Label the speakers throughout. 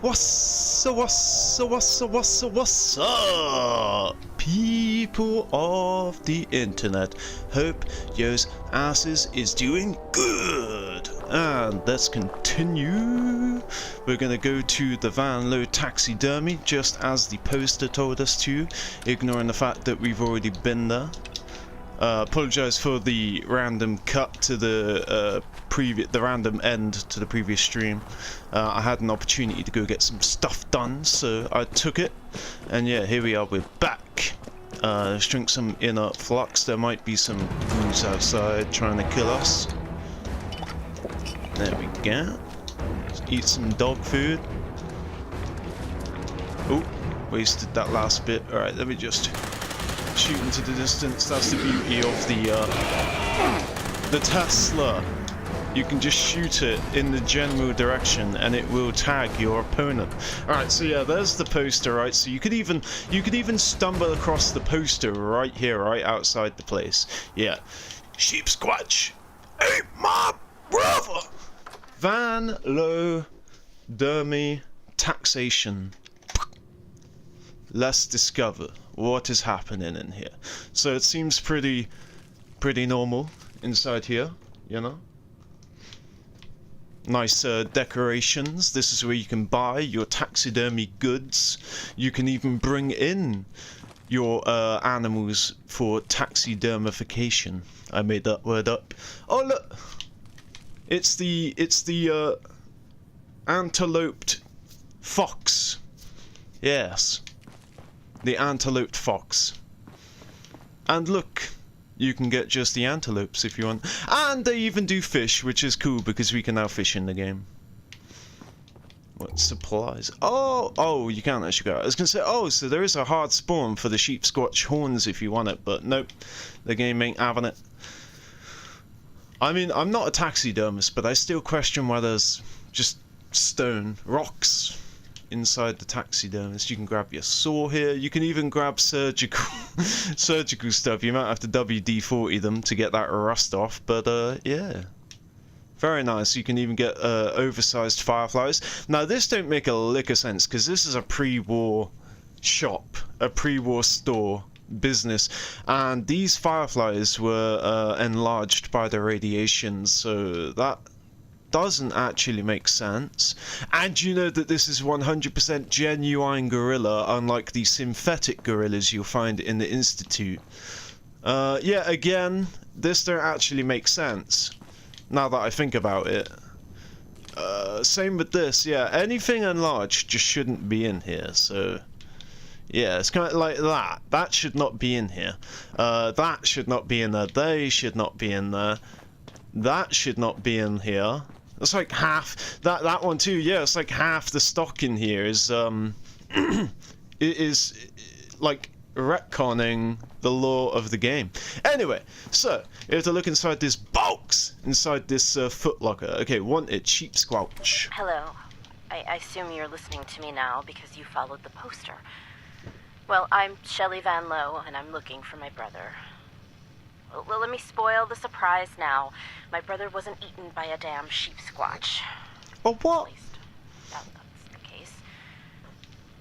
Speaker 1: What's up, people of the internet? Hope yours asses is doing good. And let's continue. We're gonna go to the Lowe Taxidermy just as the poster told us to, ignoring the fact that we've already been there. Apologize for the random cut to the random end to the previous stream. I had an opportunity to go get some stuff done, so I took it. And yeah, here we are, we're back. Let's drink some inner flux. There might be some goons outside trying to kill us. There we go. Let's eat some dog food. Oh, wasted that last bit. Alright, let me just shoot into the distance. That's the beauty of the Tesla. You can just shoot it in the general direction and it will tag your opponent. Alright, so yeah, there's the poster, right? So you could even stumble across the poster right here, right outside the place. Yeah. Sheep Squatch. Hey, my brother! Lowe Dermy Taxation. Let's discover what is happening in here. So it seems pretty normal inside here, you know? Nice decorations. This is where you can buy your taxidermy goods. You can even bring in your animals for taxidermification. I made that word up. Oh look! It's the anteloped fox. Yes. The anteloped fox. And look, you can get just the antelopes if you want. And they even do fish, which is cool because we can now fish in the game. What supplies? Oh, you can't actually go. I was gonna say, oh, so there is a hard spawn for the sheep squatch horns if you want it, but nope, the game ain't having it. I mean, I'm not a taxidermist, but I still question why there's just stone, rocks inside the taxidermist. You can grab your saw here. You can even grab surgical stuff. You might have to WD-40 them to get that rust off, but yeah, very nice. You can even get oversized fireflies. Now this don't make a lick of sense because this is a pre-war shop, a pre-war store business, and these fireflies were enlarged by the radiation, so that doesn't actually make sense. And you know that this is 100% genuine gorilla, unlike the synthetic gorillas you'll find in the Institute. Yeah, again, this don't actually make sense, now that I think about it. Same with this, yeah, anything enlarged just shouldn't be in here, so yeah, it's kind of like that. That should not be in here. That should not be in there. They should not be in there. That should not be in here. It's like half that one too. Yeah, it's like half the stock in here is it is like retconning the law of the game. Anyway, so you have to look inside this box, inside this footlocker. Okay, wanted sheep squatch.
Speaker 2: Hello. I assume you're listening to me now because you followed the poster. Well, I'm Shelley Van Lowe, and I'm looking for my brother. Well, let me spoil the surprise now. My brother wasn't eaten by a damn sheep squatch.
Speaker 1: Oh, what?
Speaker 2: At least, that's the case.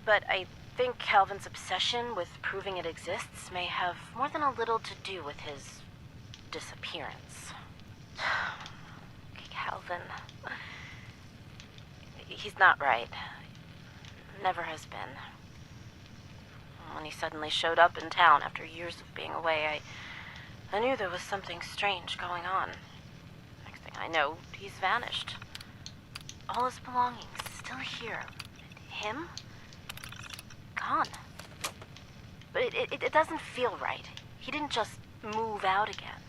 Speaker 2: But I think Calvin's obsession with proving it exists may have more than a little to do with his disappearance. Calvin. He's not right. Never has been. When he suddenly showed up in town after years of being away, I knew there was something strange going on. Next thing I know, he's vanished. All his belongings still here. Him? Gone. But it doesn't feel right. He didn't just move out again.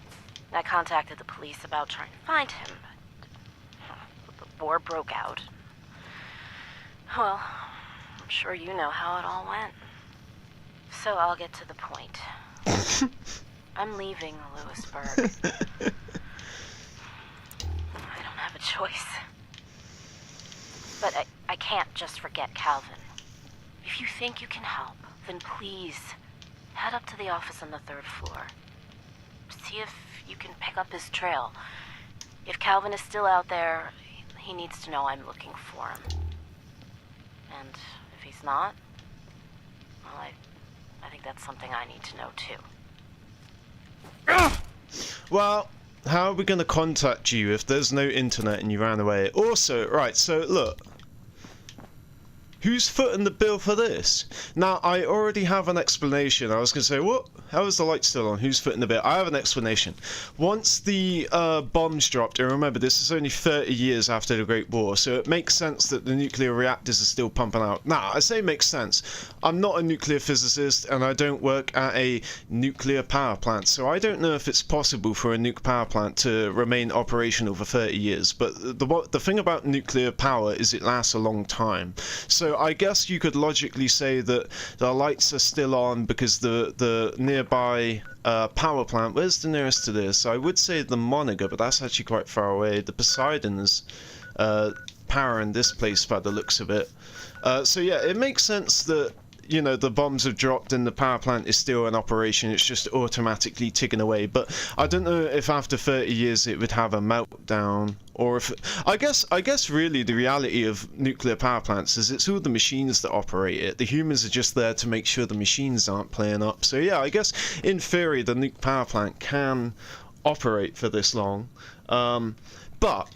Speaker 2: I contacted the police about trying to find him, but the war broke out. Well, I'm sure you know how it all went. So I'll get to the point. I'm leaving Lewisburg. I don't have a choice. But I can't just forget Calvin. If you think you can help, then please head up to the office on the 3rd floor. See if you can pick up his trail. If Calvin is still out there, he needs to know I'm looking for him. And if he's not, well, I think that's something I need to know too.
Speaker 1: Well, how are we going to contact you if there's no internet and you ran away? Also, right, so look. Who's footing the bill for this? Now, I already have an explanation. I was going to say, what? How is the light still on? Who's footing the bill? I have an explanation. Once the bombs dropped, and remember, this is only 30 years after the Great War, so it makes sense that the nuclear reactors are still pumping out. Now, I say makes sense. I'm not a nuclear physicist, and I don't work at a nuclear power plant, so I don't know if it's possible for a nuke power plant to remain operational for 30 years. But the thing about nuclear power is it lasts a long time. So I guess you could logically say that the lights are still on because the nearby power plant, where's the nearest to this? I would say the Monaga, but that's actually quite far away. The Poseidon is powering this place by the looks of it. So yeah, it makes sense that, you know, the bombs have dropped and the power plant is still in operation. It's just automatically ticking away. But I don't know if after 30 years it would have a meltdown, or if I guess really the reality of nuclear power plants is it's all the machines that operate it. The humans are just there to make sure the machines aren't playing up. So yeah, I guess in theory the nuke power plant can operate for this long. But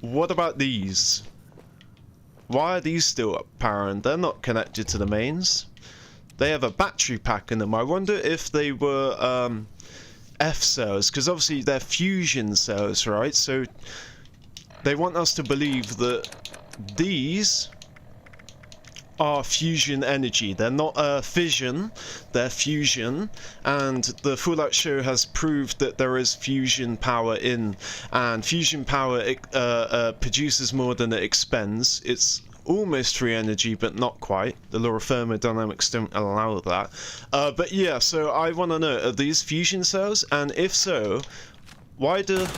Speaker 1: what about these? Why are these still up powering? They're not connected to the mains. They have a battery pack in them. I wonder if they were F cells, because obviously they're fusion cells, right? So they want us to believe that these are fusion energy. They're not fission, they're fusion, and the Fallout show has proved that there is fusion power in, and fusion power produces more than it expends. It's almost free energy, but not quite. The law of thermodynamics don't allow that. But yeah, so I want to know, are these fusion cells? And if so, why do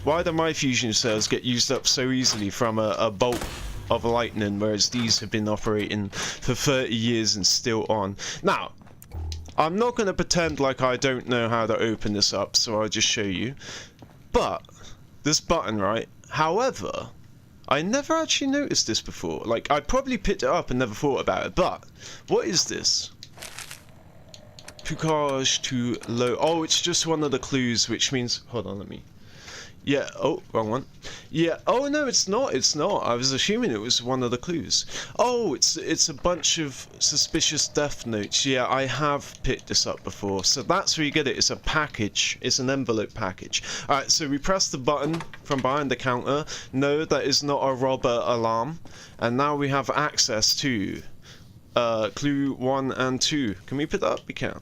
Speaker 1: my fusion cells get used up so easily from a bolt of lightning, whereas these have been operating for 30 years and still on? Now, I'm not going to pretend like I don't know how to open this up, so I'll just show you. But this button, right? However, I never actually noticed this before. Like, I probably picked it up and never thought about it. But what is this? Pucage to Lowe. Oh, it's just one of the clues, which means, hold on, let me. Yeah, oh, wrong one. Yeah, oh no, it's not, I was assuming it was one of the clues. Oh, it's a bunch of suspicious death notes. Yeah, I have picked this up before. So that's where you get it. It's a package. It's an envelope package. Alright, so we press the button from behind the counter. No, that is not a robber alarm. And now we have access to clue 1 and 2. Can we pick that up? We can.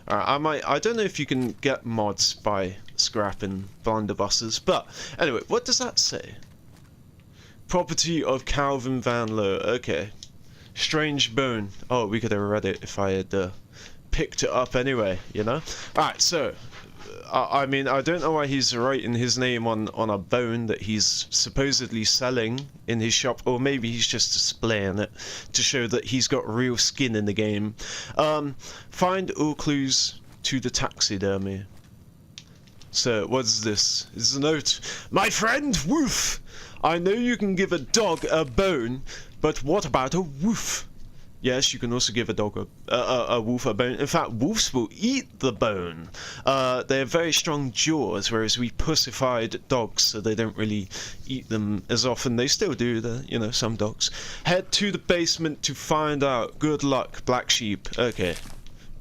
Speaker 1: Alright, I don't know if you can get mods by scrapping blunderbusses, but anyway, what does that say? Property of Calvin Van Lowe. Okay. Strange bone. Oh, we could have read it if I had picked it up anyway, you know? Alright, so I mean, I don't know why he's writing his name on a bone that he's supposedly selling in his shop, or maybe he's just displaying it to show that he's got real skin in the game. Find all clues to the taxidermy. So, what is this? It's a note. My friend, Woof! I know you can give a dog a bone, but what about a woof? Yes, you can also give a dog a wolf a bone. In fact, wolves will eat the bone. They have very strong jaws, whereas we pussified dogs, so they don't really eat them as often. They still do, you know, some dogs. Head to the basement to find out. Good luck, Black Sheep. Okay.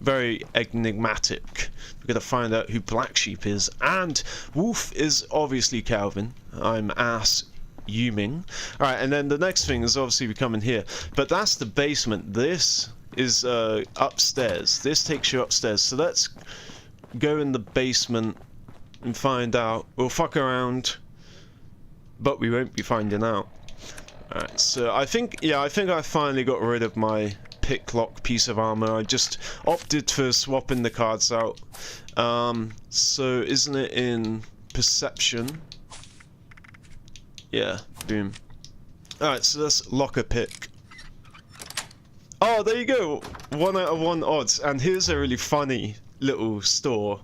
Speaker 1: Very enigmatic. We're gonna find out who Black Sheep is. And Wolf is obviously Calvin. I'm assuming. Alright, and then the next thing is obviously we come in here. But that's the basement. This is upstairs. This takes you upstairs. So let's go in the basement and find out. We'll fuck around, but we won't be finding out. Alright, so I think I finally got rid of my picklock piece of armor. I just opted for swapping the cards out. So isn't it in perception? Yeah, boom. Alright, so let's lock a pick. Oh, there you go! 1 out of 1 odds. And here's a really funny little store.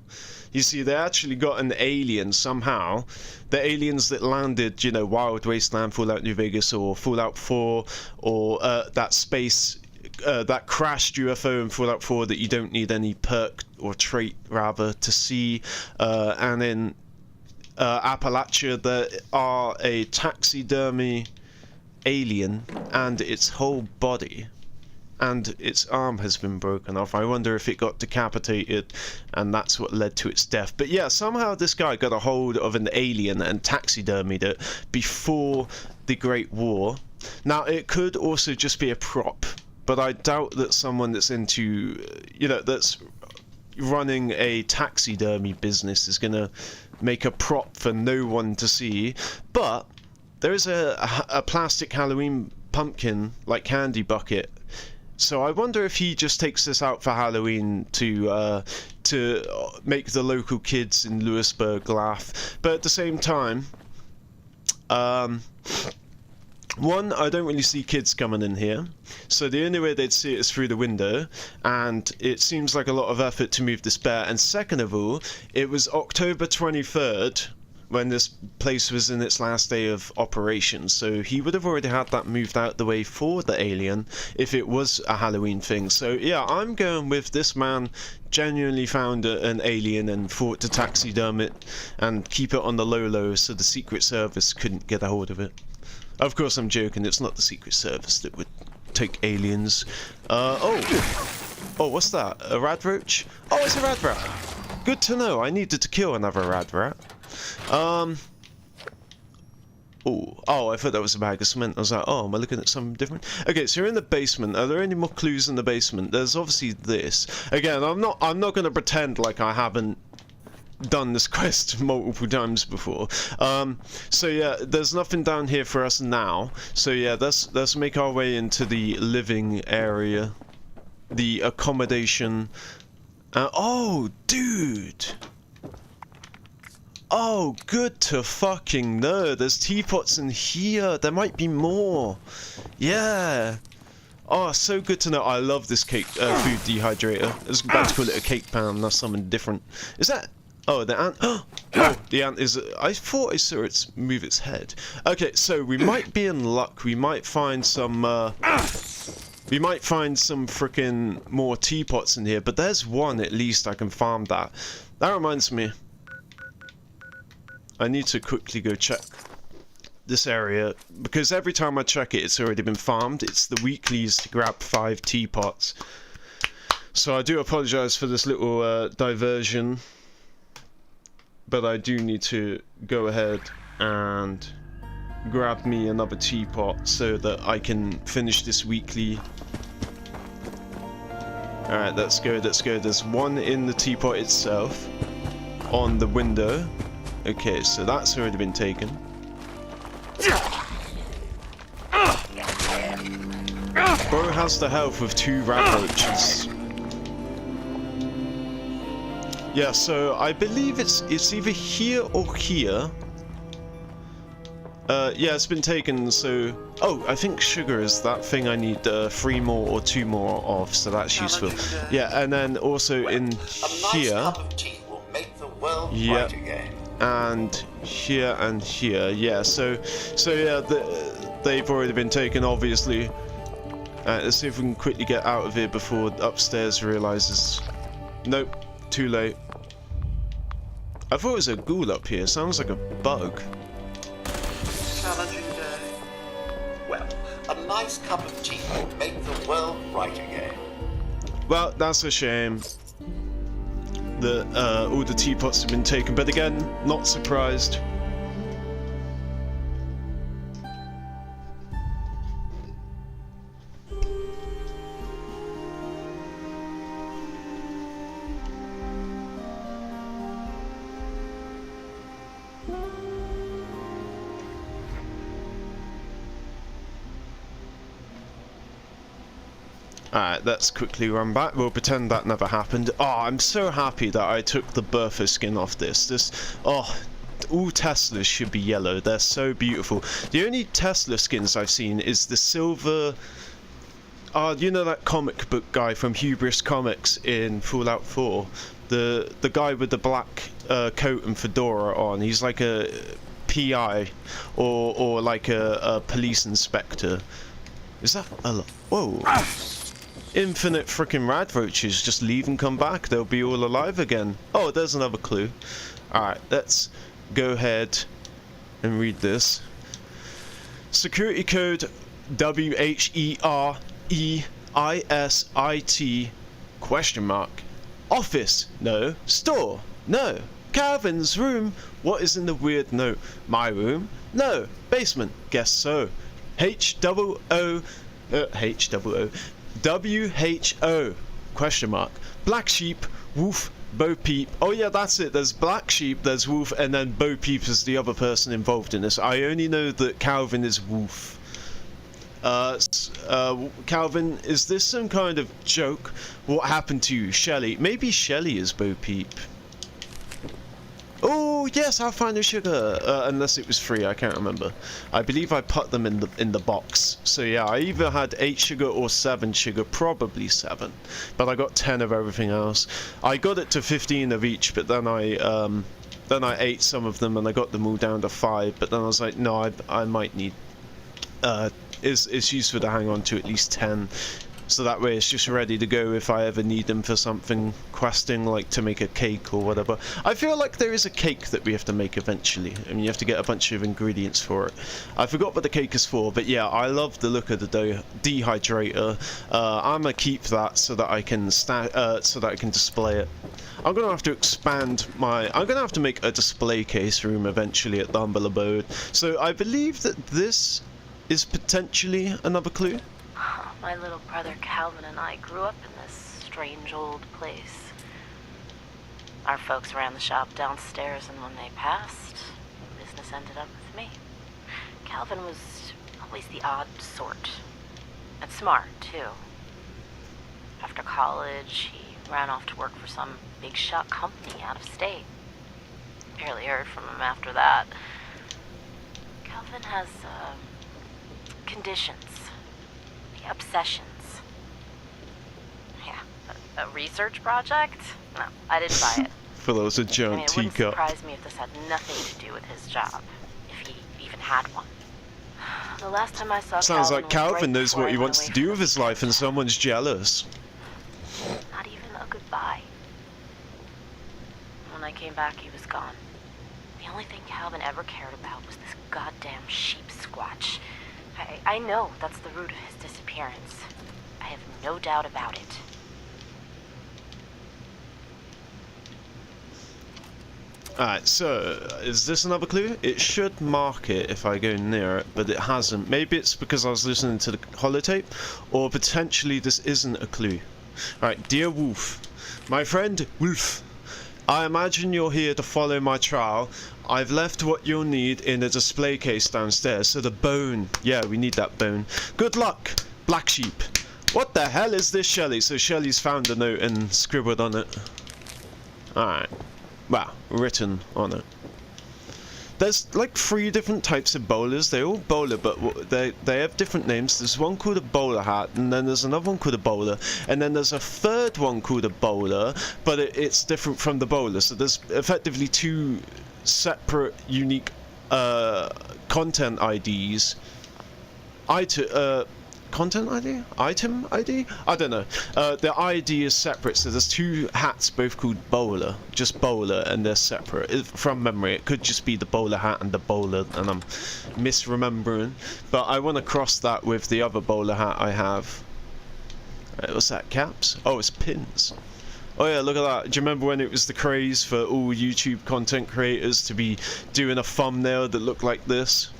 Speaker 1: You see, they actually got an alien somehow. The aliens that landed, you know, Wild Wasteland, Fallout New Vegas, or Fallout 4, or that space, that crashed UFO in Fallout 4 that you don't need any perk or trait, rather, to see. And in Appalachia, there are a taxidermy alien and its whole body, and its arm has been broken off. I wonder if it got decapitated and that's what led to its death. But yeah, somehow this guy got a hold of an alien and taxidermied it before the Great War. Now, it could also just be a prop, but I doubt that someone that's into, you know, that's running a taxidermy business is gonna make a prop for no one to see. But there is a plastic Halloween pumpkin, like candy bucket. So I wonder if he just takes this out for Halloween to make the local kids in Lewisburg laugh. But at the same time, one, I don't really see kids coming in here, so the only way they'd see it is through the window, and it seems like a lot of effort to move this bear. And second of all, it was October 23rd when this place was in its last day of operation, so he would have already had that moved out the way for the alien if it was a Halloween thing. So yeah, I'm going with this man genuinely found an alien and thought to taxiderm it and keep it on the low so the Secret Service couldn't get a hold of it. Of course I'm joking, it's not the Secret Service that would take aliens. Oh, what's that? A rad roach? Oh, it's a rad rat. Good to know, I needed to kill another rad rat. Oh, I thought that was a bag of cement. I was like, oh, am I looking at something different? Okay, so you're in the basement. Are there any more clues in the basement? There's obviously this. Again, I'm not going to pretend like I haven't done this quest multiple times before. So yeah, there's nothing down here for us now. So yeah, let's make our way into the living area, the accommodation. Oh, dude. Oh, good to fucking know. There's teapots in here. There might be more. Yeah. Oh, so good to know. I love this cake food dehydrator. I was about to call it a cake pan. That's something different. Is that? Oh, the ant. Oh, the ant is. I thought I saw it move its head. Okay, so we might be in luck. We might find some. We might find some frickin' more teapots in here. But there's one at least. I can farm that. That reminds me. I need to quickly go check this area, because every time I check it, it's already been farmed. It's the weeklies to grab 5 teapots. So I do apologise for this little diversion, but I do need to go ahead and grab me another teapot so that I can finish this weekly. Alright, let's go, let's go. There's one in the teapot itself, on the window. Okay, so that's already been taken. Bro has the health of 2 rat roaches. Yeah, so I believe it's either here or here. Yeah, it's been taken, so... Oh, I think sugar is that thing I need 3 more or 2 more of, so that's useful. Yeah, and then also in here... Yeah. And here, yeah. So yeah, they've already been taken, obviously. Let's see if we can quickly get out of here before upstairs realizes. Nope, too late. I thought it was a ghoul up here. Sounds like a bug.
Speaker 3: Challenging day. Well, a nice cup of tea will make the world right again.
Speaker 1: Well, that's a shame. All the teapots have been taken, but again, not surprised. Alright, let's quickly run back. We'll pretend that never happened. Oh, I'm so happy that I took the Bertha skin off this. Oh, all Teslas should be yellow. They're so beautiful. The only Tesla skins I've seen is the silver... you know that comic book guy from Hubris Comics in Fallout 4? the guy with the black coat and fedora on. He's like a PI or like a police inspector. Is that a whoa? Infinite freaking rad roaches. Just leave and come back. They'll be all alive again. Oh, there's another clue. Alright, let's go ahead and read this. Security code WHEREISIT question mark. Office? No. Store? No. Calvin's room? What is in the weird note? My room? No. Basement? Guess so. WHO question mark. Black sheep, wolf, Bo Peep. Oh yeah, that's it. There's Black Sheep, there's Wolf, and then Bo Peep is the other person involved in this. I only know that Calvin is Wolf. Calvin, is this some kind of joke? What happened to you? Shelley? Maybe Shelley is Bo Peep. Oh yes, I'll find the sugar. Unless it was free, I can't remember. I believe I put them in the box. So yeah, I either had 8 sugar or 7 sugar, probably 7. But I got 10 of everything else. I got it to 15 of each, but then I ate some of them and I got them all down to 5. But then I was like, no, I might need. It's useful to hang on to at least 10. So that way it's just ready to go if I ever need them for something questing, like to make a cake or whatever. I feel like there is a cake that we have to make eventually. I mean, you have to get a bunch of ingredients for it. I forgot what the cake is for, but yeah, I love the look of the dehydrator. I'm gonna keep that so that I can display it. I'm gonna have to expand my. I'm gonna have to make a display case room eventually at the humble abode. So I believe that this is potentially another clue.
Speaker 2: My little brother Calvin and I grew up in this strange old place. Our folks ran the shop downstairs, and when they passed, business ended up with me. Calvin was always the odd sort. And smart, too. After college, he ran off to work for some big shot company out of state. Barely heard from him after that. Calvin has, conditions. Obsessions. Yeah, a research project? No, I didn't buy it.
Speaker 1: For those a giant
Speaker 2: it wouldn't
Speaker 1: teacup.
Speaker 2: surprise me if this had nothing to do with his job, if he even had one. The last time I saw
Speaker 1: Sounds
Speaker 2: Calvin
Speaker 1: like Calvin
Speaker 2: right
Speaker 1: knows what he wants to do with his life, and
Speaker 2: weekend.
Speaker 1: someone's jealous.
Speaker 2: Not even a goodbye. When I came back, he was gone. The only thing Calvin ever cared about was this goddamn sheep squatch. I know that's the root of his disappearance. I have no doubt about it.
Speaker 1: Alright, so, is this another clue? It should mark it if I go near it, but it hasn't. Maybe it's because I was listening to the holotape, or potentially this isn't a clue. Alright, dear Wolf. My friend, Wolf. I imagine you're here to follow my trial. I've left what you'll need in a display case downstairs. So the bone. Yeah, we need that bone. Good luck, Black Sheep. What the hell is this, Shelley? So Shelley's found a note and scribbled on it. Alright. Wow, written on it. There's like 3 different types of bowlers. They all bowler, but they have different names. There's one called a bowler hat, and then there's another one called a bowler, and then there's a third one called a bowler, but it's different from the bowler. So there's effectively 2 separate, unique content IDs. Content ID? Item ID? I don't know. The ID is separate, so there's 2 hats both called bowler. Just bowler, and they're separate. From memory, it could just be the bowler hat and the bowler, and I'm misremembering. But I want to cross that with the other bowler hat I have. What's that? Caps? Oh, it's pins. Oh yeah, look at that. Do you remember when it was the craze for all YouTube content creators to be doing a thumbnail that looked like this?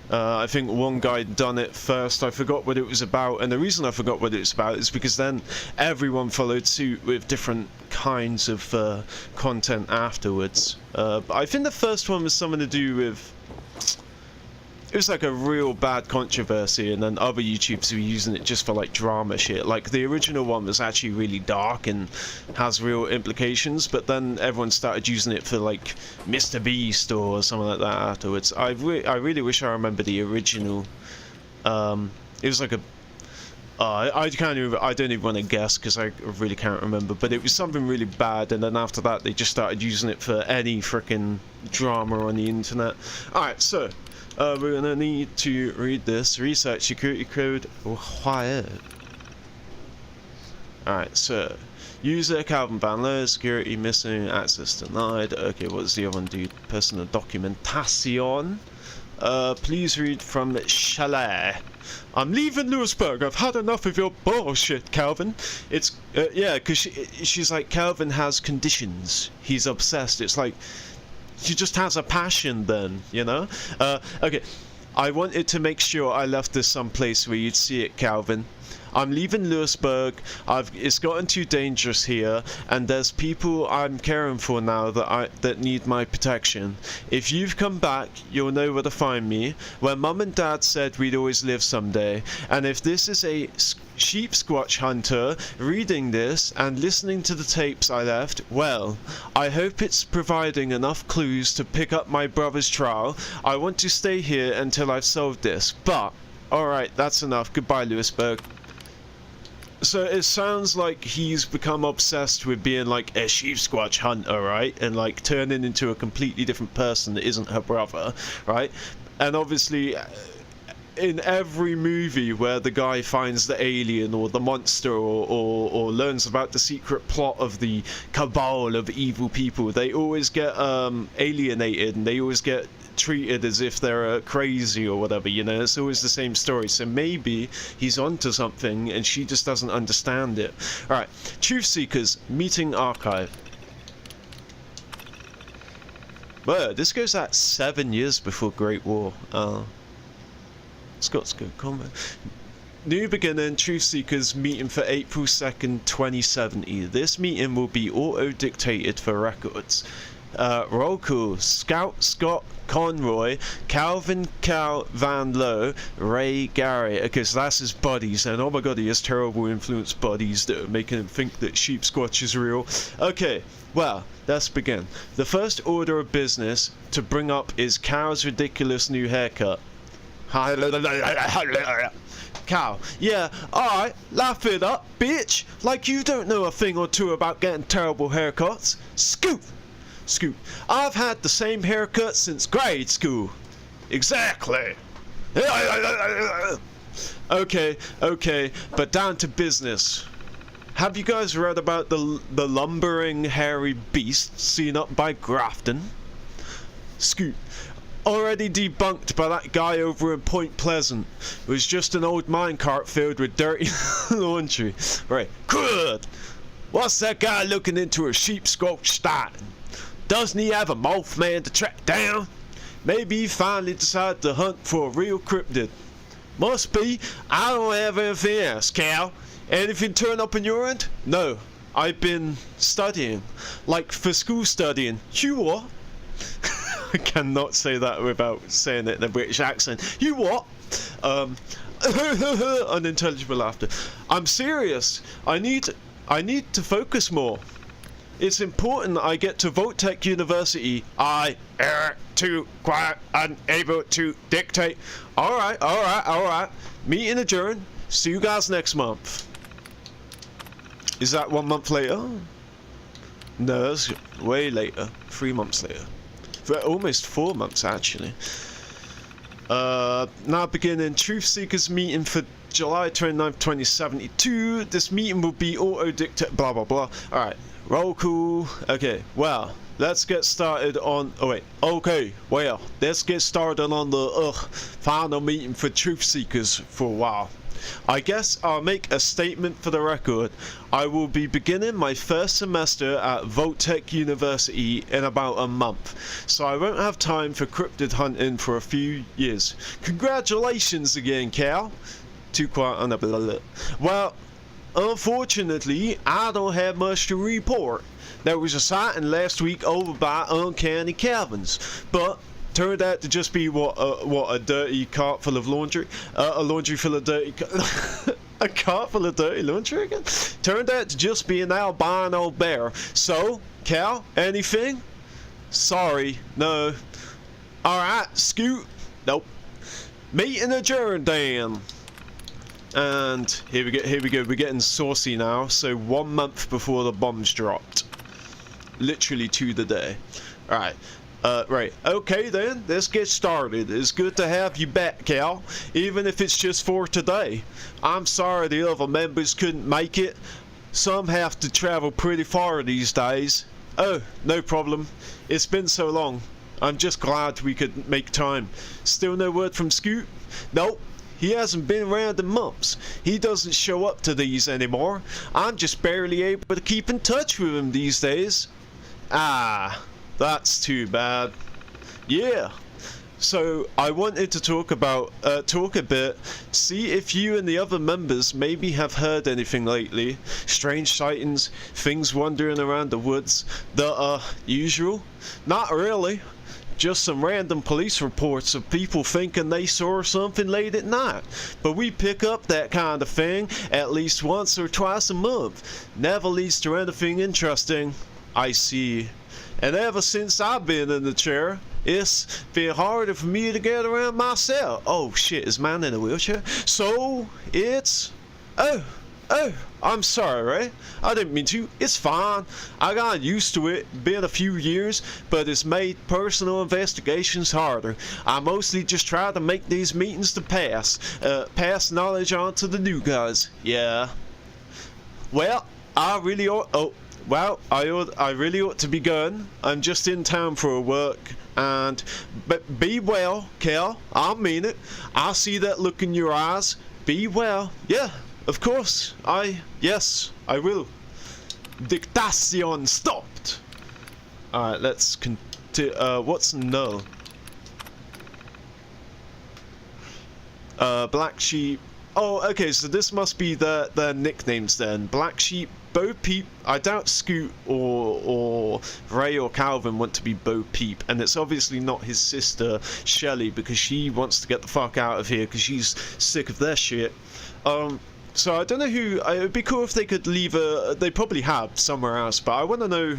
Speaker 1: I think one guy done it first. I forgot what it was about, and the reason I forgot what it was about is because then everyone followed suit with different kinds of content afterwards. But I think the first one was something to do with... It was like a real bad controversy, and then other YouTubers were using it just for like drama shit. Like the original one was actually really dark and has real implications, but then everyone started using it for like Mr. Beast or something like that afterwards. I really wish I remember the original. It was like a I can't even. I don't even want to guess because I really can't remember. But it was something really bad, and then after that, they just started using it for any freaking drama on the internet. All right, so we're gonna need to read this. Research security code required. All right, so user Calvin Van Lowe, security missing, access denied. Okay, what's the other one, dude? Personal documentation. Please read from Chalet. I'm leaving Lewisburg. I've had enough of your bullshit, Calvin. It's, yeah, because she's like, Calvin has conditions. He's obsessed. It's like, she just has a passion then, you know? Okay. I wanted to make sure I left this someplace where you'd see it, Calvin. I'm leaving Lewisburg. It's gotten too dangerous here, and there's people I'm caring for now that need my protection. If you've come back, you'll know where to find me. Where Mum and Dad said we'd always live someday. And if this is a sheep squatch hunter reading this and listening to the tapes I left, well, I hope it's providing enough clues to pick up my brother's trial. I want to stay here until I've solved this. But alright, that's enough. Goodbye, Lewisburg. So it sounds like he's become obsessed with being like a sheep squatch hunter, right? And like turning into a completely different person that isn't her brother, right? And obviously, in every movie where the guy finds the alien or the monster or learns about the secret plot of the cabal of evil people, they always get alienated, and they always get treated as if they're crazy or whatever, you know. It's always the same story. So maybe he's onto something and she just doesn't understand it. Alright, Truth Seekers Meeting Archive. Well, this goes at 7 years before Great War. Scott's good comment. New beginning, Truth Seekers meeting for April 2nd, 2070. This meeting will be auto-dictated for records. Roll call. Scout Scott Conroy, Calvin Cal Van Lowe, Ray Gary. Okay, so that's his buddies, and oh my god, he has terrible influence buddies that are making him think that sheep squatch is real. Okay, well, let's begin. The first order of business to bring up is Cal's ridiculous new haircut. Cal, yeah, alright, laugh it up, bitch. Like you don't know a thing or two about getting terrible haircuts. Scoot! Scoot, I've had the same haircut since grade school. Exactly. Okay, but down to business. Have you guys read about the lumbering hairy beast seen up by Grafton? Scoot, already debunked by that guy over in Point Pleasant. It was just an old minecart filled with dirty laundry. Right, good. What's that guy looking into a sheep squatch stein? Doesn't he have a Mothman to track down? Maybe he finally decided to hunt for a real cryptid. Must be. I don't have anything else, Cal. Anything turn up in your end? No. I've been studying. Like for school studying. You what? I cannot say that without saying it in a British accent. You what? Unintelligible laughter. I'm serious. I need to focus more. It's important that I get to Voltech University. I am too quiet, unable to dictate. Alright. Meeting adjourned. See you guys next month. Is that 1 month later? No, that's way later. 3 months later. Almost 4 months, actually. Now beginning Truth Seekers meeting for July 29th, 2072. This meeting will be auto-dictate, blah, blah, blah. Alright. Roll call. Okay, well, let's get started on... let's get started on the final meeting for Truth Seekers for a while. I guess I'll make a statement for the record. I will be beginning my first semester at Voltech University in about a month, so I won't have time for cryptid hunting for a few years. Congratulations again, Cal. Too quiet on the... Well... Unfortunately, I don't have much to report. There was a sighting last week over by Uncanny Calvin's, but turned out to just be a dirty cart full of laundry, a laundry full of dirty, a cart full of dirty laundry again. Turned out to just be an albino bear. So, Cal, anything? Sorry, no. All right, Scoot. Nope. Meeting adjourned, Dan. And here we go, we're getting saucy now. So 1 month before the bombs dropped. Literally to the day. Alright. Right. Okay then, let's get started. It's good to have you back, Cal. Even if it's just for today. I'm sorry the other members couldn't make it. Some have to travel pretty far these days. Oh, no problem. It's been so long. I'm just glad we could make time. Still no word from Scoot? Nope. He hasn't been around in months. He doesn't show up to these anymore. I'm just barely able to keep in touch with him these days. Ah, that's too bad. Yeah. So I wanted to talk a bit, see if you and the other members maybe have heard anything lately. Strange sightings, things wandering around the woods, the usual? Not really. Just some random police reports of people thinking they saw something late at night. But we pick up that kind of thing at least once or twice a month. Never leads to anything interesting. I see. And ever since I've been in the chair, it's been harder for me to get around myself. Oh shit, is man in a wheelchair? So, it's... Oh, I'm sorry, right? I didn't mean to. It's fine. I got used to it. Been a few years, but it's made personal investigations harder. I mostly just try to make these meetings to pass knowledge on to the new guys. Yeah. Well, I really ought... Oh, well, I really ought to be going. I'm just in town for work. And but be well, Cal. I mean it. I see that look in your eyes. Be well. Yeah, of course. Yes, I will. Dictation stopped. Alright, let's continue. What's no? Black Sheep. Oh, okay, so this must be their nicknames then. Black Sheep, Bo Peep. I doubt Scoot or Ray or Calvin want to be Bo Peep, and it's obviously not his sister Shelly because she wants to get the fuck out of here because she's sick of their shit. So I don't know who. It would be cool if they could leave they probably have somewhere else, but I want to know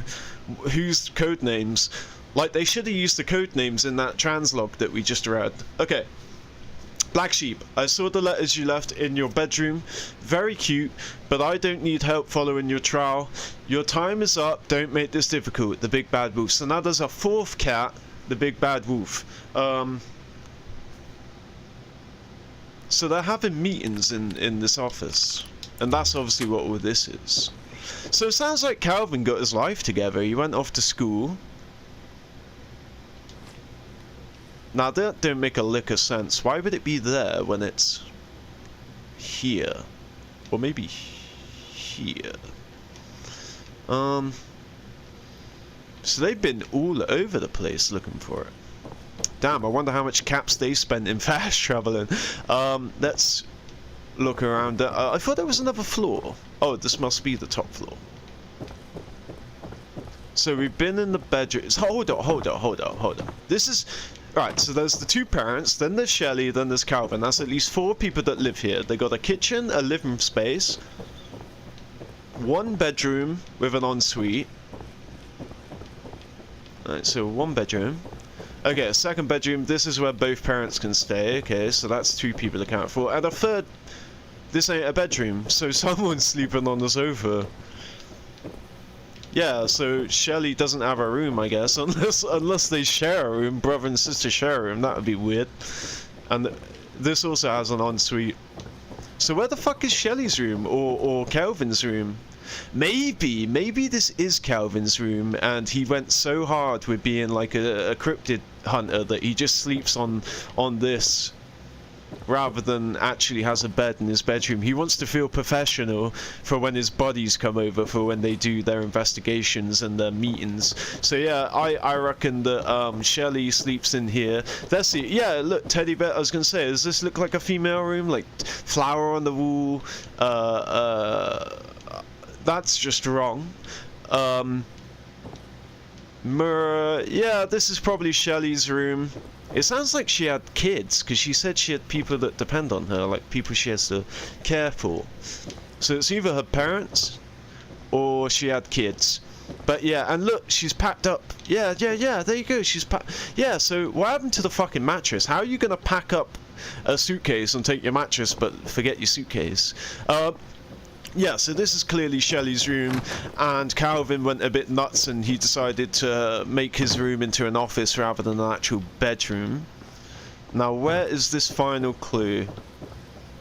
Speaker 1: whose code names. Like they should have used the code names in that translog that we just read. Okay. Black Sheep, I saw the letters you left in your bedroom. Very cute, but I don't need help following your trail. Your time is up. Don't make this difficult. The Big Bad Wolf. So now there's a fourth cat, the Big Bad Wolf. So they're having meetings in this office. And that's obviously what all this is. So it sounds like Calvin got his life together. He went off to school. Now that don't make a lick of sense. Why would it be there when it's here? Or maybe here. So they've been all over the place looking for it. Damn, I wonder how much caps they spent in fast traveling. Let's look around. I thought there was another floor. Oh, this must be the top floor. So we've been in the bedrooms. Hold on. This is... Right, so there's the two parents, then there's Shelly, then there's Calvin. That's at least 4 people that live here. They got a kitchen, a living space, 1 bedroom with an ensuite. Alright, so 1 bedroom. Okay, a 2nd bedroom. This is where both parents can stay. Okay, so that's 2 people accounted for. And a 3rd, this ain't a bedroom, so someone's sleeping on the sofa. Yeah, so Shelly doesn't have a room, I guess, unless they share a room, brother and sister share a room. That would be weird. And this also has an ensuite. So where the fuck is Shelly's room or Calvin's room? Maybe this is Calvin's room, and he went so hard with being like a cryptid hunter that he just sleeps on this. Rather than actually has a bed in his bedroom. He wants to feel professional for when his buddies come over for when they do their investigations and their meetings. So yeah, I reckon that Shelly sleeps in here. Let's see. Yeah, look, teddy bear. I was gonna say, does this look like a female room? Like flower on the wall. That's just wrong. Mirror. Yeah, this is probably Shelly's room. It sounds like she had kids, because she said she had people that depend on her, like people she has to care for. So it's either her parents, or she had kids. But yeah, and look, she's packed up. Yeah, there you go, she's packed. Yeah, so what happened to the fucking mattress? How are you going to pack up a suitcase and take your mattress, but forget your suitcase. Yeah, so this is clearly Shelley's room, and Calvin went a bit nuts and he decided to make his room into an office rather than an actual bedroom. Now, where is this final clue?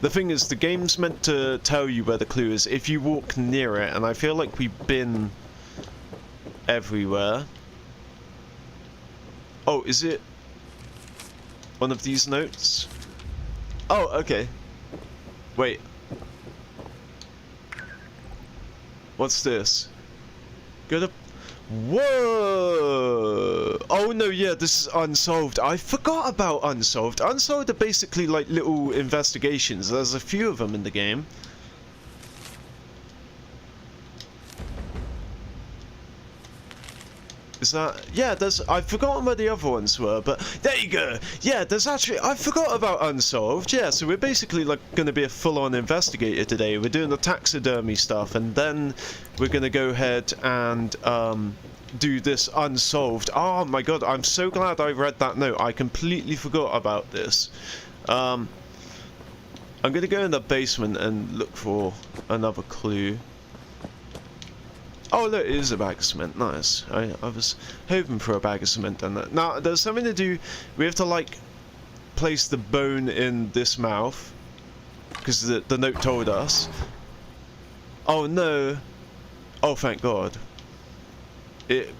Speaker 1: The thing is, the game's meant to tell you where the clue is if you walk near it, and I feel like we've been everywhere. Oh, is it one of these notes? Oh, okay. Wait. What's this? Go to... Whoa! Oh no, yeah, this is Unsolved. I forgot about Unsolved. Unsolved are basically like little investigations. There's a few of them in the game. Is that... Yeah, there's... I've forgotten where the other ones were, but... There you go! Yeah, there's actually... I forgot about Unsolved. Yeah, so we're basically, like, gonna be a full-on investigator today. We're doing the taxidermy stuff, and then we're gonna go ahead and, do this Unsolved. Oh my god, I'm so glad I read that note. I completely forgot about this. I'm gonna go in the basement and look for another clue. Oh look, it is a bag of cement. Nice. I was hoping for a bag of cement and that. Now, there's something to do. We have to, like, place the bone in this mouth. Because the note told us. Oh no. Oh, thank god.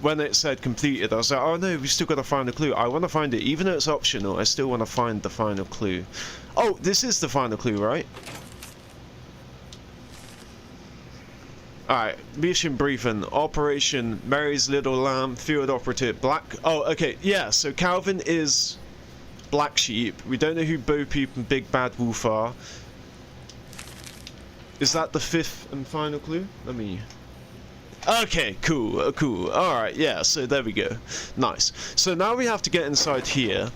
Speaker 1: When it said completed, I was like, oh no, we still got to find a clue. I want to find it. Even though it's optional, I still want to find the final clue. Oh, this is the final clue, right? Alright, mission briefing. Operation Mary's Little Lamb, field operative, Black... Oh, okay, yeah, so Calvin is Black Sheep. We don't know who Bo Peep and Big Bad Wolf are. Is that the fifth and final clue? Let me... Okay, cool, cool. Alright, yeah, so there we go. Nice. So now we have to get inside here.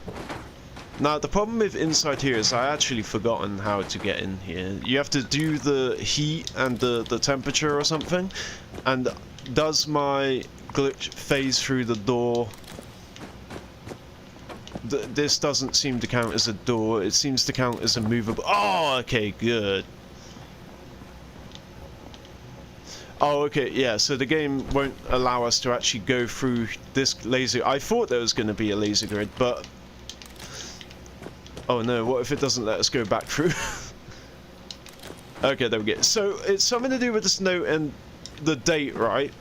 Speaker 1: Now, the problem with inside here is I actually forgotten how to get in here. You have to do the heat and the temperature or something. And does my glitch phase through the door? This doesn't seem to count as a door. It seems to count as a movable... Oh, okay, good. Oh, okay, yeah, so the game won't allow us to actually go through this laser... I thought there was going to be a laser grid, but... Oh no, what if it doesn't let us go back through? Okay, there we go. So, it's something to do with this note and the date, right?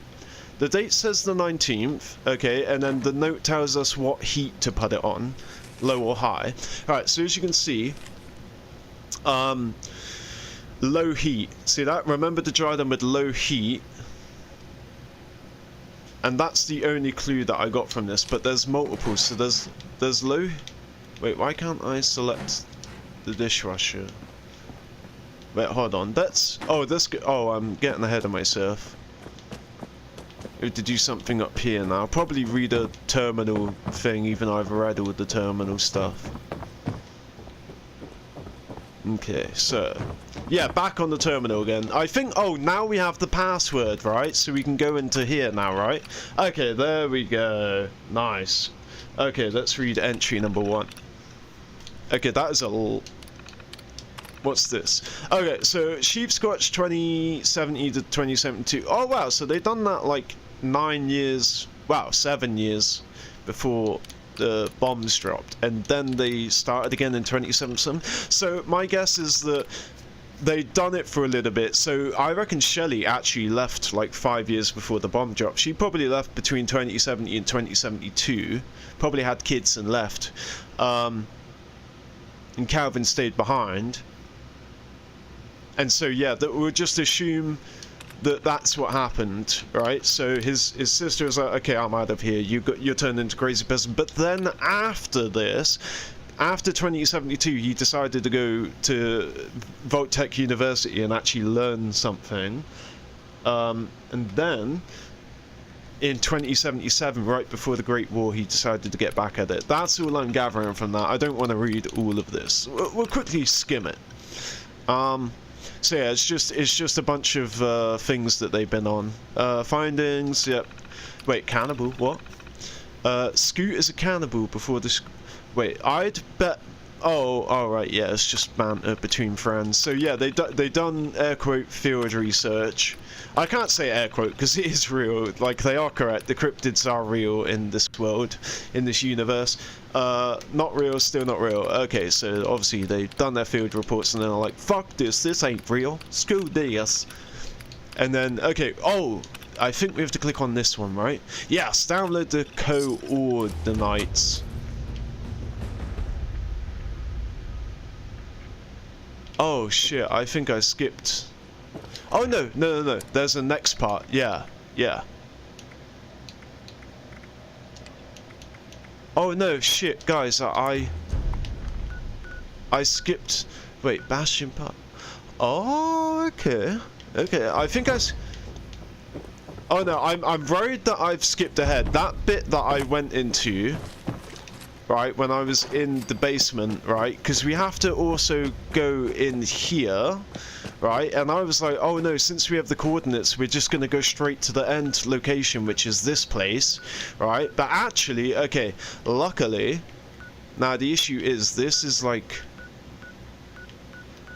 Speaker 1: The date says the 19th, okay, and then the note tells us what heat to put it on, low or high. Alright, so as you can see, low heat. See that? Remember to dry them with low heat. And that's the only clue that I got from this, but there's multiple, so there's low... Wait, why can't I select the dishwasher? Wait, hold on. That's... Oh, this... Oh, I'm getting ahead of myself. I have to do something up here now. I'll probably read a terminal thing, even though I've read all the terminal stuff. Okay, so... Yeah, back on the terminal again. I think... Oh, now we have the password, right? So we can go into here now, right? Okay, there we go. Nice. Okay, let's read entry number 1. Okay, that is a... What's this? Okay, so Sheepscotch 2070 to 2072. Oh, wow, so they've done that, like, 9 years... Wow, 7 years before the bombs dropped. And then they started again in 2077. So my guess is that they'd done it for a little bit. So I reckon Shelley actually left, like, 5 years before the bomb dropped. She probably left between 2070 and 2072. Probably had kids and left. And Calvin stayed behind. And so, yeah, that we'll just assume that that's what happened, right? So his sister was like, okay, I'm out of here. You're turned into a crazy person. But then after this, after 2072, he decided to go to Voltech University and actually learn something. And then in 2077, right before the Great War, he decided to get back at it. That's all I'm gathering from that. I don't want to read all of this. We'll quickly skim it. So yeah, it's just a bunch of things that they've been on. Findings, yep. Wait, cannibal, what? Scoot is a cannibal before this... Wait, I'd bet Oh, alright, yeah, it's just banter between friends. So yeah, they done air quote field research. I can't say air quote because it is real. Like, they are correct. The cryptids are real in this world, in this universe. Not real, still not real. Okay, so obviously they've done their field reports and they're like, fuck this ain't real. Screw this. And then, okay, oh, I think we have to click on this one, right? Yes, download the coordinates. Oh shit, I think I skipped. Oh no, there's the next part. Yeah. Oh no, shit, guys, I skipped. Wait, Bastion part. Oh, okay, I think oh no, I'm worried that I've skipped ahead. That bit that I went into, right, when I was in the basement, right, because we have to also go in here, right, and I was like, oh no, since we have the coordinates, we're just going to go straight to the end location, which is this place, right, but actually, okay, luckily, now the issue is, this is like,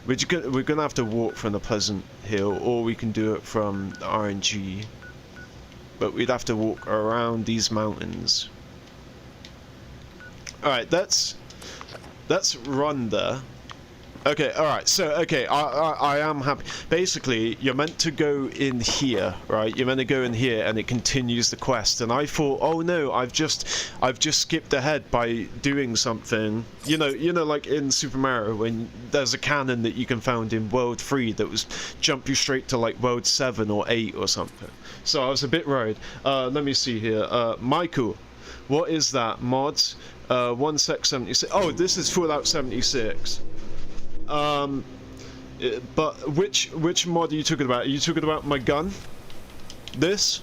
Speaker 1: we're going to have to walk from the Pleasant Hill, or we can do it from the RNG, but we'd have to walk around these mountains. Alright, let's run there. Okay, alright, so, okay, I am happy. Basically, you're meant to go in here, right? You're meant to go in here and it continues the quest. And I thought, oh no, I've just skipped ahead by doing something. You know, like in Super Mario, when there's a cannon that you can find in World 3 that was jump you straight to like World 7 or 8 or something. So I was a bit worried. Let me see here. Michael, what is that? Mods? 1sec76. Oh, this is Fallout 76. But which mod are you talking about? Are you talking about my gun? This?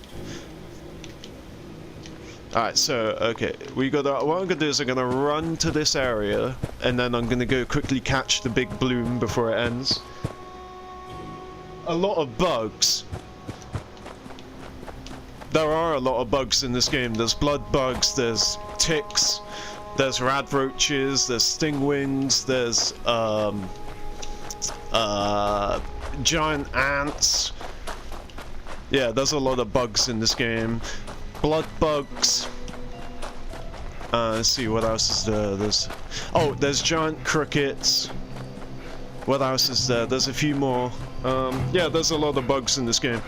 Speaker 1: Alright, so, okay, what I'm gonna do is I'm gonna run to this area, and then I'm gonna go quickly catch the big bloom before it ends. A lot of bugs. There are a lot of bugs in this game. There's blood bugs, there's ticks, there's radroaches, there's stingwings, there's giant ants. Yeah, there's a lot of bugs in this game. Blood bugs. Let's see, what else is there? There's giant crickets. What else is there? There's a few more. Yeah, there's a lot of bugs in this game.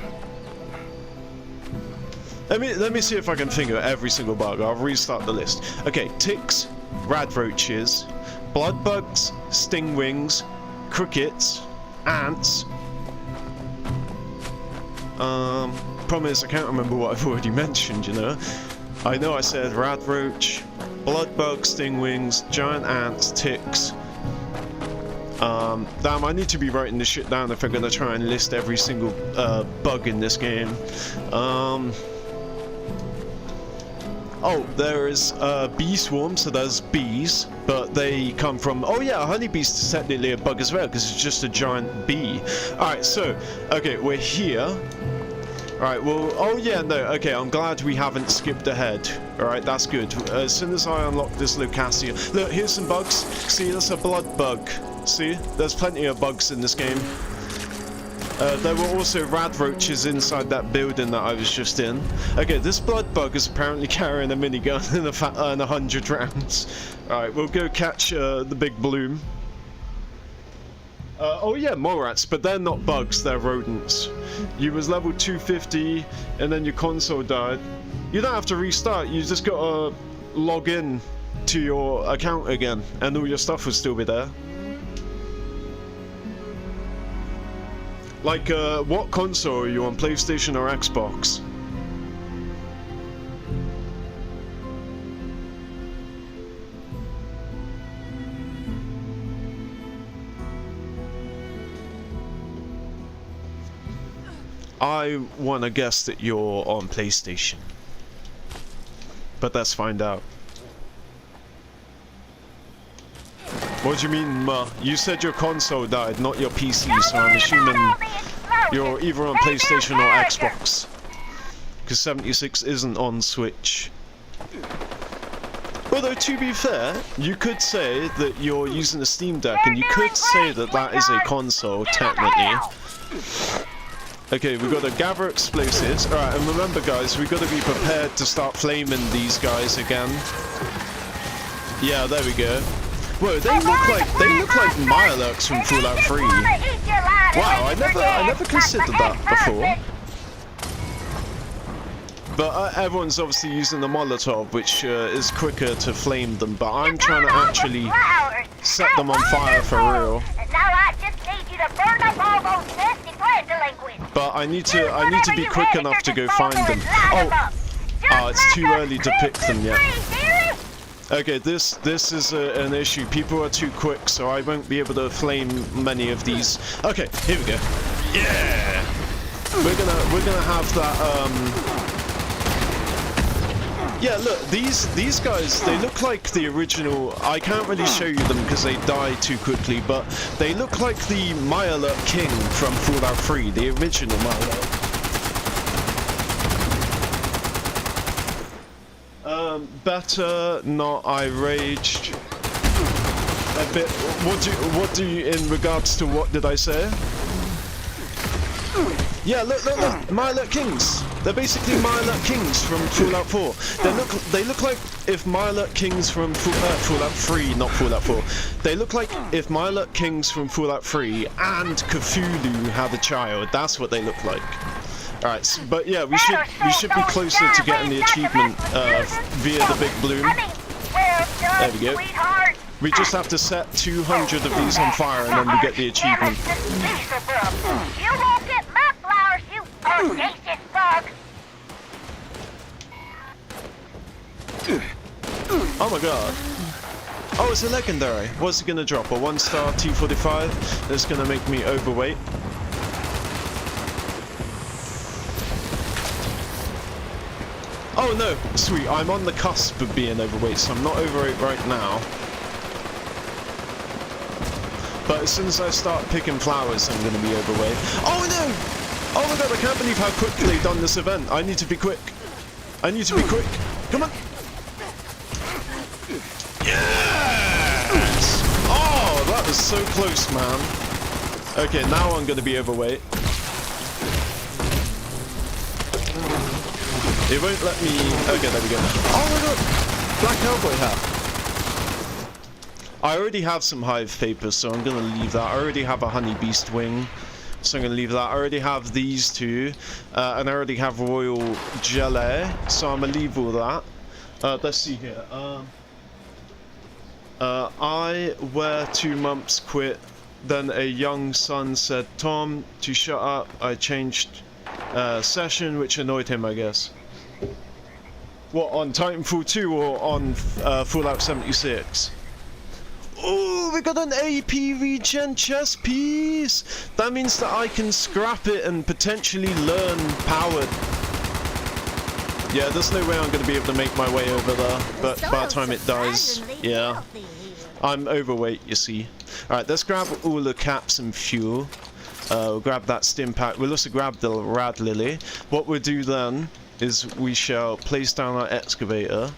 Speaker 1: Let me see if I can think of every single bug. I'll restart the list. Okay, ticks, radroaches, blood bugs, stingwings, crickets, ants. Problem is, I can't remember what I've already mentioned, you know. I know I said radroach, blood bugs, stingwings, giant ants, ticks. Damn, I need to be writing this shit down if I'm gonna try and list every single bug in this game. Oh, there is bee swarm, so there's bees, but they come from... Oh yeah, a honeybee's is technically a bug as well, because it's just a giant bee. Alright, so, okay, we're here. Alright, well, oh yeah, no, okay, I'm glad we haven't skipped ahead. Alright, that's good. As soon as I unlock this Lucasia... Look, here's some bugs. See, that's a blood bug. See, there's plenty of bugs in this game. There were also radroaches inside that building that I was just in. Okay, this blood bug is apparently carrying a minigun and 100 rounds. Alright, we'll go catch the big bloom. Oh yeah, mole rats, but they're not bugs, they're rodents. You was level 250 and then your console died. You don't have to restart, you just gotta log in to your account again and all your stuff will still be there. Like, what console are you on, PlayStation or Xbox? I wanna guess that you're on PlayStation. But let's find out. What do you mean, ma? You said your console died, not your PC, so I'm assuming you're either on PlayStation or Xbox. Because 76 isn't on Switch. Although, to be fair, you could say that you're using a Steam Deck, and you could say that that is a console, technically. Okay, we've got to gather explosives. Alright, and remember guys, we've got to be prepared to start flaming these guys again. Yeah, there we go. Whoa, they look like Mirelurks from Fallout 3. Wow, I never considered that before. But everyone's obviously using the Molotov, which is quicker to flame them, but I'm trying to actually set them on fire for real. But I need to be quick enough to go find them. Oh, it's too early to pick them yet. Okay, this is an issue. People are too quick, so I won't be able to flame many of these. Okay, here we go. Yeah, we're gonna have that. Yeah, look, these guys, they look like the original. I can't really show you them because they die too quickly, but they look like the Mirelurk King from Fallout 3, the original Mirelurk. Better not. I raged a bit. What do you in regards to what did I say? Yeah, look, Mirelurk Kings. They're basically Mirelurk Kings from Fallout 4. They look like if Mirelurk Kings from Fallout 3, not Fallout 4. They look like if Mirelurk Kings from Fallout 3 and Cthulhu had a child. That's what they look like. Alright, but yeah, we should be closer to getting the achievement via the big bloom. There we go. We just have to set 200 of these on fire and then we get the achievement.
Speaker 4: You won't get my flowers, you audacious bug!
Speaker 1: Oh my god. Oh, it's a legendary. What's it gonna drop? A 1-star T45 that's gonna make me overweight. Oh no, sweet, I'm on the cusp of being overweight, so I'm not overweight right now. But as soon as I start picking flowers, I'm gonna be overweight. Oh no! Oh my god, I can't believe how quickly they've done this event. I need to be quick. I need to be quick. Come on! Yes! Oh, that was so close, man. Okay, now I'm gonna be overweight. It won't let me... Okay, there we go. Oh my god! Black cowboy hat. I already have some hive paper, so I'm gonna leave that. I already have a honey beast wing, so I'm gonna leave that. I already have these two, and I already have royal jelly, so I'm gonna leave all that. Let's see here. I wear 2 months quit. Then a young son said, "Tom, to shut up." I changed session, which annoyed him, I guess. What, on Titanfall 2 or on Fallout 76? Oh, we got an AP regen chest piece! That means that I can scrap it and potentially learn powered. Yeah, there's no way I'm going to be able to make my way over there, but by the time it dies, yeah. I'm overweight, you see. Alright, let's grab all the caps and fuel. We'll grab that stim pack. We'll also grab the rad lily. What we'll do then is we shall place down our excavator.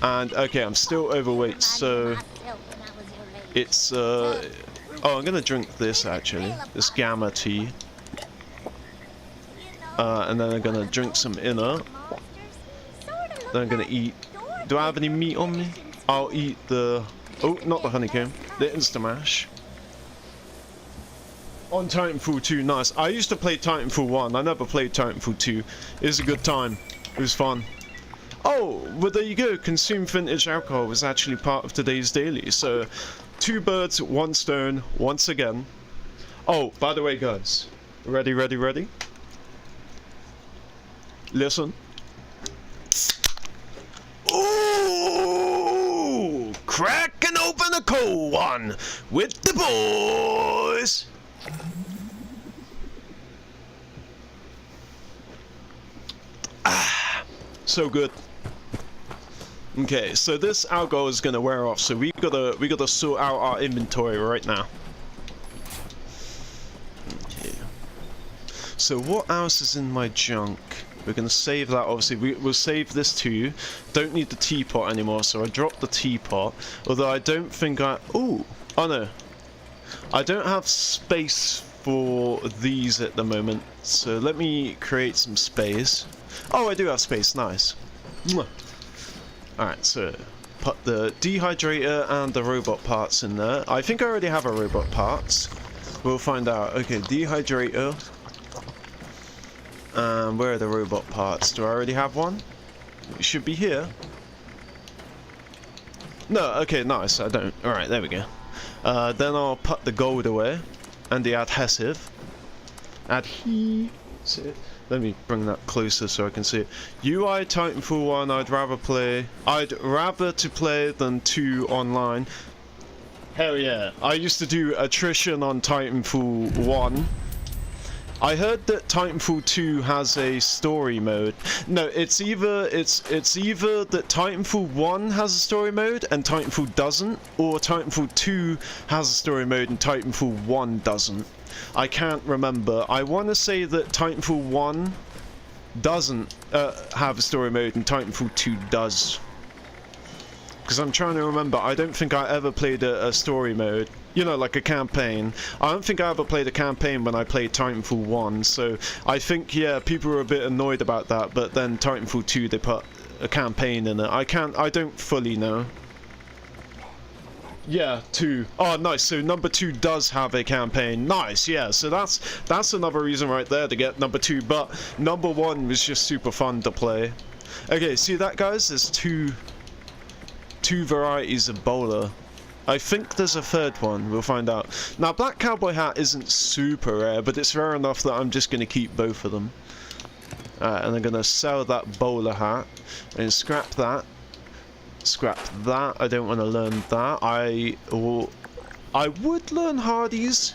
Speaker 1: And okay, I'm still overweight, so it's oh, I'm gonna drink this actually, this gamma tea, and then I'm gonna drink some inner. Then I'm gonna eat. Do I have any meat on me? I'll eat the not the honeycomb, the Instamash. On Titanfall 2, nice. I used to play Titanfall 1. I never played Titanfall 2. It was a good time. It was fun. Oh, well there you go. Consume vintage alcohol was actually part of today's daily. So, 2 birds, 1 stone, once again. Oh, by the way, guys. Ready? Listen. Ooh! Cracking open a cold one with the boys. Ah, so good. Okay, so this alcohol is gonna wear off, so we gotta sort out our inventory right now. Okay. So what else is in my junk? We're gonna save that, obviously. We'll save this too. Don't need the teapot anymore, so I dropped the teapot. Although I don't think oh no. I don't have space for these at the moment, so let me create some space. Oh, I do have space, nice. Alright, so put the dehydrator and the robot parts in there. I think I already have a robot parts. We'll find out. Okay, dehydrator. Where are the robot parts? Do I already have one? It should be here. No, okay, nice, I don't. Alright, there we go. Then I'll put the gold away. And the adhesive. Adhesive. Let me bring that closer so I can see it. UI Titanfall 1, I'd rather to play than 2 online. Hell yeah. I used to do attrition on Titanfall 1. I heard that Titanfall 2 has a story mode. No, it's either that Titanfall 1 has a story mode and Titanfall doesn't, or Titanfall 2 has a story mode and Titanfall 1 doesn't. I can't remember. I want to say that Titanfall 1 doesn't have a story mode and Titanfall 2 does. Because I'm trying to remember, I don't think I ever played a story mode. You know, like a campaign. I don't think I ever played a campaign when I played Titanfall 1, so I think, yeah, people were a bit annoyed about that, but then Titanfall 2, they put a campaign in it. I don't fully know. Yeah, 2. Oh, nice, so number 2 does have a campaign. Nice, yeah, so that's another reason right there to get number 2, but number 1 was just super fun to play. Okay, see that, guys? There's two varieties of bowler. I think there's a third one, we'll find out. Now, Black Cowboy Hat isn't super rare, but it's rare enough that I'm just going to keep both of them. And I'm going to sell that bowler hat, and scrap that. Scrap that, I don't want to learn that. I would learn Hardy's,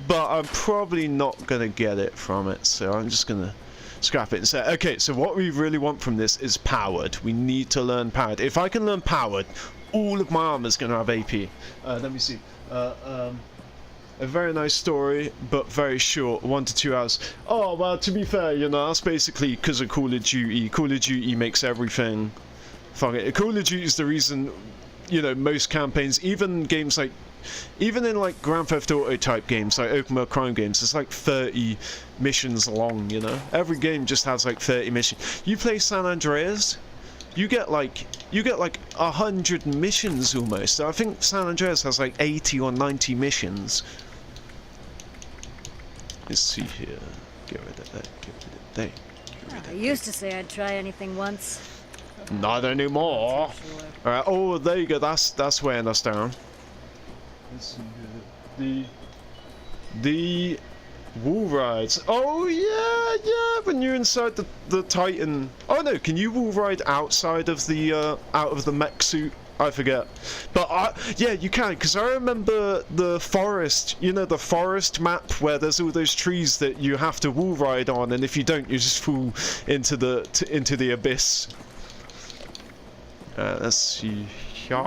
Speaker 1: but I'm probably not going to get it from it, so I'm just going to scrap it and say, okay, so what we really want from this is powered. We need to learn powered. If I can learn powered, all of my armor's going to have AP. Let me see. A very nice story, but very short, 1 to 2 hours. Oh, well, to be fair, you know, that's basically because of Call of Duty. Call of Duty makes everything. Fuck it. Call of Duty is the reason, you know, most campaigns, even games like, even in like Grand Theft Auto type games, like open world crime games, it's like 30 missions long, you know? Every game just has like 30 missions. You play San Andreas, you get like 100 missions almost. I think San Andreas has like 80 or 90 missions. Let's see here. Get rid of that. Get rid of that. Get rid of that.
Speaker 5: I used to say I'd try anything once.
Speaker 1: Not anymore.
Speaker 5: Sure.
Speaker 1: Alright, oh, there you go. That's weighing us down. Let's see here. The wall rides. Oh yeah, when you're inside the Titan. Oh no, can you wall ride outside of the mech suit? I forget. But yeah, you can, because I remember the forest, you know, the forest map where there's all those trees that you have to wall ride on, and if you don't, you just fall into the abyss. Let's see here.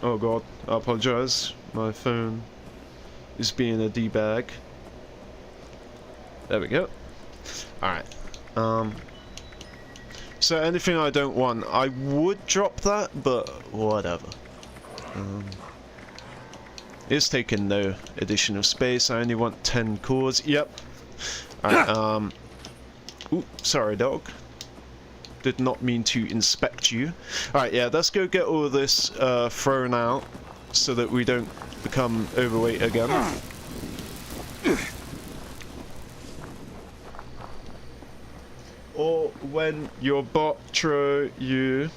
Speaker 1: Oh god, I apologize. My phone is being a D-bag. There we go. Alright. So anything I don't want, I would drop that, but whatever. It's taking no additional space. I only want 10 cores. Yep. Alright, ooh, sorry dog. Did not mean to inspect you. Alright, yeah, let's go get all of this thrown out so that we don't become overweight again. Or when your bot throw you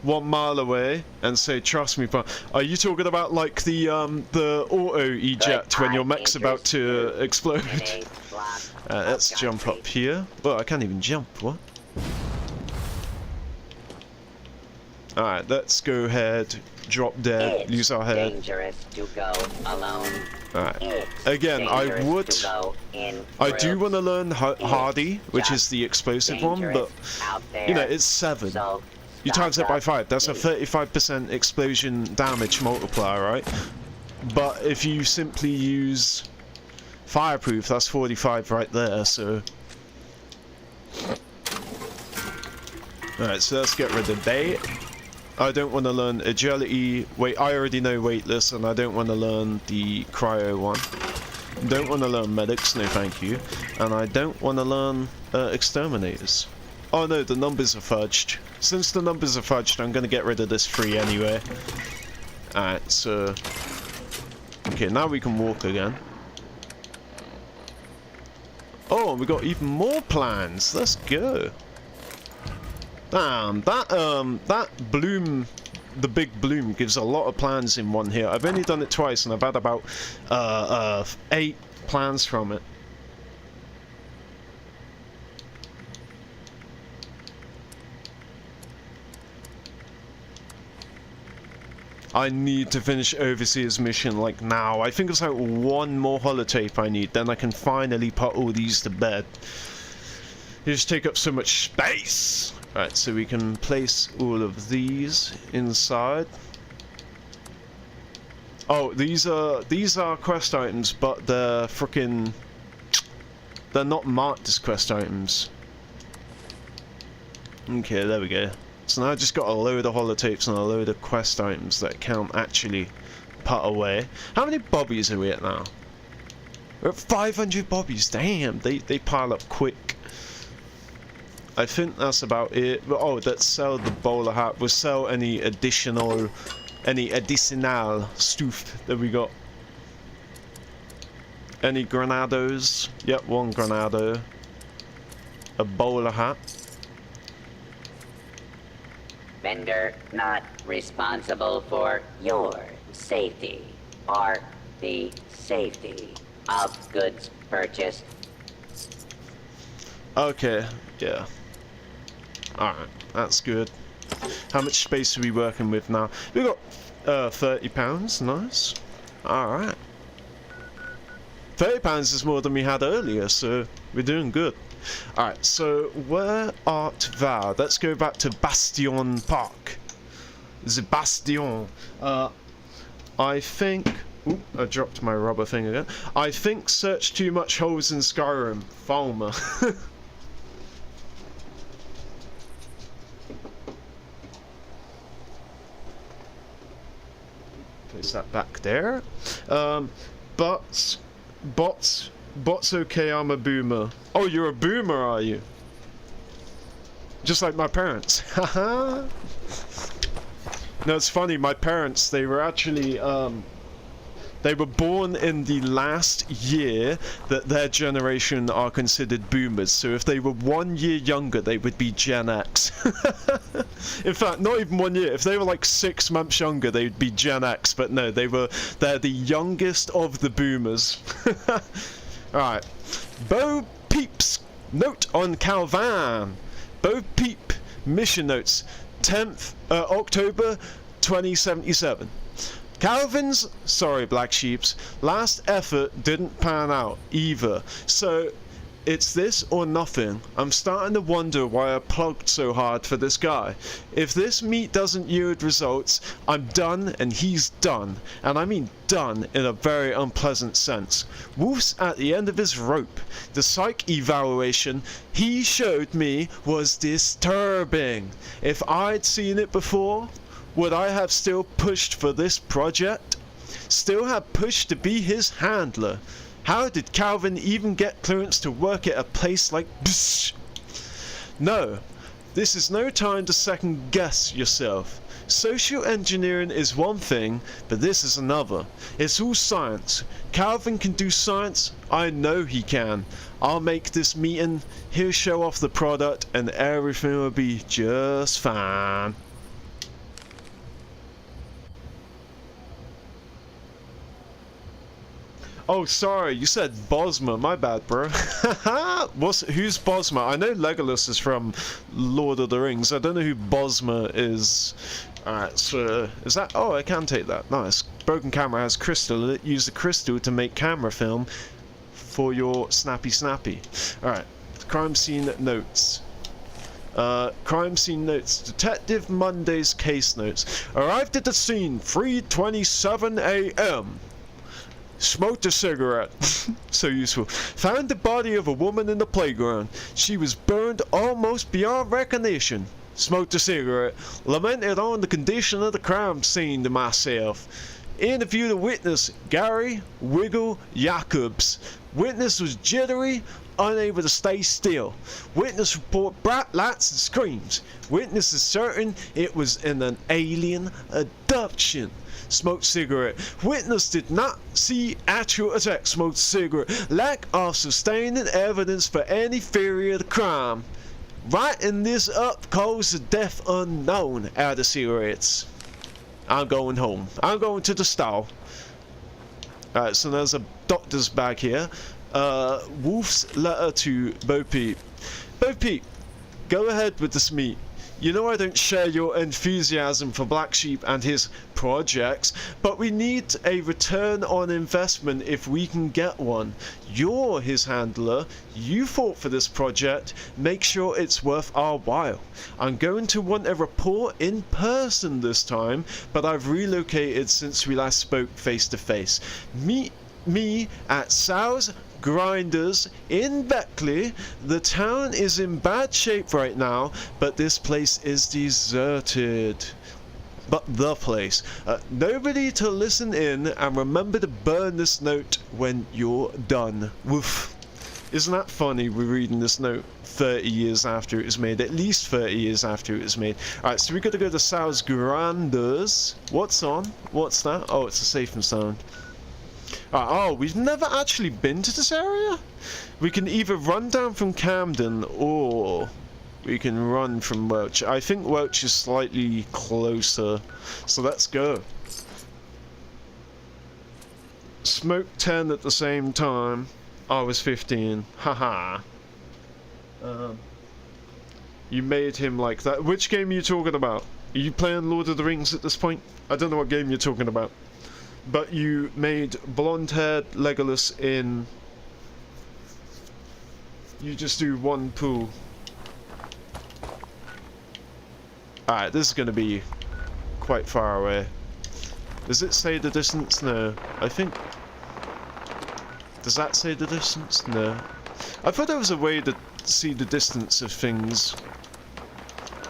Speaker 1: 1 mile away and say, trust me, but are you talking about like the auto eject when your mech's about to explode? Let's jump up here. Well, I can't even jump, what? Alright, let's go ahead, drop dead, lose our head.
Speaker 6: Dangerous to go alone.
Speaker 1: Alright, again, I do want to learn Hardy, which is the explosive one, but, you know, it's 7.
Speaker 6: So
Speaker 1: You times it by 5, that's a 35% explosion damage multiplier, right? but if you simply use fireproof, that's 45 right there, so... Alright, so let's get rid of bait. I don't want to learn agility. Wait, I already know weightless, and I don't want to learn the cryo one. Don't want to learn medics, no thank you. And I don't want to learn exterminators. Oh no, the numbers are fudged. Since the numbers are fudged, I'm going to get rid of this free anyway. Alright, so... Okay, now we can walk again. Oh, we got even more plans. Let's go. Damn, that bloom, the big bloom, gives a lot of plans in one here. I've only done it twice, and I've had about 8 plans from it. I need to finish Overseer's mission, like, now. I think it's like one more holotape I need, then I can finally put all these to bed. They just take up so much space! Alright, so we can place all of these inside. Oh, these are quest items, but they're frickin'... They're not marked as quest items. Okay, there we go. So now I just got a load of holotapes and a load of quest items that can't actually put away. How many bobbies are we at now? We're at 500 bobbies. Damn, they pile up quick. I think that's about it. Oh, let's sell the bowler hat. We'll sell any additional stuff that we got. Any granados? Yep, 1 granado. A bowler hat.
Speaker 6: Vendor not responsible for your safety or the safety of goods purchased.
Speaker 1: Okay, yeah. Alright, that's good. How much space are we working with now? We got £30, nice. Alright. £30 is more than we had earlier, so we're doing good. Alright, so where art thou? Let's go back to Bastion Park. The Bastion. I think... Oop, I dropped my rubber thing again. I think search too much holes in Skyrim. Falmer. Place that back there. Bots, okay, I'm a boomer. Oh, you're a boomer, are you? Just like my parents. Haha. No, it's funny, my parents, they were actually, they were born in the last year that their generation are considered boomers. So if they were 1 year younger, they would be Gen X. In fact, not even 1 year. If they were like 6 months younger, they would be Gen X. But no, they're the youngest of the boomers. Alright. Bo Peep's note on Calvin. Bo Peep mission notes. 10th October 2077. Calvin's, sorry Black Sheeps, last effort didn't pan out either, so it's this or nothing. I'm starting to wonder why I plugged so hard for this guy. If this meat doesn't yield results, I'm done and he's done, and I mean done in a very unpleasant sense. Wolf's at the end of his rope. The psych evaluation he showed me was disturbing. If I'd seen it before, would I have still pushed for this project? Still have pushed to be his handler? How did Calvin even get clearance to work at a place like Bsh? No, this is no time to second guess yourself. Social engineering is one thing, but this is another. It's all science. Calvin can do science. I know he can. I'll make this meeting, he'll show off the product, and everything will be just fine. Oh, sorry, you said Bosma. My bad, bro. Who's Bosma? I know Legolas is from Lord of the Rings. I don't know who Bosma is. Alright, so... Is that... Oh, I can take that. Nice. Broken camera has crystal. Use the crystal to make camera film for your snappy. Alright. Crime scene notes. Crime scene notes. Detective Monday's case notes. Arrived at the scene 3:27 a.m. Smoked a cigarette. So useful. Found the body of a woman in the playground. She was burned almost beyond recognition. Smoked a cigarette. Lamented on the condition of the crime scene to myself. Interviewed a witness, Gary Wiggle Jacobs. Witness was jittery, unable to stay still. Witness report bright lights and screams. Witness is certain it was an alien abduction. Smoked cigarette. Witness did not see actual attack. Smoked cigarette. Lack of sustaining evidence for any theory of the crime. Writing this up caused the death unknown. Out of cigarettes. I'm going home. I'm going to the stall. Alright, so there's a doctor's bag here. Wolf's letter to Bo Peep. Bo Peep, go ahead with this meat. You know I don't share your enthusiasm for Black Sheep and his projects, but we need a return on investment if we can get one. You're his handler, you fought for this project, make sure it's worth our while. I'm going to want a report in person this time, but I've relocated since we last spoke face to face. Meet me at Sal's Grinders in Beckley. The town is in bad shape right now, but this place is deserted. But the place. Nobody to listen in, and remember to burn this note when you're done. Woof. Isn't that funny? We're reading this note 30 years after it was made, at least 30 years after it was made. Alright, so we got to go to Sal's Grinders. What's on? What's that? Oh, it's a safe and sound. Oh, we've never actually been to this area? We can either run down from Camden or we can run from Welch. I think Welch is slightly closer, so let's go. Smoke 10 at the same time. I was 15. Haha. You made him like that. Which game are you talking about? Are you playing Lord of the Rings at this point? I don't know what game you're talking about. But you made blonde-haired Legolas in... You just do one pool. Alright, this is going to be quite far away. Does it say the distance? No. I think... Does that say the distance? No. I thought there was a way to see the distance of things.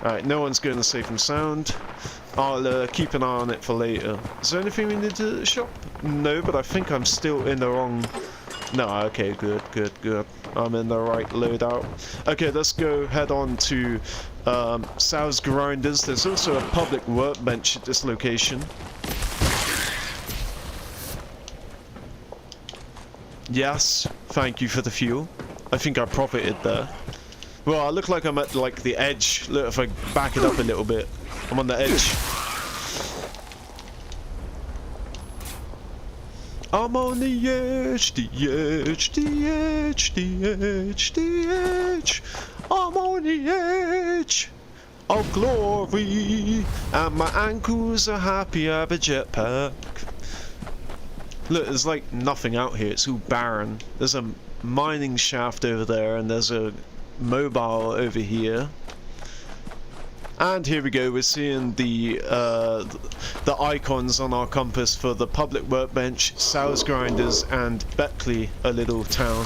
Speaker 1: Alright, no one's going to safe and sound. I'll keep an eye on it for later. Is there anything we need to shop? No, but I think I'm still in the wrong... No, okay, good. I'm in the right loadout. Okay, let's go head on to Sal's Grinders. There's also a public workbench at this location. Yes, thank you for the fuel. I think I profited there. Well, I look like I'm at like the edge. Look, if I back it up a little bit. I'm on the edge. I'm on the edge, the edge, the edge, the edge, the edge. I'm on the edge of glory, and my ankles are happy. I have a jetpack. Look, there's like nothing out here. It's all barren. There's a mining shaft over there, and there's a mobile over here. And here we go, we're seeing the icons on our compass for the public workbench, Sal's Grinders, and Beckley, a little town.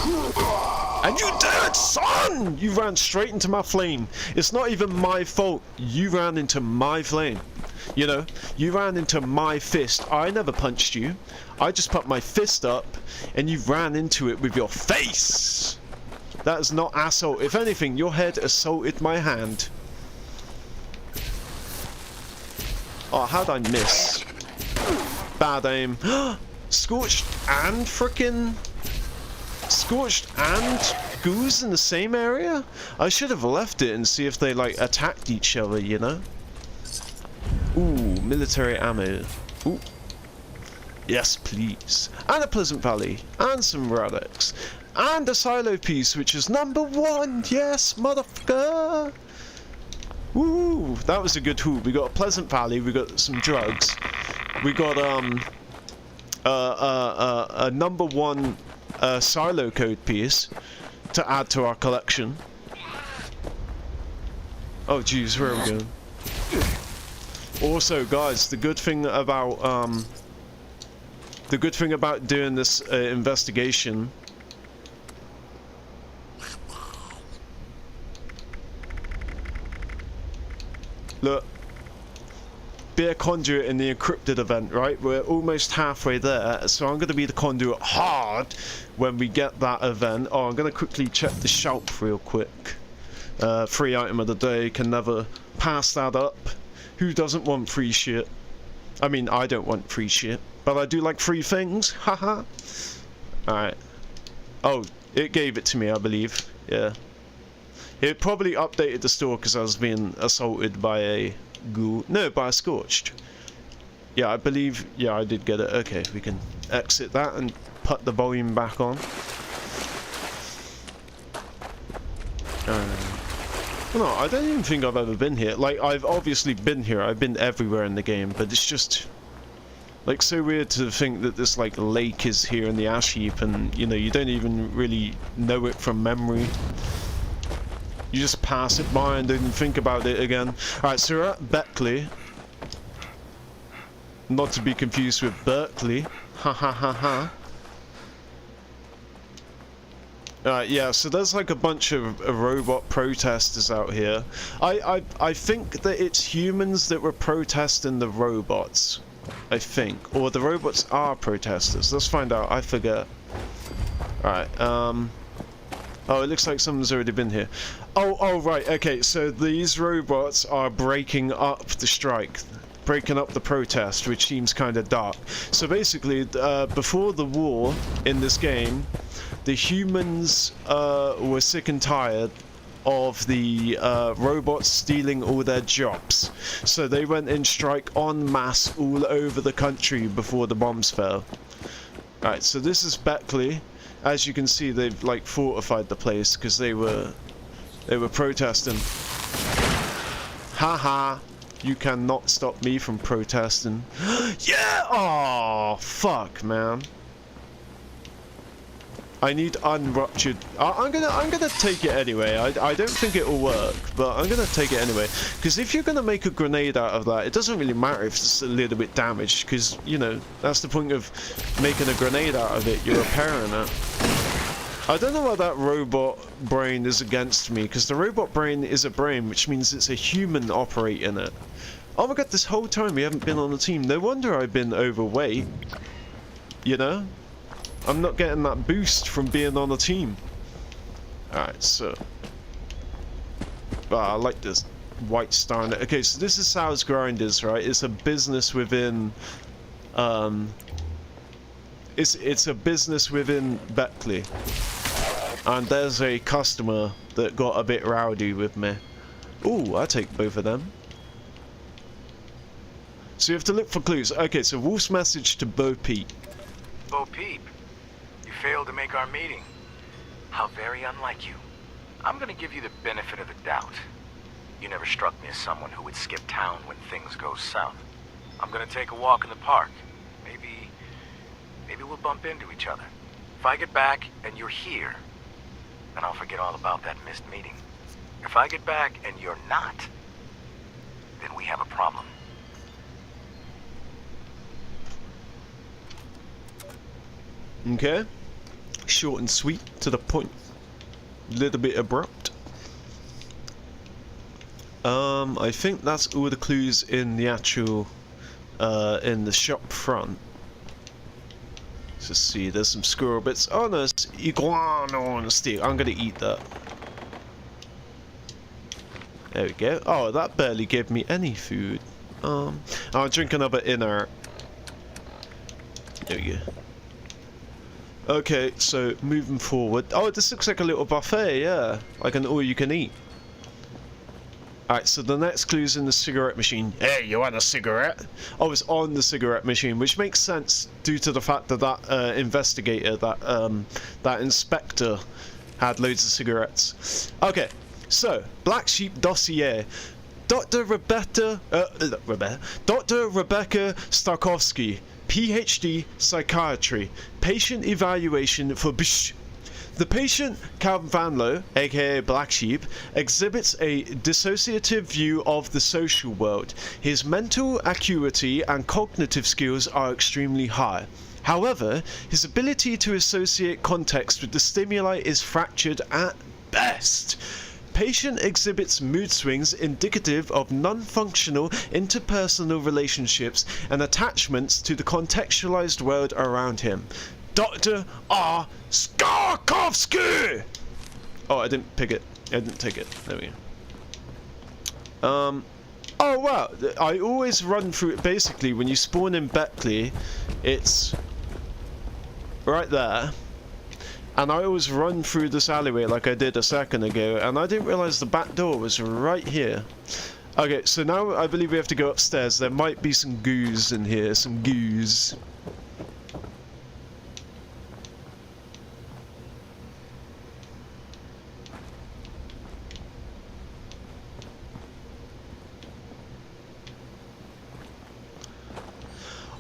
Speaker 1: And you did, son! You ran straight into my flame. It's not even my fault. You ran into my flame. You know, you ran into my fist. I never punched you. I just put my fist up, and you ran into it with your face. That is not assault. If anything, your head assaulted my hand. Oh, how'd I miss? Bad aim. Scorched and frickin'... Scorched and Goose in the same area? I should have left it and see if they, like, attacked each other, you know? Ooh, military ammo. Ooh. Yes, please. And a Pleasant Valley. And some relics. And a silo piece, which is #1! Yes, motherfucker! Woo! That was a good haul. We got a Pleasant Valley, we got some drugs. We got a #1 silo code piece to add to our collection. Oh jeez, where are we going? Also guys, the good thing about The good thing about doing this investigation... Look. Be a conduit in the encrypted event, right? We're almost halfway there, so I'm going to be the conduit hard when we get that event. Oh, I'm going to quickly check the shelf real quick. Free item of the day, can never pass that up. Who doesn't want free shit? I mean, I don't want free shit, but I do like free things. Haha. Alright. Oh, it gave it to me, I believe. Yeah. It probably updated the store because I was being assaulted by a ghoul. No, by a scorched. Yeah, I believe. Yeah, I did get it. Okay, we can exit that and put the volume back on. No, I don't even think I've ever been here. Like, I've obviously been here. I've been everywhere in the game, but it's just like so weird to think that this like lake is here in the ash heap, and you know you don't even really know it from memory. You just pass it by and don't even think about it again. Alright, so we're at Beckley. Not to be confused with Berkeley. Ha ha ha ha. Yeah, so there's like a bunch of robot protesters out here. I think that it's humans that were protesting the robots. I think. Or the robots are protesters. Let's find out. I forget. Alright, oh, it looks like someone's already been here. Oh, right, okay, so these robots are breaking up the strike. Breaking up the protest, which seems kind of dark. So basically, before the war in this game, the humans were sick and tired of the robots stealing all their jobs. So they went in strike en masse all over the country before the bombs fell. Alright, so this is Beckley. As you can see, they've like fortified the place because they were protesting. Haha. You cannot stop me from protesting. Yeah! Oh, fuck, man. I need unruptured. I'm gonna take it anyway. I don't think it'll work, but I'm gonna take it anyway. Because if you're gonna make a grenade out of that, it doesn't really matter if it's a little bit damaged. Because you know that's the point of making a grenade out of it. You're repairing it. I don't know why that robot brain is against me, because the robot brain is a brain, which means it's a human operating it. Oh my god, this whole time we haven't been on the team. No wonder I've been overweight. You know? I'm not getting that boost from being on the team. Alright, so... I like this white star in it. Okay, so this is Sal's Grinders, right? It's a business within... It's a business within Beckley. And there's a customer that got a bit rowdy with me. Ooh, I take both of them. So you have to look for clues. Okay, so Wolf's message to Bo Peep.
Speaker 7: Bo Peep, you failed to make our meeting. How very unlike you. I'm gonna give you the benefit of the doubt. You never struck me as someone who would skip town when things go south. I'm gonna take a walk in the park. Maybe we'll bump into each other. If I get back and you're here, then I'll forget all about that missed meeting. If I get back and you're not, then we have a problem.
Speaker 1: Okay. Short and sweet, to the point. A little bit abrupt. I think that's all the clues in the actual, in the shop front. Let's see, there's some squirrel bits. Oh no, it's iguana on a stick. I'm gonna eat that. There we go. Oh, that barely gave me any food. I'll drink another inner. There we go. Okay, so moving forward. Oh, this looks like a little buffet, yeah. Like an all-you-can-eat. Alright, so the next clue's in the cigarette machine. Hey, you want a cigarette? Oh, it's on the cigarette machine, which makes sense due to the fact that that investigator, that inspector, had loads of cigarettes. Okay, so Black Sheep dossier. Dr. Rebecca Starkovsky, PhD, psychiatry, patient evaluation for The patient, Calvin Van Lowe, aka Black Sheep, exhibits a dissociative view of the social world. His mental acuity and cognitive skills are extremely high. However, his ability to associate context with the stimuli is fractured at best. Patient exhibits mood swings indicative of non-functional interpersonal relationships and attachments to the contextualized world around him. Dr. R. Skarkovsky! Oh, I didn't pick it. I didn't take it. There we go. Oh, wow. I always run through it. Basically, when you spawn in Beckley, it's right there. And I always run through this alleyway like I did a second ago, and I didn't realize the back door was right here. Okay, so now I believe we have to go upstairs. There might be some goos in here, some goos.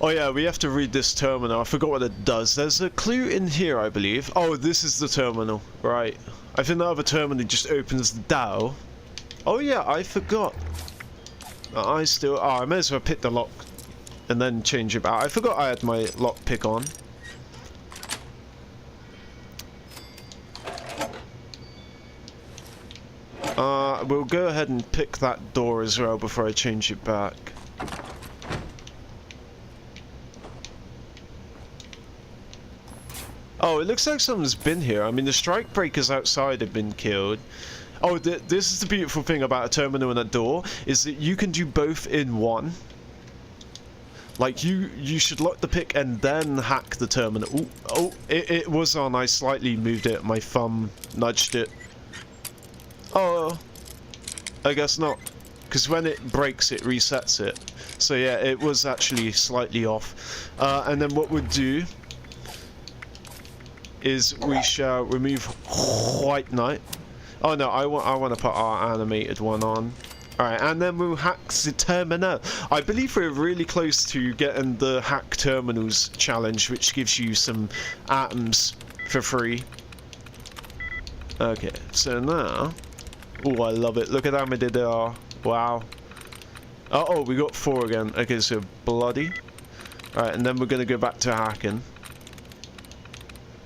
Speaker 1: Oh yeah, we have to read this terminal. I forgot what it does. There's a clue in here, I believe. Oh, this is the terminal. Right. I think the other terminal just opens the door. Oh yeah, I forgot. I may as well pick the lock and then change it back. I forgot I had my lock pick on. We'll go ahead and pick that door as well before I change it back. Oh, it looks like someone's been here. I mean, the strike breakers outside have been killed. Oh, this is the beautiful thing about a terminal and a door, is that you can do both in one. Like, you should lock the pick and then hack the terminal. Ooh, oh, it was on. I slightly moved it. My thumb nudged it. Oh, I guess not. Because when it breaks, it resets it. So yeah, it was actually slightly off. And then what we'll do is we shall remove White Knight. Oh no, I want to put our animated one on. Alright, and then we'll hack the terminal. I believe we're really close to getting the hack terminals challenge, which gives you some atoms for free. Okay, so now... Oh, I love it. Look at how many there are. Wow. Oh, we got 4 again. Okay, so bloody. Alright, and then we're going to go back to hacking.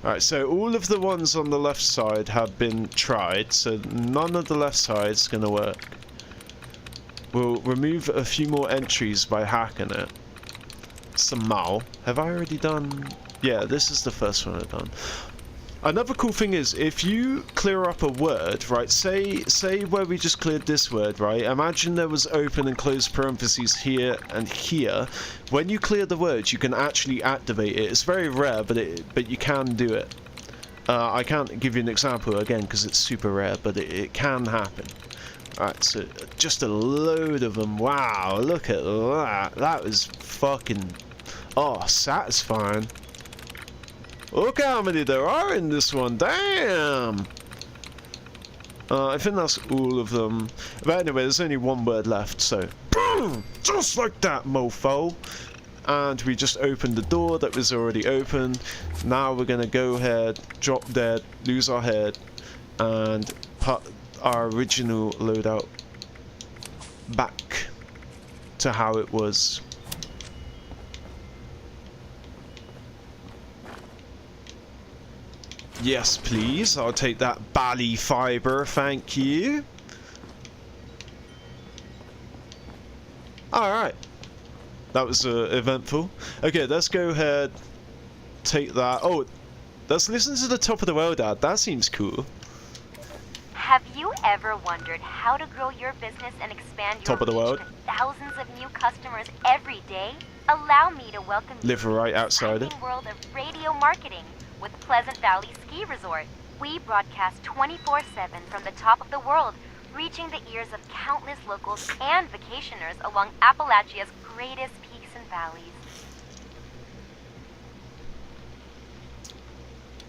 Speaker 1: Alright, so all of the ones on the left side have been tried, so none of the left side's going to work. We'll remove a few more entries by hacking it. Somehow. Have I already done... Yeah, this is the first one I've done. Another cool thing is, if you clear up a word, right, say where we just cleared this word, right, imagine there was open and closed parentheses here and here. When you clear the word, you can actually activate it. It's very rare, but you can do it. I can't give you an example again because it's super rare, but it can happen. Alright, so just a load of them. Wow, look at that. That was fucking, satisfying. Look how many there are in this one, damn! I think that's all of them. But anyway, there's only one word left, so... Boom! Just like that, mofo! And we just opened the door that was already open. Now we're gonna go ahead, drop dead, lose our head, and put our original loadout back to how it was. Yes, please. I'll take that bally fiber, thank you. Alright. That was eventful. Okay, let's go ahead. Take that. Oh, let's listen to the Top of the World ad. That seems cool.
Speaker 4: Have you ever wondered how to grow your business and expand your
Speaker 1: Top of the world.
Speaker 4: reach to thousands of new customers every day? Allow me to welcome you
Speaker 1: Live right outside
Speaker 4: to the
Speaker 1: it.
Speaker 4: exciting world of radio marketing with Pleasant Valley Ski Resort. We broadcast 24/7 from the top of the world, reaching the ears of countless locals and vacationers along Appalachia's greatest peaks and valleys.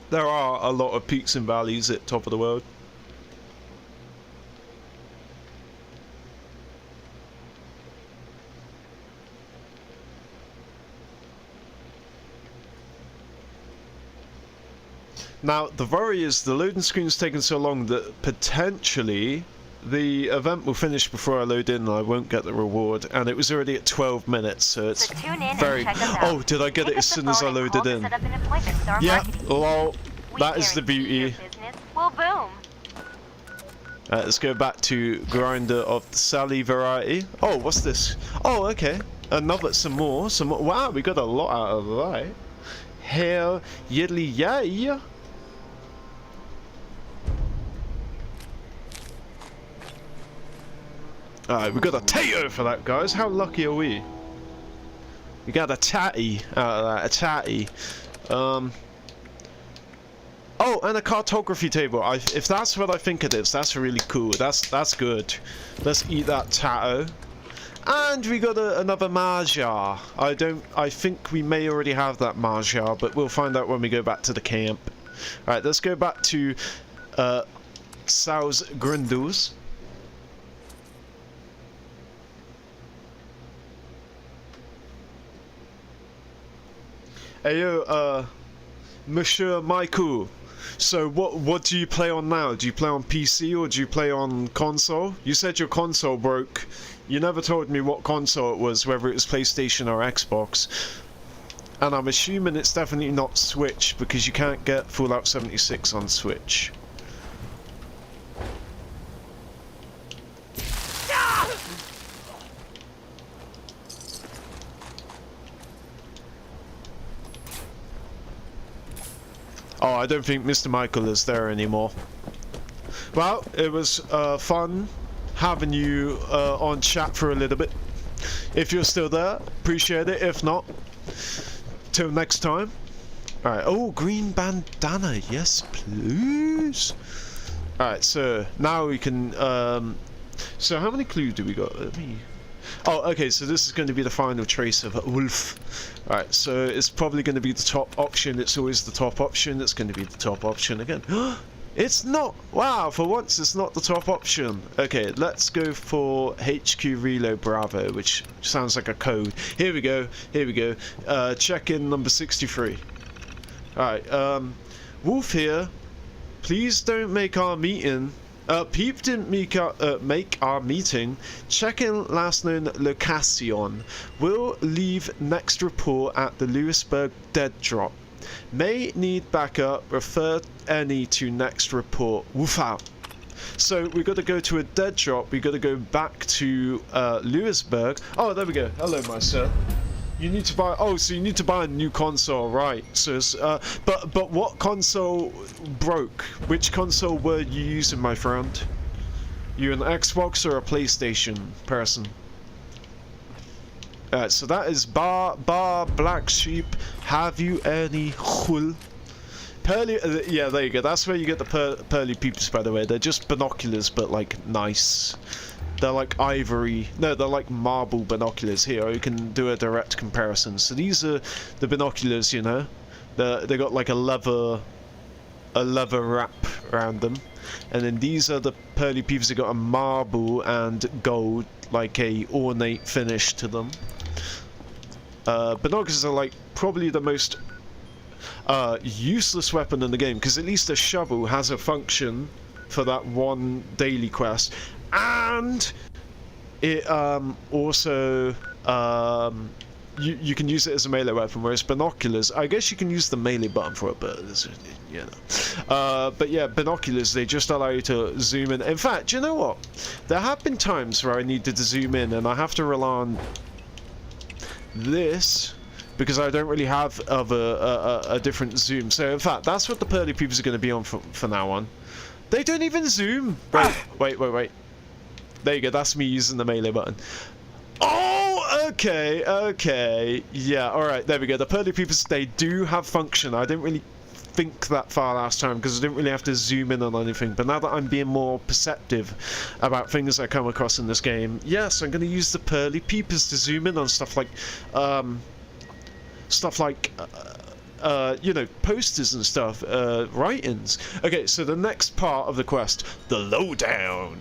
Speaker 1: There are a lot of peaks and valleys at Top of the World. Now, the worry is the loading screen's taking so long that potentially the event will finish before I load in and I won't get the reward, and it was already at 12 minutes, so it's
Speaker 4: tune in
Speaker 1: very...
Speaker 4: and check us out.
Speaker 1: Oh, did I get
Speaker 4: Pick
Speaker 1: it as
Speaker 4: up the
Speaker 1: soon as I
Speaker 4: phone and
Speaker 1: loaded
Speaker 4: call to
Speaker 1: in?
Speaker 4: set up an appointment with our
Speaker 1: Yeah,
Speaker 4: marketing.
Speaker 1: lol.
Speaker 4: We
Speaker 1: That is the
Speaker 4: guarantee your
Speaker 1: beauty.
Speaker 4: business will boom.
Speaker 1: Let's go back to grinder of the Sally variety. Oh, what's this? Oh, okay. Some more. Wow, we got a lot out of that. Hell, yiddly yay. Alright, we got a tato for that, guys. How lucky are we? We got a tatty out of that. A tatty. Oh, and a cartography table. If that's what I think it is, that's really cool. That's good. Let's eat that tato. And we got another Mahjar. I think we may already have that Mahjar, but we'll find out when we go back to the camp. Alright, let's go back to Sal's Grindles. Hey yo, Monsieur Michael. So what do you play on now? Do you play on PC or do you play on console? You said your console broke. You never told me what console it was, whether it was PlayStation or Xbox. And I'm assuming it's definitely not Switch, because you can't get Fallout 76 on Switch. Oh, I don't think Mr. Michael is there anymore. Well, it was fun having you on chat for a little bit. If you're still there, appreciate it. If not, till next time. Alright, oh, green bandana. Yes, please. Alright, so now we can... so how many clues do we got? Let me... Oh, okay, so this is going to be the final trace of Wolf. Alright, so it's probably going to be the top option. It's always the top option. It's going to be the top option again. It's not! Wow, for once it's not the top option. Okay, let's go for HQ Reload Bravo, which sounds like a code. Here we go, here we go. Check-in number 63. Alright, Wolf here. Please don't make our meeting... Peep didn't make our meeting. Check in last known location. Will leave next report at the Lewisburg dead drop. May need backup. Refer any to next report. Woof out. So we got to go to a dead drop. We got to go back to Lewisburg. Oh, there we go. Hello, my sir. You need to buy. Oh, so you need to buy a new console, right? So, it's, but what console broke? Which console were you using, my friend? You an Xbox or a PlayStation person? So that is bar black sheep. Have you any hull? Pearly, yeah, there you go. That's where you get the pearly peeps. By the way, they're just binoculars, but like nice. They're like ivory. No, they're like marble binoculars. Here, you can do a direct comparison. So these are the binoculars, you know. They got like a leather wrap around them, and then these are the pearly peeps. They got a marble and gold, like a ornate finish to them. Binoculars are like probably the most useless weapon in the game, because at least a shovel has a function for that one daily quest. And it also you can use it as a melee weapon, whereas binoculars, I guess you can use the melee button for it, but you know. But yeah, binoculars, they just allow you to zoom in. In fact, you know what? There have been times where I needed to zoom in, and I have to rely on this because I don't really have a different zoom. So in fact, that's what the pearly peeps are going to be on for now on. They don't even zoom. Wait. There you go, that's me using the melee button. Oh, okay. Yeah, alright, there we go. The pearly peepers, they do have function. I didn't really think that far last time because I didn't really have to zoom in on anything. But now that I'm being more perceptive about things I come across in this game, yes, I'm going to use the pearly peepers to zoom in on stuff like, you know, posters and stuff, write-ins. Okay, so the next part of the quest, the lowdown.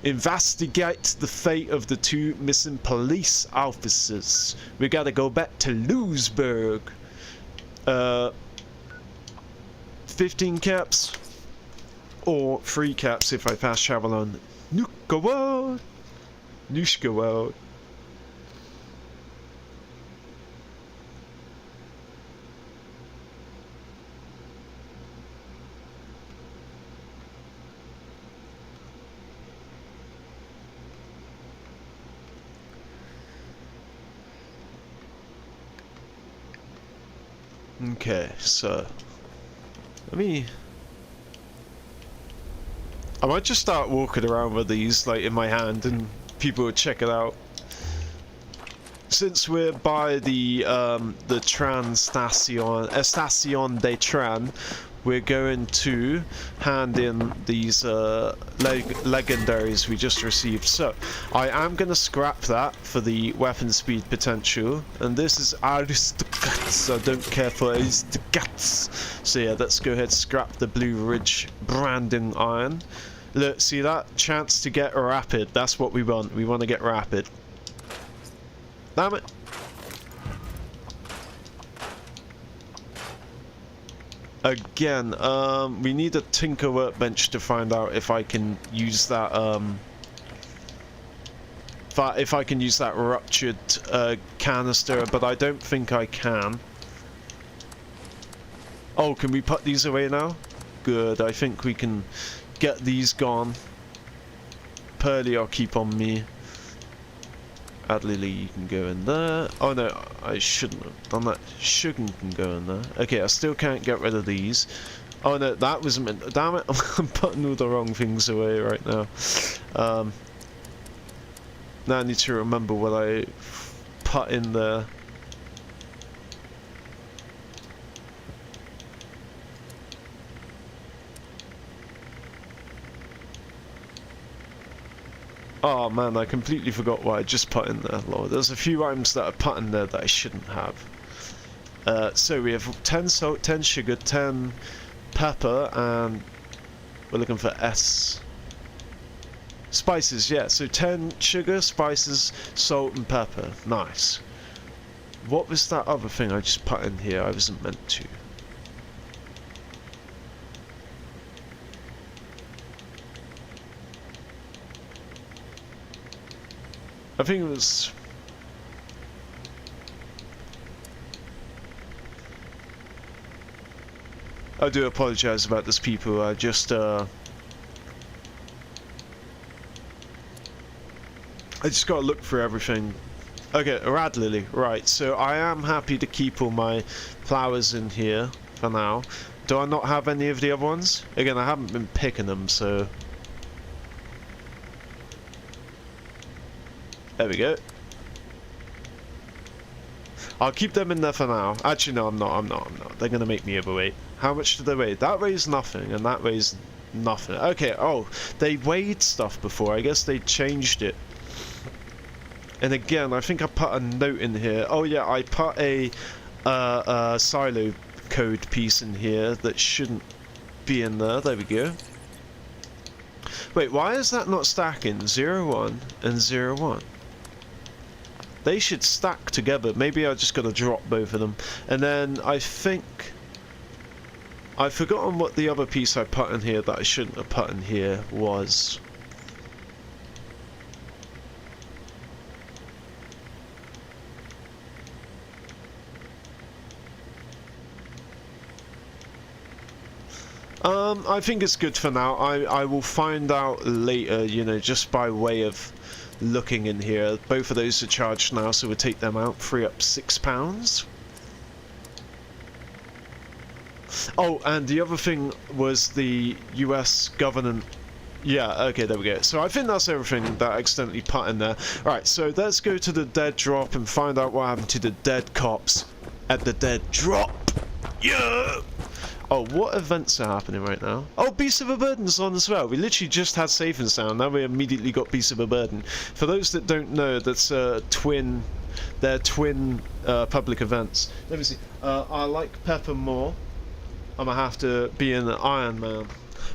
Speaker 1: Investigate the fate of the 2 missing police officers. We gotta go back to Lewisburg. 15 caps. Or 3 caps if I fast travel on Nuka World. Nushka World. Okay, so I might just start walking around with these like in my hand and people would check it out. Since we're by the Station de Tran, we're going to hand in these legendaries we just received. So I am going to scrap that for the weapon speed potential, and this is Aristocats. I don't care for Aristocats. So yeah, let's go ahead and scrap the Blue Ridge branding iron. Look, see that? Chance to get rapid. That's what we want. We want to get rapid. Damn it. Again, we need a Tinker Workbench to find out if I can use that, if I can use that ruptured canister, but I don't think I can. Oh, can we put these away now? Good, I think we can get these gone. Pearly I'll keep on me. Adlily, you can go in there. Oh no, I shouldn't have done that. Sugar can go in there. Okay, I still can't get rid of these. Oh no, that was meant. Damn it, I'm putting all the wrong things away right now. Now I need to remember what I put in there. Oh man, I completely forgot what I just put in there, Lord. There's a few items that I put in there that I shouldn't have. So we have 10 salt, 10 sugar, 10 pepper, and we're looking for S. Spices, yeah, so 10 sugar, spices, salt, and pepper. Nice. What was that other thing I just put in here? I wasn't meant to. I think it was... I do apologise about this, people. I just gotta look through everything. Okay, Rad Lily, right, so I am happy to keep all my flowers in here for now. Do I not have any of the other ones? Again, I haven't been picking them, so... There we go. I'll keep them in there for now. Actually, no, I'm not. They're gonna make me overweight. How much do they weigh? That weighs nothing, and that weighs nothing. Okay, oh, they weighed stuff before. I guess they changed it. And again, I think I put a note in here. Oh yeah, I put a silo code piece in here that shouldn't be in there. There we go. Wait, why is that not stacking? 01 and 01. They should stack together. Maybe I just gotta drop both of them. And then I think I've forgotten what the other piece I put in here that I shouldn't have put in here was. I think it's good for now. I will find out later, you know, just by way of looking in here. Both of those are charged now, so we'll take them out, free up £6. Oh, and the other thing was the US government. Yeah, okay, there we go. So I think that's everything that I accidentally put in there. Alright, so let's go to the dead drop and find out what happened to the dead cops at the dead drop. Yeah! Oh, what events are happening right now? Oh, Beast of a Burden's on as well. We literally just had Safe and Sound. Now we immediately got Beast of a Burden. For those that don't know, that's twin. They're twin public events. Let me see. I like Pepper more. I'm gonna have to be an Iron Man.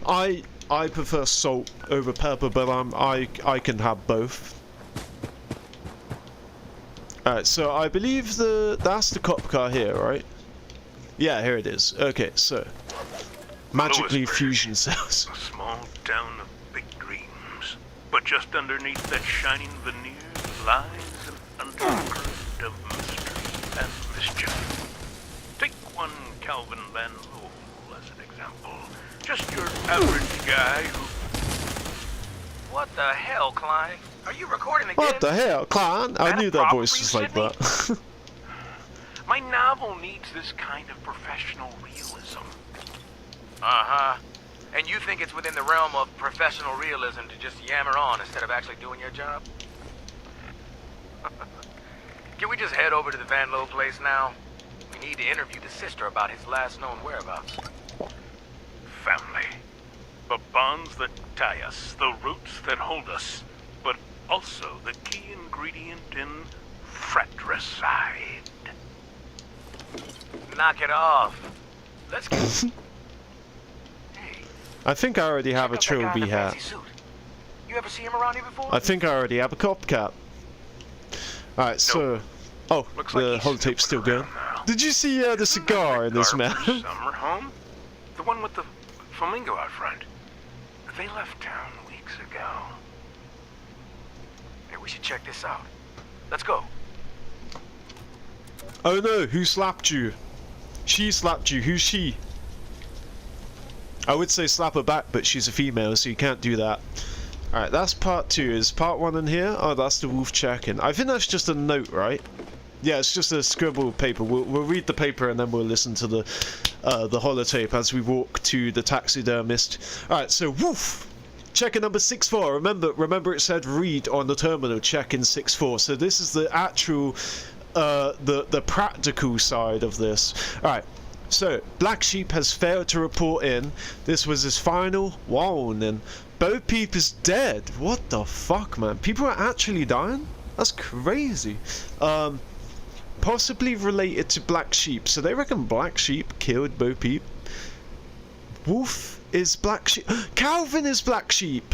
Speaker 1: I prefer Salt over Pepper, but I can have both. Alright, so I believe that's the cop car here, right? Yeah, here it is. Okay, so magically
Speaker 8: Lewisburg,
Speaker 1: fusion cells.
Speaker 8: a small town of big dreams. But just underneath that shining veneer lies an undercurrent of mystery and mischief. Take one Calvin Van Lowe as an example. Just your average guy who...
Speaker 7: What the hell, Klein? Are you recording again?
Speaker 1: What the hell, Klein? I
Speaker 7: That a
Speaker 1: knew that
Speaker 7: problem
Speaker 1: voice
Speaker 7: for you,
Speaker 1: was like
Speaker 7: Sydney?
Speaker 1: that.
Speaker 8: My novel needs this kind of professional realism.
Speaker 7: Uh-huh. And you think it's within the realm of professional realism to just yammer on instead of actually doing your job? Can we just head over to the Van Lowe place now? We need to interview the sister about his last known whereabouts.
Speaker 8: Family. The bonds that tie us, the roots that hold us, but also the key ingredient in fratricide.
Speaker 7: Knock it off. Let's get... Hey,
Speaker 1: I think I already have a
Speaker 7: check out that guy in
Speaker 1: trilby
Speaker 7: the
Speaker 1: hat.
Speaker 7: fancy suit. You ever see him around here before?
Speaker 1: I think I already have a cop cap. Alright, so... Oh,
Speaker 8: Looks like
Speaker 1: the
Speaker 8: he's
Speaker 1: holotape's still
Speaker 8: snooping
Speaker 1: going.
Speaker 8: around now.
Speaker 1: Did you see the cigar in this man?
Speaker 8: Summer home? The one with the flamingo out front. They left town weeks ago.
Speaker 7: Hey, we should check this out. Let's go.
Speaker 1: Oh no, who slapped you? She slapped you. Who's she? I would say slap her back, but she's a female, so you can't do that. Alright, that's part 2. Is part 1 in here? Oh, that's the wolf checking. I think that's just a note, right? Yeah, it's just a scribbled paper. We'll read the paper and then we'll listen to the holotape as we walk to the taxidermist. Alright, so woof! Check-in number 64. Remember it said read on the terminal, check-in 64. So this is the actual the practical side of this. Alright. So, Black Sheep has failed to report in. This was his final warning. Bo Peep is dead. What the fuck, man? People are actually dying? That's crazy. Possibly related to Black Sheep. So they reckon Black Sheep killed Bo Peep. Wolf is Black Sheep. Calvin is Black Sheep.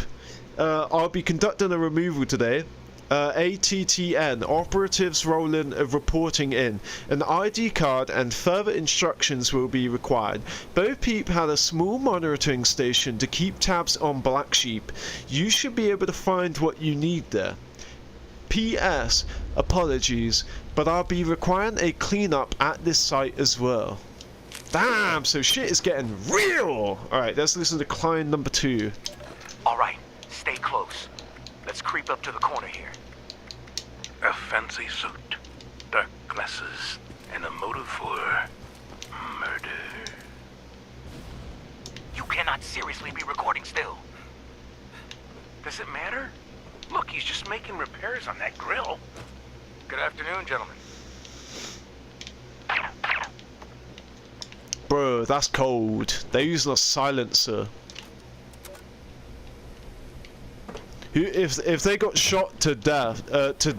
Speaker 1: I'll be conducting a removal today. ATTN, operatives rolling reporting in. An ID card and further instructions will be required. Bo Peep had a small monitoring station to keep tabs on Black Sheep. You should be able to find what you need there. P.S. Apologies, but I'll be requiring a cleanup at this site as well. Damn, so shit is getting real! Alright, let's listen to client number 2.
Speaker 7: Alright, stay close. Let's creep up to the corner here.
Speaker 8: A fancy suit, dark glasses, and a motive for murder.
Speaker 7: You cannot seriously be recording still.
Speaker 8: Does it matter? Look, he's just making repairs on that grill.
Speaker 7: Good afternoon, gentlemen.
Speaker 1: Bro, that's cold. They're using a silencer. If they got shot to death, to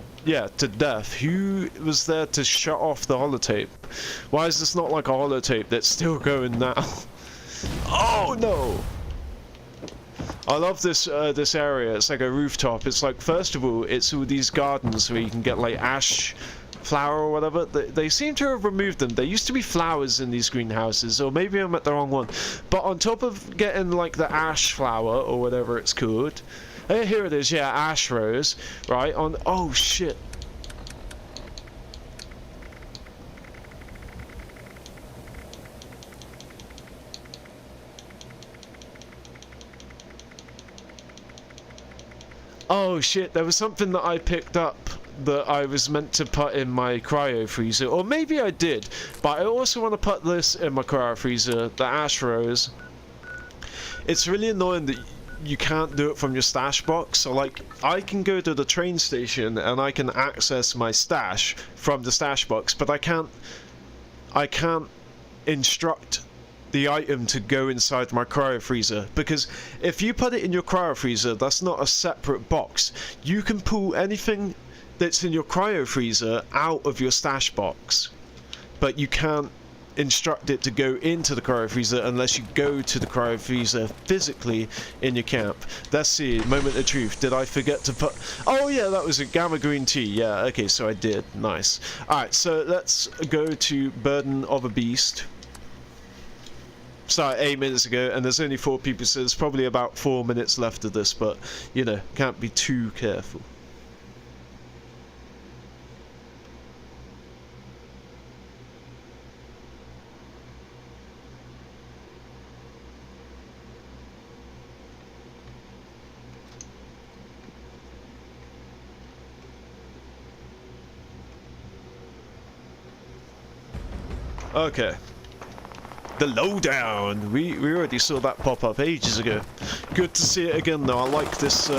Speaker 1: death, who was there to shut off the holotape? Why is this not like a holotape that's still going now? Oh no! I love this this area. It's like a rooftop. It's like, first of all, it's all these gardens where you can get like ash flower or whatever. They seem to have removed them. There used to be flowers in these greenhouses, or maybe I'm at the wrong one. But on top of getting like the ash flower or whatever it's called, here it is. Yeah, ash rose. Right on. Oh shit. Oh shit, there was something that I picked up that I was meant to put in my cryo freezer, or maybe I did, but I also want to put this in my cryo freezer, the ash rose. It's really annoying that you can't do it from your stash box. So like, I can go to the train station and I can access my stash from the stash box, but I can't instruct the item to go inside my cryo freezer, because if you put it in your cryo freezer, that's not a separate box. You can pull anything that's in your cryo freezer out of your stash box, but you can't instruct it to go into the cryo freezer unless you go to the cryo freezer physically in your camp. Let's see, moment of truth. Did I forget to put... Oh yeah, that was a gamma green tea. Yeah, okay, so I did. Nice. Alright, so let's go to Burden of a Beast. started 8 minutes ago, and there's only 4 people, so there's probably about 4 minutes left of this, but, you know, can't be too careful. Okay. The lowdown. We already saw that pop up ages ago. Good to see it again though. I like this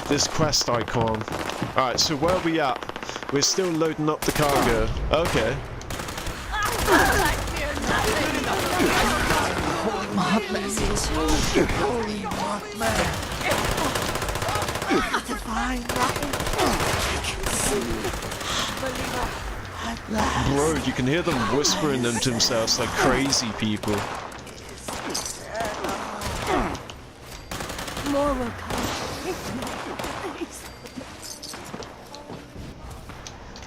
Speaker 1: this quest icon. Alright, so where are we at? We're still loading up the cargo. Okay. Bro, you can hear them whispering them to themselves like crazy people.
Speaker 5: More will come.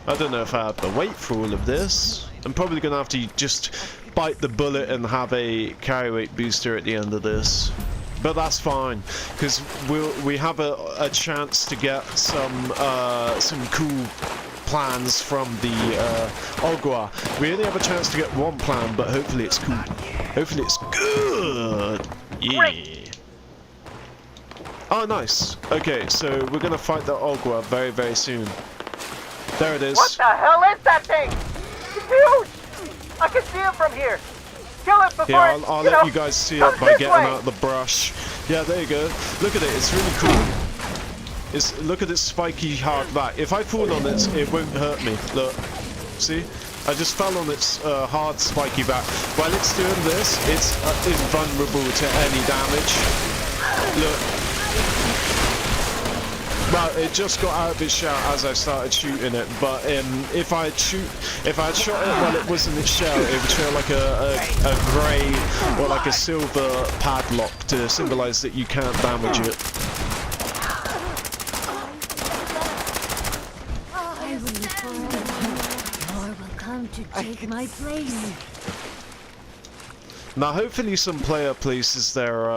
Speaker 1: I don't know if I have to wait for all of this. I'm probably gonna have to just bite the bullet and have a carry weight booster at the end of this. But that's fine, because we have a chance to get some cool plans from the Ogwa. We only have a chance to get one plan, but hopefully it's cool. Hopefully it's good. Yeah. Oh, nice. Okay, so we're gonna fight the Ogwa very, very soon. There it is.
Speaker 9: What the hell is that thing? It's huge! I can see it from here. Kill it before
Speaker 1: yeah, I'll let you guys see it by getting out of the brush. Yeah, there you go. Look at it. It's really cool. Look at its spiky hard back. If I fall on it, it won't hurt me. Look. See? I just fell on its hard spiky back. While it's doing this, it's invulnerable to any damage. Look. Well, it just got out of its shell as I started shooting it, but if I had shot it while it was in its shell, it would show like a grey or like a silver padlock to symbolise that you can't damage it.
Speaker 5: I will live forever. More will come to take my place.
Speaker 1: Now, hopefully, some player places their.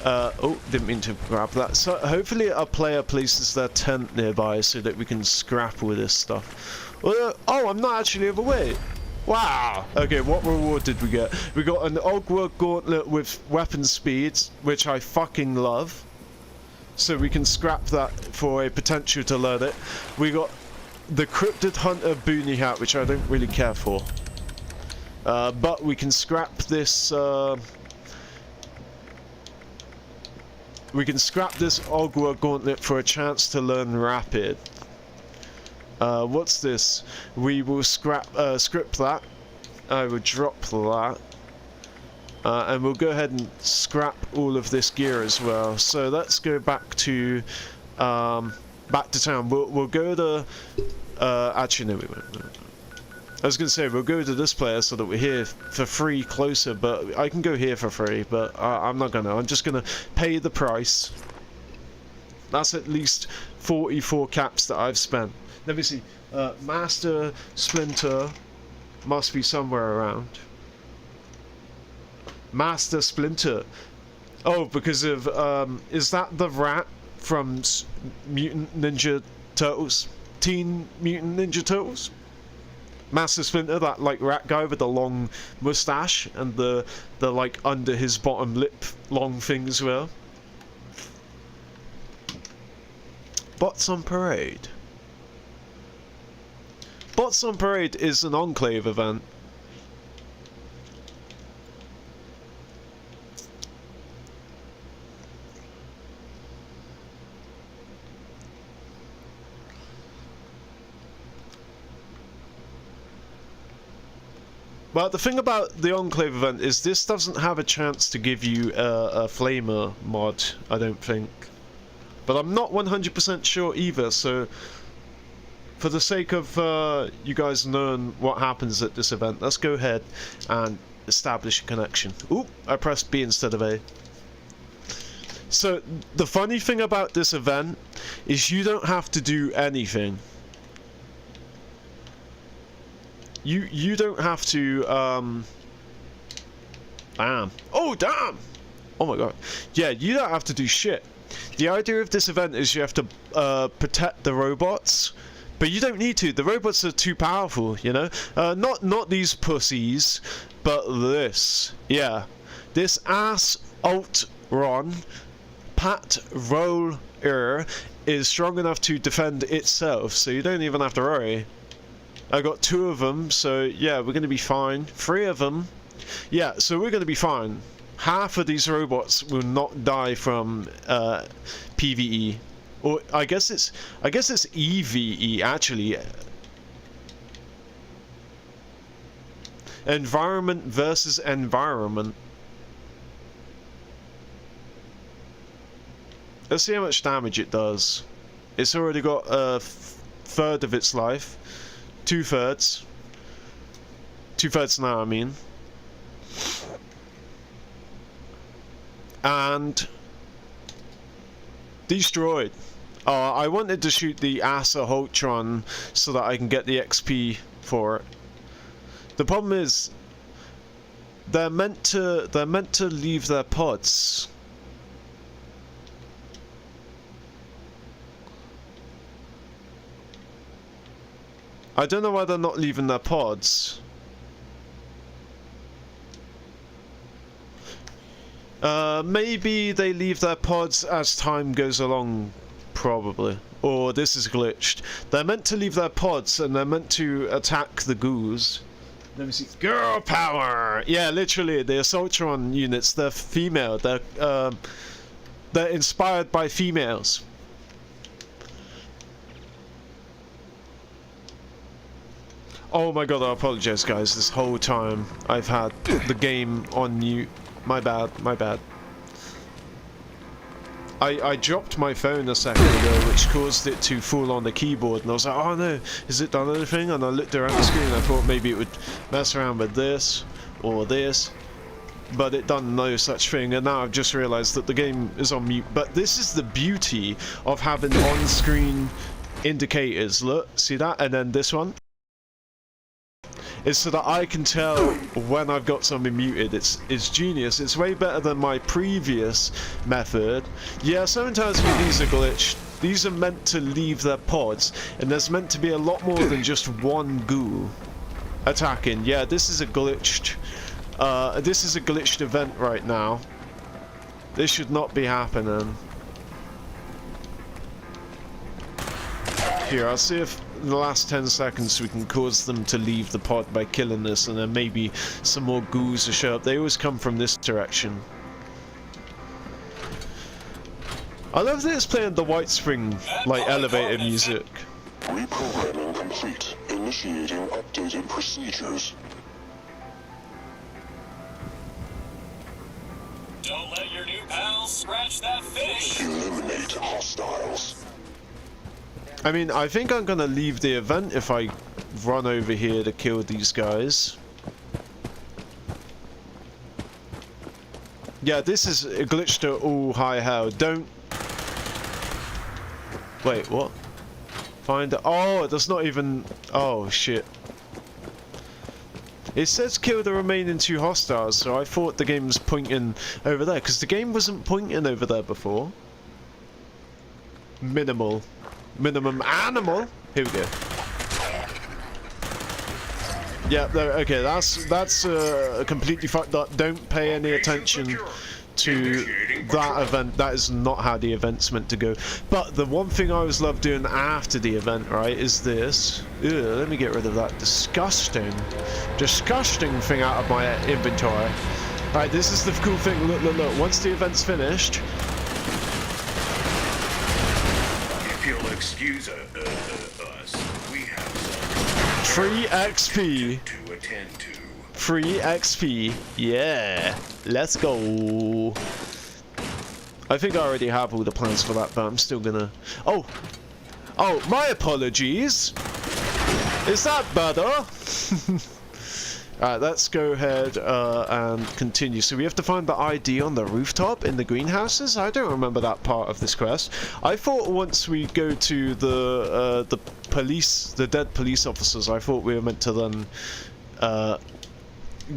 Speaker 1: Oh, didn't mean to grab that. So hopefully a player places their tent nearby so that we can scrap with this stuff. Oh, I'm not actually overweight. Wow. Okay, what reward did we get? We got an Ogwa gauntlet with weapon speeds, which I fucking love. So we can scrap that for a potential to learn it. We got the Cryptid Hunter Boonie Hat, which I don't really care for. But we can scrap this... We can scrap this Ogwa gauntlet for a chance to learn rapid. What's this? We will script that. I will drop that. And we'll go ahead and scrap all of this gear as well. So let's go back to town. We'll go to actually no, we won't. I was going to say, we'll go to this player so that we're here for free closer, but I can go here for free, but I'm not going to. I'm just going to pay the price. That's at least 44 caps that I've spent. Let me see. Master Splinter must be somewhere around. Master Splinter. Oh, because of, is that the rat from Mutant Ninja Turtles? Teen Mutant Ninja Turtles? Master Splinter, that like rat guy with the long mustache and the like under his bottom lip long thing as well. Bots on Parade. Bots on Parade is an Enclave event. Well, the thing about the Enclave event is this doesn't have a chance to give you a flamer mod, I don't think. But I'm not 100% sure either, so for the sake of you guys knowing what happens at this event, let's go ahead and establish a connection. Oop, I pressed B instead of A. So, the funny thing about this event is you don't have to do anything. You don't have to Damn. Oh, damn! Oh my god. Yeah, you don't have to do shit. The idea of this event is you have to protect the robots, but you don't need to. The robots are too powerful, you know? Not these pussies, but this. Yeah. This ass alt-ron Pat Roller is strong enough to defend itself, so you don't even have to worry. I got 2 of them, so yeah, we're gonna be fine. 3 of them. Yeah, so we're gonna be fine. Half of these robots will not die from PvE, or I guess it's EVE actually. Environment versus environment. Let's see how much damage it does. It's already got a third of its life. 2/3. 2/3 now, I mean. And destroyed. I wanted to shoot the Asa Holtron so that I can get the XP for it. The problem is they're meant to leave their pods. I don't know why they're not leaving their pods. Maybe they leave their pods as time goes along, probably. Or this is glitched. They're meant to leave their pods and they're meant to attack the ghouls. Let me see. Girl power! Yeah, literally, the Assaultron units, they're female. They're inspired by females. Oh my god, I apologize guys, this whole time I've had the game on mute. My bad, my bad. I dropped my phone a second ago, which caused it to fall on the keyboard, and I was like, oh no, has it done anything? And I looked around the screen and I thought maybe it would mess around with this, or this, but it done no such thing, and now I've just realized that the game is on mute. But this is the beauty of having on-screen indicators. Look, see that? And then this one is so that I can tell when I've got something muted. It's genius. It's way better than my previous method. Yeah, someone tells me these are glitched. These are meant to leave their pods, and there's meant to be a lot more than just one ghoul attacking. Yeah, this is a glitched event right now. This should not be happening. Here, I'll see if in the last 10 seconds we can cause them to leave the pod by killing this, and then maybe some more ghouls will show up. They always come from this direction. I love that it's playing the White Spring, like, elevator music.
Speaker 10: Reprogramming complete. Initiating updated procedures.
Speaker 11: Don't let your new pals scratch that finish.
Speaker 10: Eliminate hostiles.
Speaker 1: I mean, I think I'm gonna leave the event if I run over here to kill these guys. Yeah, this is a glitch to all high hell. Don't... Wait, what? Find... Oh, that's not even... Oh, shit. It says kill the remaining 2 hostiles, so I thought the game was pointing over there, because the game wasn't pointing over there before. Minimum animal. Here we go. Yeah, okay, that's completely fucked up. Don't pay any attention to that event. That is not how the event's meant to go. But the one thing I always love doing after the event, right, is this. Ugh, let me get rid of that disgusting thing out of my inventory. Right, this is the cool thing. Look. Once the event's finished.
Speaker 8: Excuse us, we have
Speaker 1: free XP.
Speaker 8: to attend to.
Speaker 1: Free XP. Yeah. Let's go. I think I already have all the plans for that, but I'm still gonna... Oh, my apologies. Is that better? Alright, let's go ahead and continue. So we have to find the ID on the rooftop in the greenhouses? I don't remember that part of this quest. I thought once we go to the police, the dead police officers, I thought we were meant to then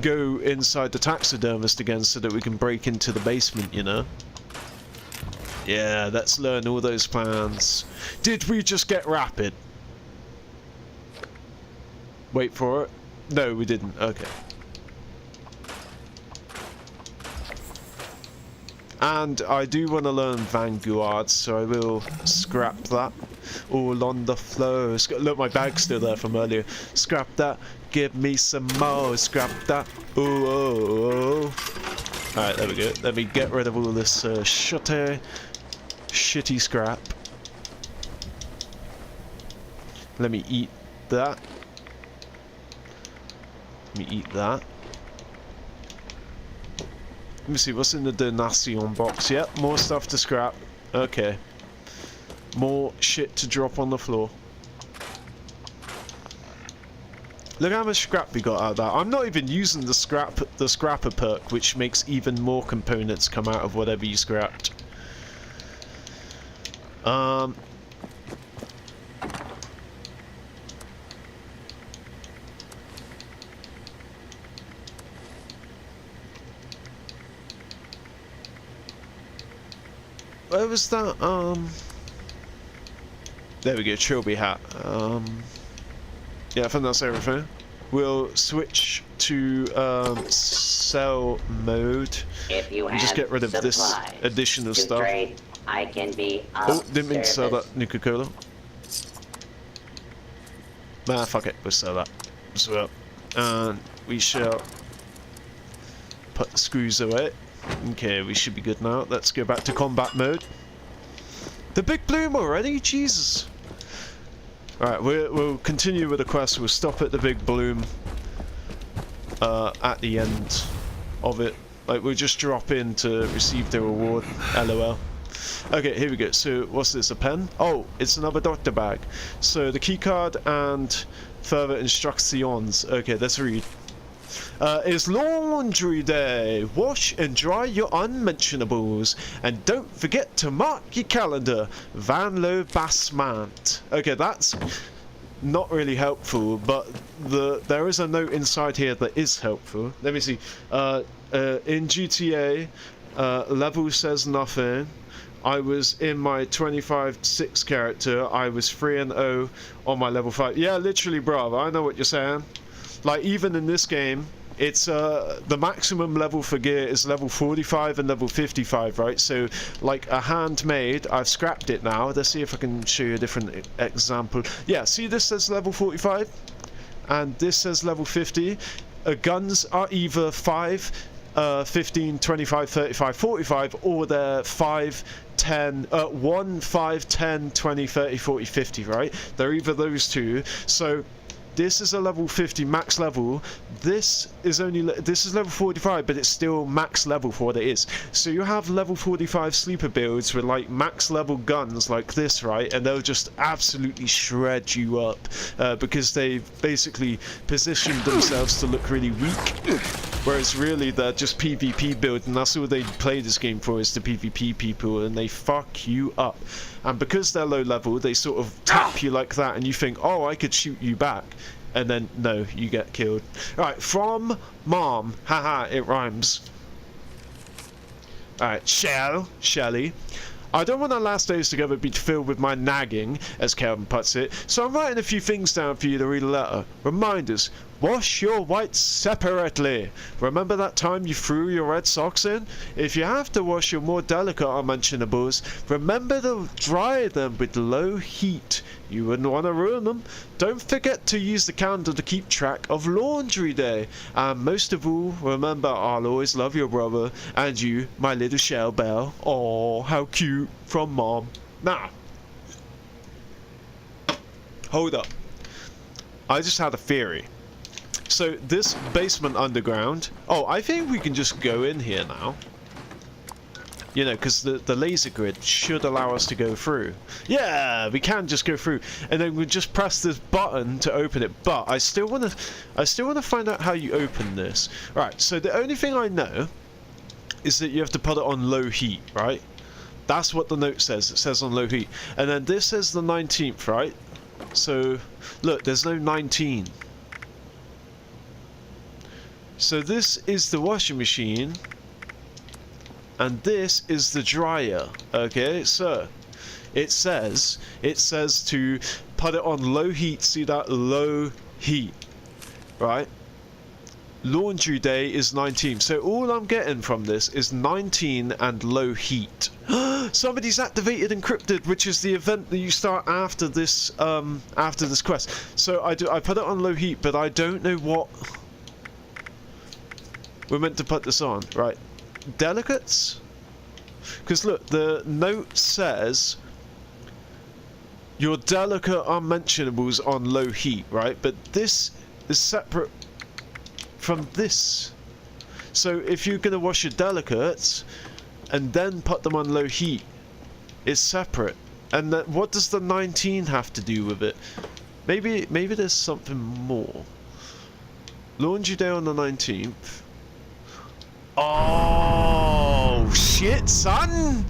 Speaker 1: go inside the taxidermist again so that we can break into the basement, you know? Yeah, let's learn all those plans. Did we just get rapid? Wait for it. No, we didn't. Okay. And I do want to learn Vanguard, so I will scrap that. All on the floor. Look, my bag's still there from earlier. Scrap that. Give me some more. Scrap that. Ooh, oh, oh. Alright, there we go. Let me get rid of all this shitty scrap. Let me eat that. Let me eat that. Let me see, what's in the donation box? Yep, more stuff to scrap. Okay. More shit to drop on the floor. Look how much scrap we got out of that. I'm not even using the scrapper perk, which makes even more components come out of whatever you scrapped. Where was that? There we go, Trilby hat. Yeah, I think that's everything. We'll switch to sell mode
Speaker 6: If you
Speaker 1: and just get rid of this additional stuff.
Speaker 6: Trade, I can be
Speaker 1: Oh, didn't mean to sell
Speaker 6: service.
Speaker 1: that Nuka-Cola. Nah, fuck it, we'll sell that as well. And we shall put the screws away. Okay, we should be good now. Let's go back to combat mode. The big bloom already? Jesus. Alright, we'll continue with the quest. We'll stop at the big bloom at the end of it. Like, we'll just drop in to receive the reward. LOL. Okay, here we go. So, what's this? A pen? Oh, it's another doctor bag. So, the keycard and further instructions. Okay, let's read. It's laundry day. Wash and dry your unmentionables. And don't forget to mark your calendar. Van Lowe Basmant. Okay, that's not really helpful, but there is a note inside here that is helpful. Let me see. In GTA, level says nothing. I was in my 25-6 character. I was 3-0 on my level 5. Yeah, literally, bruv. I know what you're saying. Like, even in this game, it's the maximum level for gear is level 45 and level 55, right? So, like a handmade, I've scrapped it now. Let's see if I can show you a different example. Yeah, see this says level 45, and this says level 50. Guns are either 5, 15, 25, 35, 45, or they're 5, 10, 1, 5, 10, 20, 30, 40, 50, right? They're either those two. So this is a level 50 max level. This is level 45, but it's still max level for what it is. So you have level 45 sleeper builds with like max level guns like this, right? And they'll just absolutely shred you up because they've basically positioned themselves to look really weak. Whereas really they're just PvP build, and that's all they play this game for, is the PvP people, and they fuck you up. And because they're low level, they sort of tap you like that, and you think, oh, I could shoot you back. And then, no, you get killed. Alright, from Mom. Haha, it rhymes. Alright, Shelly. I don't want our last days together be filled with my nagging, as Calvin puts it, so I'm writing a few things down for you to read a letter. Reminders. Wash your whites separately. Remember that time you threw your red socks in? If you have to wash your more delicate unmentionables, remember to dry them with low heat. You wouldn't want to ruin them. Don't forget to use the calendar to keep track of laundry day. And most of all, remember, I'll always love your brother and you, my little shell bell. Oh, how cute, from Mom. Now, hold up. I just had a theory. So this basement underground, oh, I think we can just go in here now. You know, because the laser grid should allow us to go through. Yeah, we can just go through, and then we just press this button to open it. But I still want to find out how you open this. Right. So the only thing I know is that you have to put it on low heat, right? That's what the note says. It says on low heat, and then this says the 19th, right? So look, there's no 19. So this is the washing machine, and this is the dryer. Okay, so it says to put it on low heat. See that? Low heat, right? Laundry day is 19. So all I'm getting from this is 19 and low heat. Somebody's activated encrypted, which is the event that you start after this quest. So I put it on low heat, but I don't know what we're meant to put this on, right? Delicates? Because look, the note says your delicate unmentionables on low heat, right? But this is separate from this. So if you're going to wash your delicates and then put them on low heat, it's separate. And that, what does the 19 have to do with it? Maybe there's something more. Laundry day on the 19th. Oh shit, son!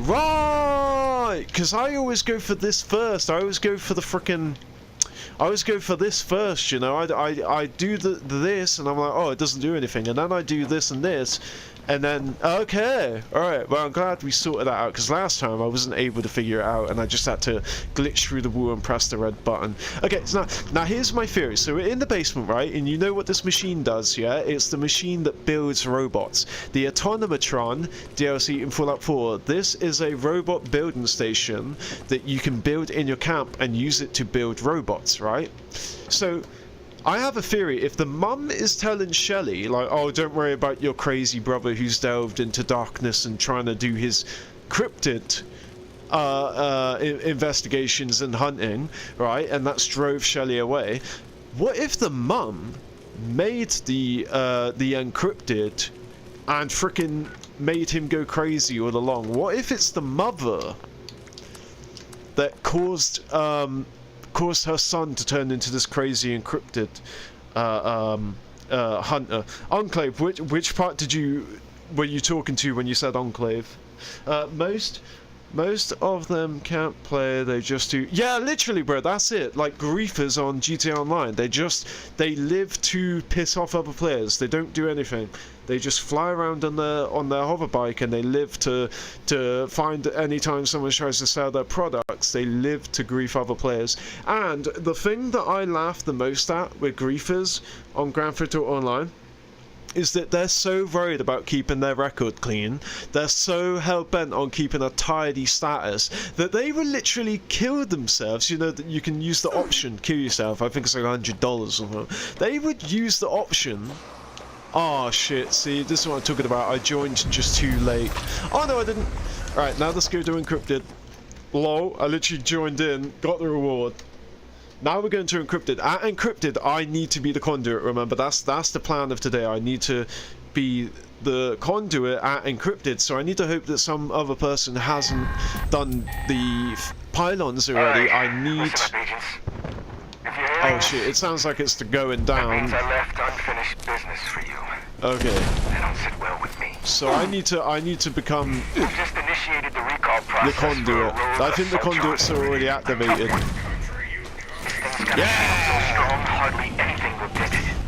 Speaker 1: Right! Because I always go for this first. I always go for the frickin'... I always go for this first, you know. I do this, and I'm like, oh, it doesn't do anything. And then I do this and this, and then, okay, alright, well, I'm glad we sorted that out, because last time I wasn't able to figure it out, and I just had to glitch through the wall and press the red button. Okay, so now here's my theory. So we're in the basement, right, and you know what this machine does, yeah? It's the machine that builds robots. The Autonomatron DLC in Fallout 4, this is a robot building station that you can build in your camp and use it to build robots, right? So I have a theory. If the mum is telling Shelly, like, oh, don't worry about your crazy brother who's delved into darkness and trying to do his cryptid investigations and hunting, right, and that's drove Shelly away, what if the mum made the encrypted and frickin' made him go crazy all along? What if it's the mother that caused her son to turn into this crazy encrypted hunter? Enclave, which part were you talking to when you said Enclave? Most of them can't play, they just do... Yeah, literally, bro, that's it. Like griefers on GTA Online. They live to piss off other players. They don't do anything. They just fly around on their hover bike, and they live to find anytime someone tries to sell their products, they live to grief other players. And the thing that I laugh the most at with griefers on Grand Theft Auto Online is that they're so worried about keeping their record clean, they're so hell-bent on keeping a tidy status, that they will literally kill themselves. You know, that you can use the option, kill yourself, I think it's like $100 or something. They would use the option... Oh shit, see, this is what I'm talking about. I joined just too late. Oh no, I didn't. Alright, now let's go to encrypted. Low, I literally joined in, got the reward. Now we're going to encrypted. At encrypted, I need to be the conduit, remember? That's the plan of today. I need to be the conduit at encrypted, so I need to hope that some other person hasn't done the pylons already. I need... Oh shit, it sounds like it's going down.
Speaker 7: That means I left unfinished business for you.
Speaker 1: Okay.
Speaker 7: That don't sit well with me.
Speaker 1: So I need to become
Speaker 7: I've just initiated the recall process.
Speaker 1: the conduit. I think the conduits are already activated.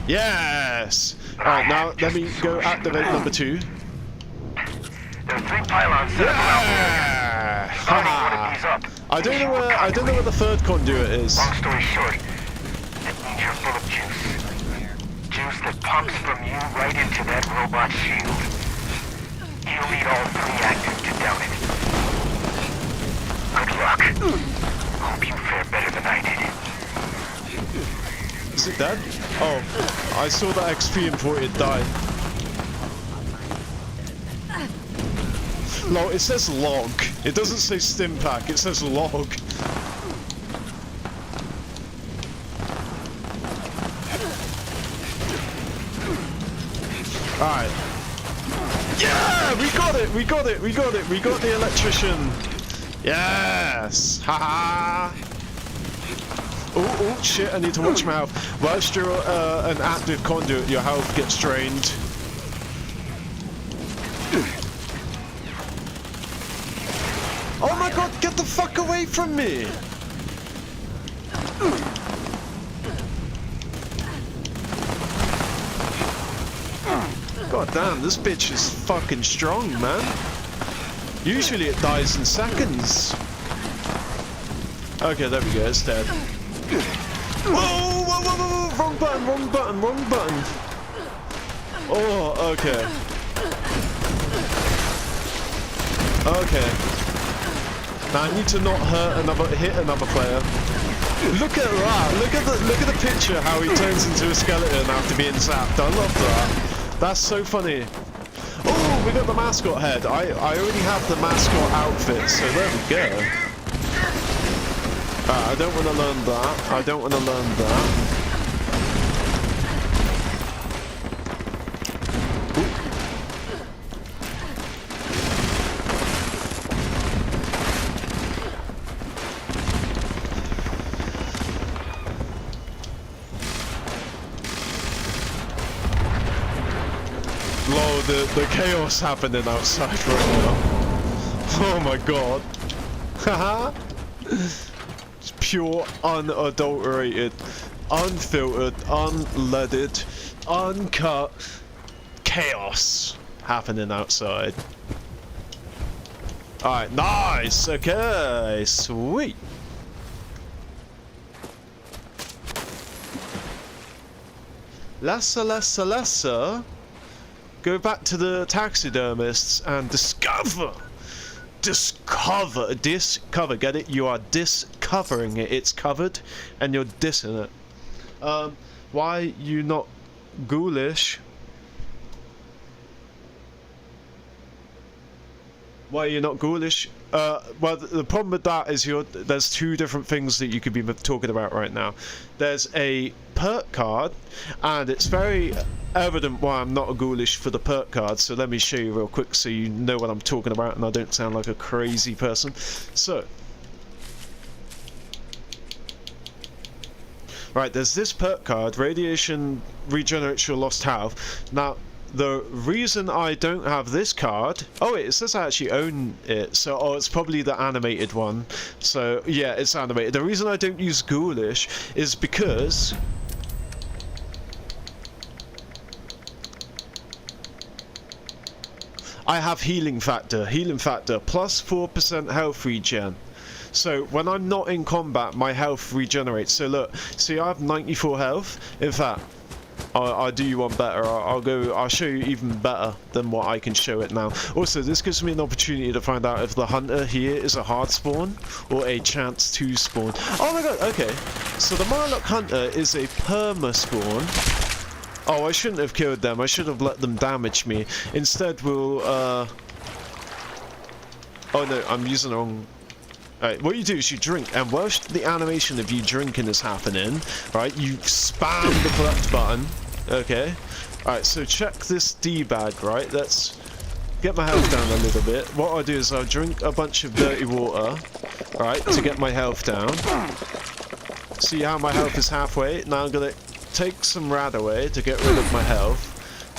Speaker 1: Yes! Alright, now let me go activate number 2.
Speaker 7: There are 3 pylons set up around here. Starting one of these up.
Speaker 1: I don't know where the third conduit is.
Speaker 7: Long story short, that means you're full of juice. Juice that pumps from you right into that robot shield. You'll need all 3 active to down it. Good luck. Hope you fare better than I did.
Speaker 1: Is it dead? Oh, I saw that XP imported die. No, it says log. It doesn't say stim pack, it says log. Alright. Yeah! We got it! We got it! We got it! We got the electrician! Yes! Haha! Oh shit, I need to watch my health. Whilst you're an active conduit, your health gets drained. Oh my god, get the fuck away from me! God damn, this bitch is fucking strong, man. Usually it dies in seconds. Okay, there we go, it's dead. Whoa, whoa, whoa, whoa, whoa, wrong button, wrong button, wrong button. Oh, okay. Okay. Now I need to not hit another player. Look at that! Look at the picture how he turns into a skeleton after being zapped. I love that. That's so funny. Oh, we got the mascot head. I already have the mascot outfit, so there we go. I don't want to learn that. I don't want to learn that. Lowe, the chaos happening outside right now. Oh my god. Haha. It's pure, unadulterated, unfiltered, unleaded, uncut chaos happening outside. Alright, nice! Okay, sweet. Lesser. Go back to the taxidermists and discover, get it? You are discovering it. It's covered, and you're dissing it. Why you not ghoulish? Why are you not ghoulish? Well, the problem with that is there's two different things that you could be talking about right now. There's a perk card, and it's very evident why I'm not a ghoulish for the perk card, so let me show you real quick so you know what I'm talking about and I don't sound like a crazy person. So, right, there's this perk card, radiation regenerates your lost health. Now, the reason I don't have this card... Oh, it says I actually own it, so... Oh, it's probably the animated one. So, yeah, it's animated. The reason I don't use ghoulish is because... I have healing factor plus 4% health regen. So when I'm not in combat, my health regenerates. So look, see, I have 94 health. In fact, I'll do you one better. I'll show you even better than what I can show it now. Also, this gives me an opportunity to find out if the hunter here is a hard spawn or a chance to spawn. Oh my god, okay. So the Marlock hunter is a perma spawn. Oh, I shouldn't have killed them. I should have let them damage me. Instead, we'll, Oh no, I'm using the wrong... Alright, what you do is you drink, and whilst the animation of you drinking is happening, right, you spam the collect button, okay? Alright, so check this D-bag, right? Let's get my health down a little bit. What I'll do is I'll drink a bunch of dirty water, right, to get my health down. See how my health is halfway? Now I'm gonna take some rad away to get rid of my health.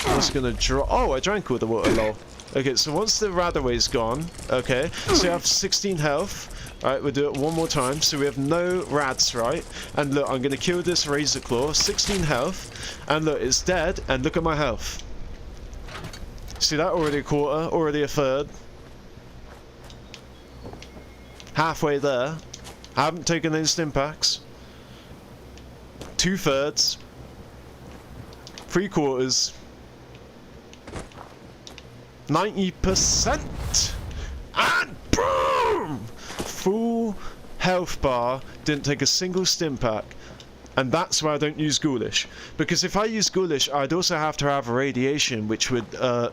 Speaker 1: I'm just gonna draw... Oh, I drank all the water, lol. Okay, so once the rad away's gone, okay, so I have 16 health. Alright, we'll do it one more time. So we have no rads, right? And look, I'm gonna kill this Razor Claw, 16 health. And look, it's dead, and look at my health. See that? Already a quarter, already a third. Halfway there. I haven't taken any stim packs. 2/3. 3/4. 90%. And boom! Full health bar, didn't take a single stim pack. And that's why I don't use ghoulish. Because if I use ghoulish, I'd also have to have radiation, which would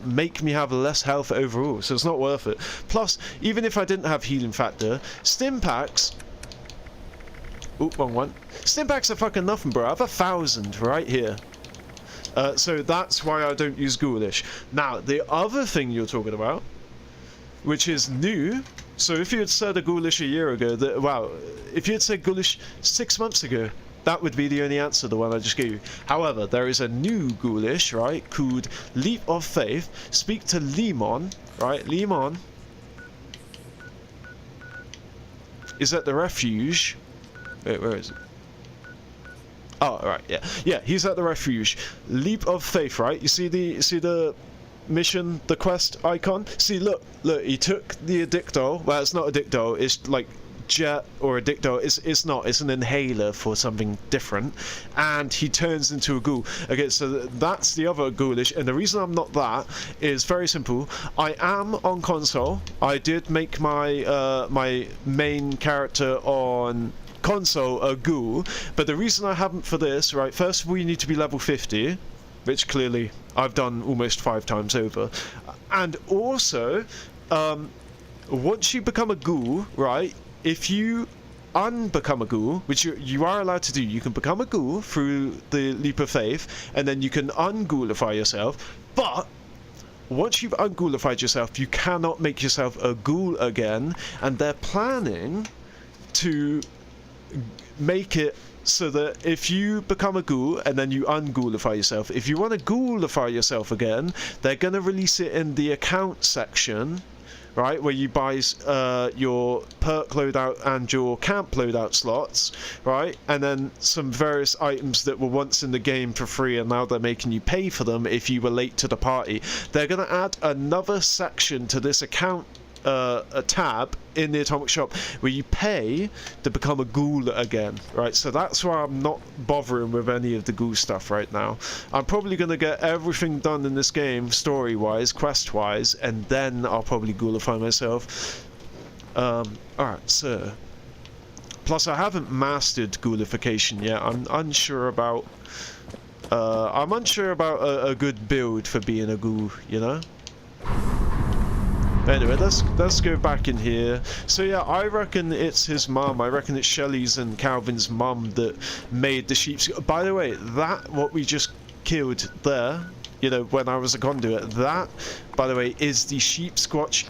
Speaker 1: make me have less health overall, so it's not worth it. Plus, even if I didn't have healing factor, stim packs... Oop, wrong one. Stim packs are fucking nothing, bro. I have 1,000 right here. So that's why I don't use ghoulish. Now, the other thing you're talking about, which is new... So if you had said a ghoulish a year ago, if you had said ghoulish 6 months ago, that would be the only answer, the one I just gave you. However, there is a new ghoulish, right, called Leap of Faith. Speak to Lemon, right, Lemon is at the refuge. Wait, where is it? Oh, right, yeah. Yeah, he's at the refuge. Leap of faith, right? You see the mission, the quest icon? See, look, he took the addictol. Well, it's not addictol, it's like jet or addictol. It's not, it's an inhaler for something different. And he turns into a ghoul. Okay, so that's the other ghoulish, and the reason I'm not that is very simple. I am on console. I did make my my main character on console a ghoul, but the reason I haven't for this, right, first of all you need to be level 50, which clearly I've done almost 5 times over, and also once you become a ghoul, right, if you unbecome a ghoul, which you are allowed to do, you can become a ghoul through the leap of faith, and then you can unghoulify yourself, but once you've unghoulified yourself, you cannot make yourself a ghoul again, and they're planning to make it so that if you become a ghoul and then you unghoulify yourself, if you want to ghoulify yourself again, they're going to release it in the account section, right, where you buy your perk loadout and your camp loadout slots, right, and then some various items that were once in the game for free and now they're making you pay for them if you were late to the party. They're going to add another section to this account, a tab in the Atomic Shop where you pay to become a ghoul again, right? So that's why I'm not bothering with any of the ghoul stuff right now. I'm probably going to get everything done in this game story-wise, quest-wise, and then I'll probably ghoulify myself. Alright, so plus I haven't mastered ghoulification yet. I'm unsure about a good build for being a ghoul, you know? Anyway, let's go back in here. So yeah, I reckon it's his mum. I reckon it's Shelley's and Calvin's mum that made the sheep's... By the way, that, what we just killed there, you know, when I was a conduit, that, by the way, is the sheep squatch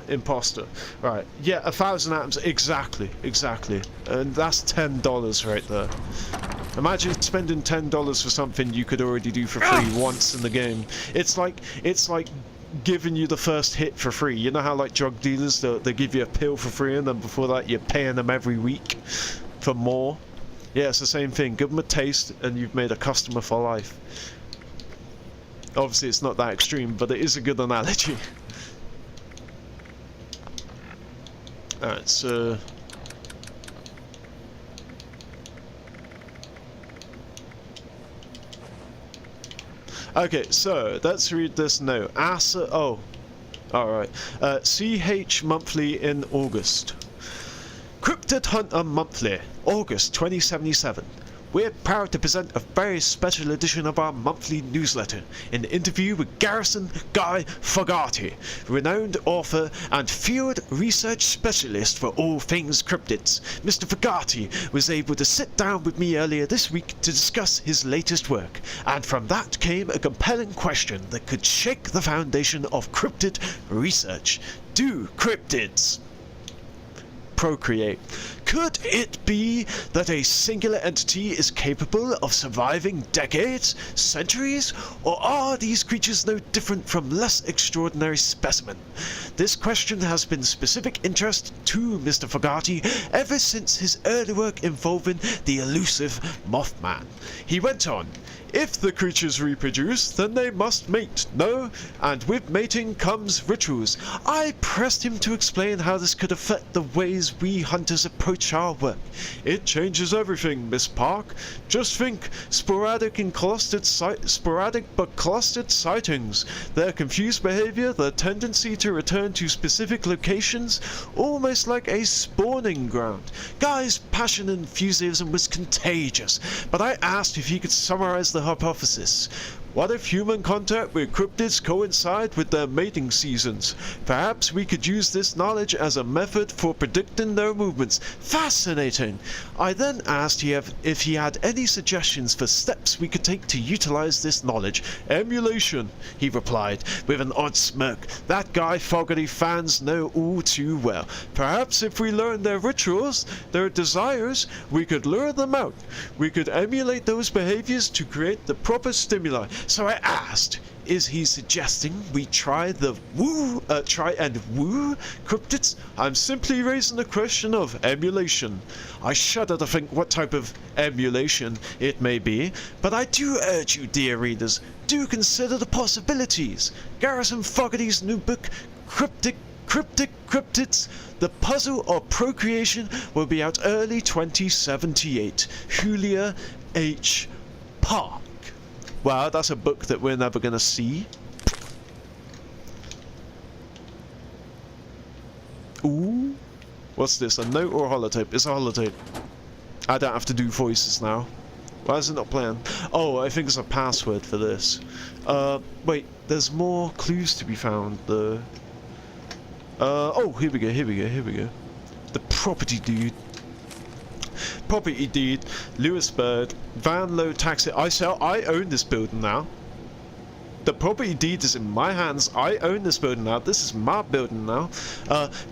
Speaker 1: imposter. Right, yeah, 1,000 atoms, exactly. And that's $10 right there. Imagine spending $10 for something you could already do for free once in the game. It's like giving you the first hit for free. You know how like drug dealers, they give you a pill for free and then before that you're paying them every week for more? Yeah, it's the same thing. Give them a taste and you've made a customer for life. Obviously it's not that extreme, but it is a good analogy. Alright, so... Okay, so let's read this note. Alright. CH Monthly in August. Cryptid Hunter Monthly, August 2077. We're proud to present a very special edition of our monthly newsletter, an interview with Garrison Guy Fogarty, renowned author and field research specialist for all things cryptids. Mr. Fogarty was able to sit down with me earlier this week to discuss his latest work, and from that came a compelling question that could shake the foundation of cryptid research. Do cryptids procreate? Could it be that a singular entity is capable of surviving decades, centuries, or are these creatures no different from less extraordinary specimen? This question has been specific interest to Mr. Fogarty ever since his early work involving the elusive Mothman. He went on, if the creatures reproduce, then they must mate, no? And with mating comes rituals. I pressed him to explain how this could affect the ways we hunters approach our work. It changes everything, Miss Park. Just think, sporadic but clustered sightings, their confused behavior, their tendency to return to specific locations, almost like a spawning ground. Guy's passion and enthusiasm was contagious, but I asked if he could summarize the hypothesis. What if human contact with cryptids coincide with their mating seasons? Perhaps we could use this knowledge as a method for predicting their movements. Fascinating! I then asked if he had any suggestions for steps we could take to utilize this knowledge. Emulation, he replied, with an odd smirk. That guy Fogarty fans know all too well. Perhaps if we learn their rituals, their desires, we could lure them out. We could emulate those behaviors to create the proper stimuli. So I asked, is he suggesting we try and woo cryptids? I'm simply raising the question of emulation. I shudder to think what type of emulation it may be, but I do urge you, dear readers, do consider the possibilities. Garrison Fogarty's new book, Cryptids, The Puzzle of Procreation, will be out early 2078. Julia H. Park. Wow, that's a book that we're never gonna see. Ooh. What's this? A note or a holotape? It's a holotape. I don't have to do voices now. Why is it not playing? Oh, I think it's a password for this. Wait, there's more clues to be found, though. Oh, here we go. The property deed. Property deed, Lewisburg, Van Lowe Taxi. I own this building now. The property deed is in my hands. I own this building now. This is my building now.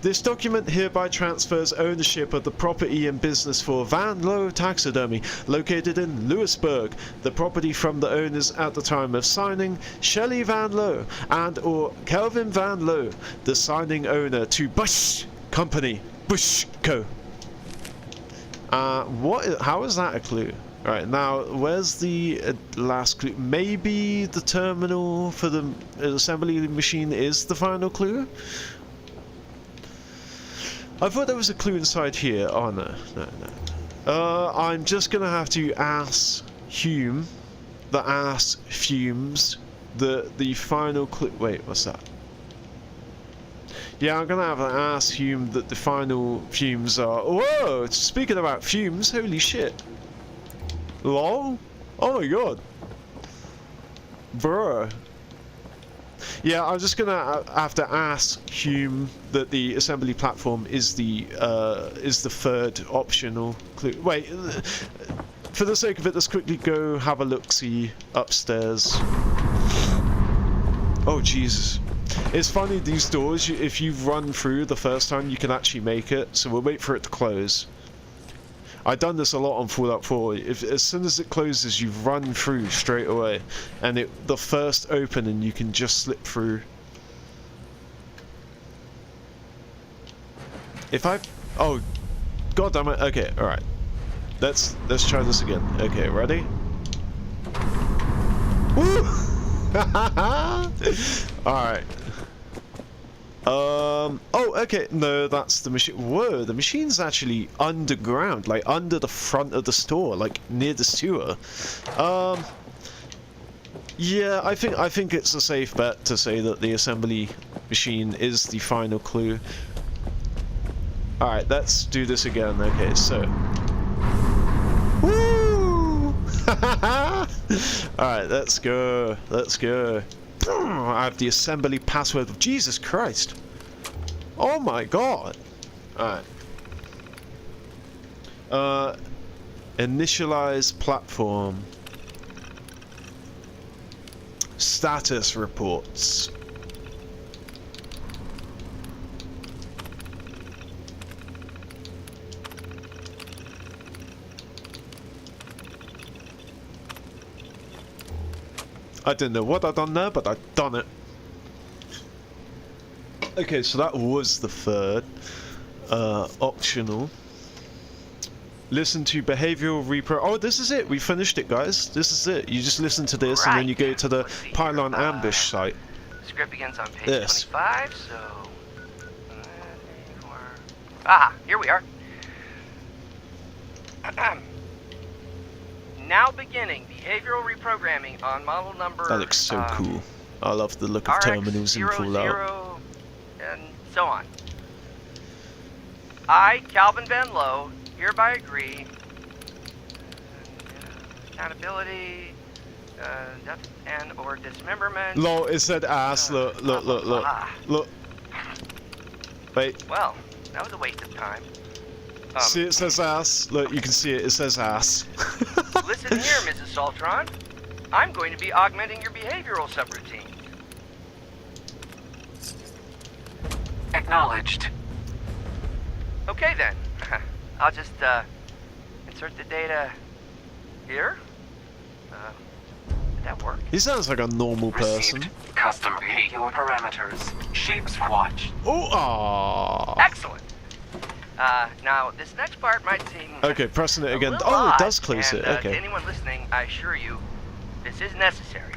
Speaker 1: This document hereby transfers ownership of the property and business for Van Lowe Taxidermy, located in Lewisburg. The property from the owners at the time of signing, Shelley Van Lowe and or Kelvin Van Lowe, the signing owner to Bush Company, Bush Co. How is that a clue? Right, now, where's the last clue? Maybe the terminal for the assembly machine is the final clue? I thought there was a clue inside here. Oh, no. I'm just gonna have to ask Hume, Fumes, the final clue. Wait, what's that? Yeah, I'm gonna have to ask Hume that the final fumes are. Whoa! Speaking about fumes, holy shit! Lowe? Oh my god! Bruh. Yeah, I'm just gonna have to ask Hume that the assembly platform is the third optional clue. Wait, for the sake of it, let's quickly go have a look-see upstairs. Oh Jesus. It's funny, these doors, if you run through the first time, you can actually make it, so we'll wait for it to close. I've done this a lot on Fallout 4. As soon as it closes, you run through straight away, and the first opening, you can just slip through. Oh, god damn it. Okay, alright. Let's try this again. Okay, ready? Woo! Alright. Oh, okay. No, that's the machine. Whoa, the machine's actually underground, like under the front of the store, like near the sewer. Yeah, I think it's a safe bet to say that the assembly machine is the final clue. Alright, let's do this again. Okay, so. Woo! Alright, let's go. I have the assembly password of Jesus Christ. Oh my god. Alright. Initialize platform. Status reports. I didn't know what I'd done there, but I'd done it. Okay, so that was the third. Optional. Listen to behavioral repro. Oh, this is it. We finished it, guys. This is it. You just listen to this, and then you go to the Pylon Ambush site.
Speaker 9: Script begins on page 25, so... Aha, here we are. Now beginning behavioral reprogramming on model number...
Speaker 1: That looks so cool. I love the look of terminals in Fallout.
Speaker 9: And so on. I, Calvin Van Lowe, hereby agree. Accountability, death and or dismemberment.
Speaker 1: Lol, it said ass. Look. Wait.
Speaker 9: Well, that was a waste of time.
Speaker 1: See, it says ass. Look, you can see it. It says ass.
Speaker 9: Listen here, Mrs. Saltron. I'm going to be augmenting your behavioral subroutine.
Speaker 11: Acknowledged.
Speaker 9: Okay then. I'll just insert the data here.
Speaker 12: that work?
Speaker 1: He sounds like a normal person.
Speaker 13: Received custom behavior parameters. Sheep's watch.
Speaker 1: Oh, ah.
Speaker 12: Excellent. Now, this next part might seem...
Speaker 1: Okay, pressing it
Speaker 12: a
Speaker 1: again.
Speaker 12: little
Speaker 1: Oh, it
Speaker 12: odd,
Speaker 1: does close
Speaker 12: and,
Speaker 1: it.
Speaker 12: To
Speaker 1: Okay.
Speaker 12: anyone listening, I assure you, this is necessary.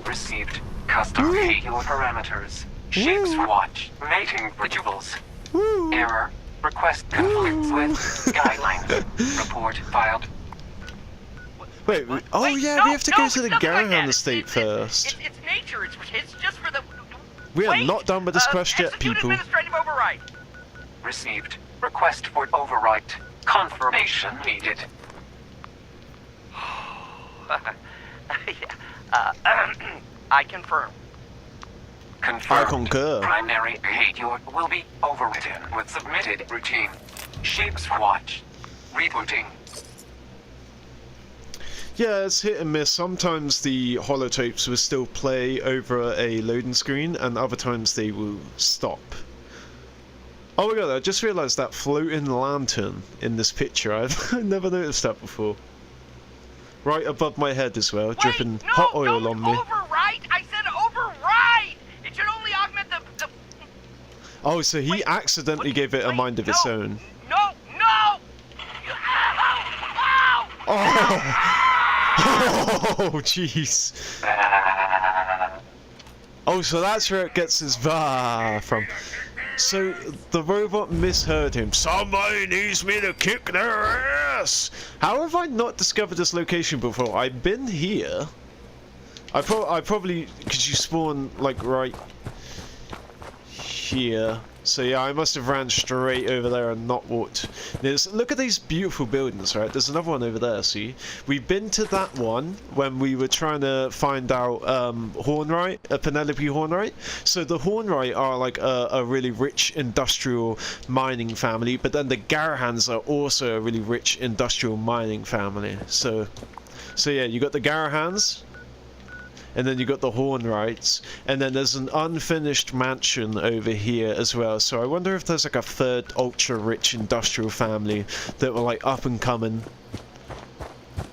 Speaker 13: Received custom behavior parameters. Sheep's watch. Mating rituals. Error. Request conflicts with guidelines. Report filed.
Speaker 1: Wait, oh
Speaker 12: Wait,
Speaker 1: yeah,
Speaker 12: no,
Speaker 1: we have to
Speaker 12: no,
Speaker 1: go to the
Speaker 12: it's nothing like
Speaker 1: Garahan
Speaker 12: that.
Speaker 1: estate first.
Speaker 12: It's nature. It's just for the...
Speaker 1: We are
Speaker 12: Wait,
Speaker 1: not done with this quest yet,
Speaker 12: execute
Speaker 1: people.
Speaker 12: administrative override.
Speaker 13: Received. Request for overwrite. Confirmation needed.
Speaker 12: I confirm.
Speaker 13: Confirmed.
Speaker 1: I concur.
Speaker 13: Primary behavior will be overwritten with submitted routine. Sheep's watch. Rebooting.
Speaker 1: Yeah, it's hit and miss. Sometimes the holotapes will still play over a loading screen, and other times they will stop. Oh my god, I just realised that floating lantern in this picture. I've never noticed that before. Right above my head as well, dripping hot oil on me.
Speaker 12: Override? I said override! It should only augment the...
Speaker 1: Oh, so he accidentally gave it a mind of its own.
Speaker 12: No! Ow!
Speaker 1: Oh! Oh, jeez. Oh, so that's where it gets his va from. So the robot misheard him. Somebody needs me to kick their ass. How have I not discovered this location before? I've been here. I probably, because you spawn like right here. So yeah, I must have ran straight over there and not walked. Look at these beautiful buildings, right? There's another one over there, see? We've been to that one when we were trying to find out Hornwright, Penelope Hornwright. So the Hornwright are like a really rich industrial mining family, but then the Garahans are also a really rich industrial mining family. So yeah, you got the Garahans, and then you got the Hornwrights, and then there's an unfinished mansion over here as well. So I wonder if there's like a third ultra-rich industrial family that were like up and coming.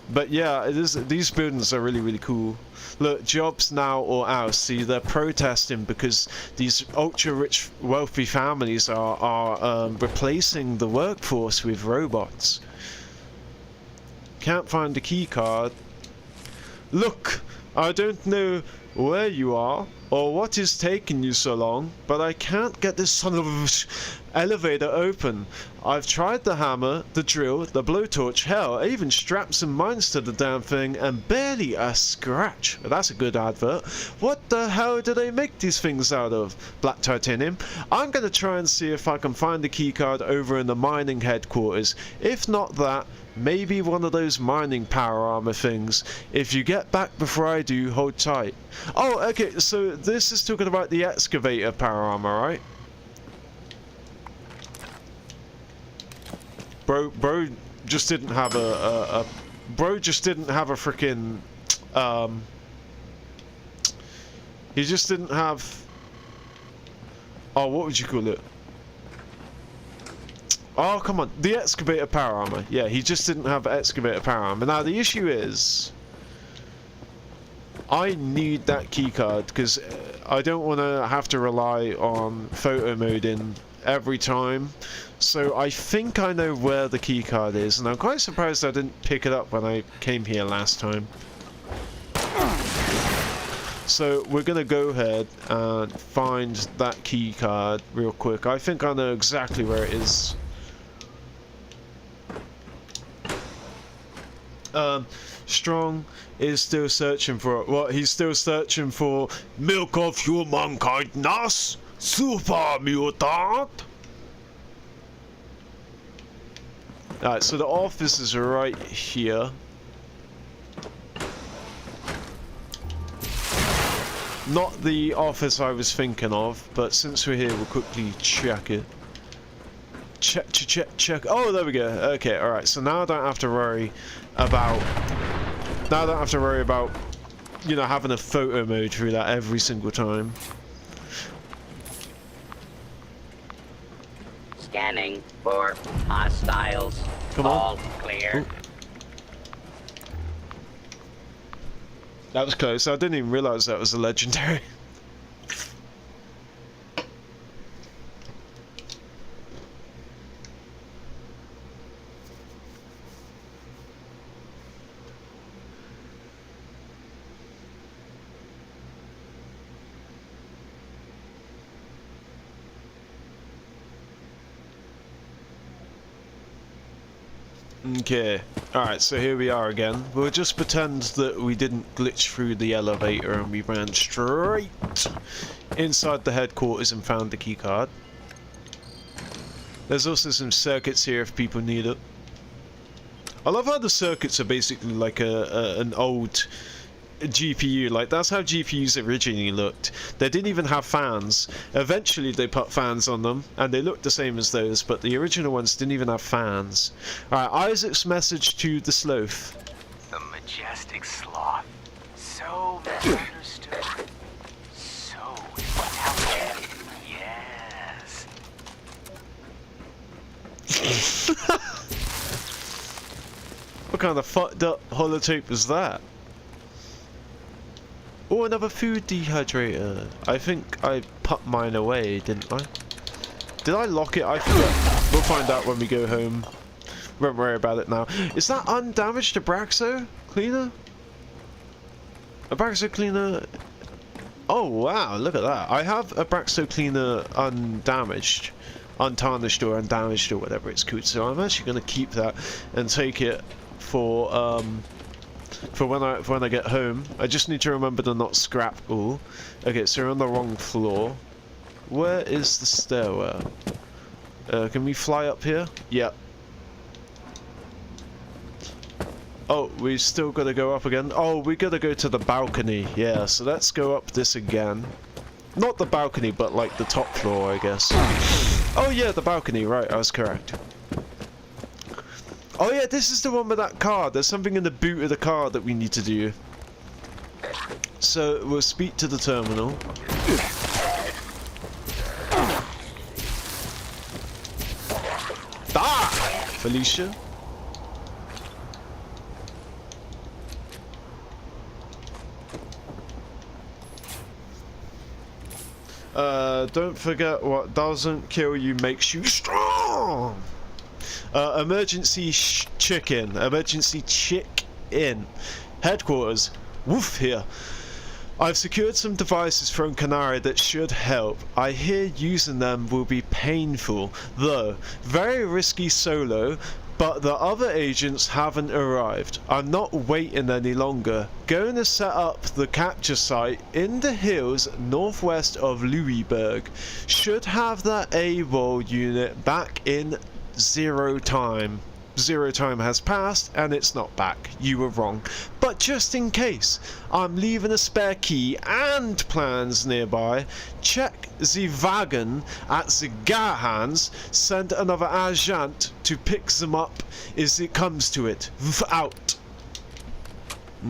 Speaker 1: But yeah, these buildings are really, really cool. Look, jobs now or else. See, they're protesting because these ultra-rich, wealthy families are replacing the workforce with robots. Can't find the key card. Look! I don't know where you are or what is taking you so long, but I can't get this son of a elevator open. I've tried the hammer, the drill, the blowtorch, hell, I even strapped some mines to the damn thing and barely a scratch. That's a good advert. What the hell do they make these things out of? Black titanium. I'm gonna try and see if I can find the keycard over in the mining headquarters. If not that, maybe one of those mining power armor things. If you get back before I do, hold tight. Oh, okay, so this is talking about the excavator power armor, right? Bro just didn't have a freaking, he just didn't have, oh, what would you call it? Oh, come on. The excavator power armor. Yeah, he just didn't have excavator power armor. Now, the issue is, I need that keycard because I don't want to have to rely on photo moding every time. So I think I know where the keycard is, and I'm quite surprised I didn't pick it up when I came here last time. So we're gonna go ahead and find that keycard real quick. I think I know exactly where it is. Strong is still searching for what? He's still searching for milk of humankindness, super mutant. Alright, so the office is right here. Not the office I was thinking of, but since we're here, we'll quickly check it. Check. Oh, there we go. Okay, alright, so now I don't have to worry about... Now I don't have to worry about, you know, having a photo mode through that every single time.
Speaker 6: Scanning for hostiles.
Speaker 1: Come on.
Speaker 6: All clear.
Speaker 1: That was close. I didn't even realise that was a legendary. Okay, alright, so here we are again. We'll just pretend that we didn't glitch through the elevator and we ran straight inside the headquarters and found the keycard. There's also some circuits here if people need it. I love how the circuits are basically like an old GPU. Like, that's how GPUs originally looked. They didn't even have fans. Eventually they put fans on them and they looked the same as those, but the original ones didn't even have fans. Alright, Isaac's message to the sloth.
Speaker 7: The majestic sloth. So misunderstood. So intelligent. Yes.
Speaker 1: What kind of fucked up holotape was that? Oh, another food dehydrator. I think I put mine away, didn't I? Did I lock it? I forget. We'll find out when we go home. Won't worry about it now. Is that undamaged Abraxo cleaner? Abraxo cleaner. Oh wow, look at that. I have Abraxo cleaner undamaged, untarnished or undamaged or whatever it's called. So I'm actually going to keep that and take it for when I get home. I just need to remember to not scrap all. Okay, so we're on the wrong floor. Where is the stairwell? Can we fly up here? Yep. Oh, we still gotta go up again. Oh, we gotta go to the balcony. Yeah, so let's go up this again. Not the balcony, but like the top floor, I guess. Oh yeah, the balcony, right, I was correct. Oh yeah, this is the one with that car. There's something in the boot of the car that we need to do. So we'll speak to the terminal. Ah! Felicia. Don't forget, what doesn't kill you makes you strong. Emergency chicken. Emergency chick-in. Headquarters. Woof here. I've secured some devices from Canary that should help. I hear using them will be painful, though. Very risky solo, but the other agents haven't arrived. I'm not waiting any longer. Going to set up the capture site in the hills northwest of Louisburg. Should have the AWOL unit back in 0 time. 0 time has passed and it's not back. You were wrong. But just in case, I'm leaving a spare key and plans nearby. Check the wagon at the Garhans. Send another agent to pick them up as it comes to it. Out.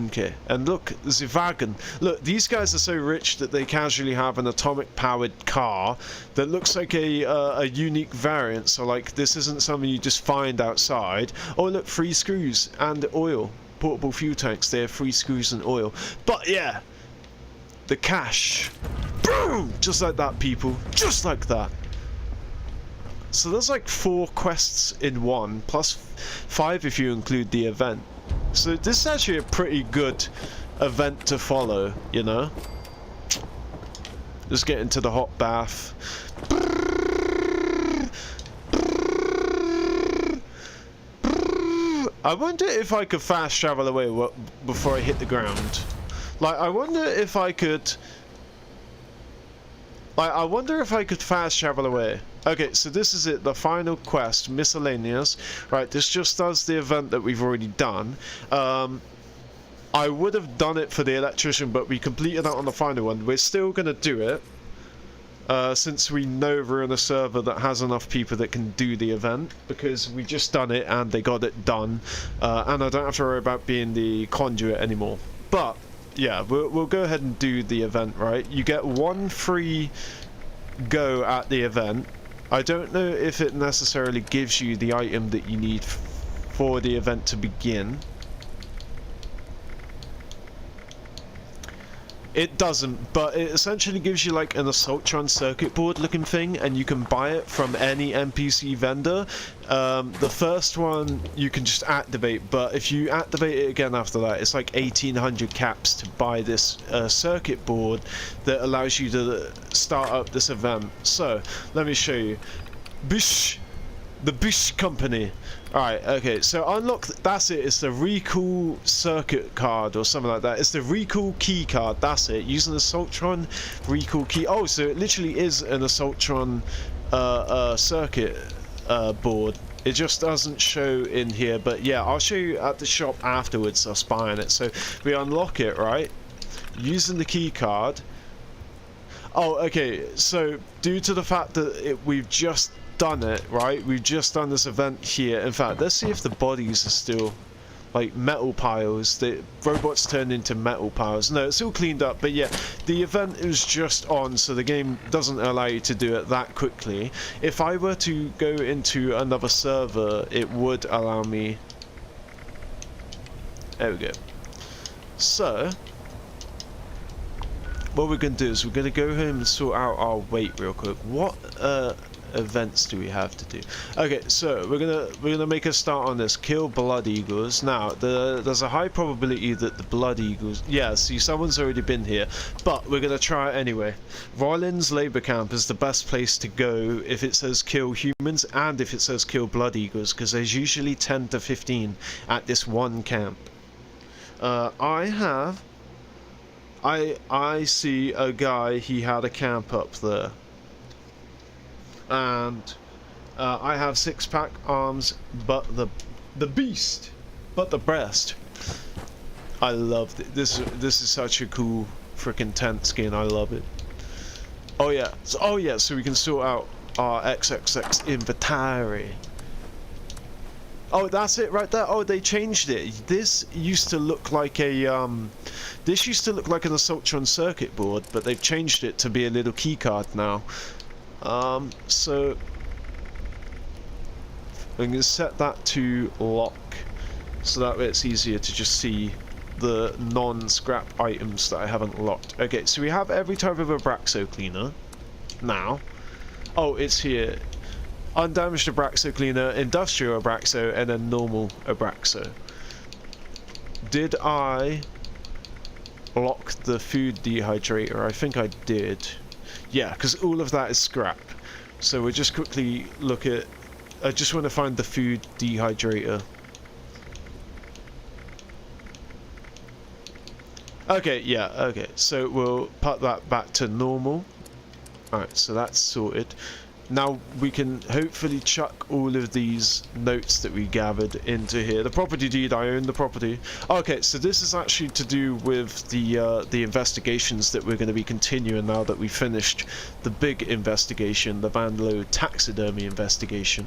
Speaker 1: Okay, and look, the wagon. Look, these guys are so rich that they casually have an atomic-powered car that looks like a unique variant. So, like, this isn't something you just find outside. Oh, look, free screws and oil. Portable fuel tanks, they have free screws and oil. But, yeah, the cash. Boom! Just like that, people. Just like that. So there's like 4 quests in one, plus 5 if you include the event. So this is actually a pretty good event to follow, you know? Just get into the hot bath. I wonder if I could fast travel away before I hit the ground. Like, I wonder if I could... I wonder if I could fast travel away. Okay, so this is it, the final quest, miscellaneous. Right, this just does the event that we've already done. I would have done it for the electrician, but we completed that on the final one. We're still going to do it, since we know we're in a server that has enough people that can do the event, because we just done it and they got it done, and I don't have to worry about being the conduit anymore. But yeah, we'll go ahead and do the event, right? You get 1 free go at the event. I don't know if it necessarily gives you the item that you need for the event to begin. It doesn't, but it essentially gives you like an Assaultron circuit board looking thing, and you can buy it from any NPC vendor. The first one you can just activate, but if you activate it again after that, it's like 1800 caps to buy this circuit board that allows you to start up this event. So, let me show you. Bish! The Bish Company. Alright, okay, so unlock, that's it, it's the recall circuit card or something like that. It's the recall key card, that's it. Use an Assaultron recall key. Oh, so it literally is an Assaultron circuit board. It just doesn't show in here, but yeah, I'll show you at the shop afterwards us buying it. So we unlock it, right? Using the key card. Oh, okay, so due to the fact that we've just done it, right? We've just done this event here. In fact, let's see if the bodies are still like metal piles. The robots turned into metal piles. No, it's all cleaned up, but yeah, the event is just on, so the game doesn't allow you to do it that quickly. If I were to go into another server, it would allow me. There we go. So what we're going to do is we're going to go home and sort out our weight real quick. What events do we have to do? Okay, so we're gonna make a start on this. Kill blood eagles. Now there's a high probability that the blood eagles, yeah, see, someone's already been here, but we're gonna try it anyway. Rollins labor camp is the best place to go if it says kill humans and if it says kill blood eagles, because there's usually 10 to 15 at this one camp. I see a guy, he had a camp up there. And I have 6-pack arms, but the beast, but the breast. I love this. This is such a cool freaking tent skin. I love it. Oh yeah. So we can sort out our XXX inventory. Oh, that's it right there. Oh, they changed it. This used to look like a this used to look like an Assaultron circuit board, but they've changed it to be a little key card now. So I'm going to set that to lock, so that way it's easier to just see the non-scrap items that I haven't locked. Okay, so we have every type of Abraxo cleaner now. Oh, it's here. Undamaged Abraxo cleaner, industrial Abraxo, and then normal Abraxo. Did I lock the food dehydrator? I think I did. Yeah, because all of that is scrap. So we'll just quickly look at... I just want to find the food dehydrator. Okay, yeah, okay. So we'll put that back to normal. Alright, so that's sorted. Now we can hopefully chuck all of these notes that we gathered into here. The property deed, I own the property. Okay, so this is actually to do with the investigations that we're going to be continuing now that we finished the big investigation, the Lowe taxidermy investigation.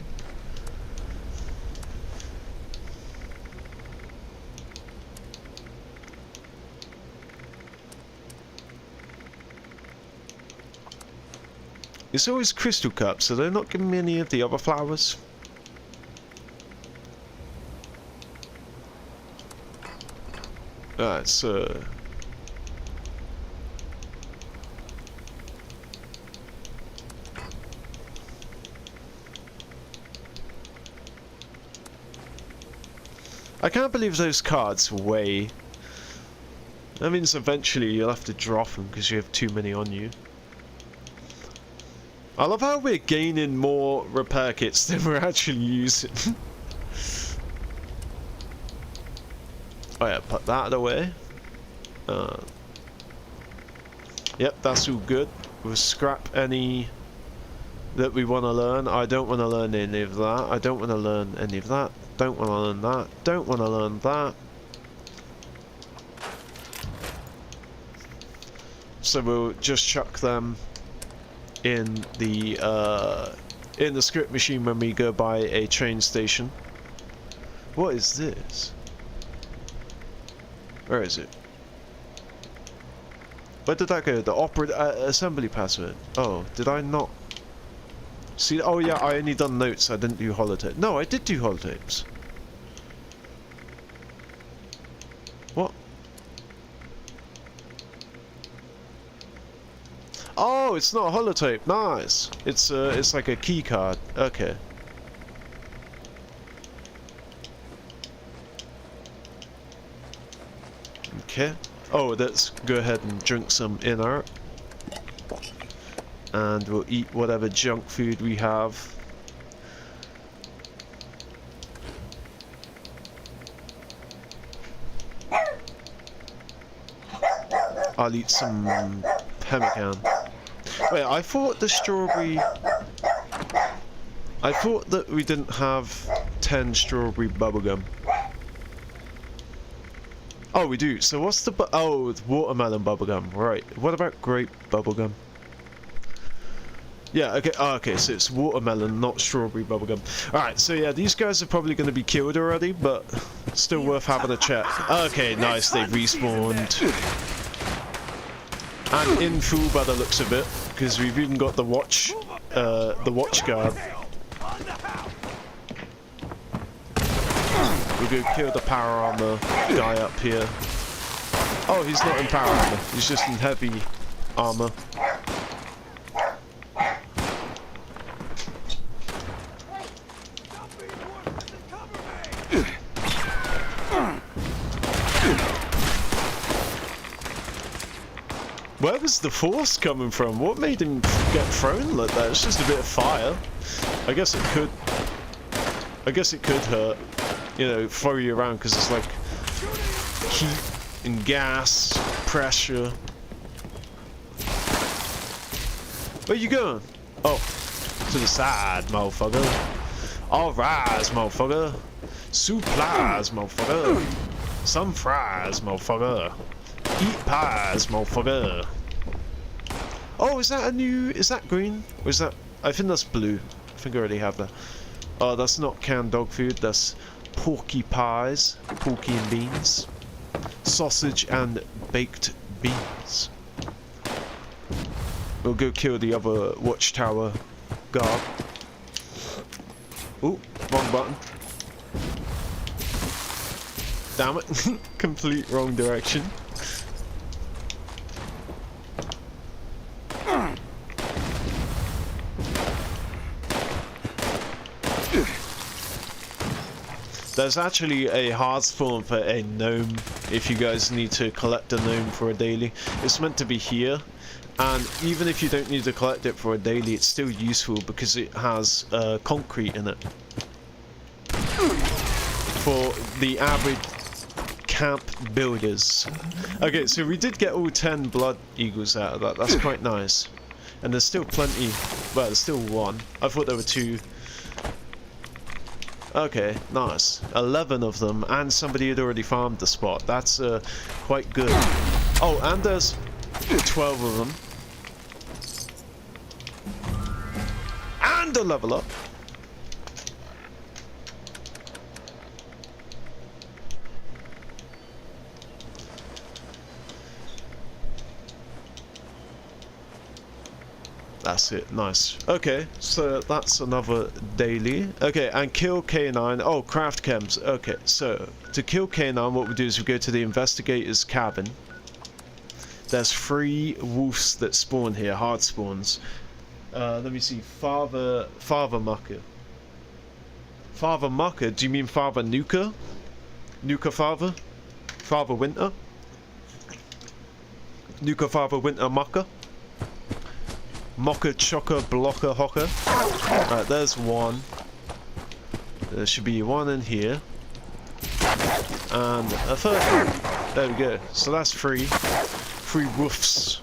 Speaker 1: It's always crystal cups, so they're not giving me any of the other flowers. Alright, so... I can't believe those cards weigh. That means eventually you'll have to drop them because you have too many on you. I love how we're gaining more repair kits than we're actually using. Oh yeah, put that away. Yep, that's all good. We'll scrap any that we want to learn. I don't want to learn any of that. I don't want to learn any of that. Don't want to learn that. Don't want to learn that. So we'll just chuck them in the script machine when we go by a train station. What is this? Where is it? Where did that go? The assembly password. Oh, did I not see? Oh yeah, I only done notes. I didn't do holotape. No, I did do holotapes. What? Oh, it's not a holotape. Nice. It's like a key card. Okay. Okay. Oh, let's go ahead and drink some inner. And we'll eat whatever junk food we have. I'll eat some pemmican. Wait, I thought the strawberry... I thought that we didn't have 10 strawberry bubblegum. Oh, we do. So what's the oh, it's watermelon bubblegum. Right. What about grape bubblegum? Yeah, okay. Oh, okay, so it's watermelon, not strawberry bubblegum. Alright, so yeah, these guys are probably going to be killed already, but still worth having a check. Okay, nice. They've respawned. And in full by the looks of it, because we've even got the watch guard. We'll go kill the power armor guy up here. Oh, he's not in power armor. He's just in heavy armor. Where was the force coming from? What made him get thrown like that? It's just a bit of fire. I guess it could hurt. You know, throw you around because it's like heat and gas, pressure. Where you going? Oh, to the side, motherfucker. All rise, motherfucker. Supplies, motherfucker. Some fries, motherfucker. Eat pies, motherfucker. Oh, is that a new... Is that green? Or is that... I think that's blue. I think I already have that. Oh, that's not canned dog food. That's porky pies. Porky and beans. Sausage and baked beans. We'll go kill the other watchtower guard. Ooh, wrong button. Damn it. Complete wrong direction. There's actually a hard spawn for a gnome if you guys need to collect a gnome for a daily. It's meant to be here, and even if you don't need to collect it for a daily, it's still useful because it has concrete in it. For the avid camp builders. Okay, so we did get all 10 blood eagles out of that. That's quite nice. And there's still plenty. Well, there's still one. I thought there were 2. Okay, nice. 11 of them, and somebody had already farmed the spot. That's quite good. Oh, and there's 12 of them. And a level up. That's it, nice. Okay, so that's another daily. Okay, and kill K9. Oh, craft chems. Okay, so to kill K9, what we do is we go to the investigator's cabin. There's 3 wolves that spawn here, hard spawns. Let me see, Father Mucker. Father Mucker? Do you mean Father Nuka? Nuka Father? Father Winter? Nuka Father Winter Mucker? Mocha Chocker Blocker Hocker. Right, there's 1. There should be 1 in here. And a 3rd one. There we go. So that's 3. 3 woofs.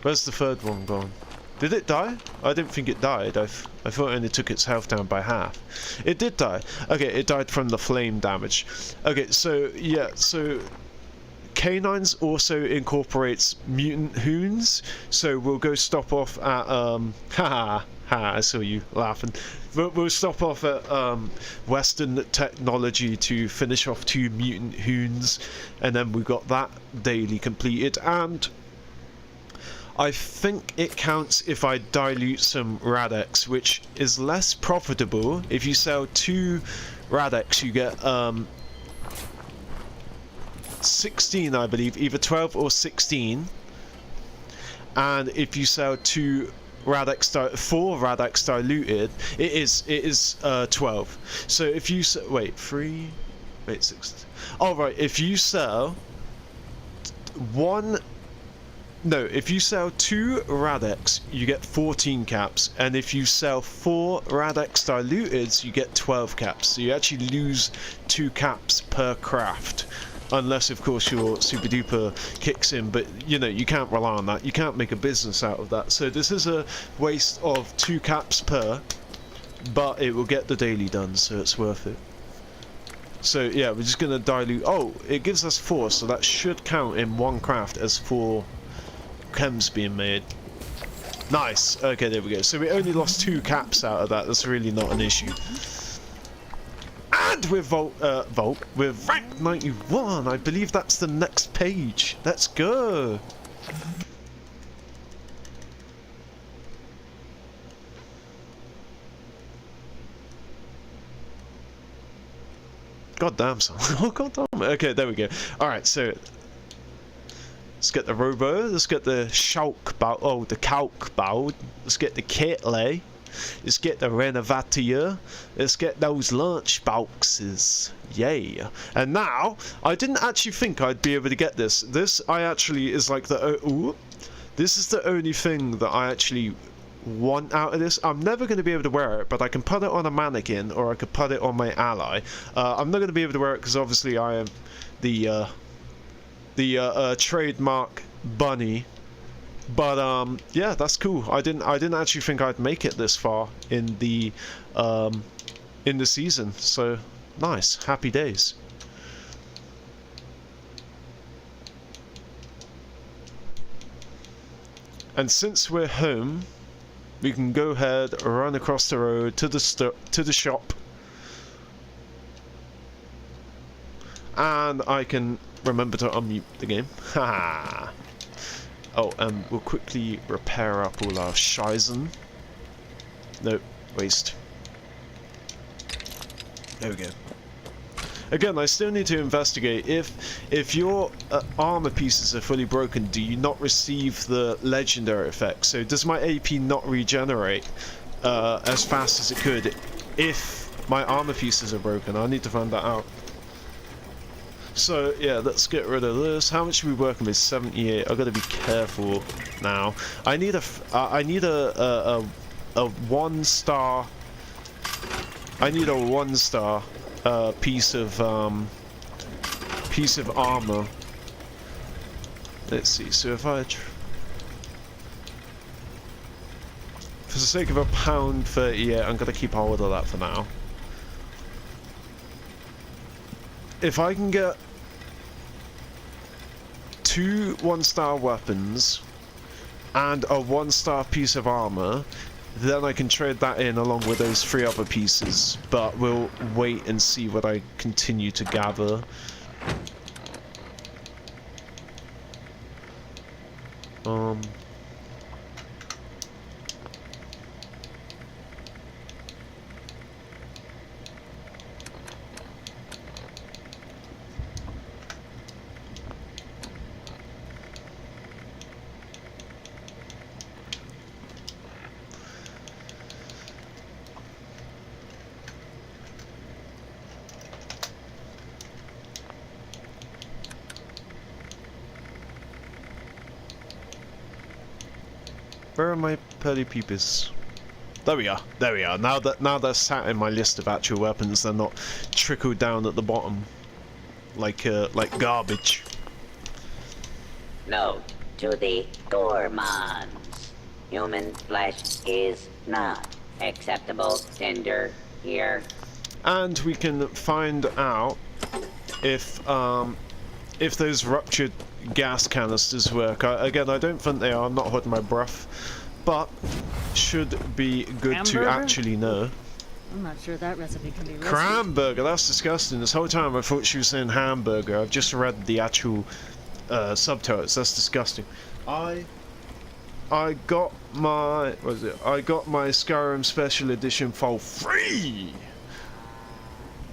Speaker 1: Where's the 3rd one gone? Did it die? I didn't think it died. I thought it only took its health down by half. It did die. Okay, it died from the flame damage. Okay, so yeah, so Canines also incorporates mutant hoons, so we'll go stop off at I saw you laughing. We'll stop off at Western Technology to finish off 2 mutant hoons, and then we got that daily completed. And I think it counts if I dilute some Radex, which is less profitable. If you sell 2 Radex, you get 16, I believe, either 12 or 16. and if you sell 4 Radax diluted, it is 12. So if you wait 6. Oh right, if you sell if you sell 2 Radax, you get 14 caps, and if you sell 4 Radax diluteds, you get 12 caps. So you actually lose 2 caps per craft, unless of course your super duper kicks in. But you know, you can't rely on that. You can't make a business out of that. So this is a waste of 2 caps per, but it will get the daily done, so it's worth it. So yeah, we're just gonna dilute. Oh, it gives us 4, so that should count in 1 craft as 4 chems being made. Nice. Okay, there we go. So we only lost 2 caps out of that. That's really not an issue. And we're we're rank 91. I believe that's the next page. Let's go. God damn, son. Oh, god damn. Okay, there we go. Alright, so let's get the robo, let's get the the kalkbald, let's get the Ketley, let's get the Renovateur, let's get those lunch boxes. Yay. And now, I didn't actually think I'd be able to get this. This is like this is the only thing that I actually want out of this. I'm never going to be able to wear it, but I can put it on a mannequin, or I could put it on my ally. I'm not going to be able to wear it because obviously I am the trademark bunny, but yeah, that's cool. I didn't actually think I'd make it this far in the season, so nice, happy days. And since we're home, we can go ahead, run across the road to the shop, and I can remember to unmute the game. Haha. Oh, and we'll quickly repair up all our Shizen. Nope, waste. There we go. Again, I still need to investigate if your armor pieces are fully broken, do you not receive the legendary effect? So does my AP not regenerate as fast as it could if my armor pieces are broken? I need to find that out. So yeah, let's get rid of this. How much are we working with? 78. I've got to be careful now. I need a 1-star. I need a 1-star piece of armor. Let's see. So if I, for the sake of £1.38, I'm gonna keep hold of that for now. If I can get 2 1-star weapons and a 1-star piece of armor, then I can trade that in along with those 3 other pieces, but we'll wait and see what I continue to gather. Where are my pearly peepers? There we are. There we are. Now they're sat in my list of actual weapons, they're not trickled down at the bottom like garbage.
Speaker 6: Note to the gourmands: human flesh is not acceptable tender here.
Speaker 1: And we can find out if those ruptured gas canisters work. Again, I don't think they are. I'm not holding my breath, but should be good
Speaker 5: Hamburger?
Speaker 1: to actually know.
Speaker 5: I'm not sure that recipe can be risky.
Speaker 1: Cramburger, that's disgusting. This whole time I thought she was saying hamburger. I've just read the actual subtitles. That's disgusting. I got my Skyrim Special Edition for free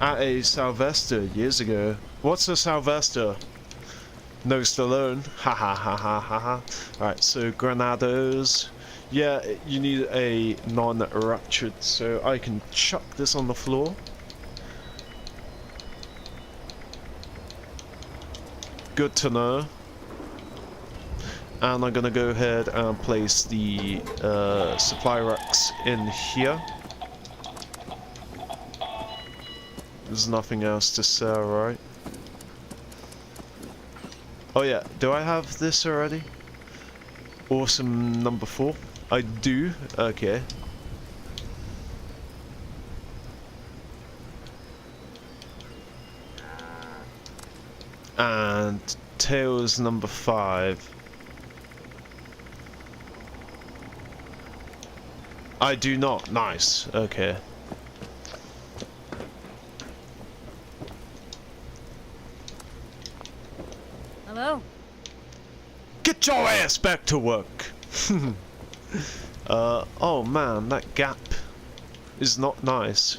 Speaker 1: at a Sylvester years ago. What's a Sylvester? No Stallone. Ha ha ha ha ha ha. Alright, so Granados. Yeah, you need a non-ruptured, so I can chuck this on the floor. Good to know. And I'm gonna go ahead and place the supply racks in here. There's nothing else to sell, right? Oh yeah, do I have this already? Awesome number 4. I do, okay. And Tails number 5. I do not, nice, okay.
Speaker 5: Hello?
Speaker 1: Get your ass back to work! Oh man, that gap is not nice.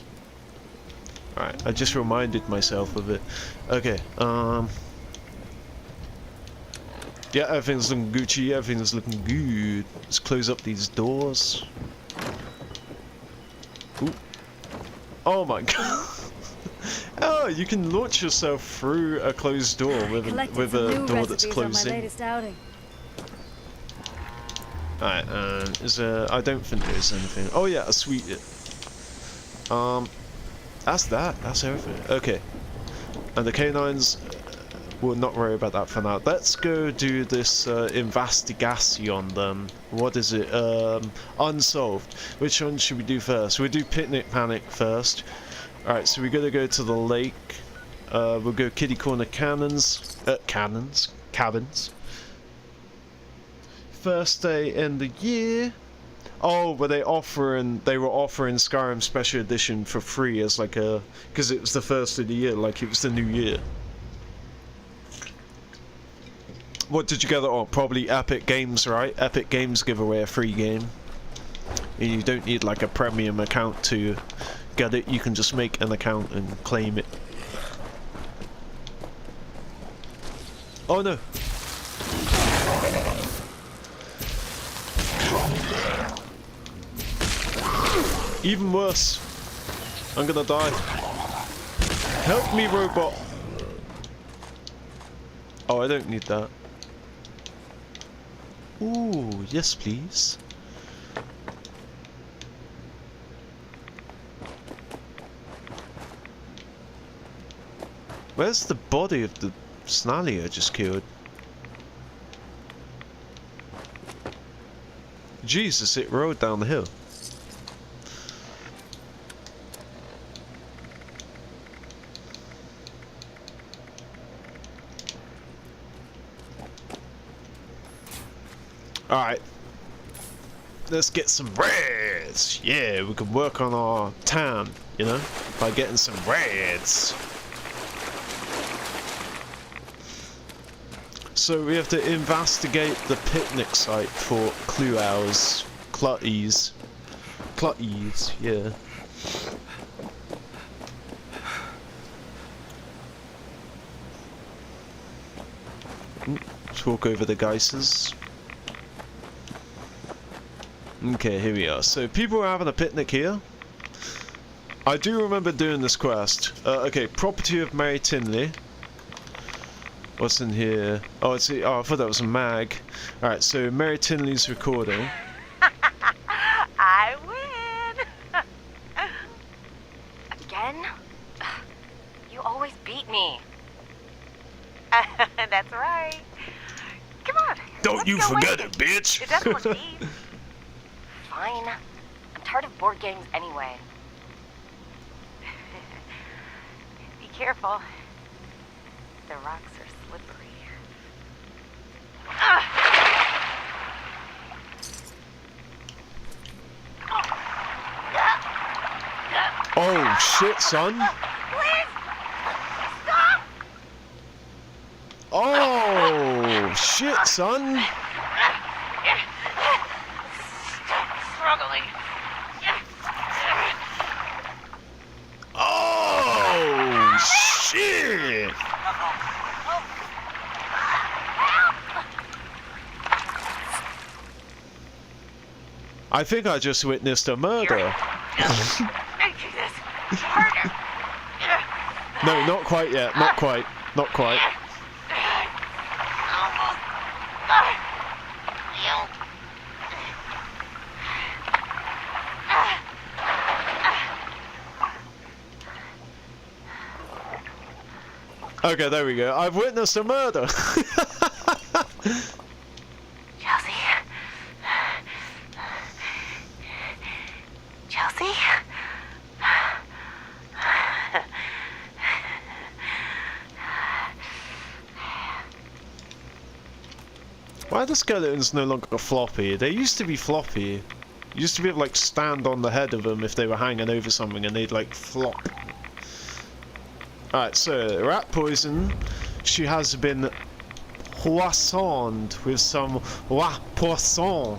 Speaker 1: Alright, I just reminded myself of it. Okay, yeah, everything's looking Gucci, everything's looking good. Let's close up these doors. Ooh. Oh my god. Oh, you can launch yourself through a closed door with a door that's closing. Alright, is there... I don't think there's anything. Oh yeah, a sweet... That's everything. Okay. And the canines... We'll not worry about that for now. Let's go do this investigation then. What is it? Unsolved. Which one should we do first? We'll do Picnic Panic first. Alright, so we gotta go to the lake. We'll go Kitty Corner Cabins. First day in the year. Oh, were they were offering Skyrim Special Edition for free as like a... Because it was the first of the year, like it was the new year. What did you get? Oh, probably Epic Games, right? Epic Games give away a free game. And you don't need like a premium account to get it. You can just make an account and claim it. Oh no! Even worse. I'm gonna die. Help me, robot! Oh, I don't need that. Ooh, yes please. Where's the body of the Snarly I just killed? Jesus, it rode down the hill. Alright, let's get some reds. Yeah, we can work on our town, you know, by getting some reds. So we have to investigate the picnic site for clue hours. Clutties, yeah. Let's walk over the geysers. Okay, here we are. So people are having a picnic here. I do remember doing this quest. Okay, property of Mary Tinley. What's in here? Oh, it's I thought that was a mag. Alright, so Mary Tinley's recording.
Speaker 2: I win! Again? You always beat me. That's right. Come on.
Speaker 1: Don't you forget it, bitch!
Speaker 2: It doesn't look deep. Fine. I'm tired of board games anyway. Be careful. The rocks are slippery.
Speaker 1: Oh shit, son!
Speaker 2: Please! Stop!
Speaker 1: Oh shit, son!
Speaker 12: Struggling.
Speaker 1: Oh shit! I think I just witnessed a murder.
Speaker 12: Making this harder.
Speaker 1: No, not quite yet. Not quite. Not quite. Okay, there we go. I've witnessed a murder.
Speaker 2: Chelsea? Chelsea?
Speaker 1: Why are the skeletons no longer floppy? They used to be floppy. You used to be able to like stand on the head of them if they were hanging over something and they'd like flop. Alright, so rat poison. She has been poisoned with some rat poisson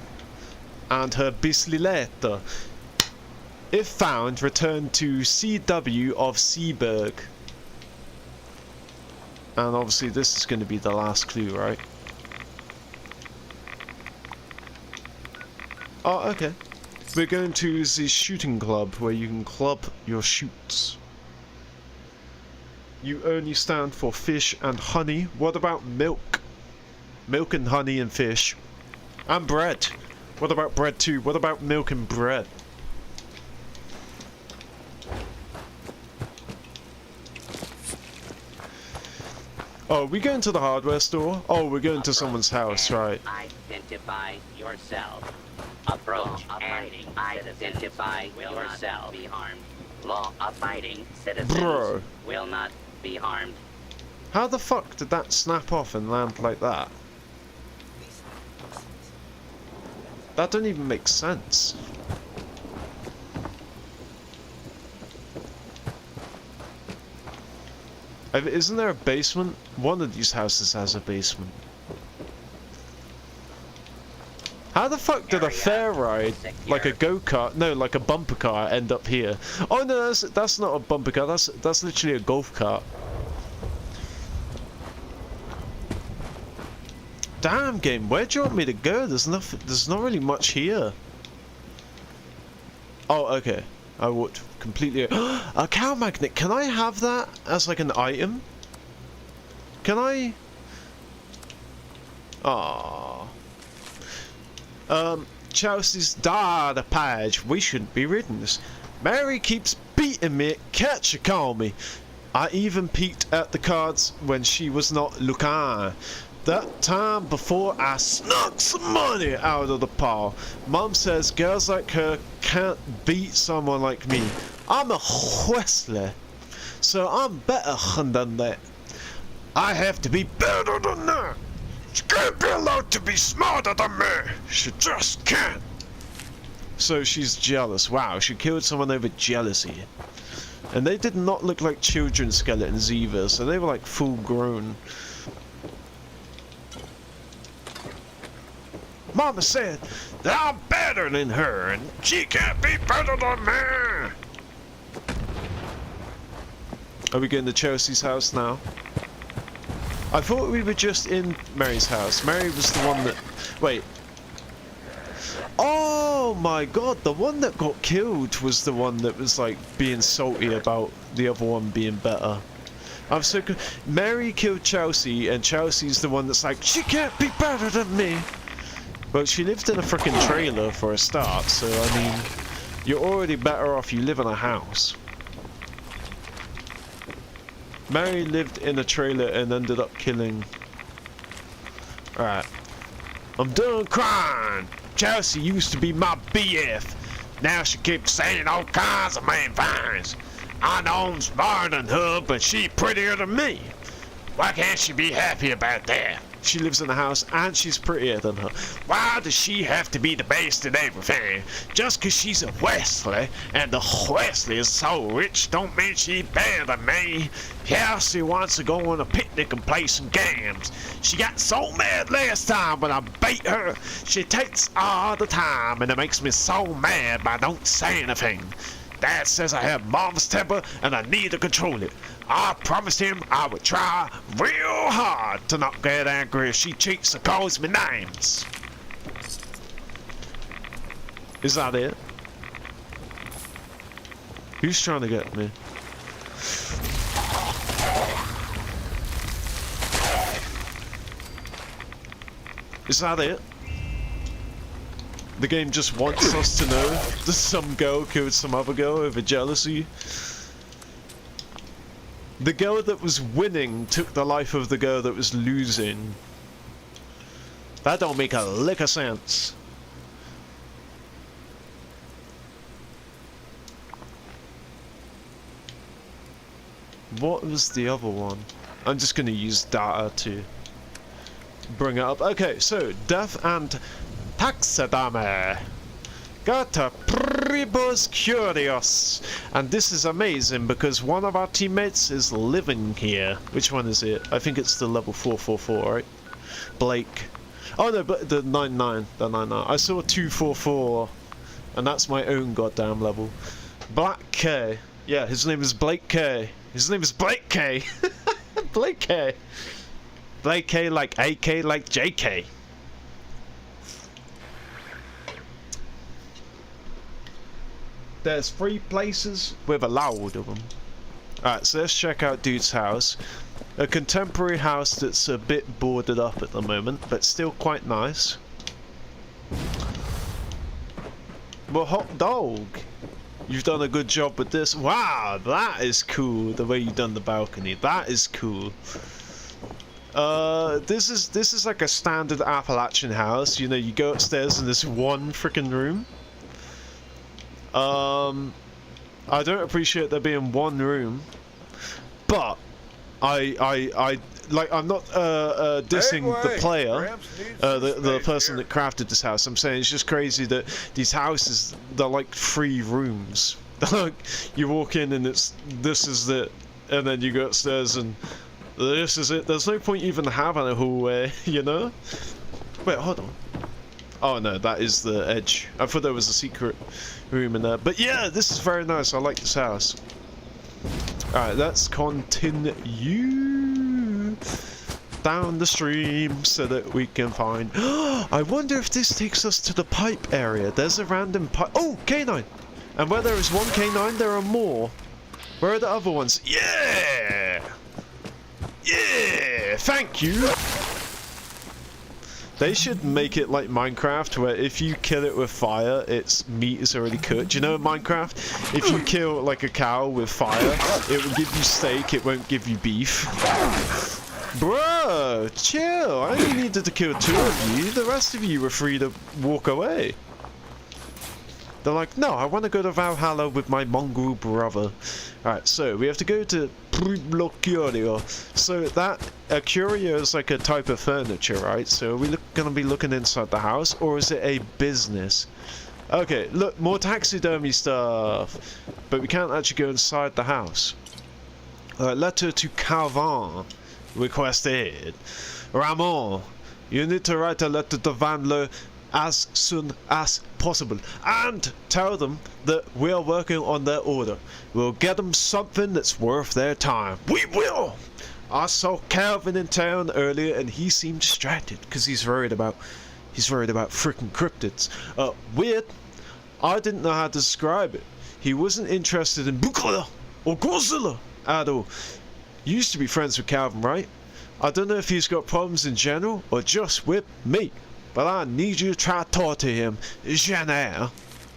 Speaker 1: and her bislilette. If found, return to CW of Seaburg. And obviously this is going to be the last clue, right? Oh, okay. We're going to the shooting club where you can club your shoots. You only stand for fish and honey. What about milk? Milk and honey and fish. And bread. What about bread too? What about milk and bread? Oh, we going to the hardware store? Oh, we're going to someone's house, right.
Speaker 6: Identify yourself. Approach and identify yourself. Be harmed. Law-abiding citizens
Speaker 1: Bro.
Speaker 6: will not be harmed.
Speaker 1: How the fuck did that snap off and land like that? That don't even make sense. Isn't there a basement? One of these houses has a basement. How the fuck did a fair ride, like a go-kart, no, like a bumper car, end up here? Oh no, that's not a bumper car, that's literally a golf cart. Damn game, where do you want me to go? There's not really much here. Oh, okay. I walked completely... A cow magnet, can I have that as like an item? Can I... Aww. Chelsea's data page. We shouldn't be reading this. Mary keeps beating me. Catch you call me. I even peeked at the cards when she was not looking. That time before I snuck some money out of the paw. Mom says girls like her can't beat someone like me. I'm a Wesley, so I'm better than that. I have to be better than that. She can't be allowed to be smarter than me. She just can't. So she's jealous. Wow, she killed someone over jealousy. And they did not look like children skeletons either, so they were like full grown. Mama said that I'm better than her and she can't be better than me. Are we going to Chelsea's house now? I thought we were just in Mary's house. Mary was the one that... Wait. Oh my god, the one that got killed was the one that was like being salty about the other one being better. I'm so... Mary killed Chelsea and Chelsea's the one that's like, she can't be better than me. Well, she lived in a freaking trailer for a start, so I mean, you're already better off you live in a house. Mary lived in a trailer and ended up killing... Alright. I'm done crying! Chelsea used to be my BF. Now she keeps saying all kinds of mean things. I know I'm smarter than her, but she prettier than me. Why can't she be happy about that? She lives in a house and she's prettier than her. Why does she have to be the best at everything? Just cause she's a Wesley and the Wesley is so rich don't mean she better than me. Yeah, she wants to go on a picnic and play some games. She got so mad last time when I beat her. She takes all the time and it makes me so mad but I don't say anything. Dad says I have mom's temper and I need to control it. I promised him I would try real hard to not get angry if she cheats or calls me names. Is that it? Who's trying to get me? Is that it? The game just wants us to know that some girl killed some other girl over jealousy. The girl that was winning took the life of the girl that was losing. That don't make a lick of sense. What was the other one? I'm just gonna use data to bring it up. Okay, so death and taxidermy. Got a Pribus Curious. And this is amazing because one of our teammates is living here. Which one is it? I think it's the level 444, right? Blake. Oh no, but the 99. The 99. I saw 244. And that's my own goddamn level. Black K. Yeah, his name is Blake K. His name is Blake K. Blake K. Blake K like AK like JK. There's 3 places with a loud of them. Alright, so let's check out dude's house. A contemporary house that's a bit boarded up at the moment, but still quite nice. Well, hot dog. You've done a good job with this. Wow, that is cool. The way you've done the balcony. That is cool. This is like a standard Appalachian house. You know, you go upstairs in this one freaking room. I don't appreciate there being one room, but I like, I'm not dissing the player, the person that crafted this house. I'm saying it's just crazy that these houses, they're like 3 rooms. Like, you walk in and this is it, and then you go upstairs and this is it. There's no point even having a hallway, you know? Wait, hold on. Oh no, that is the edge. I thought there was a secret room in there. But yeah, this is very nice. I like this house. Alright, let's continue down the stream so that we can find... I wonder if this takes us to the pipe area. There's a random pipe... Oh, K9! And where there is one K9, there are more. Where are the other ones? Yeah! Yeah! Thank you! They should make it like Minecraft, where if you kill it with fire, its meat is already cooked. You know in Minecraft, if you kill like a cow with fire, it will give you steak, it won't give you beef. Bro, chill. I only needed to kill 2 of you. The rest of you were free to walk away. They're like, no, I want to go to Valhalla with my mongrel brother. Alright, so we have to go to Curio. So that, a curio is like a type of furniture, right? So are we going to be looking inside the house, or is it a business? Okay, look, more taxidermy stuff. But we can't actually go inside the house. Letter to Calvin. Requested. Ramon, you need to write a letter to Van Lowe as soon as possible and tell them that we are working on their order. We'll get them something that's worth their time. We will! I saw Calvin in town earlier and he seemed distracted because he's worried about freaking cryptids. Weird. I didn't know how to describe it. He wasn't interested in Bukala or Godzilla at all. You used to be friends with Calvin, right? I don't know if he's got problems in general or just with me. But I need you to try to talk to him. Janelle.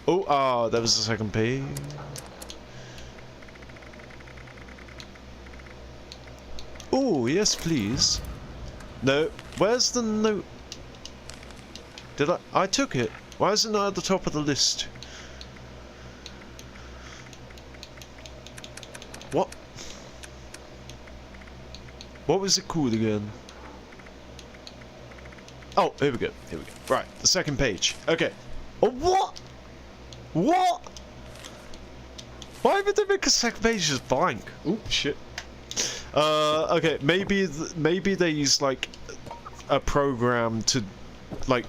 Speaker 1: Oh, that was the second page. Oh, yes, please. No, where's the note? Did I took it. Why is it not at the top of the list? What? What was it called again? Oh, here we go. Here we go. Right, the second page. Okay. Oh, what? What? Why would they make a second page just blank? Oh, shit. Okay, maybe they use like a program to like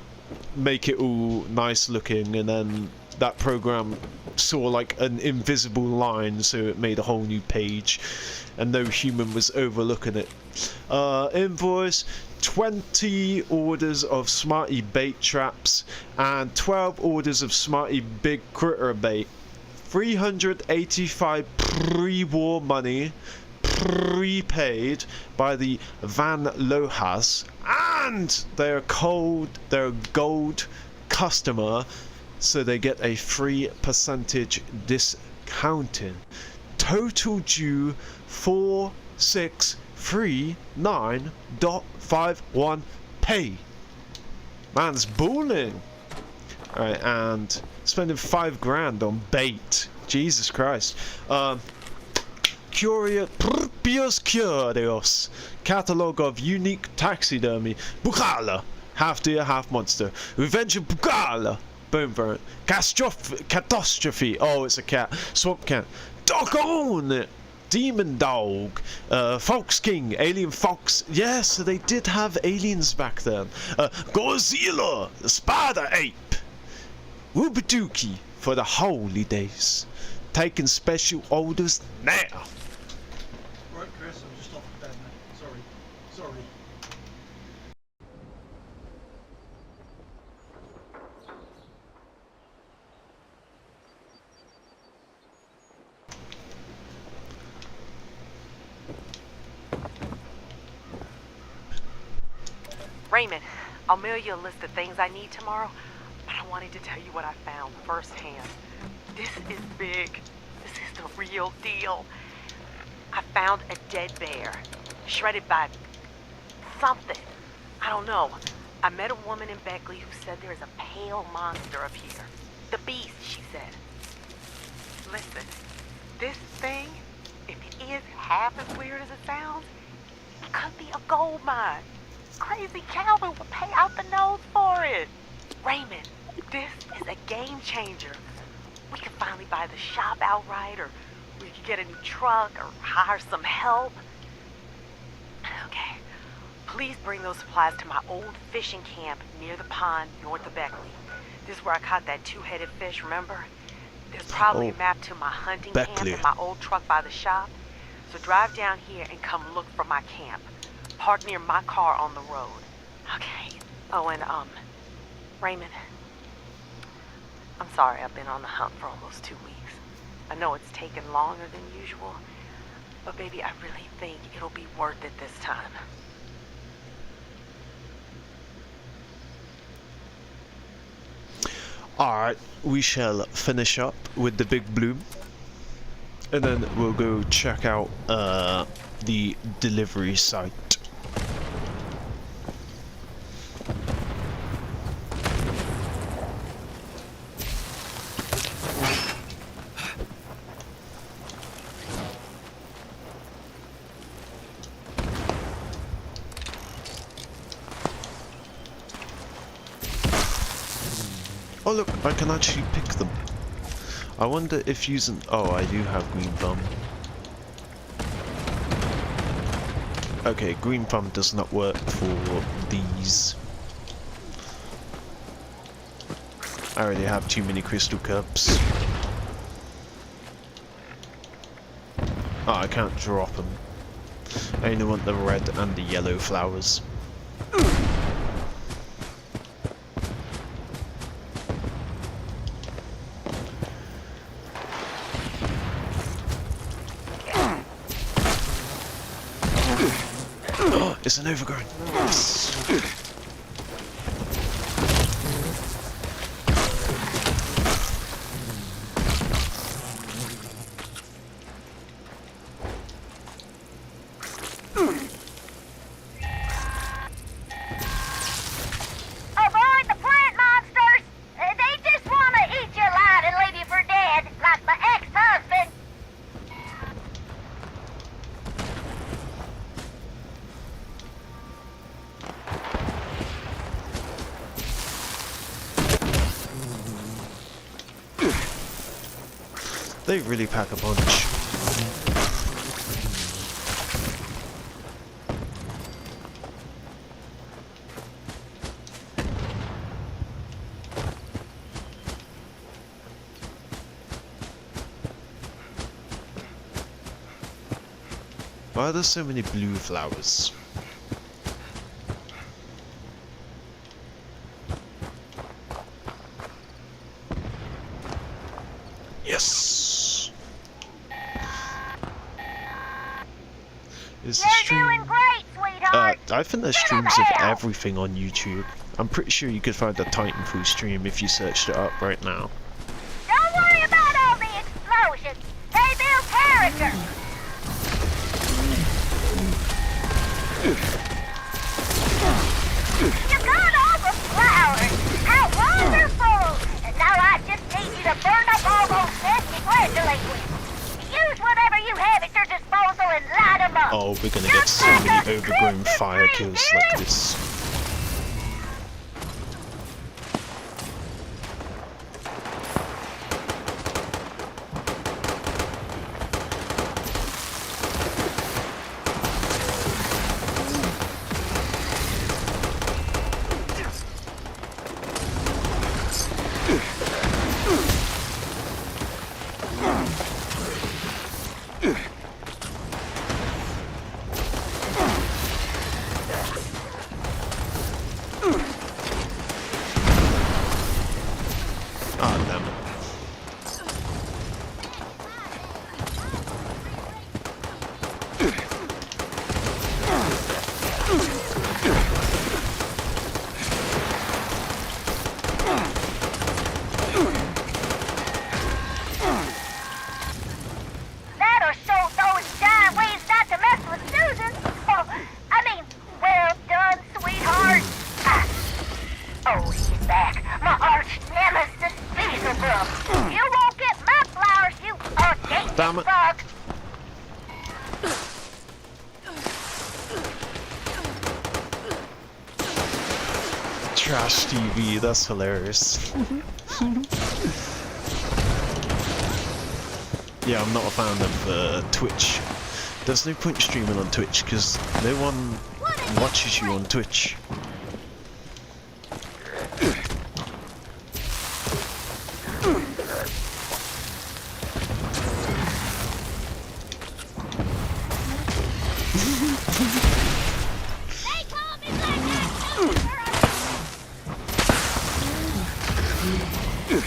Speaker 1: make it all nice looking, and then that program saw like an invisible line, so it made a whole new page, and no human was overlooking it. Invoice: 20 orders of Smarty bait traps and 12 orders of Smarty big critter bait. 385 pre-war money prepaid by the Van Lohas, and they're a gold customer, so they get a 3% discounting. Total due 4639.51p. Man's balling. Alright, and spending $5,000 on bait. Jesus Christ. Curious catalogue of unique taxidermy. Bukala, half deer, half monster. Revenge of Bukala. Boom burn. Catastrophe. Oh, it's a cat. Swamp cat. Doggone it. Demon dog. Fox king. Alien fox. Yes, so they did have aliens back then. Godzilla. Spider ape. Woobaduki for the holy days. Taking special orders now.
Speaker 14: Right, Chris, I'm just off the bed, mate. Sorry.
Speaker 15: Raymond, I'll mail you a list of things I need tomorrow, but I wanted to tell you what I found firsthand. This is big. This is the real deal. I found a dead bear, shredded by something. I don't know. I met a woman in Beckley who said there is a pale monster up here. The beast, she said. Listen, this thing, if it is half as weird as it sounds, it could be a gold mine. Crazy Calvin would pay out the nose for it. Raymond, this is a game changer. We could finally buy the shop outright, or we could get a new truck, or hire some help. Okay, please bring those supplies to my old fishing camp near the pond north of Beckley. This is where I caught that two-headed fish, remember? There's probably a map to my hunting camp in my old truck by the shop. So drive down here and come look for my camp. Park near my car on the road. Okay. Oh, and, Raymond, I'm sorry I've been on the hunt for almost 2 weeks. I know it's taken longer than usual, but baby, I really think it'll be worth it this time.
Speaker 1: Alright, we shall finish up with the big bloom, and then we'll go check out the delivery site. Oh look, I can actually pick them. I wonder if using... Oh, I do have green thumb. Okay, green thumb does not work for these. I already have too many crystal cups. Oh, I can't drop them. I only want the red and the yellow flowers. It's an overgrown.
Speaker 4: Avoid the plant monsters! They just want to eat you alive and leave you for dead, like my ex-husband.
Speaker 1: They really pack a punch. Why are there so many blue flowers? Yes! Is the stream...
Speaker 4: You're doing great, sweetheart!
Speaker 1: I think there's streams of everything on YouTube. I'm pretty sure you could find a Titanfall stream if you searched it up right now.
Speaker 4: Don't worry about all the explosions. They build character. You got all the flowers. How wonderful! And now I just need you to burn up all those nasty fledglings. Use whatever you have at your disposal and light them up.
Speaker 1: Oh, we're gonna get so many overgrown fire kills like this. Damn it. Trash TV, that's hilarious. Yeah, I'm not a fan of Twitch. There's no point streaming on Twitch because no one watches you on Twitch.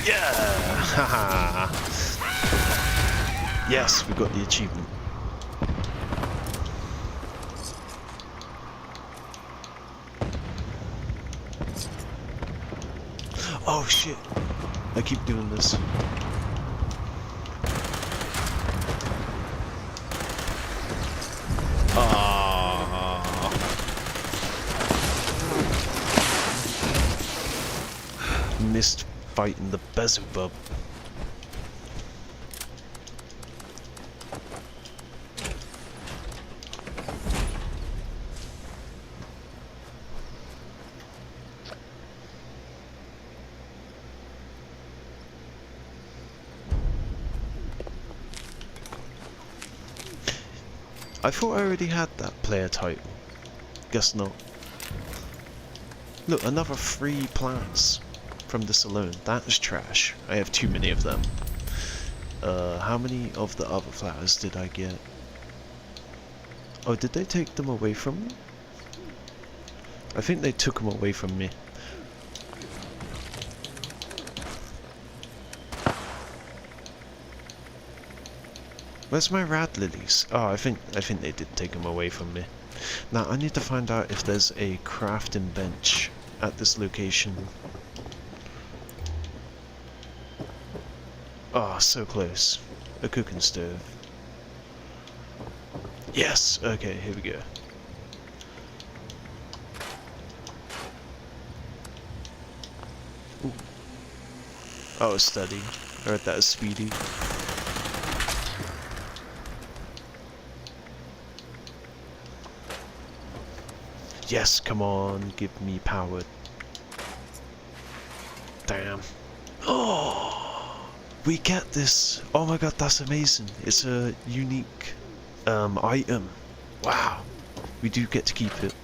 Speaker 1: Yeah! Haha! Yes, we got the achievement. Oh shit! I keep doing this. Missed fighting the Beelzebub. I thought I already had that player title. Guess not. Look, another 3 plants from this alone. That is trash. I have too many of them. How many of the other flowers did I get? Oh, did they take them away from me? I think they took them away from me. Where's my rad lilies? Oh, I think they did take them away from me. Now I need to find out if there's a crafting bench at this location. Oh, so close. A cooking stove. Yes! Okay, here we go. Ooh. Oh, steady. I heard that as speedy. Yes, come on, give me power. Damn. Oh, we get this. Oh my god, that's amazing. It's a unique item. Wow. We do get to keep it.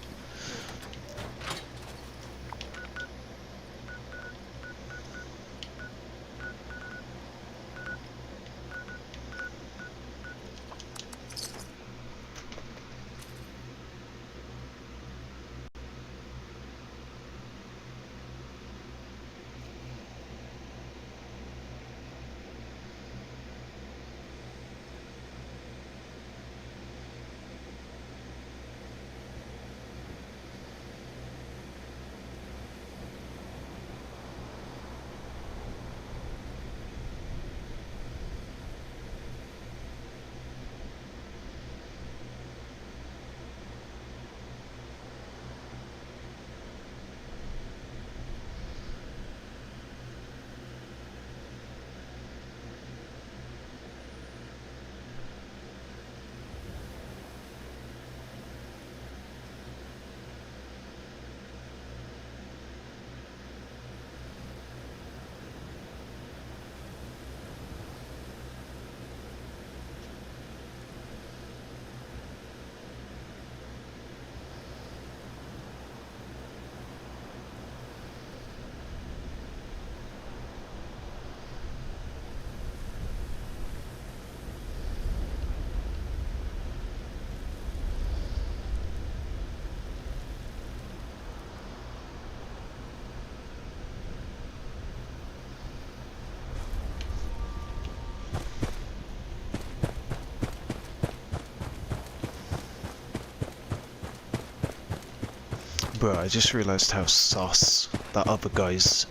Speaker 1: Bro, I just realised how sus that other guy's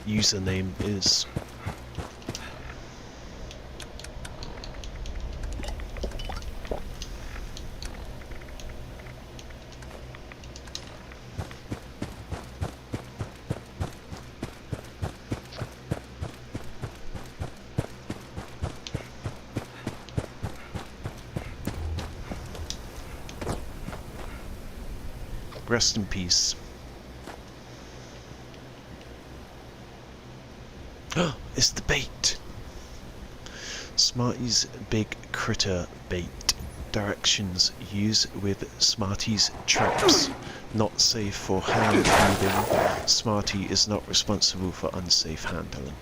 Speaker 1: username is. Rest in peace. It's the bait! Smarty's big critter bait. Directions: use with Smarty's traps. Not safe for hand feeding. Smarty is not responsible for unsafe handling.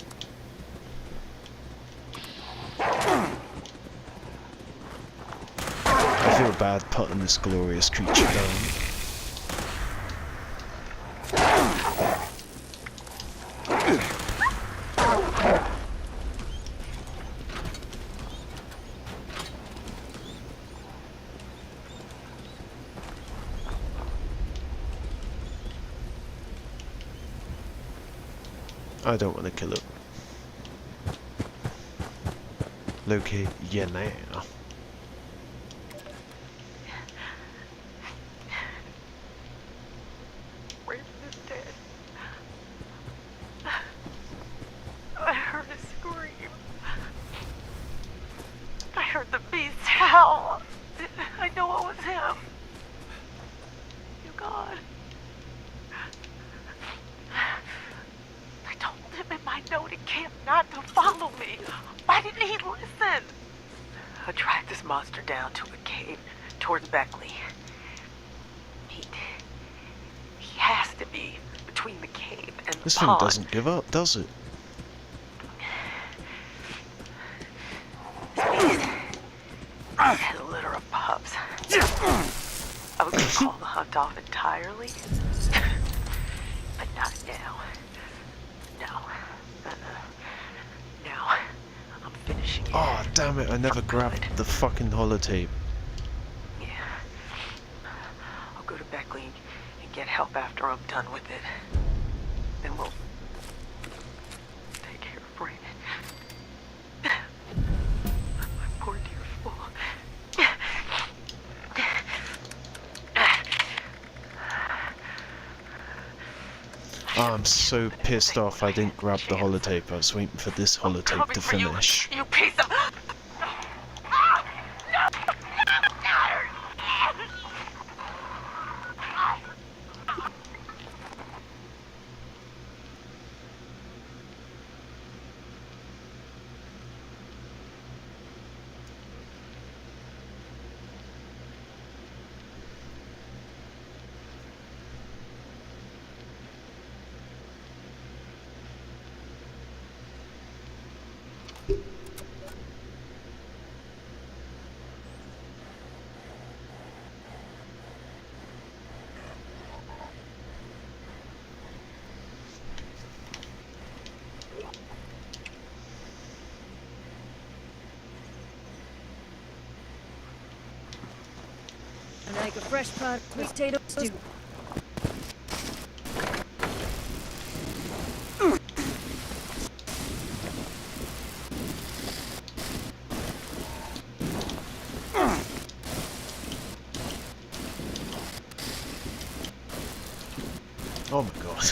Speaker 1: I feel bad putting this glorious creature down. I don't want to kill it. Locate now.
Speaker 15: Where's this dead? I heard a scream. I heard the beast howl. I know it was him. You God. I told him in my note at camp not to follow me. Why didn't he listen? I tracked this monster down to a cave towards Beckley. He has to be between the cave and the
Speaker 1: This thing
Speaker 15: pond.
Speaker 1: doesn't give up, does it?
Speaker 15: Had a litter of pups. I was gonna call the hunt off entirely, but not now. No. Now, I'm finishing it.
Speaker 1: Oh, damn it, I never grabbed the fucking holotape.
Speaker 15: Yeah. I'll go to Beckley and get help after I'm done with it. Then we'll take care of Brandon. My poor dear fool.
Speaker 1: I'm so pissed off I didn't grab the holotape. I was waiting for this holotape to finish.
Speaker 15: You piece of...
Speaker 5: I like a fresh pot of potato stew.
Speaker 1: Oh my god.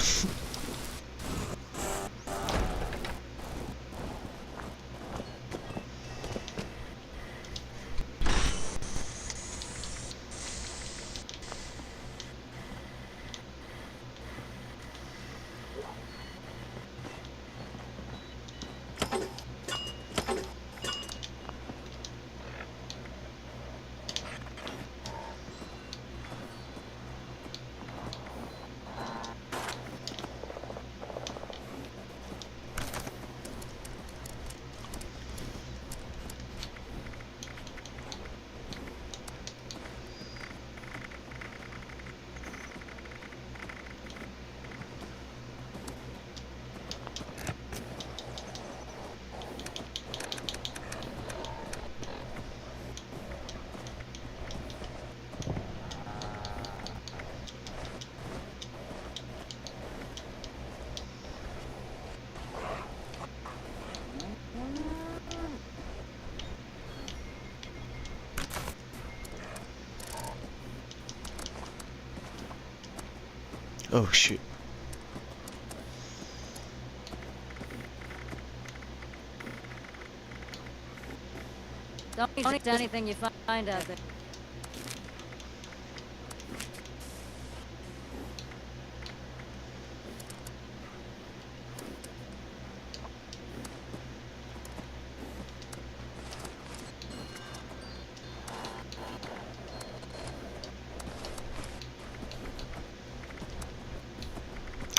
Speaker 1: Oh shit.
Speaker 5: Don't eat anything you find out there.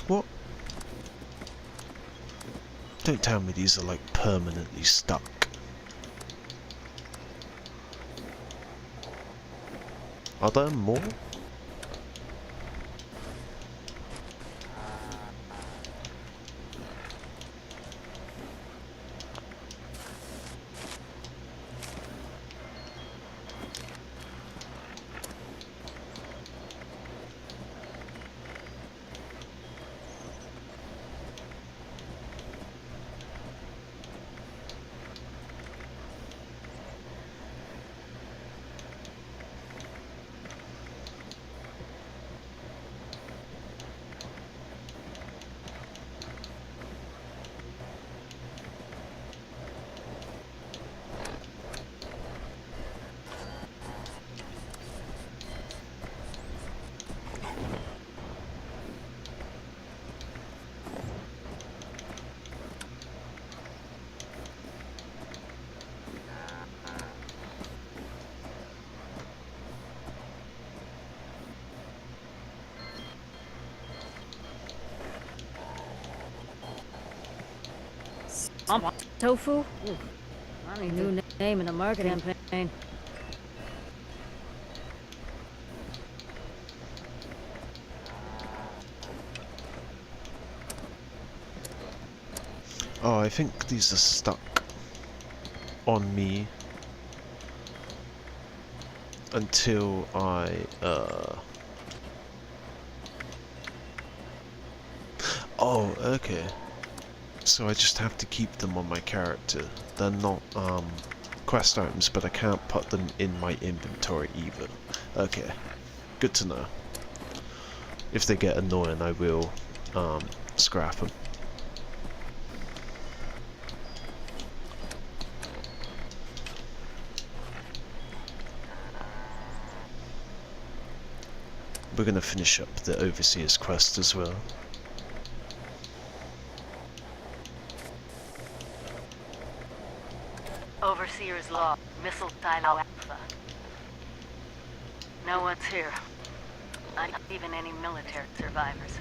Speaker 1: What? Don't tell me these are like permanently stuck. Are there more?
Speaker 5: Tofu? Ooh, I need a new name in a marketing campaign.
Speaker 1: Oh, I think these are stuck on me until I, Oh, okay. So I just have to keep them on my character. They're not, quest items, but I can't put them in my inventory either. Okay. Good to know. If they get annoying, I will, scrap them. We're gonna finish up the Overseer's quest as well.
Speaker 16: Overseer's Law, Missile Silo Alpha. No one's here. Not even any military survivors.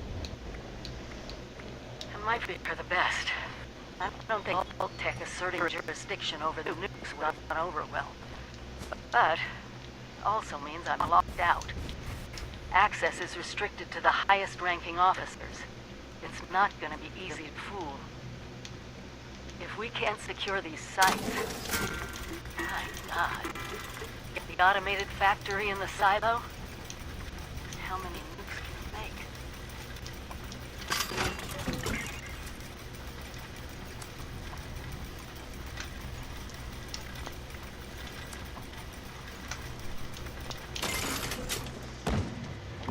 Speaker 16: It might be for the best. I don't think Tech asserting jurisdiction over the nukes will run over well. But also means I'm locked out. Access is restricted to the highest-ranking officers. It's not gonna be easy to fool. If we can't secure these sites, my God, get the automated factory in the silo? How many nukes can it make?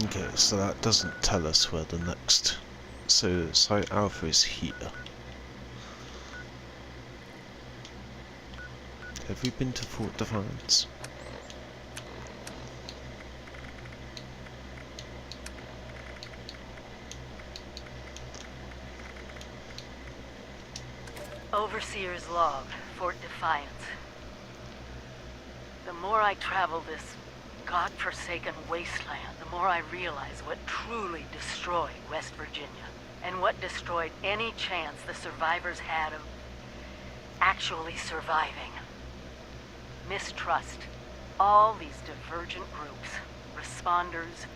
Speaker 1: Okay, so that doesn't tell us where the next... So, Site Alpha is here. Have we been to Fort Defiance?
Speaker 16: Overseer's Log, Fort Defiance. The more I travel this godforsaken wasteland, the more I realize what truly destroyed West Virginia, and what destroyed any chance the survivors had of actually surviving. Mistrust. All these divergent groups, responders,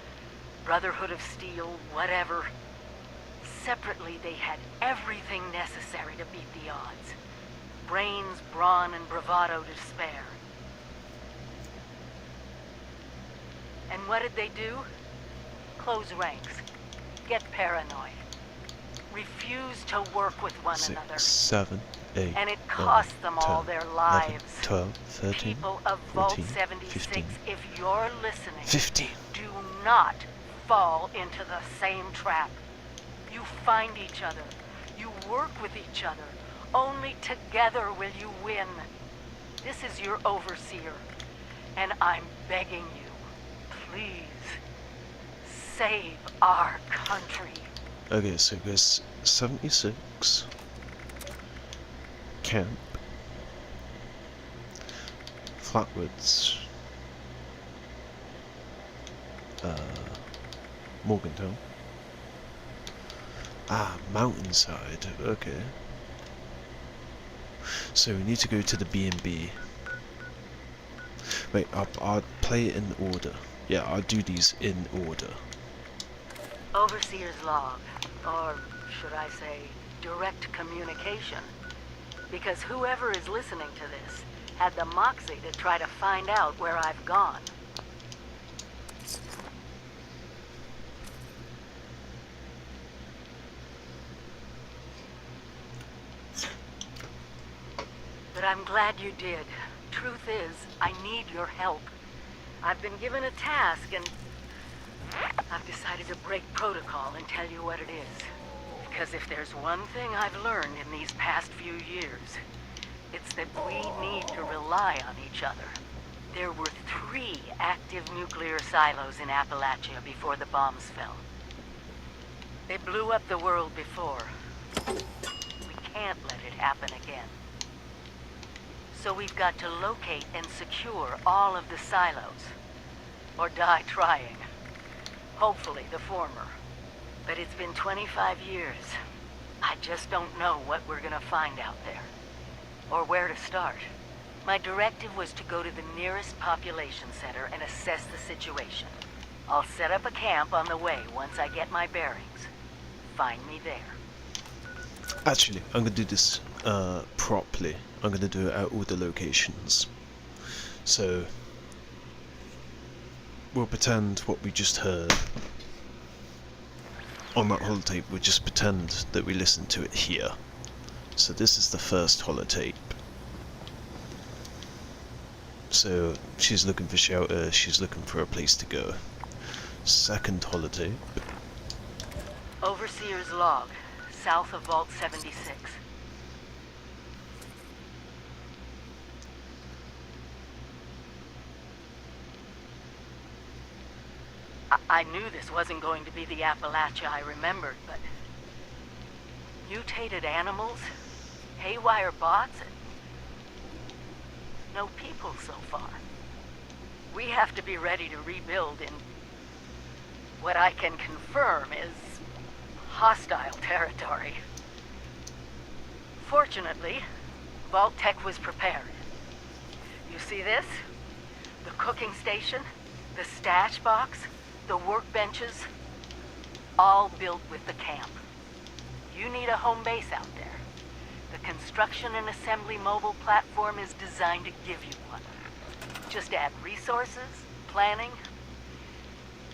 Speaker 16: Brotherhood of Steel, whatever. Separately, they had everything necessary to beat the odds. Brains, brawn, and bravado to spare. And what did they do? Close ranks. Get paranoid. Refuse to work with one
Speaker 1: 6,
Speaker 16: another.
Speaker 1: 7, 8,
Speaker 16: and it
Speaker 1: 9,
Speaker 16: cost them
Speaker 1: 10,
Speaker 16: all their lives.
Speaker 1: 11, 12, 13,
Speaker 16: People of Vault
Speaker 1: 14,
Speaker 16: 76,
Speaker 1: 15,
Speaker 16: if you're listening,
Speaker 1: 15.
Speaker 16: do not fall into the same trap. You find each other. You work with each other. Only together will you win. This is your overseer, and I'm begging you, please, save our country.
Speaker 1: Okay, so there's 76. Camp. Flatwoods. Morgantown. Ah, Mountainside, okay. So we need to go to the B&B. Wait, I'll play it in order. Yeah, I'll do these in order.
Speaker 16: Overseer's log, or should I say, direct communication. Because whoever is listening to this had the moxie to try to find out where I've gone. But I'm glad you did. Truth is, I need your help. I've been given a task and I've decided to break protocol and tell you what it is. Because if there's one thing I've learned in these past few years, it's that we need to rely on each other. There were 3 active nuclear silos in Appalachia before the bombs fell. They blew up the world before. We can't let it happen again. So we've got to locate and secure all of the silos. Or die trying. Hopefully the former. But it's been 25 years. I just don't know what we're gonna find out there. Or where to start. My directive was to go to the nearest population center and assess the situation. I'll set up a camp on the way once I get my bearings. Find me there.
Speaker 1: Actually, I'm gonna do this properly. I'm gonna do it at all the locations. So we'll pretend what we just heard on that holotape, we'll just pretend that we listened to it here. So this is the first holotape. So she's looking for shelter, she's looking for a place to go. Second holotape.
Speaker 16: Overseer's log, south of Vault 76. I knew this wasn't going to be the Appalachia I remembered, but mutated animals, haywire bots, and no people so far. We have to be ready to rebuild in what I can confirm is hostile territory. Fortunately, Vault Tech was prepared. You see this? The cooking station, the stash box, the workbenches, all built with the camp. You need a home base out there. The construction and assembly mobile platform is designed to give you one. Just add resources, planning,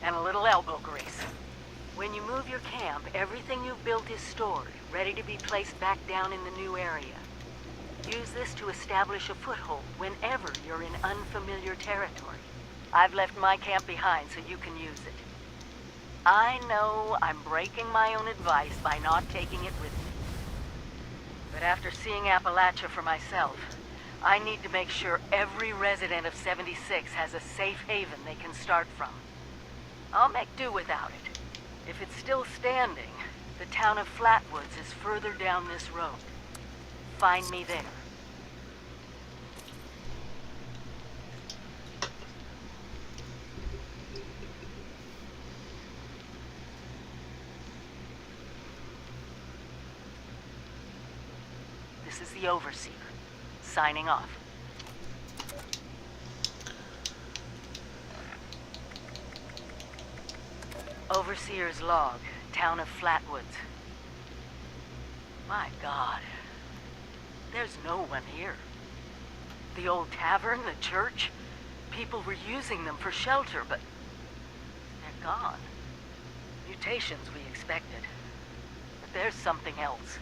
Speaker 16: and a little elbow grease. When you move your camp, everything you've built is stored, ready to be placed back down in the new area. Use this to establish a foothold whenever you're in unfamiliar territory. I've left my camp behind so you can use it. I know I'm breaking my own advice by not taking it with me. But after seeing Appalachia for myself, I need to make sure every resident of 76 has a safe haven they can start from. I'll make do without it. If it's still standing, the town of Flatwoods is further down this road. Find me there. This is the Overseer, signing off. Overseer's log, town of Flatwoods. My God, there's no one here. The old tavern, the church, people were using them for shelter, but they're gone. Mutations we expected. But there's something else.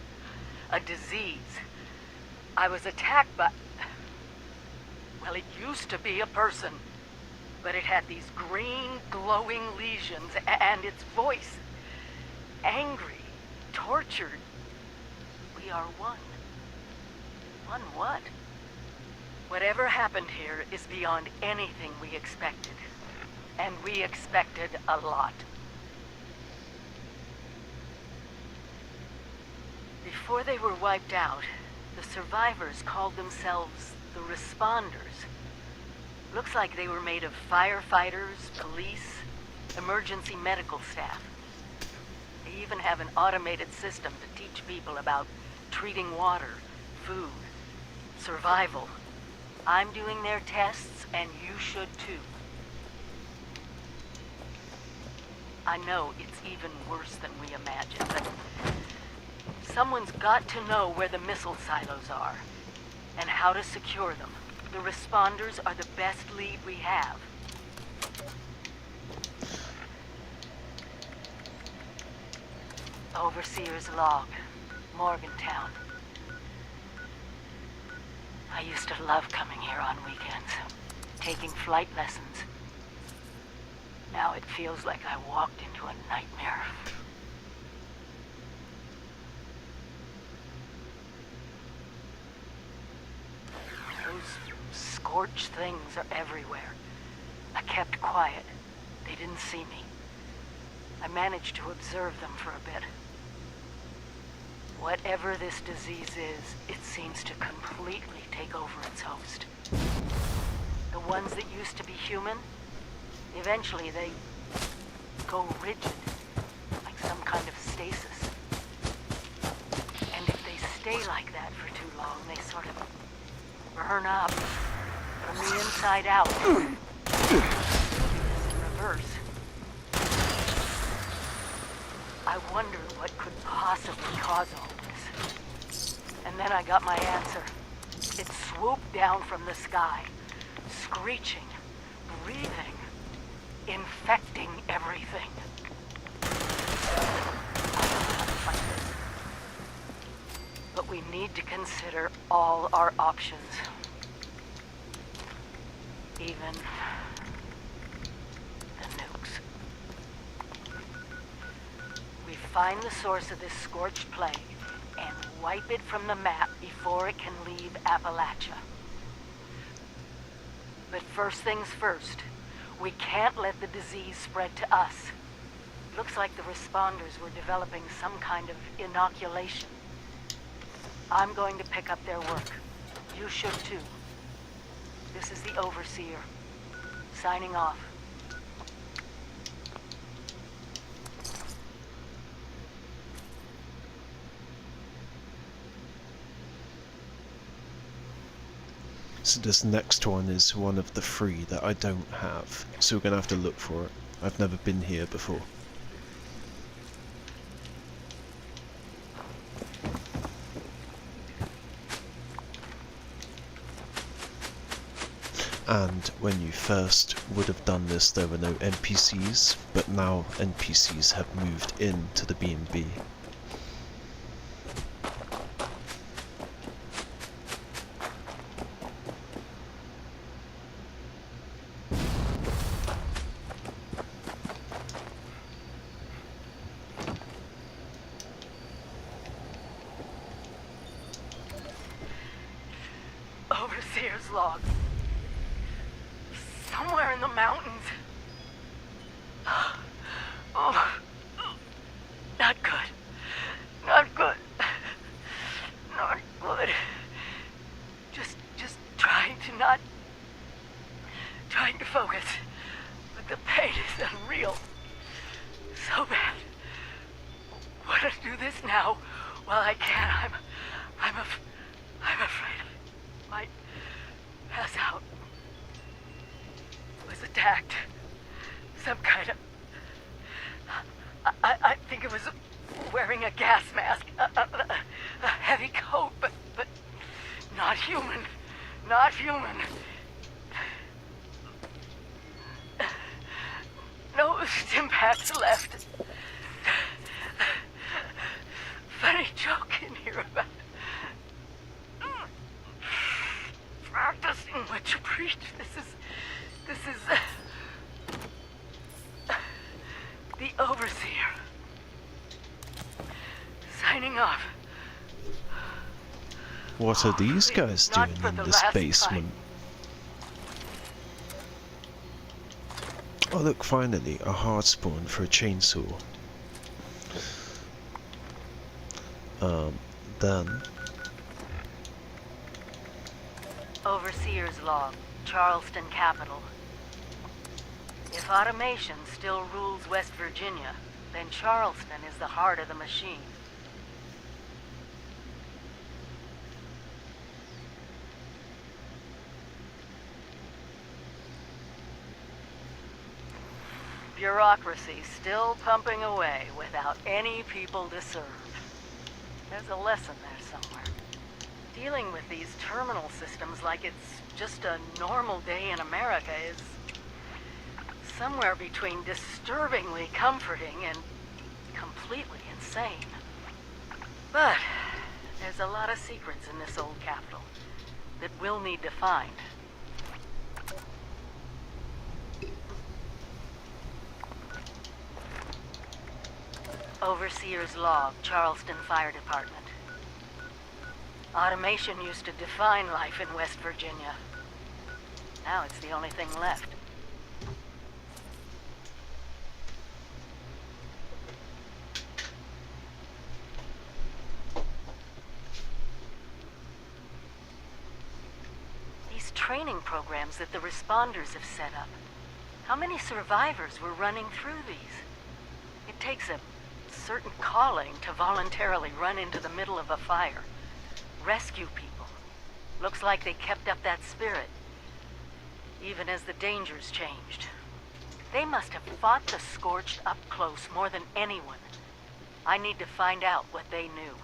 Speaker 16: A disease. I was attacked by... Well, it used to be a person. But it had these green, glowing lesions, and its voice. Angry, tortured. We are one. One what? Whatever happened here is beyond anything we expected. And we expected a lot. Before they were wiped out, the survivors called themselves the Responders. Looks like they were made of firefighters, police, emergency medical staff. They even have an automated system to teach people about treating water, food, survival. I'm doing their tests, and you should too. I know it's even worse than we imagined, but someone's got to know where the missile silos are, and how to secure them. The Responders are the best lead we have. Overseer's log, Morgantown. I used to love coming here on weekends, taking flight lessons. Now it feels like I walked into a nightmare. Those scorched things are everywhere. I kept quiet. They didn't see me. I managed to observe them for a bit. Whatever this disease is, it seems to completely take over its host. The ones that used to be human, eventually they go rigid, like some kind of stasis. And if they stay like that for too long, they sort of burn up from the inside out. In reverse. I wondered what could possibly cause all this. And then I got my answer. It swooped down from the sky, screeching, breathing, infecting everything. I don't know how to fight this. But we need to consider all our options. Even the nukes. We find the source of this scorched plague and wipe it from the map before it can leave Appalachia. But first things first, we can't let the disease spread to us. Looks like the Responders were developing some kind of inoculation. I'm going to pick up their work. You should too. This is the Overseer, signing off.
Speaker 1: So this next one is one of the 3 that I don't have, so we're gonna have to look for it. I've never been here before. And when you first would have done this, there were no NPCs, but now NPCs have moved into the B&B.
Speaker 16: Overseer's log. Somewhere in the mountains. Oh, not good. Not good. Not good. Just trying to focus. But the pain is unreal. So bad. What to do this now while I can? I'm afraid I might pass out. Was attacked. Some kind of... I think it was wearing a gas mask. A heavy coat, but not human. Not human. No stimpaks left. Funny joke in here about practicing what you preach. This is
Speaker 1: What are these guys
Speaker 16: Not
Speaker 1: doing
Speaker 16: for
Speaker 1: in
Speaker 16: the
Speaker 1: this
Speaker 16: last
Speaker 1: basement? Oh look, finally, a hard spawn for a chainsaw. Then...
Speaker 16: Overseer's log, Charleston Capital. If automation still rules West Virginia, then Charleston is the heart of the machine. Bureaucracy still pumping away without any people to serve. There's a lesson there somewhere. Dealing with these terminal systems like it's just a normal day in America is somewhere between disturbingly comforting and completely insane. But there's a lot of secrets in this old capital that we'll need to find. Overseer's log, Charleston Fire Department. Automation used to define life in West Virginia. Now it's the only thing left. These training programs that the responders have set up. How many survivors were running through these? It takes a certain calling to voluntarily run into the middle of a fire. Rescue people. Looks like they kept up that spirit, even as the dangers changed. They must have fought the scorched up close more than anyone. I need to find out what they knew.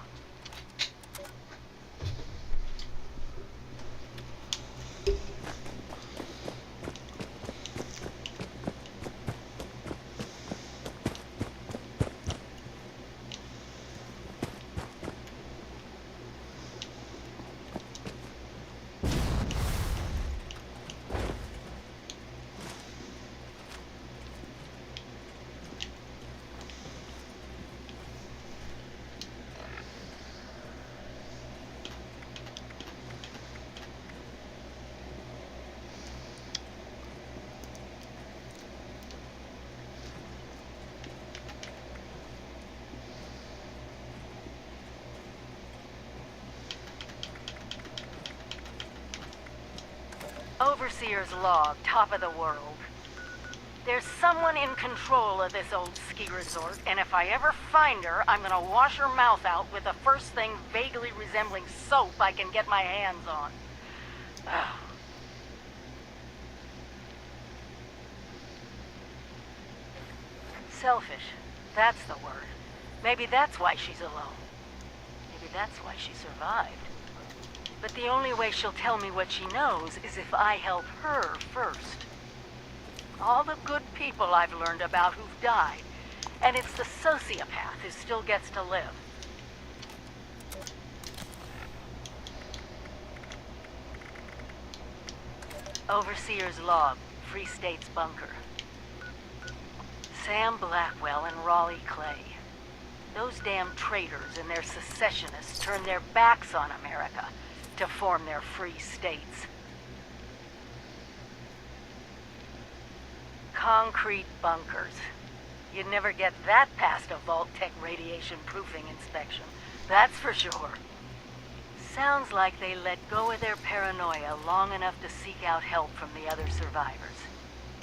Speaker 16: Overseer's log, top of the world. There's someone in control of this old ski resort, and if I ever find her, I'm gonna wash her mouth out with the first thing vaguely resembling soap I can get my hands on. Ugh. Selfish. That's the word. Maybe that's why she's alone. Maybe that's why she survived. But the only way she'll tell me what she knows is if I help her first. All the good people I've learned about who've died, and it's the sociopath who still gets to live. Overseer's log, Free State's bunker. Sam Blackwell and Raleigh Clay. Those damn traitors and their secessionists turned their backs on America to form their free states. Concrete bunkers. You'd never get that past a Vault-Tec radiation proofing inspection, that's for sure. Sounds like they let go of their paranoia long enough to seek out help from the other survivors.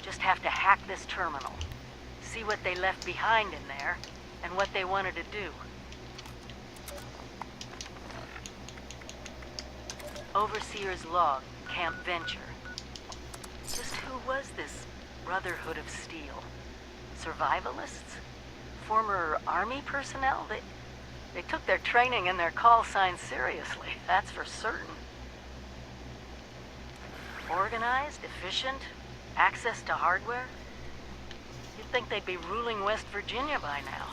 Speaker 16: Just have to hack this terminal, see what they left behind in there, and what they wanted to do. Overseer's log, Camp Venture. Just who was this Brotherhood of Steel? Survivalists? Former Army personnel? They took their training and their call signs seriously, that's for certain. Organized, efficient, access to hardware? You'd think they'd be ruling West Virginia by now.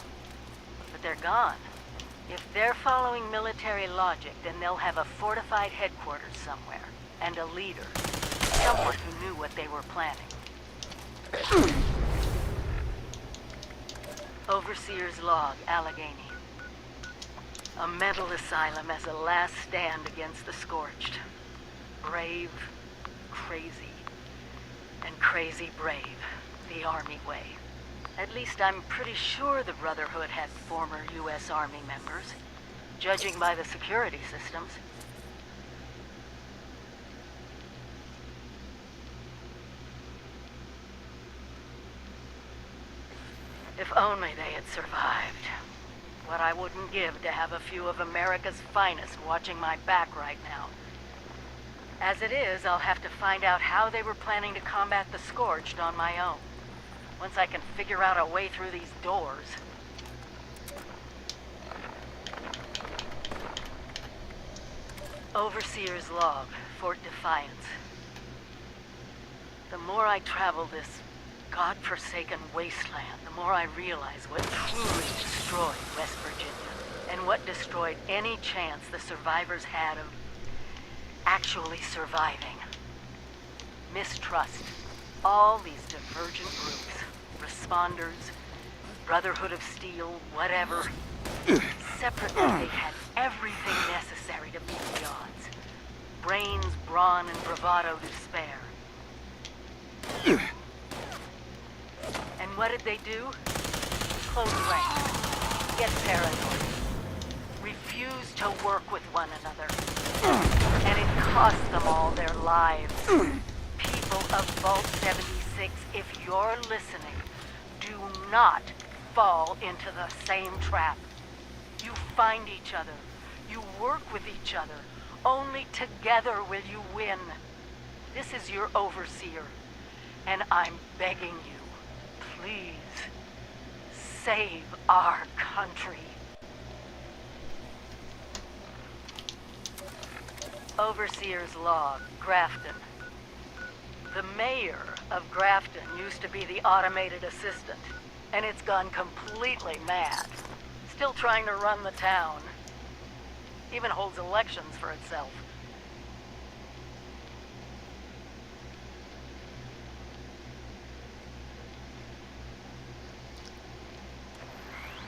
Speaker 16: But they're gone. If they're following military logic, then they'll have a fortified headquarters somewhere, and a leader. Someone who knew what they were planning. Overseer's log, Allegheny. A mental asylum as a last stand against the scorched. Brave, crazy, and crazy brave. The Army way. At least I'm pretty sure the Brotherhood had former U.S. Army members, judging by the security systems. If only they had survived. What I wouldn't give to have a few of America's finest watching my back right now. As it is, I'll have to find out how they were planning to combat the Scorched on my own. Once I can figure out a way through these doors. Overseer's log, Fort Defiance. The more I travel this God-forsaken wasteland, the more I realize what truly destroyed West Virginia, and what destroyed any chance the survivors had of actually surviving. Mistrust. All these divergent groups, responders, Brotherhood of Steel, whatever. Separately, they had everything necessary to beat the odds. Brains, brawn, and bravado to spare. And what did they do? Close ranks. Get paranoid. Refuse to work with one another. And it cost them all their lives. People of Vault 76, if you're listening, do not fall into the same trap. You find each other. You work with each other. Only together will you win. This is your overseer. And I'm begging you, please, save our country. Overseer's log, Grafton. The mayor of Grafton used to be the automated assistant, and it's gone completely mad. Still trying to run the town. Even holds elections for itself.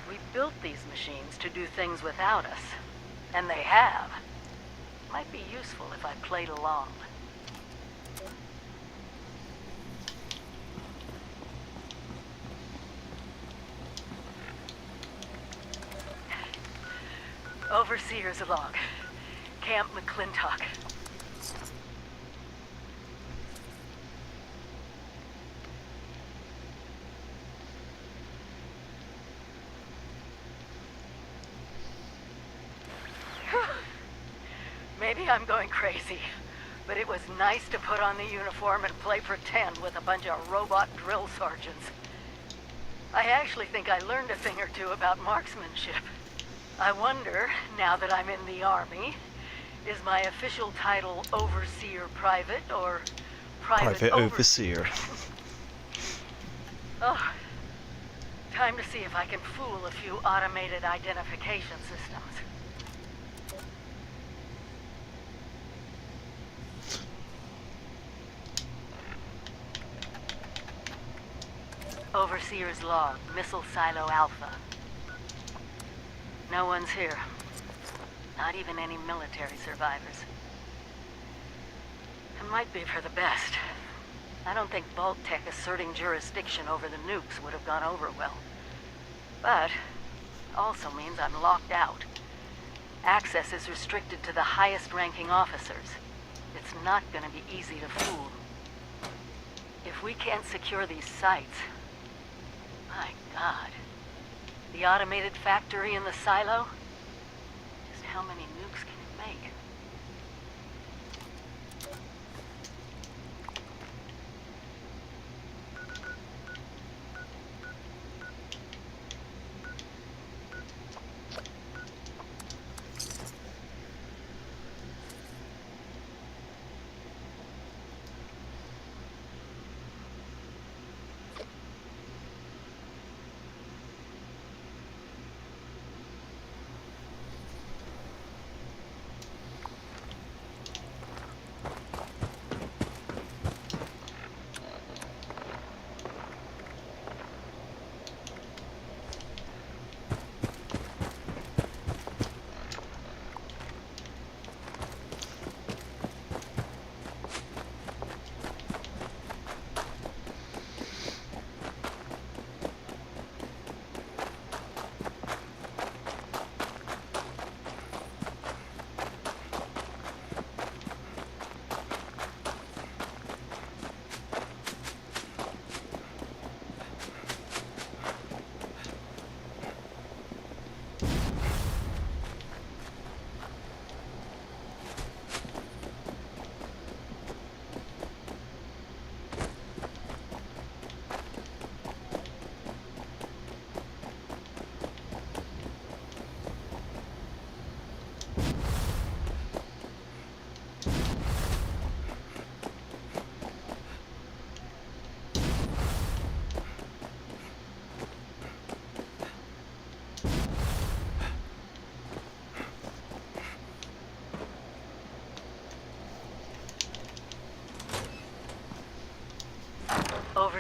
Speaker 16: We built these machines to do things without us, and they have. Might be useful if I played along. Overseer's log. Camp McClintock. Maybe I'm going crazy, but it was nice to put on the uniform and play pretend with a bunch of robot drill sergeants. I actually think I learned a thing or two about marksmanship. I wonder, now that I'm in the Army, is my official title Overseer Private or Private
Speaker 1: Overseer?
Speaker 16: Oh, time to see if I can fool a few automated identification systems. Overseer's log, Missile Silo Alpha. No one's here. Not even any military survivors. It might be for the best. I don't think Vault Tech asserting jurisdiction over the nukes would have gone over well. But also means I'm locked out. Access is restricted to the highest-ranking officers. It's not gonna be easy to fool. If we can't secure these sites... My God. The automated factory in the silo? Just how many nukes can it make?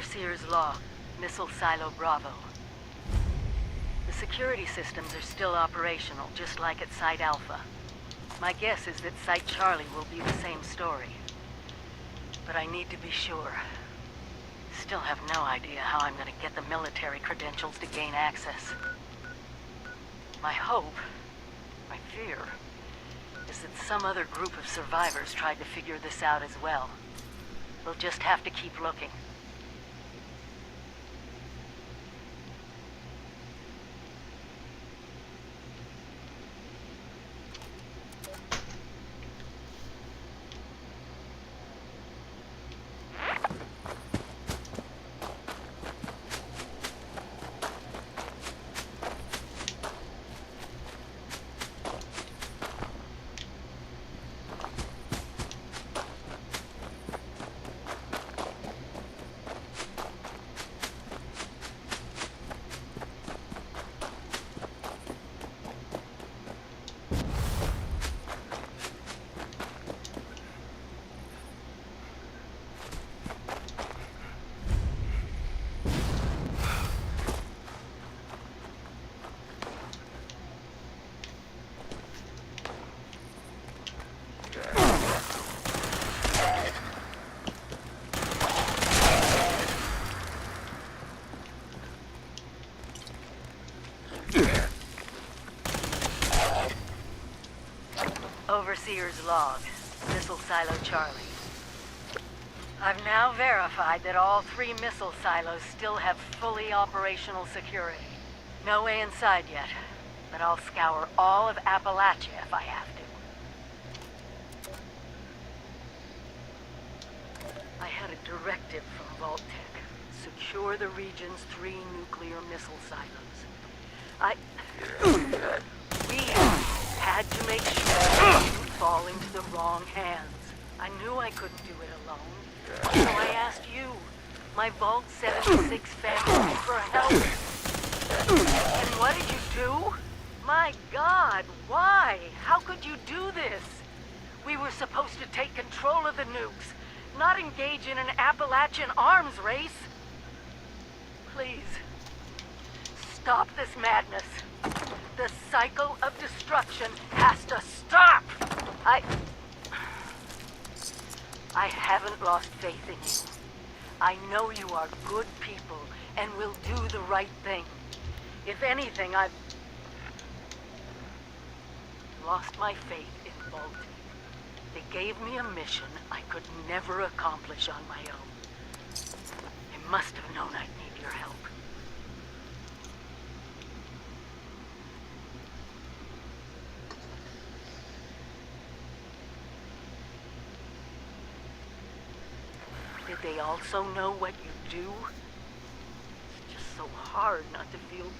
Speaker 16: Overseer's log, Missile Silo Bravo. The security systems are still operational, just like at Site Alpha. My guess is that Site Charlie will be the same story. But I need to be sure. Still have no idea how I'm gonna get the military credentials to gain access. My hope, my fear, is that some other group of survivors tried to figure this out as well. We'll just have to keep looking. Overseer's log, Missile Silo Charlie. I've now verified that all 3 missile silos still have fully operational security. No way inside yet, but I'll scour all of Appalachia if I have to. I had a directive from Vault-Tec. Secure the region's 3 nuclear missile silos. We had to make sure it didn't fall into the wrong hands. I knew I couldn't do it alone. So I asked you, my Vault 76 family, for help. And what did you do? My God, why? How could you do this? We were supposed to take control of the nukes, not engage in an Appalachian arms race. Please, stop this madness. The cycle of destruction has to stop! I haven't lost faith in you. I know you are good people and will do the right thing. If anything, I've lost my faith in Vault. They gave me a mission I could never accomplish on my own. They must have known I'd need your help. Did they also know what you do? It's just so hard not to feel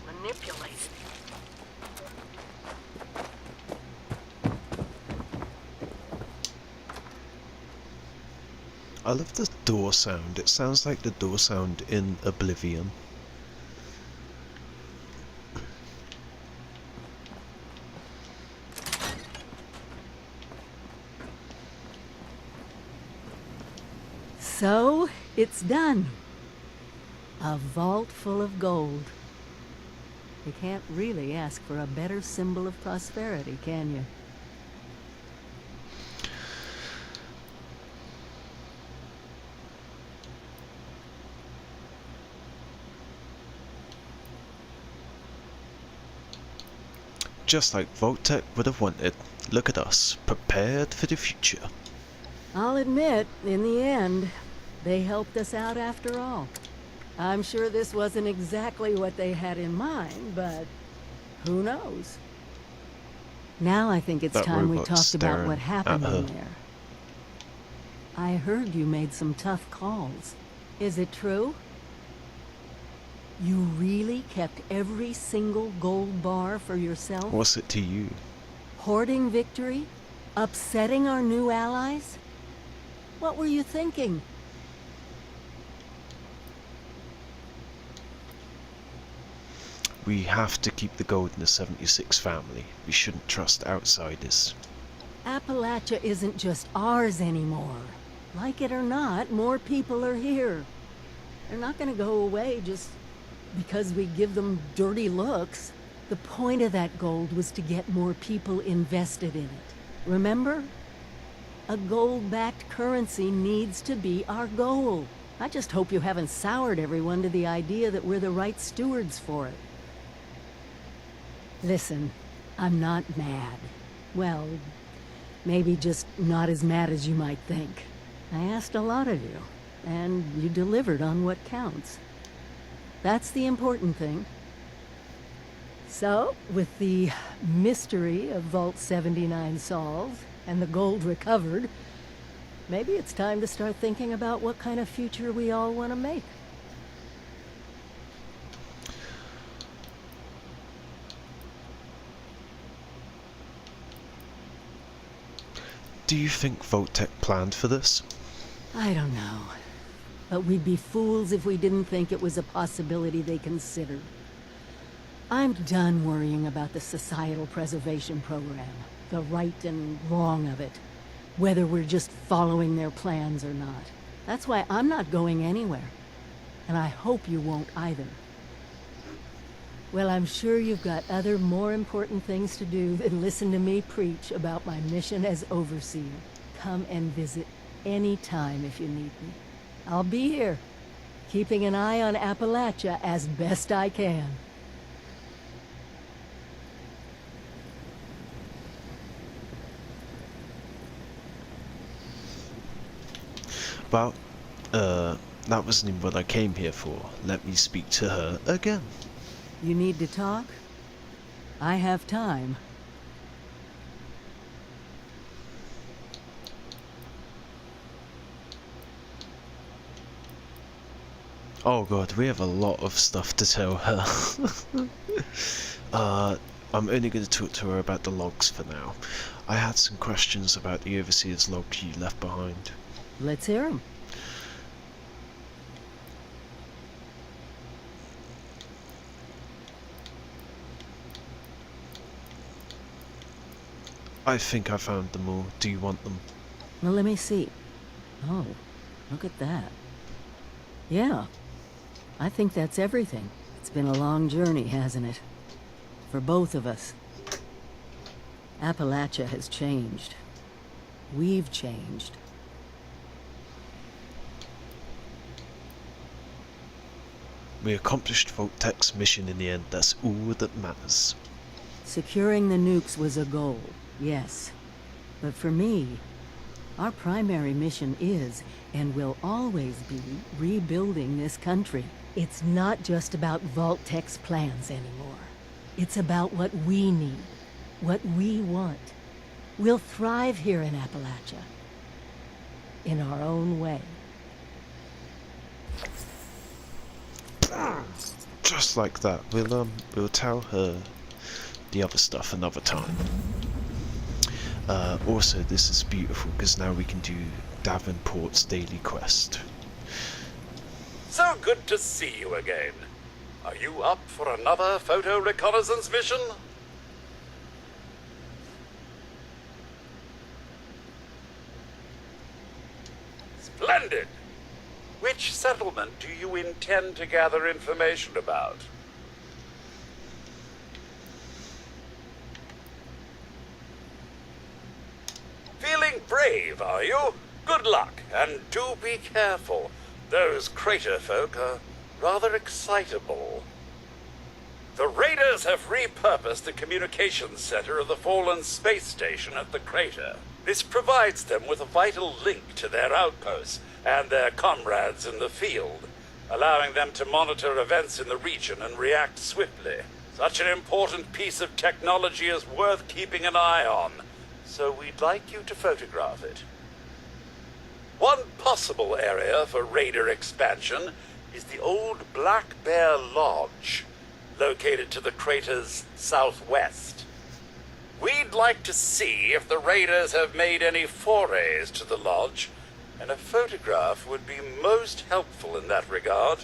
Speaker 16: manipulated.
Speaker 1: I love the door sound. It sounds like the door sound in Oblivion.
Speaker 5: So, it's done. A vault full of gold. You can't really ask for a better symbol of prosperity, can you?
Speaker 1: Just like Vault-Tec would have wanted. Look at us, prepared for the future.
Speaker 5: I'll admit, in the end, they helped us out after all. I'm sure this wasn't exactly what they had in mind, but who knows? Now I think it's time we talked about what happened in there. I heard you made some tough calls. Is it true? You really kept every single gold bar for yourself?
Speaker 1: What's it to you?
Speaker 5: Hoarding victory? Upsetting our new allies? What were you thinking?
Speaker 1: We have to keep the gold in the 76 family. We shouldn't trust outsiders.
Speaker 5: Appalachia isn't just ours anymore. Like it or not, more people are here. They're not gonna go away just because we give them dirty looks. The point of that gold was to get more people invested in it. Remember? A gold-backed currency needs to be our goal. I just hope you haven't soured everyone to the idea that we're the right stewards for it. Listen, I'm not mad. Well, maybe just not as mad as you might think. I asked a lot of you, and you delivered on what counts. That's the important thing. So, with the mystery of Vault 79 solved, and the gold recovered, maybe it's time to start thinking about what kind of future we all want to make.
Speaker 1: Do you think Vault-Tec planned for this?
Speaker 5: I don't know. But we'd be fools if we didn't think it was a possibility they considered. I'm done worrying about the societal preservation program, the right and wrong of it, whether we're just following their plans or not. That's why I'm not going anywhere. And I hope you won't either. Well, I'm sure you've got other more important things to do than listen to me preach about my mission as overseer. Come and visit any time if you need me. I'll be here, keeping an eye on Appalachia as best I can.
Speaker 1: Well, that wasn't even what I came here for. Let me speak to her again.
Speaker 5: You need to talk? I have time.
Speaker 1: Oh god, we have a lot of stuff to tell her. I'm only going to talk to her about the logs for now. I had some questions about the overseer's logs you left behind.
Speaker 5: Let's hear them.
Speaker 1: I think I found them all. Do you want them?
Speaker 5: Well, let me see. Oh, look at that. Yeah, I think that's everything. It's been a long journey, hasn't it? For both of us. Appalachia has changed. We've changed.
Speaker 1: We accomplished Vault-Tec's mission in the end. That's all that matters.
Speaker 5: Securing the nukes was a goal, yes. But for me, our primary mission is, and will always be, rebuilding this country. It's not just about Vault-Tec's plans anymore. It's about what we need, what we want. We'll thrive here in Appalachia. In our own way.
Speaker 1: Just like that. We'll tell her the other stuff another time. Also, this is beautiful because now we can do Davenport's daily quest.
Speaker 3: So good to see you again. Are you up for another photo reconnaissance mission? Splendid! Which settlement do you intend to gather information about? Feeling brave, are you? Good luck, and do be careful. Those crater folk are rather excitable. The raiders have repurposed the communications center of the fallen space station at the crater. This provides them with a vital link to their outposts and their comrades in the field, allowing them to monitor events in the region and react swiftly. Such an important piece of technology is worth keeping an eye on, so we'd like you to photograph it. One possible area for raider expansion is the old Black Bear Lodge, located to the crater's southwest. We'd like to see if the raiders have made any forays to the lodge, and a photograph would be most helpful in that regard.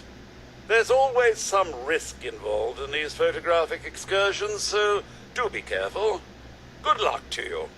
Speaker 3: There's always some risk involved in these photographic excursions, so do be careful. Good luck to you.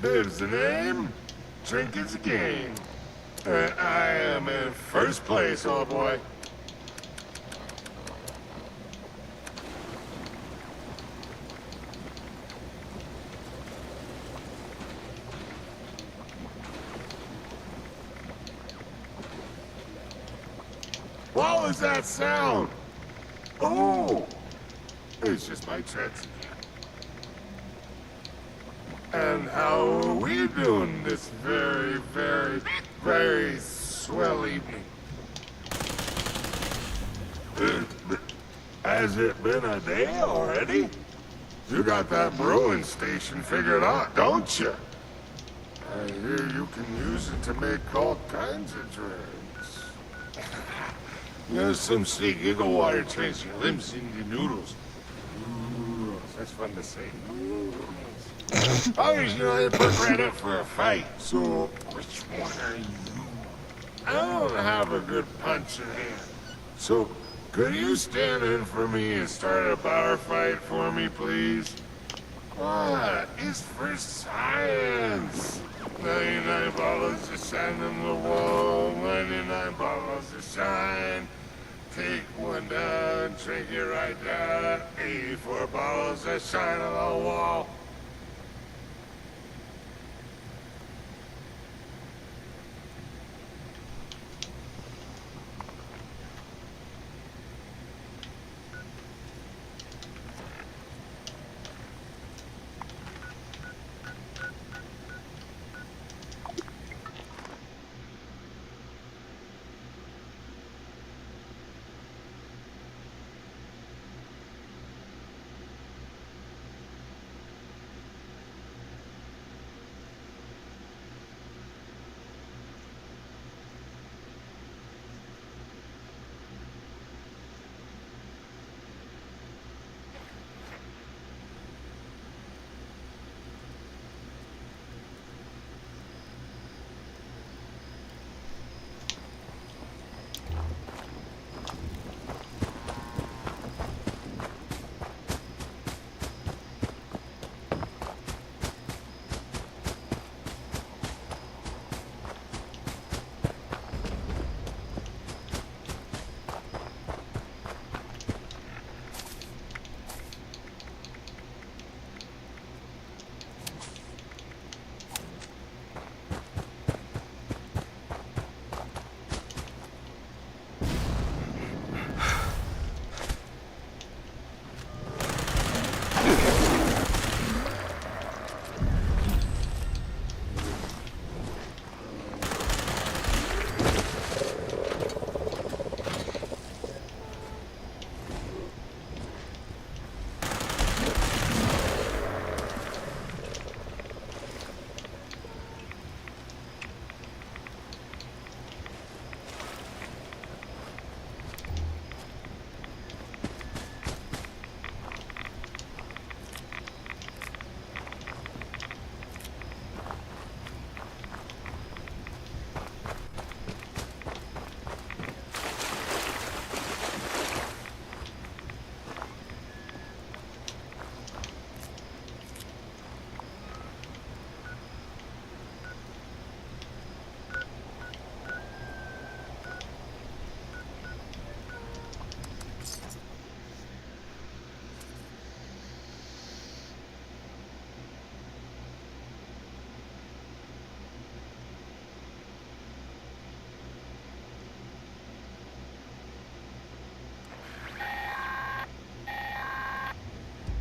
Speaker 17: Live's the name, drinking's a game. And I am in first place, old boy. What was that sound? Oh, it's just my treads again. And how are we doing this very, very, very swell evening? Has it been a day already? You got that brewing station figured out, don't you? I hear you can use it to make all kinds of drinks. There's some sick giggle water turns your limbs into noodles. Ooh, that's fun to say. Always, you know, they put right up for a fight. So, which one are you? I don't have a good punch in hand. So, could you stand in for me and start a bar fight for me, please? What? It's for science. 99 bottles of shine on the wall, 99 bottles of shine. Take one down, drink it right down. 84 bottles of shine on the wall.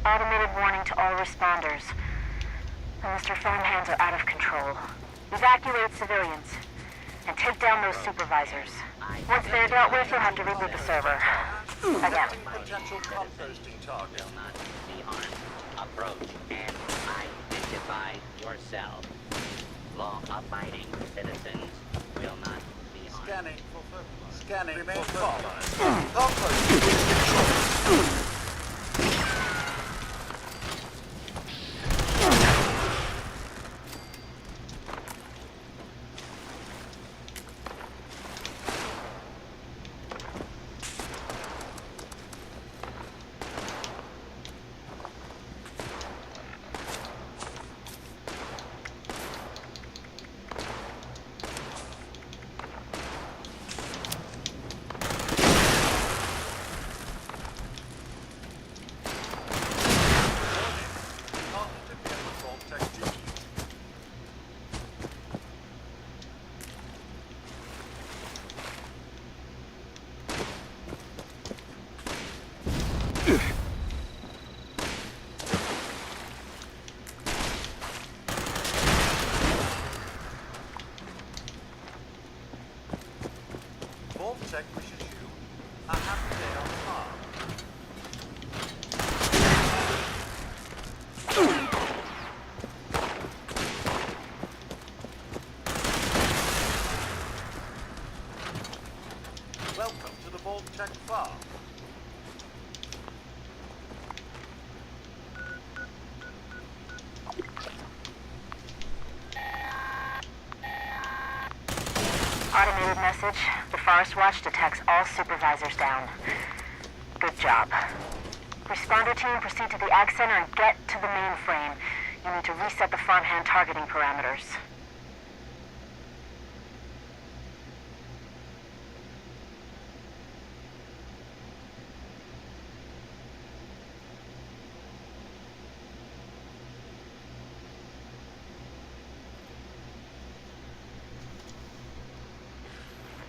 Speaker 2: Automated warning to all responders. The Mr. Farmhands are out of control. Evacuate civilians. And take down those supervisors. Once they're dealt with, you'll have to reboot the server. Again.
Speaker 3: Potential composting target.
Speaker 6: Will not be harmed. Approach and identify yourself. Law-abiding citizens will not be harmed.
Speaker 3: Scanning for Scanning remain far. Composting.
Speaker 2: message. The Forest Watch detects all supervisors down. Good job. Responder team, proceed to the Ag Center and get to the mainframe. You need to reset the farmhand targeting parameters.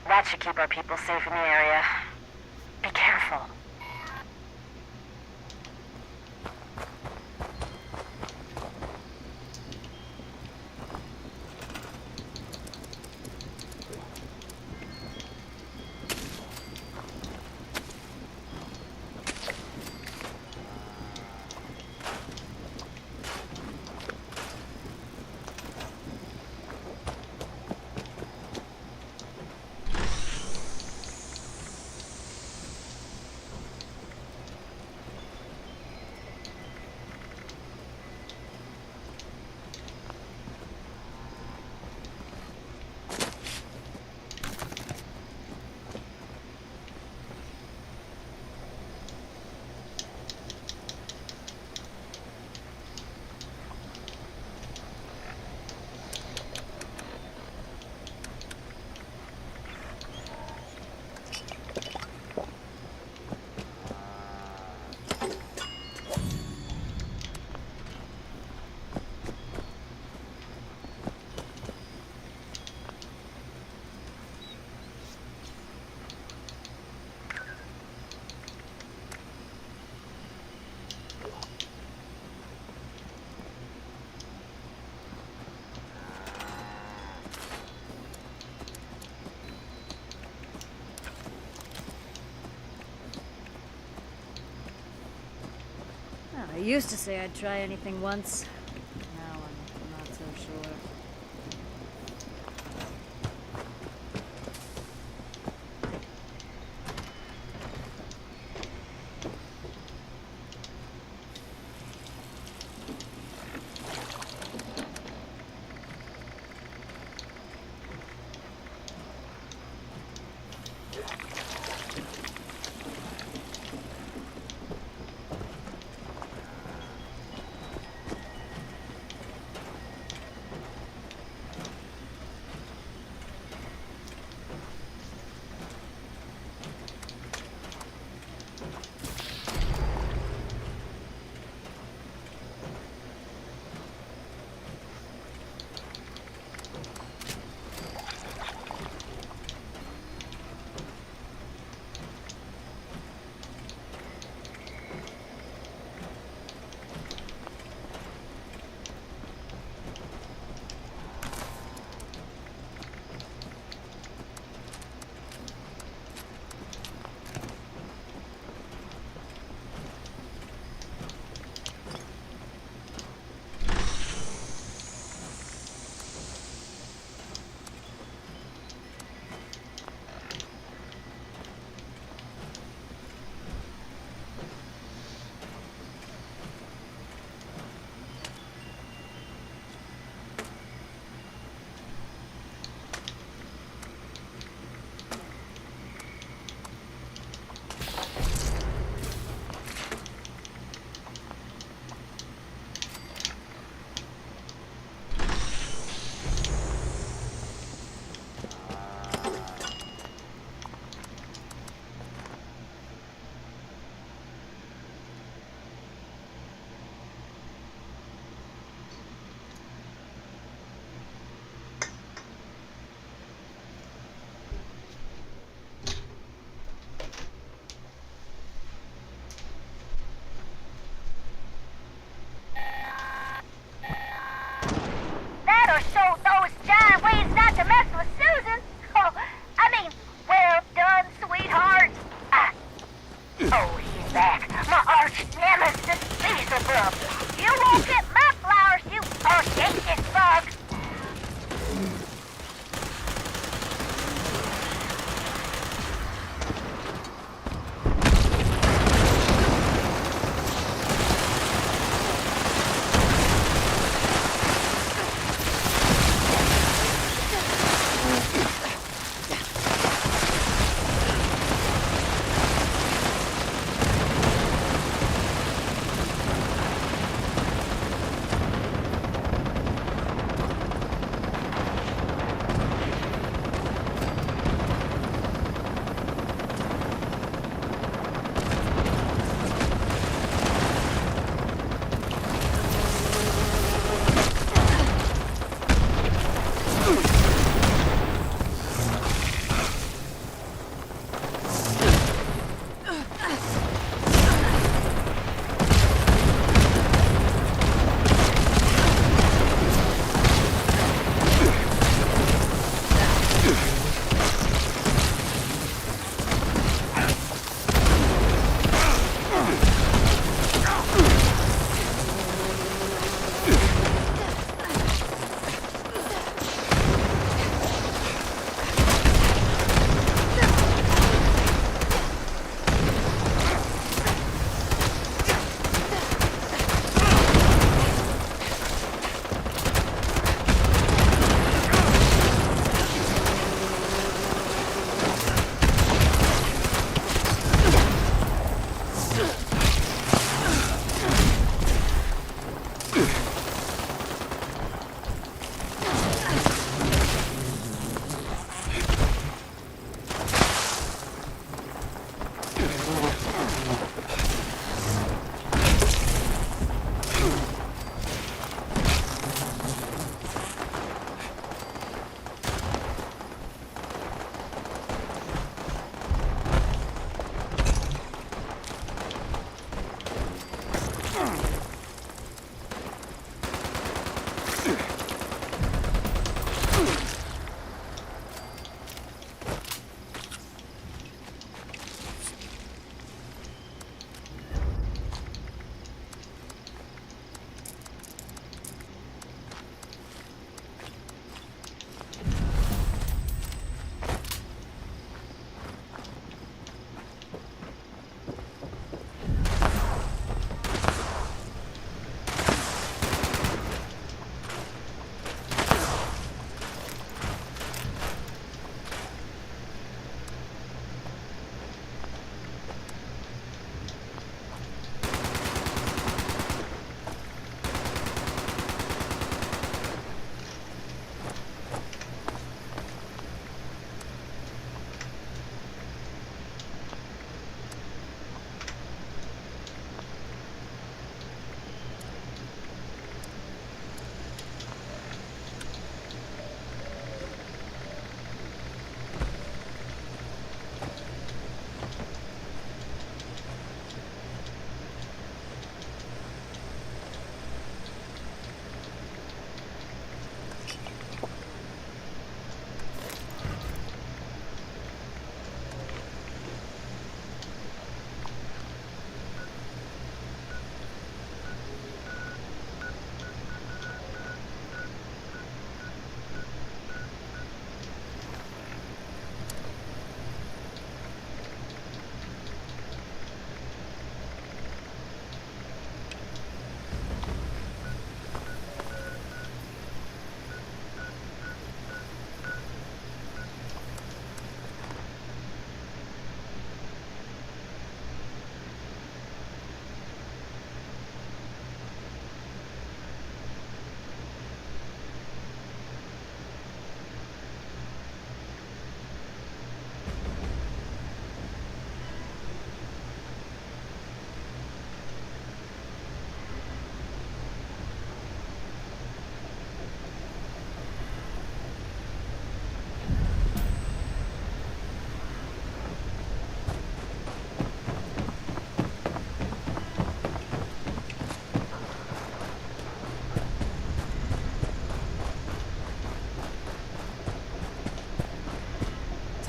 Speaker 2: That should keep our people safe in the area. Be careful.
Speaker 18: I used to say I'd try anything once. Now I'm not so sure.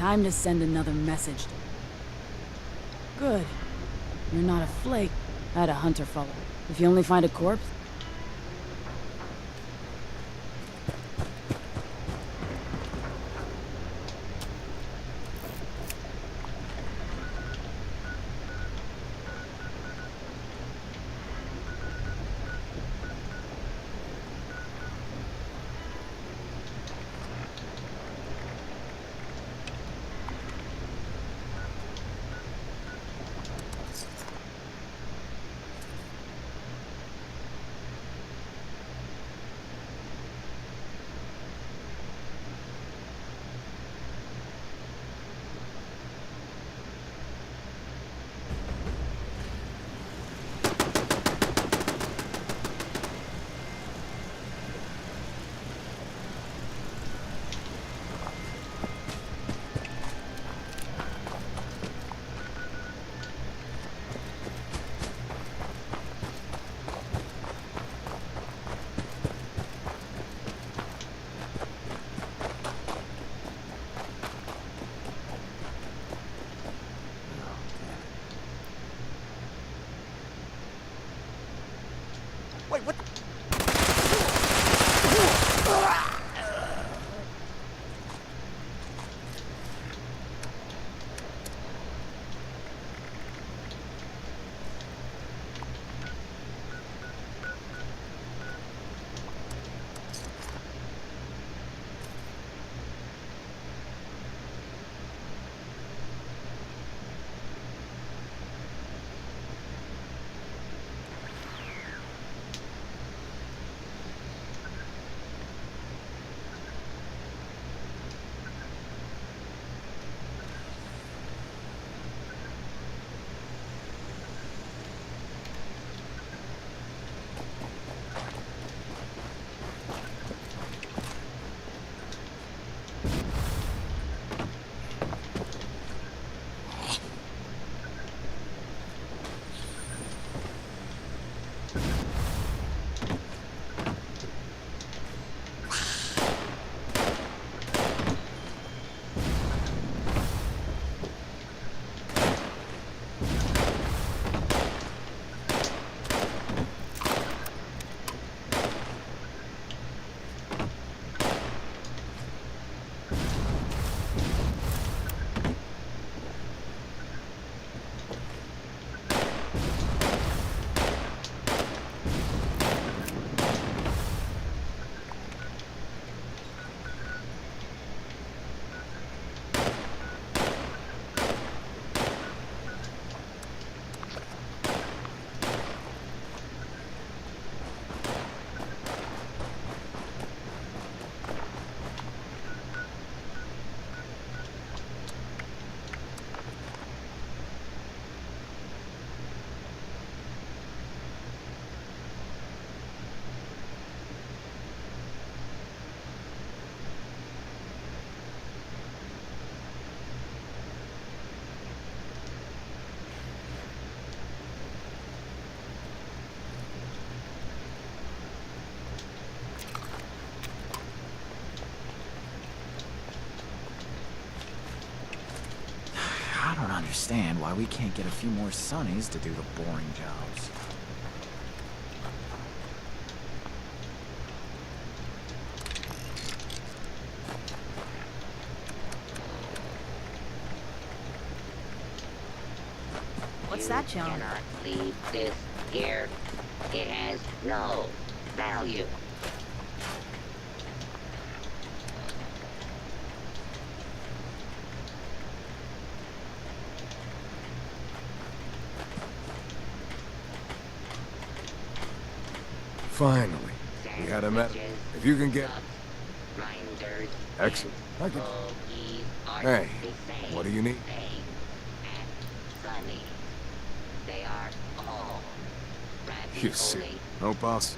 Speaker 19: Time to send another message. Good. You're not a flake. I had a hunter follow. If you only find a corpse...
Speaker 9: Wait, what?
Speaker 20: I don't understand why we can't get a few more Sonnies to do the boring jobs.
Speaker 18: What's that, John?
Speaker 6: Cannot leave this here. It has no value.
Speaker 17: Finally, we had a met. If you can get...
Speaker 6: Grinders,
Speaker 17: Excellent. I can...
Speaker 6: bogies are
Speaker 17: Hey,
Speaker 6: the same
Speaker 17: what do you need?
Speaker 6: thing as Sonny. They are all
Speaker 17: You see. No boss.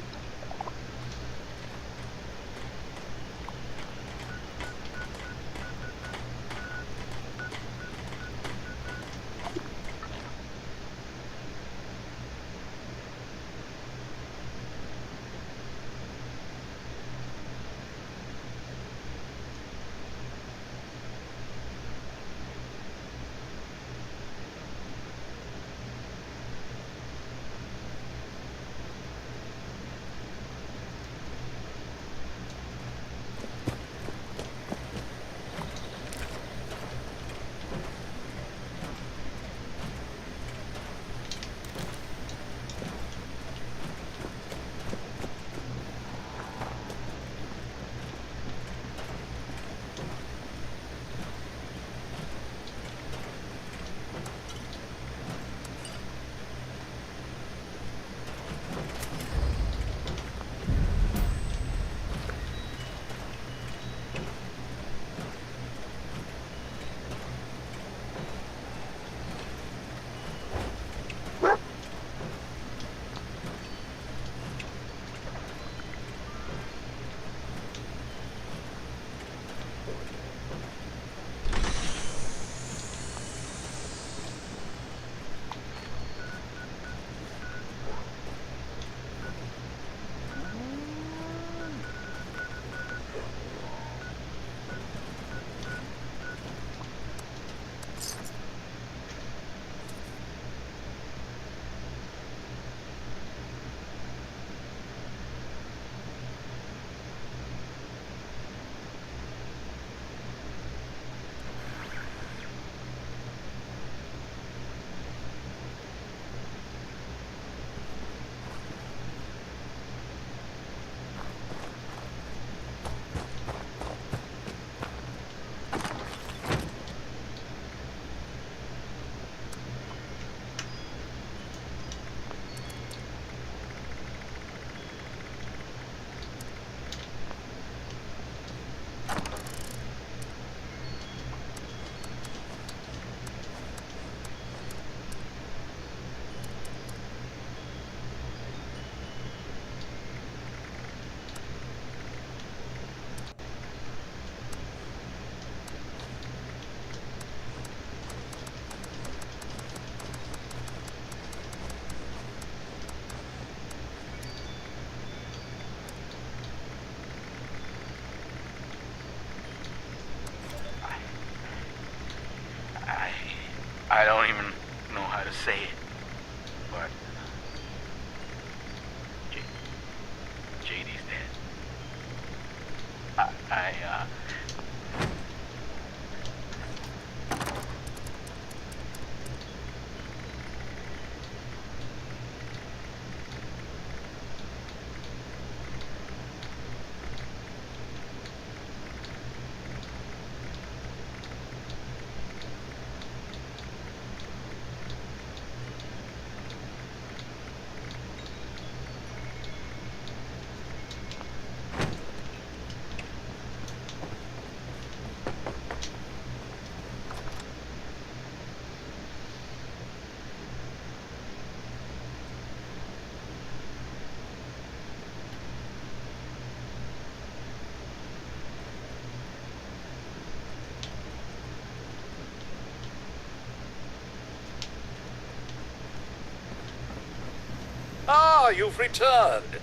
Speaker 3: Ah, you've returned.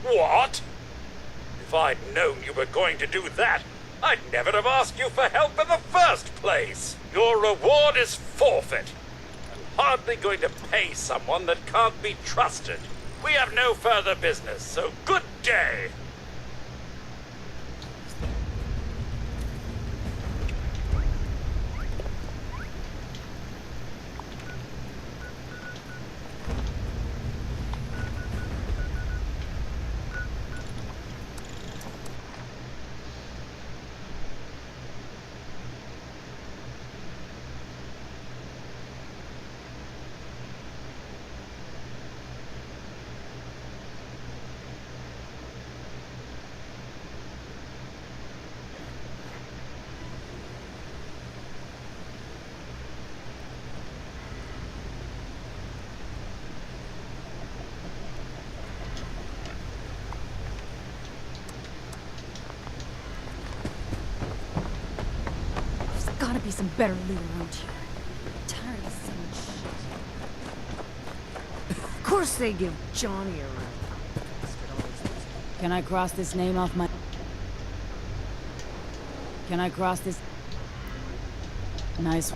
Speaker 3: What? If I'd known you were going to do that, I'd never have asked you for help in the first place. Your reward is forfeit. I'm hardly going to pay someone that can't be trusted. We have no further business, so good day.
Speaker 18: Gotta be some better loot around here. I'm tired of this same shit. Of course they give Johnny a run.
Speaker 19: Can I cross this name off my... Can I cross this... Nice.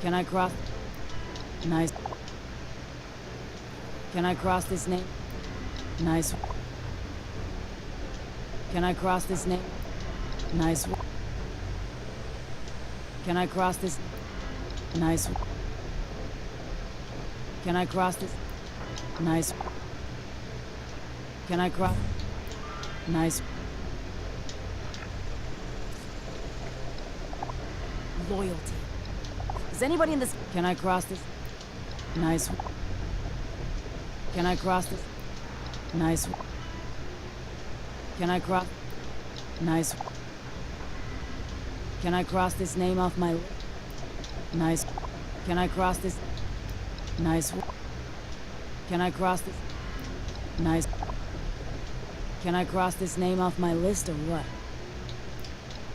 Speaker 19: Can I cross... Nice. Can I cross this name? Nice. Can I cross this name? Nice. Can I cross this? Nice. Can I cross this? Nice. Can I cross? Nice.
Speaker 18: Loyalty. Is anybody in this?
Speaker 19: Can I cross this? Nice. Can I cross this? Nice. Can I cross? Nice. Can I cross this name off my list? Nice. Can I cross this? Nice. Can I cross this? Nice. Can I cross this name off my list or what?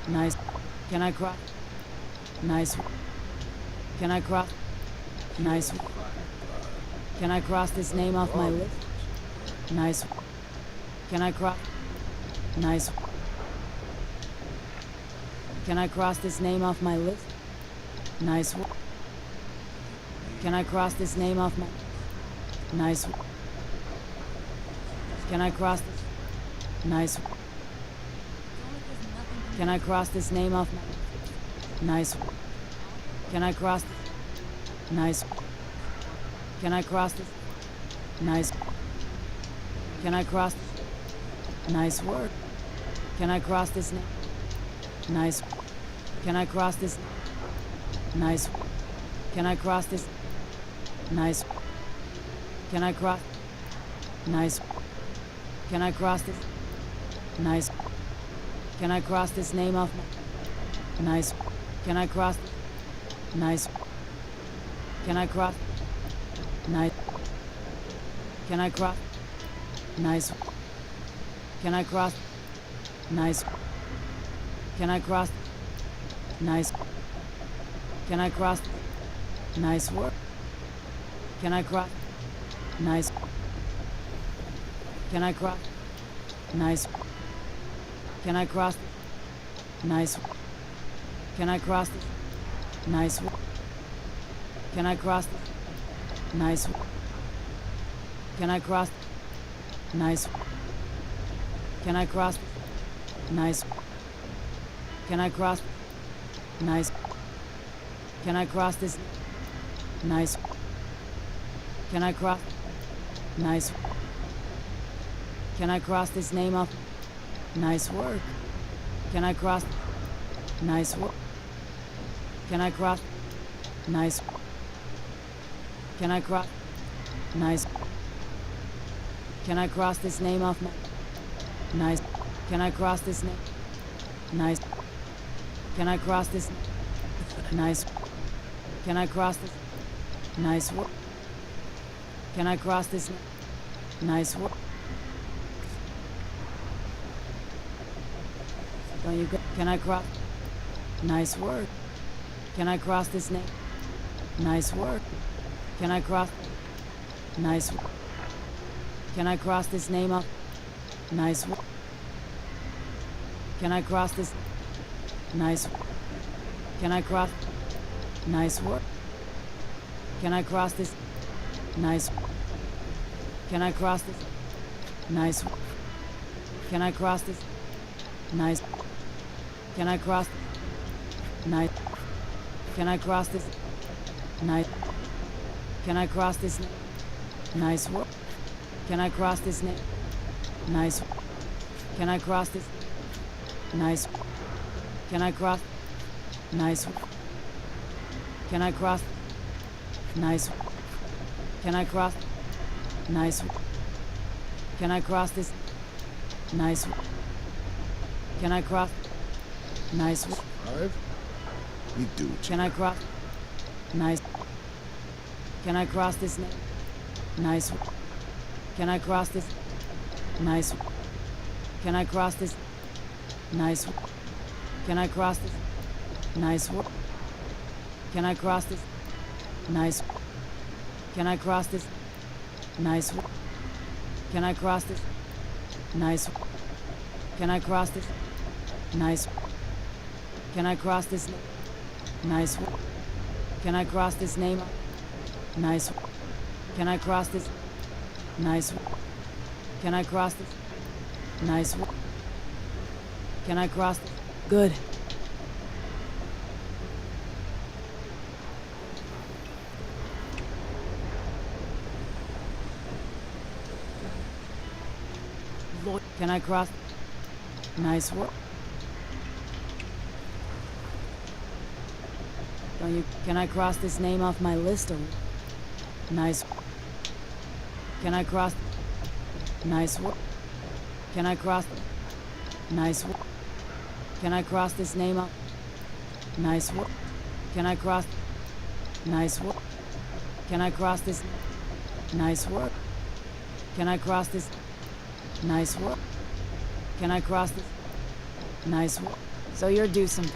Speaker 19: Nice. Can I cross? Nice. Can I cross? Nice. Can I cross this name off my list? Nice. Can I cross? Nice. Can I cross this name off my list? Nice. Can I cross this name off my... Nice. Can I cross this? Nice. Can I cross this name off my... Nice. Can I cross... Nice. Can I cross this? Nice. Can I cross... Nice work. Can I cross this name? Nice. Can I cross this? Nice. Can I cross this? Nice. Can I cross? Nice. Can I cross this? Nice. Can I cross this name off my... Nice. Can I cross? Nice. Can I cross? Nice. Can I cross? Nice. Can I cross? Nice. Can I cross? Nice. Can I cross? Nice work. Can I cross? Nice. Can I cross? Nice. Can I cross? Nice. Can I cross? Nice. Can I cross? Nice. Can I cross? Nice. Can I cross? Nice. Can I cross? Nice. Can I cross this? Nice. Can I cross? Nice. Can I cross this name off? Nice work. Can I cross? Nice work. Can I cross? Nice. Can I cross? Nice. Can I cross this name off my... Nice. Can I cross this name? Nice. Can I cross this? Nice. Can I cross this? Nice work. Can I cross this? Nice work. Don't you go? Can I cross? Nice work. Can I cross this name? Nice work. Can I cross? Nice work. Can I cross this name up? Nice work. Can I cross this? Nice work. Can I cross? Nice work. Can I cross this? Nice work. Can I cross this? Nice work. Can I cross this? Nice. Can I cross? Nice. Can I cross this? Nice. Can I cross this? Nice work. Can I cross this name? Nice. Can I cross this? Nice. Can I cross? Nice. Can I cross? Nice. Can I cross? Nice. Can I cross this? Nice. Can I cross? Nice.
Speaker 17: 5? We do it.
Speaker 19: Can I cross? Nice. Can I cross this name? Nice. Can I cross this? Nice. Can I cross this? Nice. Can I cross this? Nice. Can I cross this? Nice. Can I cross this? Nice. Can I cross this? Nice. Can I cross this? Nice. Can I cross this? Nice. Can I cross this name? Nice. Can I cross this? Nice. Can I cross this? Nice. Can I cross this? Good. Lord, can I cross? Nice work. Don't you? Can I cross this name off my list or? Nice. Can I cross? Nice work. Can I cross? Nice work. Can I cross this name up? Nice work. Can I cross? Nice work. Can I cross this? Nice work. Can I cross this? Nice work. Can I cross this? Nice work. So you're due some...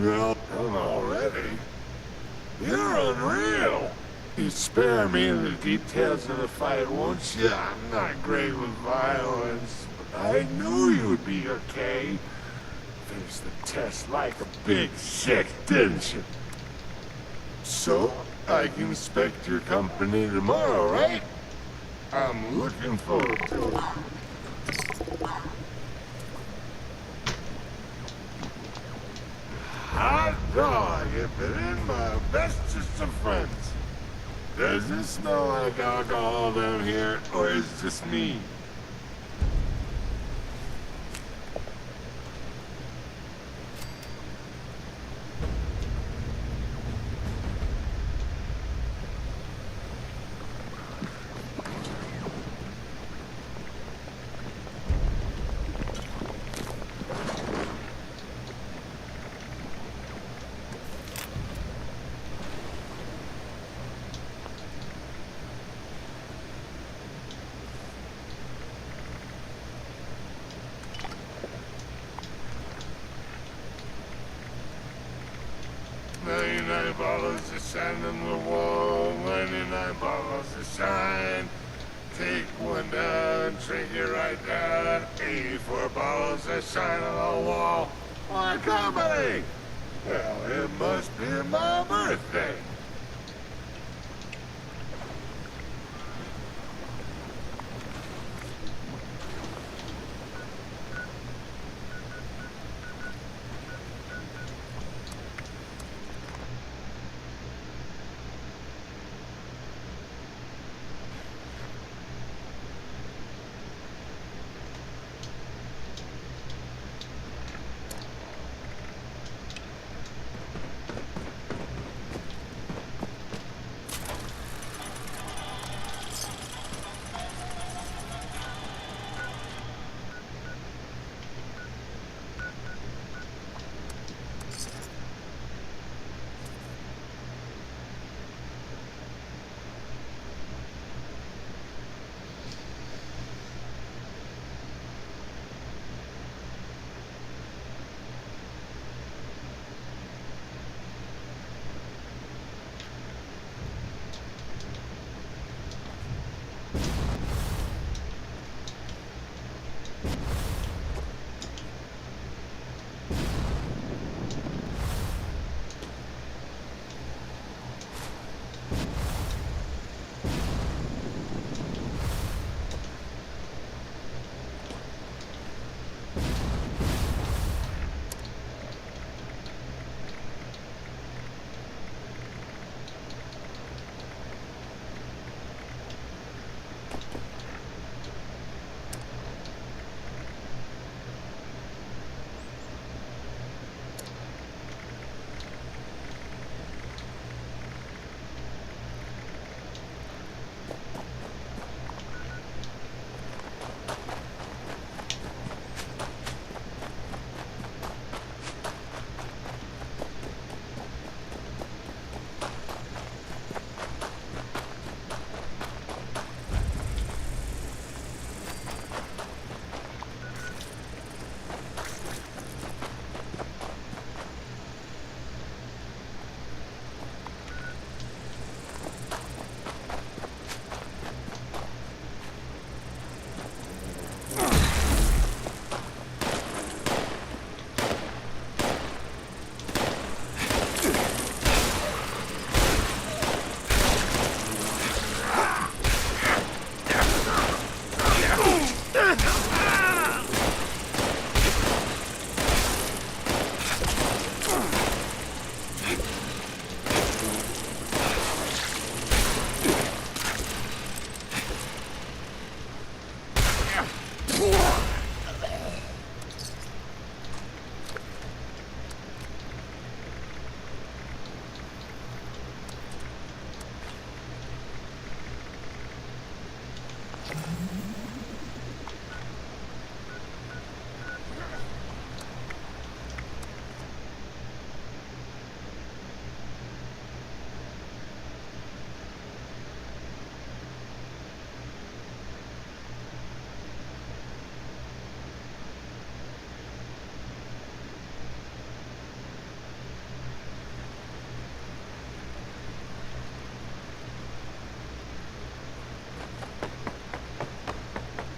Speaker 17: Well, done already. You're unreal. You spare me the details of the fight, won't you? I'm not great with violence, but I knew you'd be okay. Finished the test like a big shit, didn't you? So, I can expect your company tomorrow, right? I'm looking forward to it. Hot dog, if it ain't my bestest of friends. Does it smell like alcohol down here, or is it just me? $99 to shine on the wall, 99 bottles to shine. Take one down, drink it right down. 84 bottles to shine on the wall. What company? Well, it must be my birthday.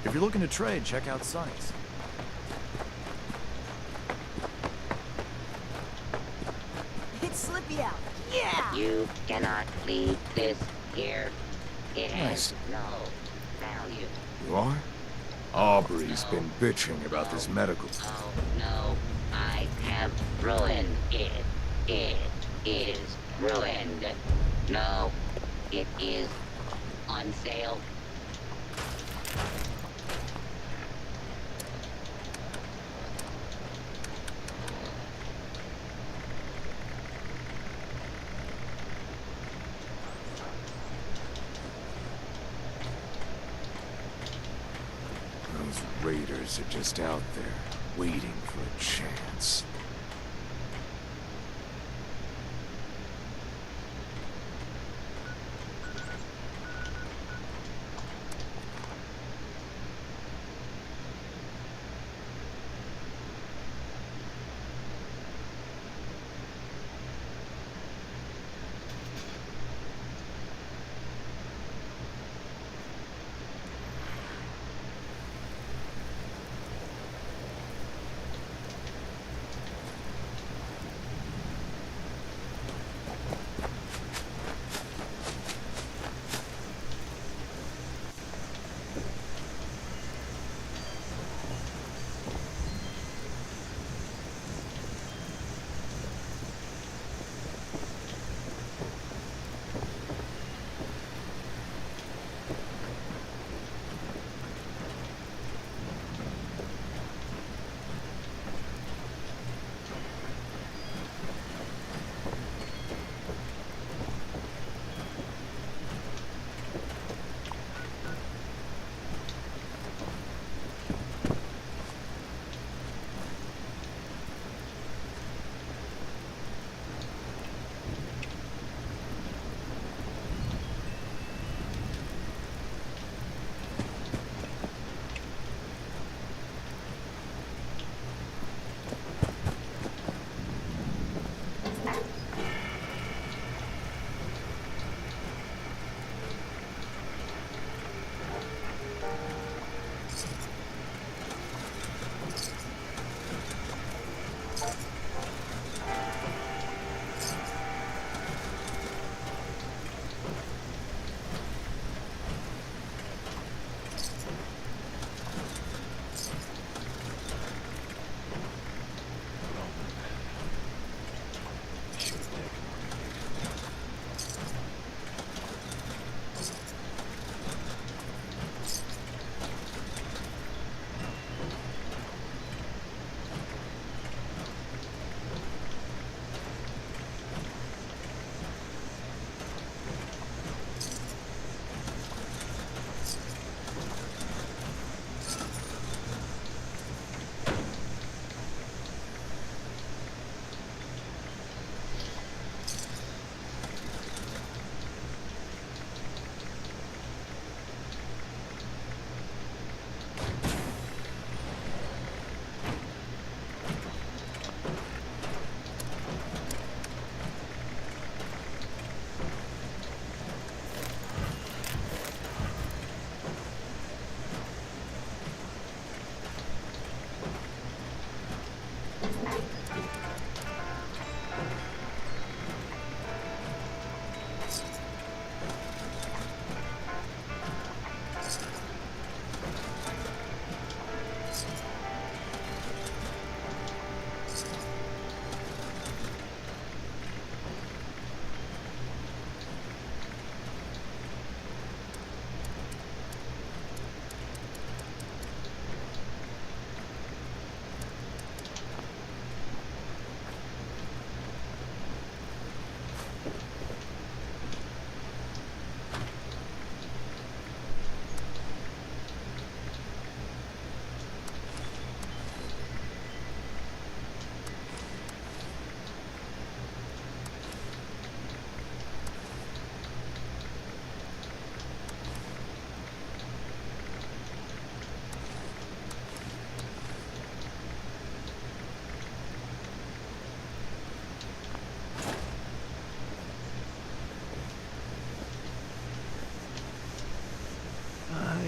Speaker 20: If you're looking to trade, check out Sonny's.
Speaker 19: It's Slippy out. Yeah!
Speaker 6: You cannot leave this here. It
Speaker 17: Nice.
Speaker 6: has no value.
Speaker 17: You are? Aubrey's been bitching about this medical.
Speaker 6: Oh no, I have ruined it. It is ruined. No, it is on sale.
Speaker 17: Those raiders are just out there, waiting for a chance.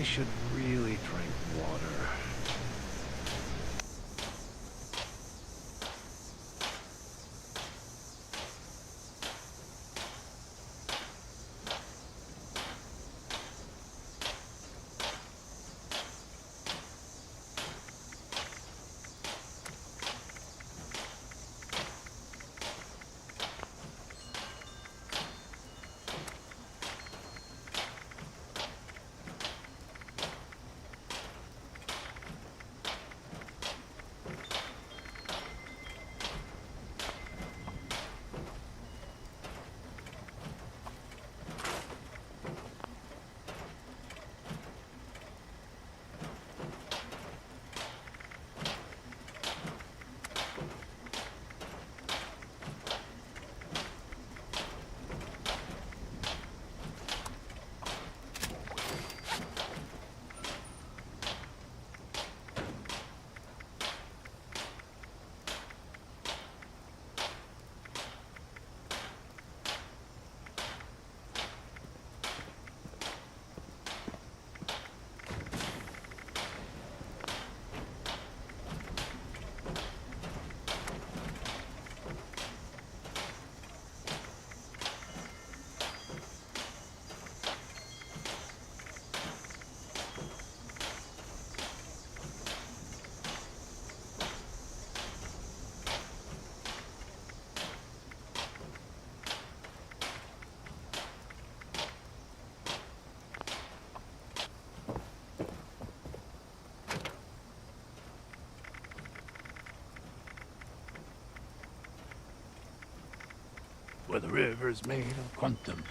Speaker 8: should really drink water. Where the river's made of quantum.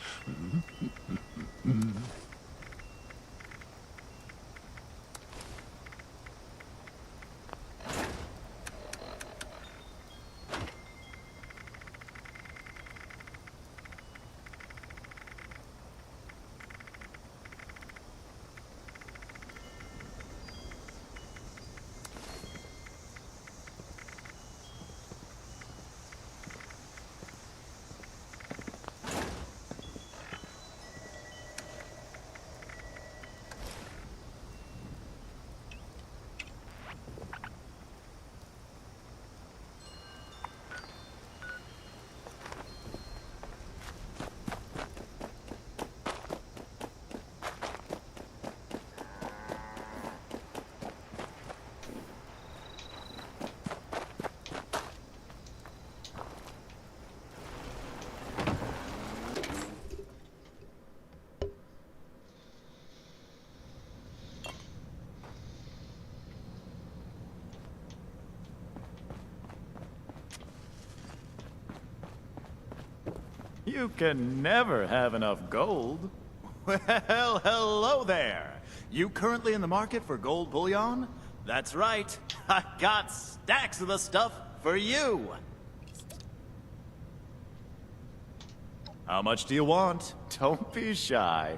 Speaker 20: You can never have enough gold. Well, hello there. You currently in the market for gold bullion? That's right. I got stacks of the stuff for you. How much do you want? Don't be shy.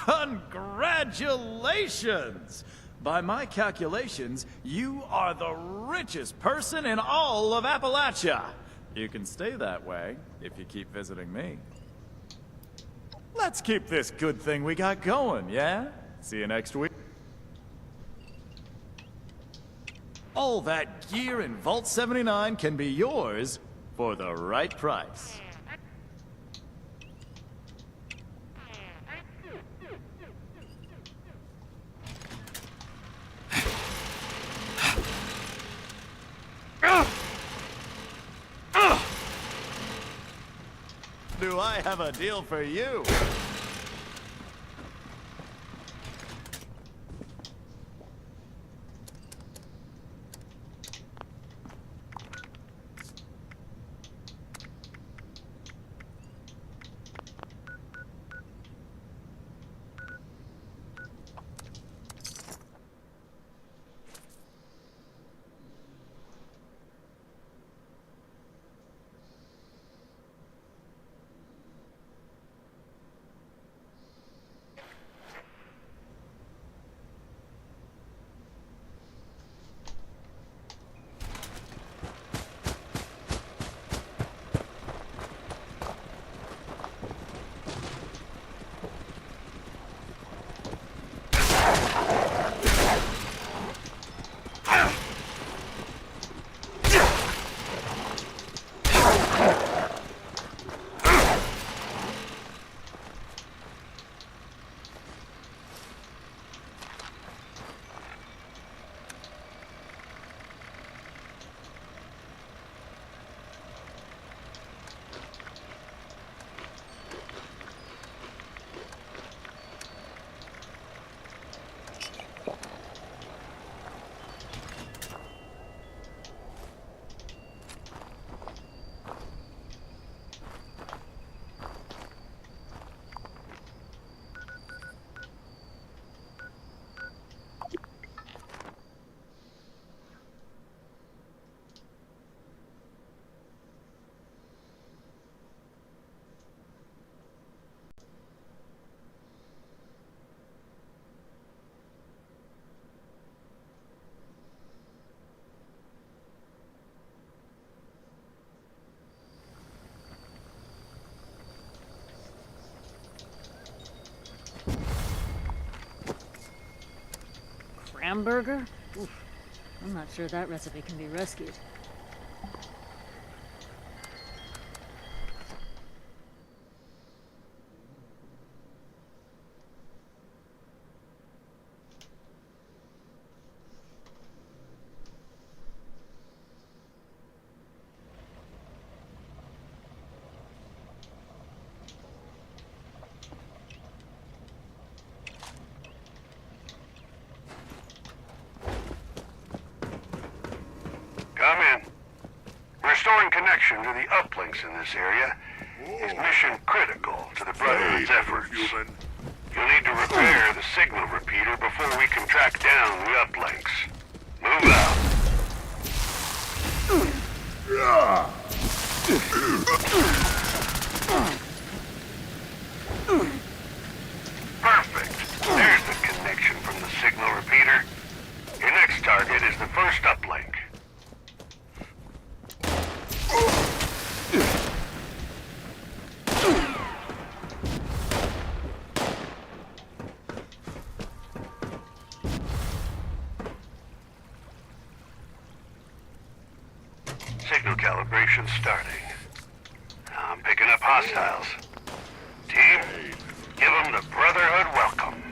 Speaker 20: Congratulations! By my calculations, you are the richest person in all of Appalachia. You can stay that way if you keep visiting me. Let's keep this good thing we got going, yeah? See you next week. All that gear in Vault 79 can be yours for the right price. Do I have a deal for you?
Speaker 18: hamburger? Oof. I'm not sure that recipe can be rescued.
Speaker 17: Come in. Restoring connection to the uplinks in this area is mission critical to the Brotherhood's efforts. You'll need to repair the signal repeater before we can track down the uplinks. Move out. Perfect. There's the connection from the signal repeater. Your next target is the first uplink. Signal calibration starting. Now I'm picking up hostiles. Team, give them the Brotherhood welcome.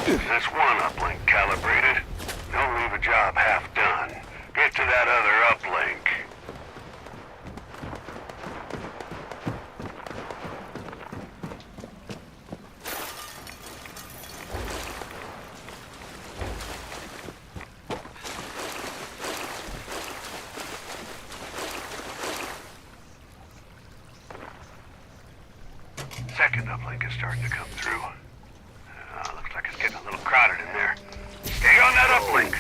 Speaker 17: That's one uplink calibrated. Don't leave a job half done. Get to that other uplink. Second uplink is starting to come through. Looks like it's getting a little crowded in there. Stay on that uplink.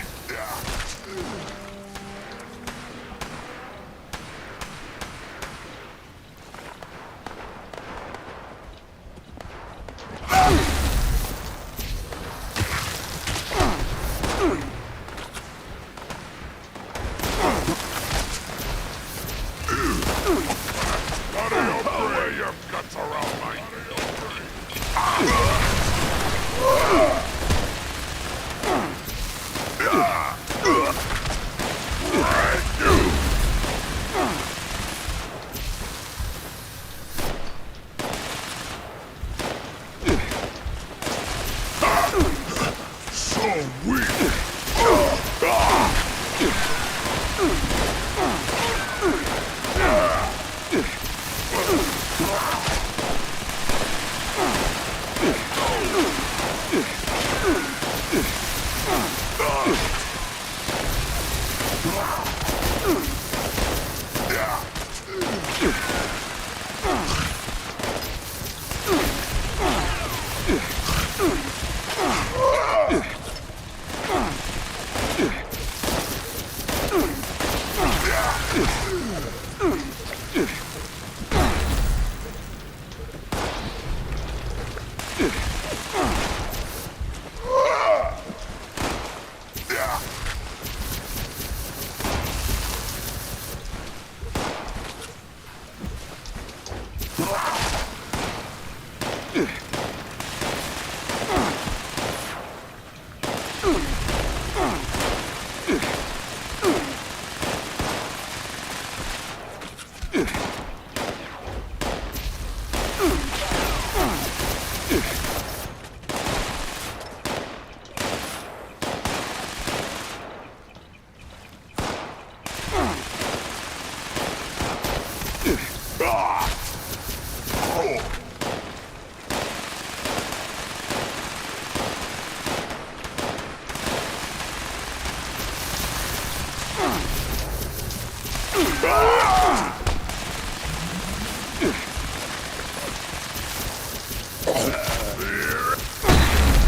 Speaker 17: weak.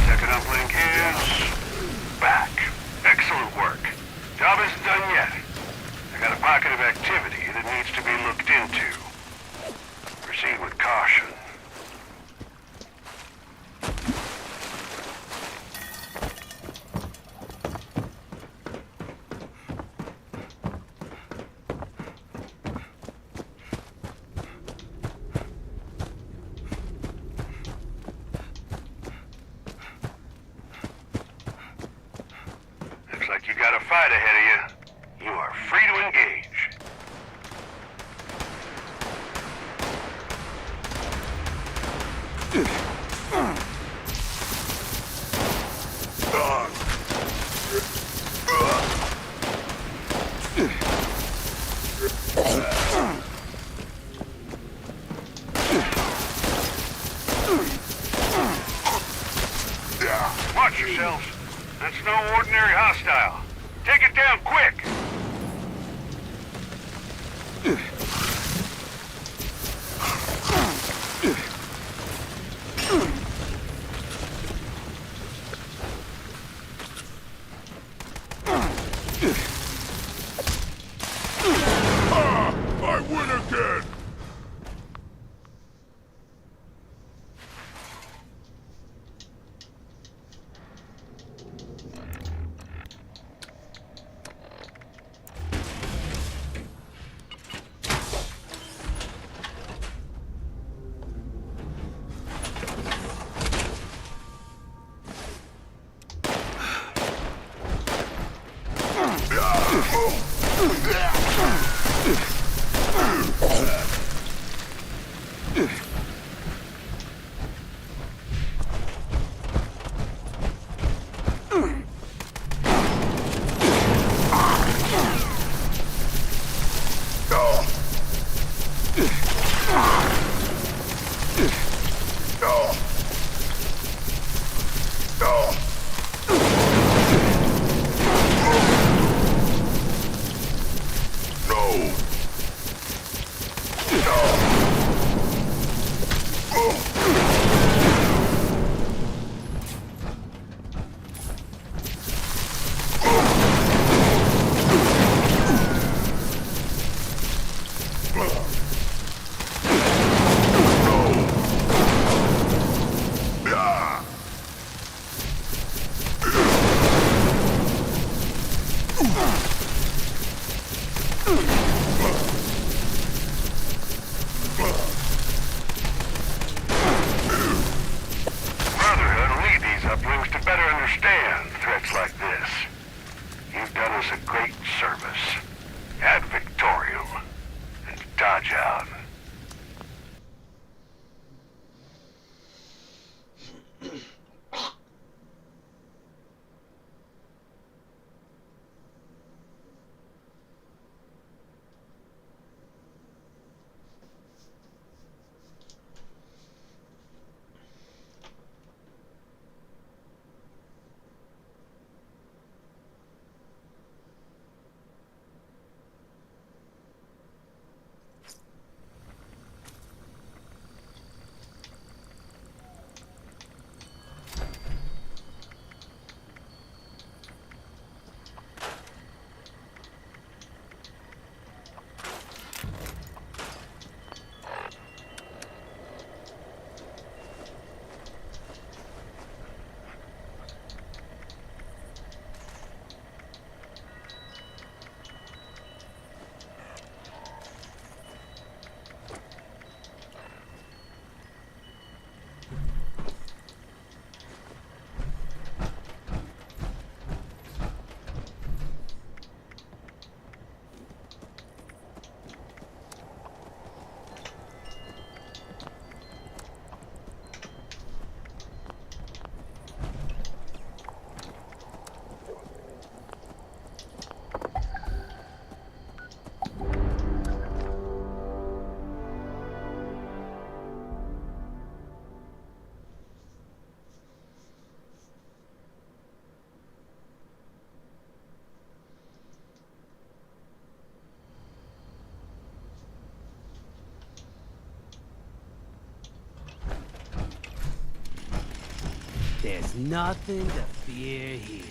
Speaker 8: Second uplink is back. Excellent work. Job isn't done yet. I got a pocket of activity that needs to be looked into. Proceed with caution. Looks like you got a fight ahead of you. You are free to engage. Watch yourselves. That's no ordinary hostile. Take it down quick.
Speaker 17: I win again! No!
Speaker 21: There's nothing to fear here.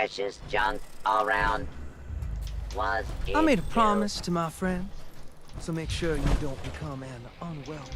Speaker 6: precious junk all around. Was it
Speaker 10: I made a
Speaker 6: you?
Speaker 10: promise to my friend, so make sure you don't become an unwelcome.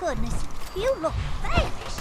Speaker 22: Goodness, you look famished.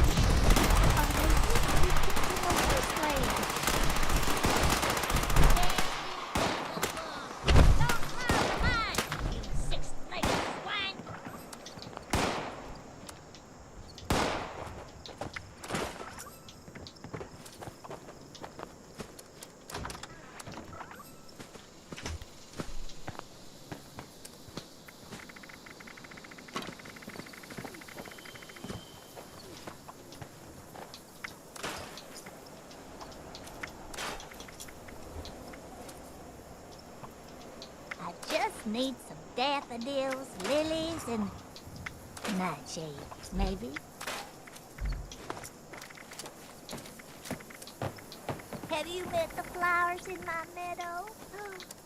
Speaker 22: Need some daffodils, lilies, and nightshades, maybe. Have you met the flowers in my meadow?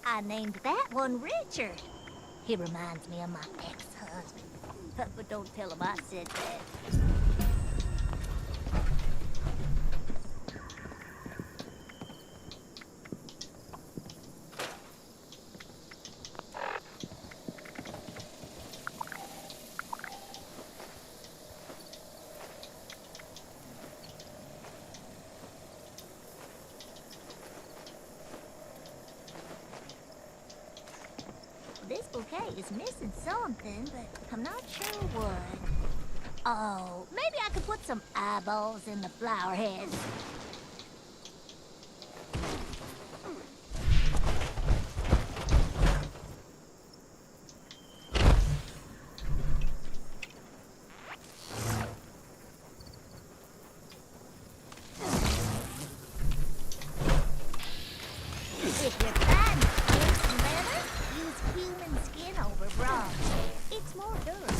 Speaker 22: I named that one Richard. He reminds me of my ex-husband. But don't tell him I said that. This bouquet is missing something, but I'm not sure what. Oh, maybe I could put some eyeballs in the flower heads. If you're trying to get some leather, use human skin over bronze. It's more durable.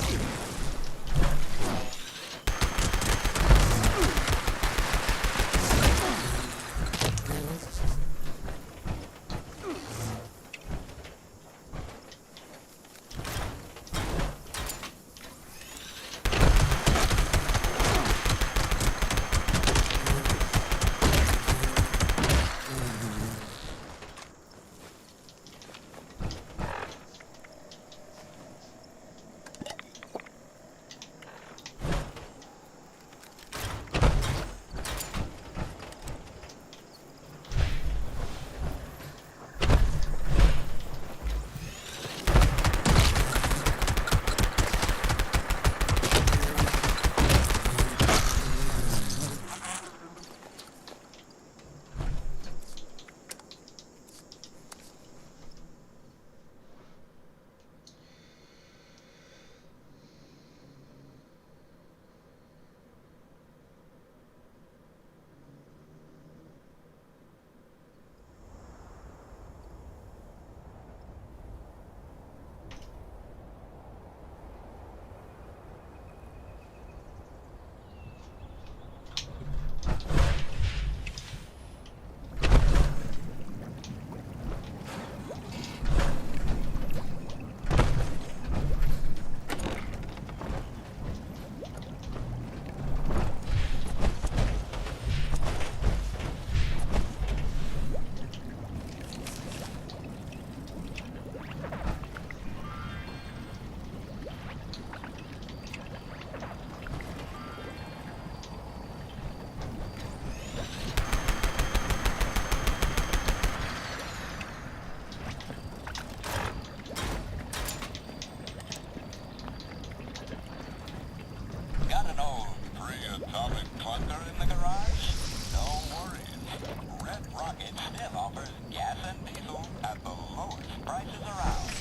Speaker 11: Rocket still offers gas and diesel at the lowest prices around.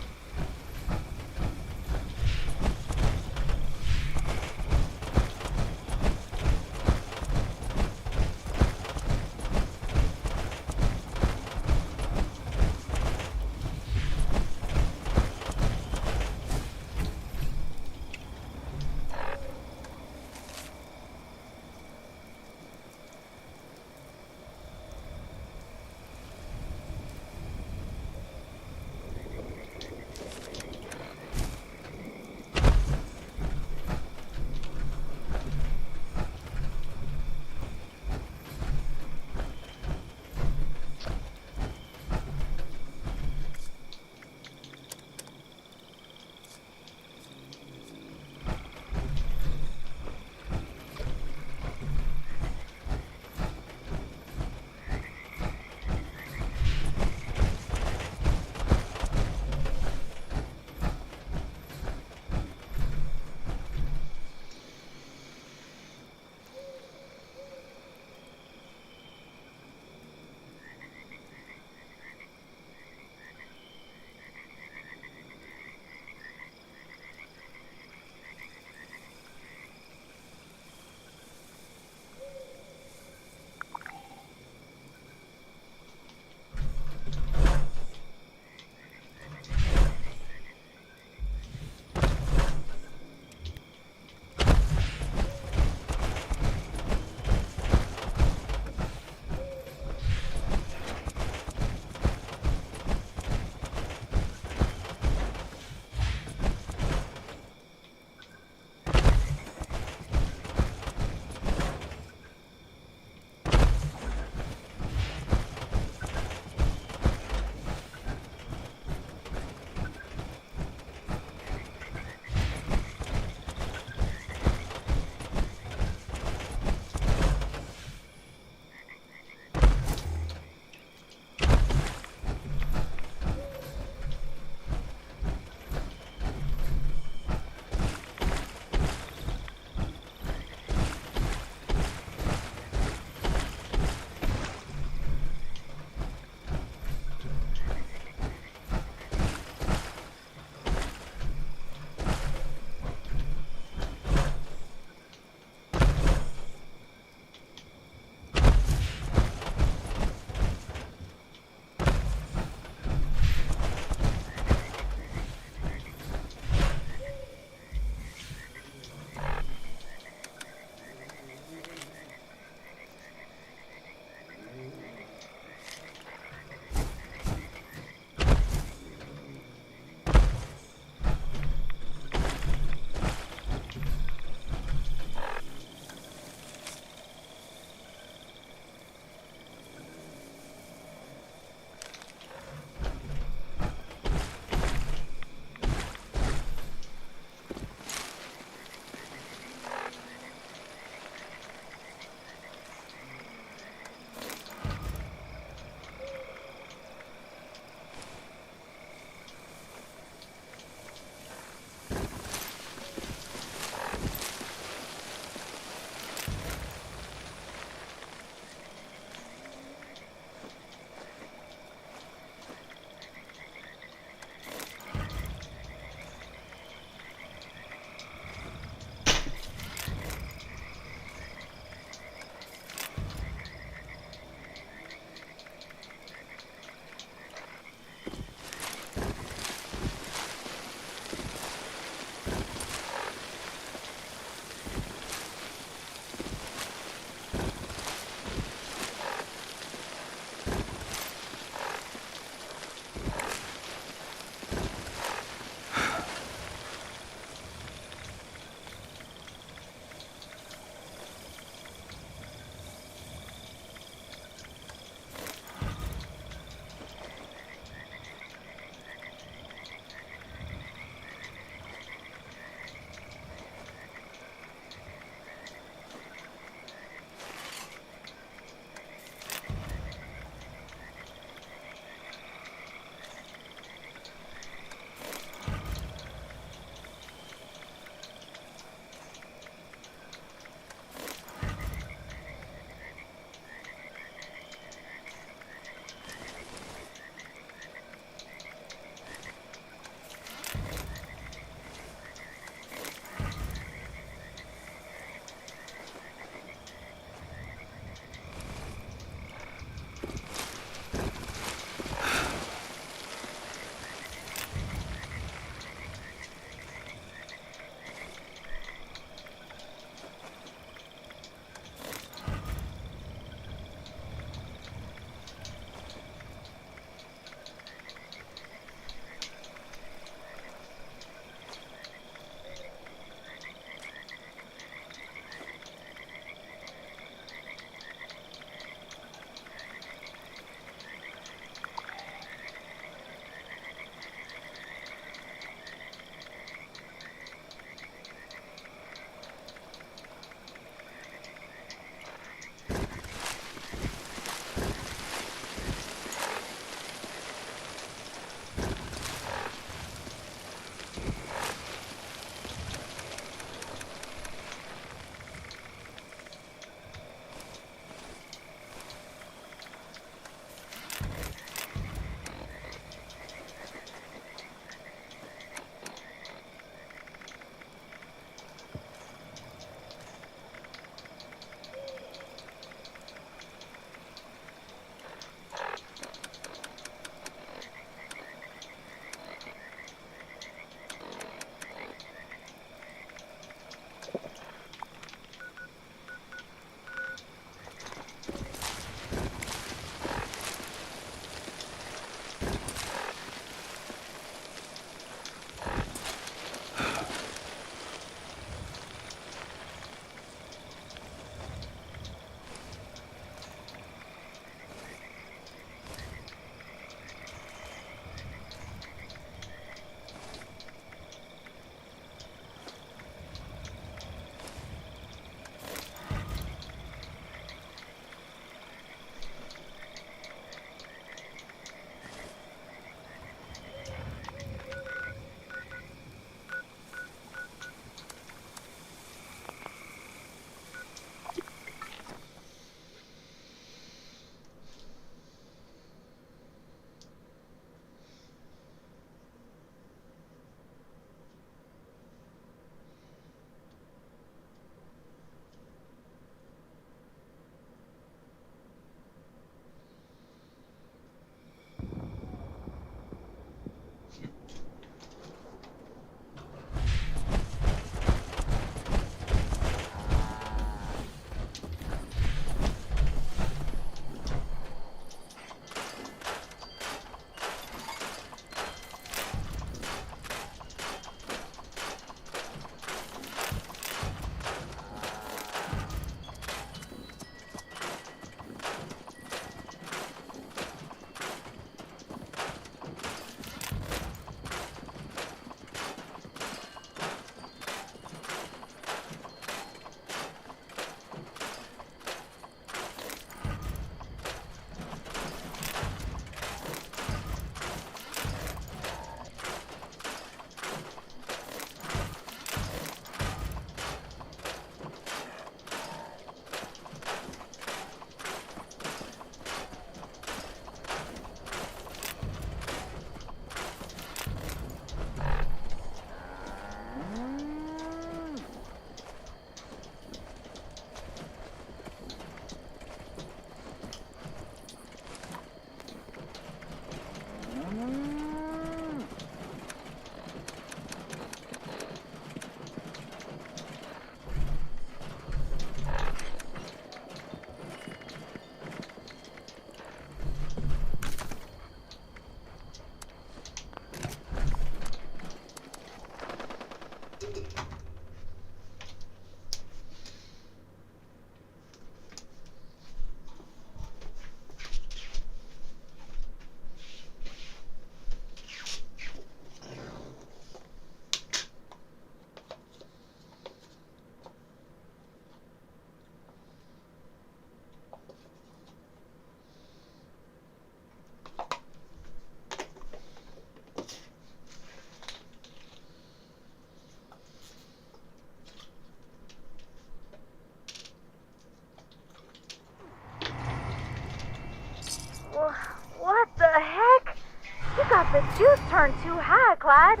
Speaker 4: turned too high, Clyde.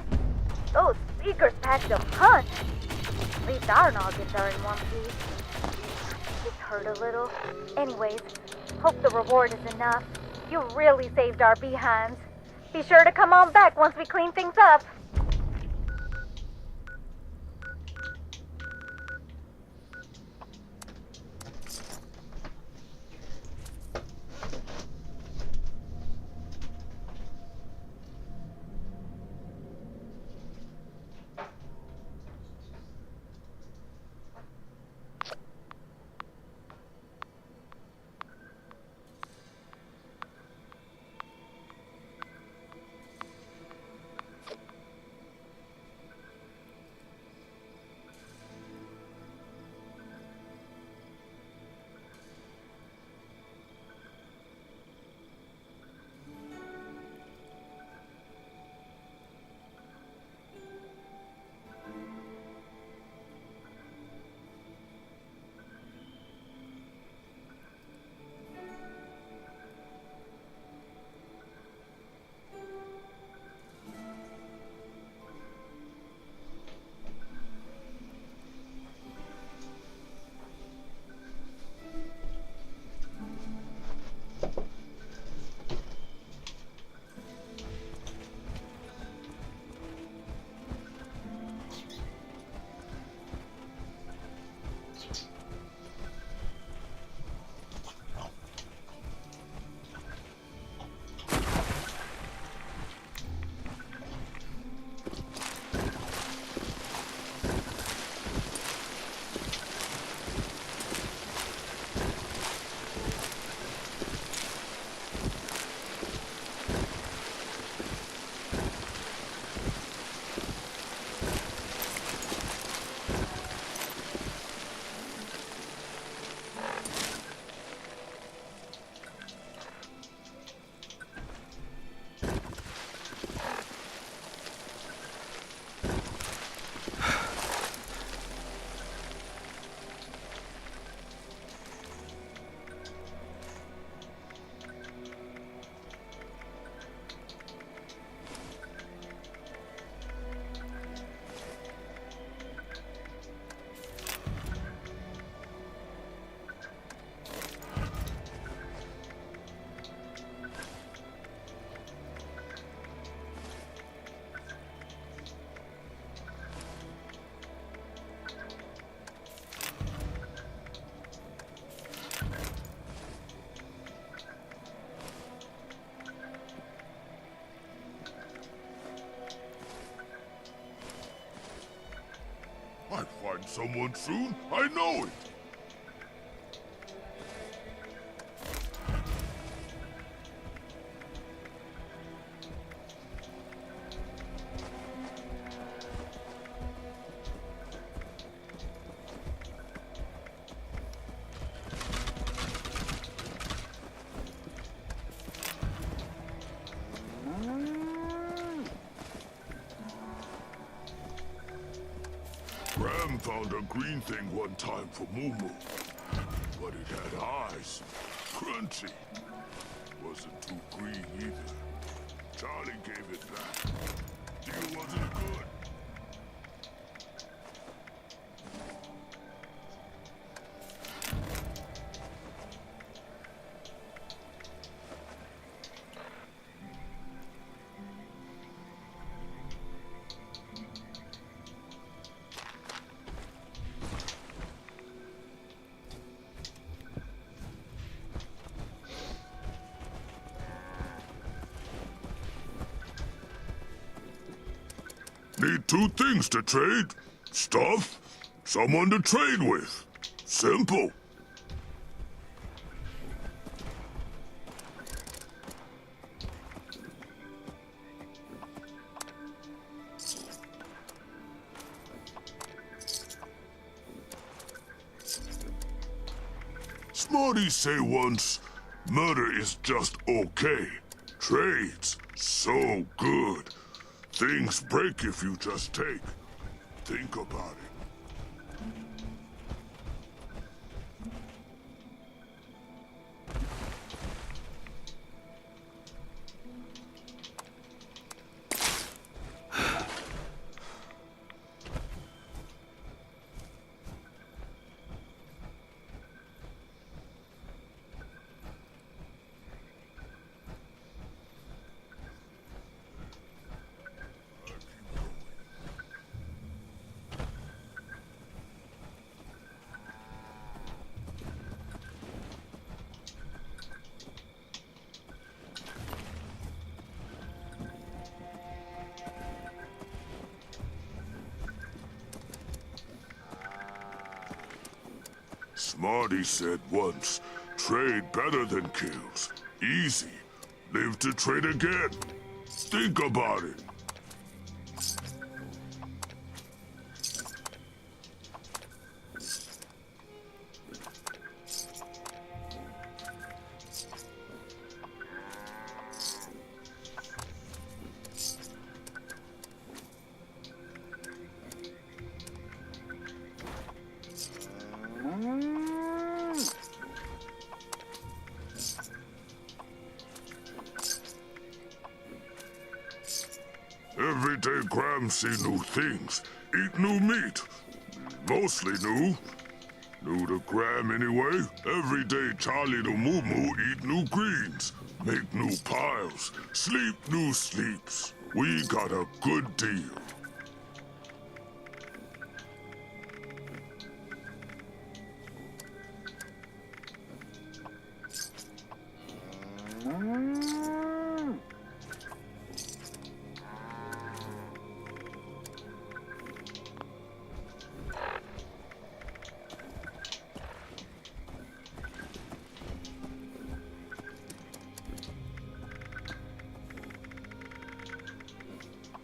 Speaker 4: Those speakers packed a punch. At least our noggins are in one piece. Just hurt a little. Anyways, hope the reward is enough. You really saved our behinds. Be sure to come on back once we clean things up.
Speaker 17: I'll find someone soon, I know it! Graham found a green thing one time for Moo Moo, but it had eyes. Crunchy. Wasn't too green either. Charlie gave it back. Deal wasn't good. Need two things to trade. Stuff, someone to trade with. Simple. Smarties say once, murder is just okay. Trades, so good. Things break if you just take. Think about it. Smarty said once, trade better than kills. Easy. Live to trade again. Think about it. Everyday Graham see new things, eat new meat. Mostly new. New to Graham anyway. Everyday Charlie the Moo Moo eat new greens, make new piles, sleep new sleeps. We got a good deal.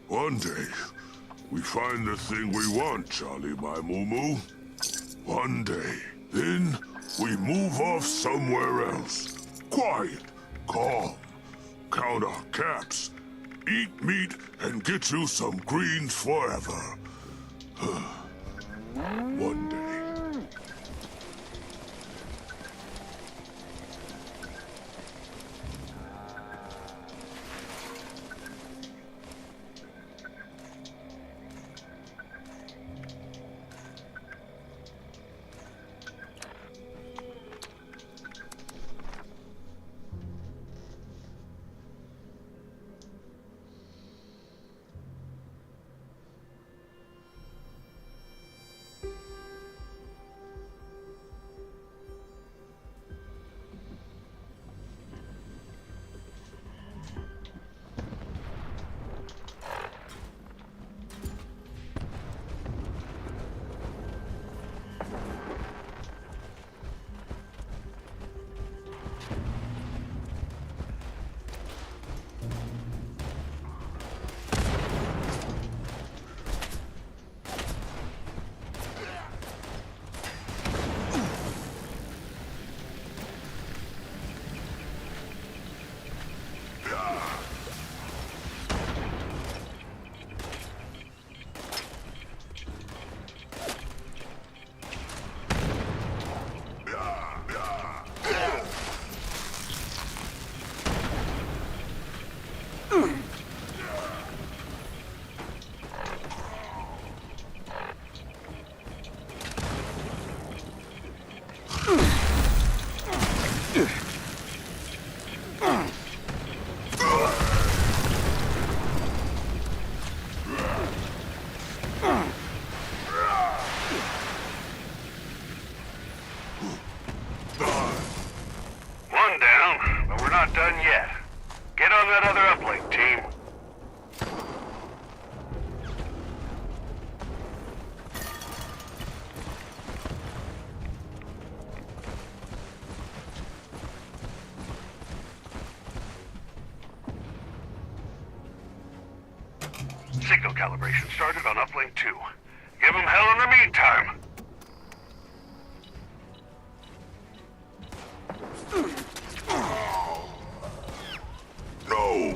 Speaker 17: One day, we find the thing we want, Charlie, my moo-moo. One day, then we move off somewhere else. Quiet, calm, count our caps, eat meat, and get you some greens forever. One day.
Speaker 8: One down, but we're not done yet. Get on that other uplink, team. Signal calibration started on uplink 2. Give them hell in the meantime.
Speaker 17: No!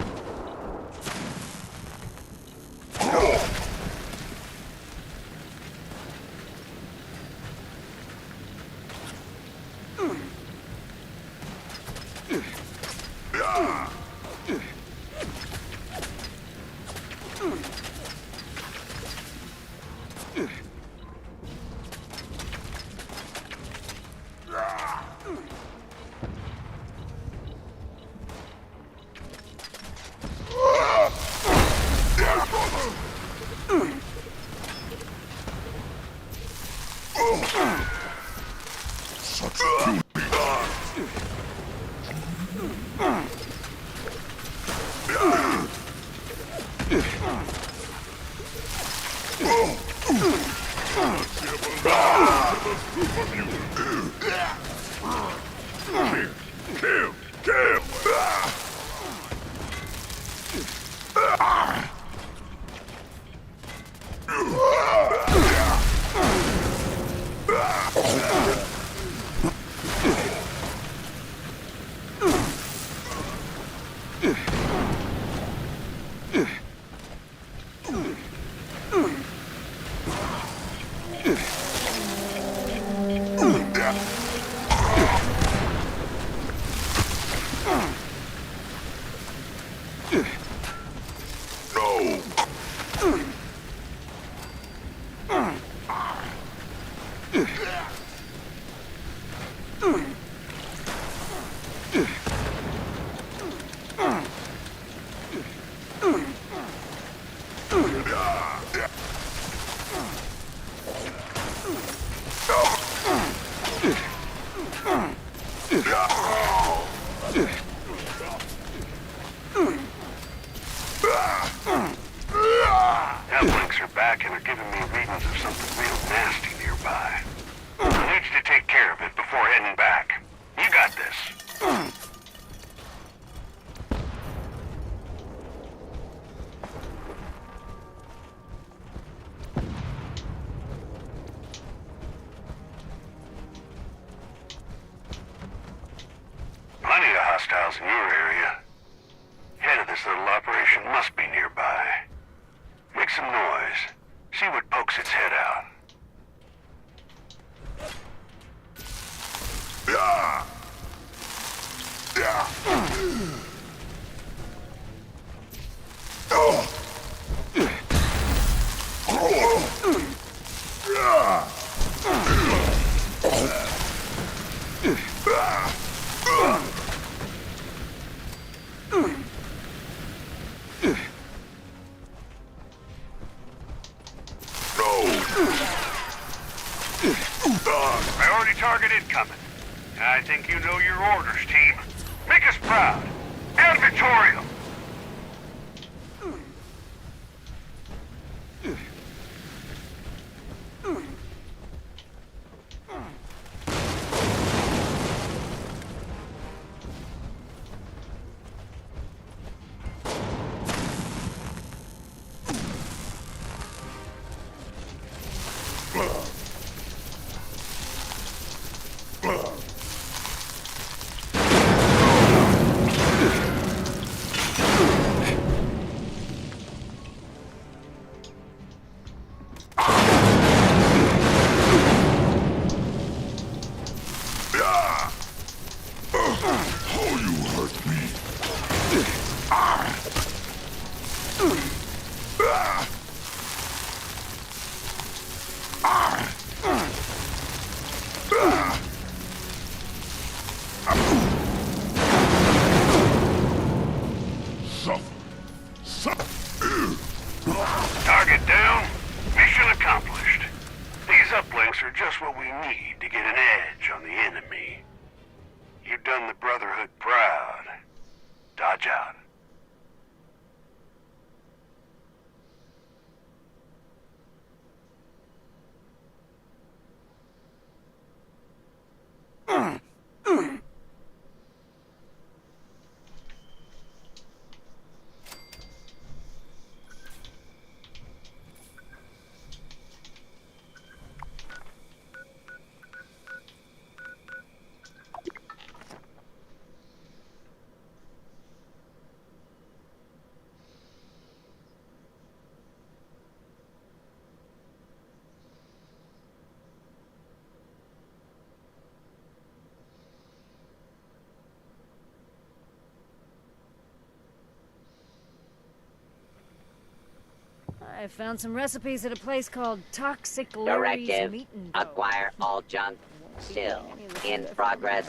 Speaker 17: Kill! Kill!
Speaker 8: Halflings are back and are giving me readings of something real nasty nearby. I need you to take care of it before heading back. You got this. Plenty of hostiles in your area. Head of this little operation must be nearby. Make some noise. See what pokes its head out. Priority target incoming. I think you know your orders, team. Make us proud and victorious. Target down. Mission accomplished. These uplinks are just what we need to get an edge on the enemy. You've done the Brotherhood proud. Dodge out.
Speaker 18: I found some recipes at a place called Taxidermy.
Speaker 6: Directive.
Speaker 18: Meat and
Speaker 6: Acquire all junk. Still in progress.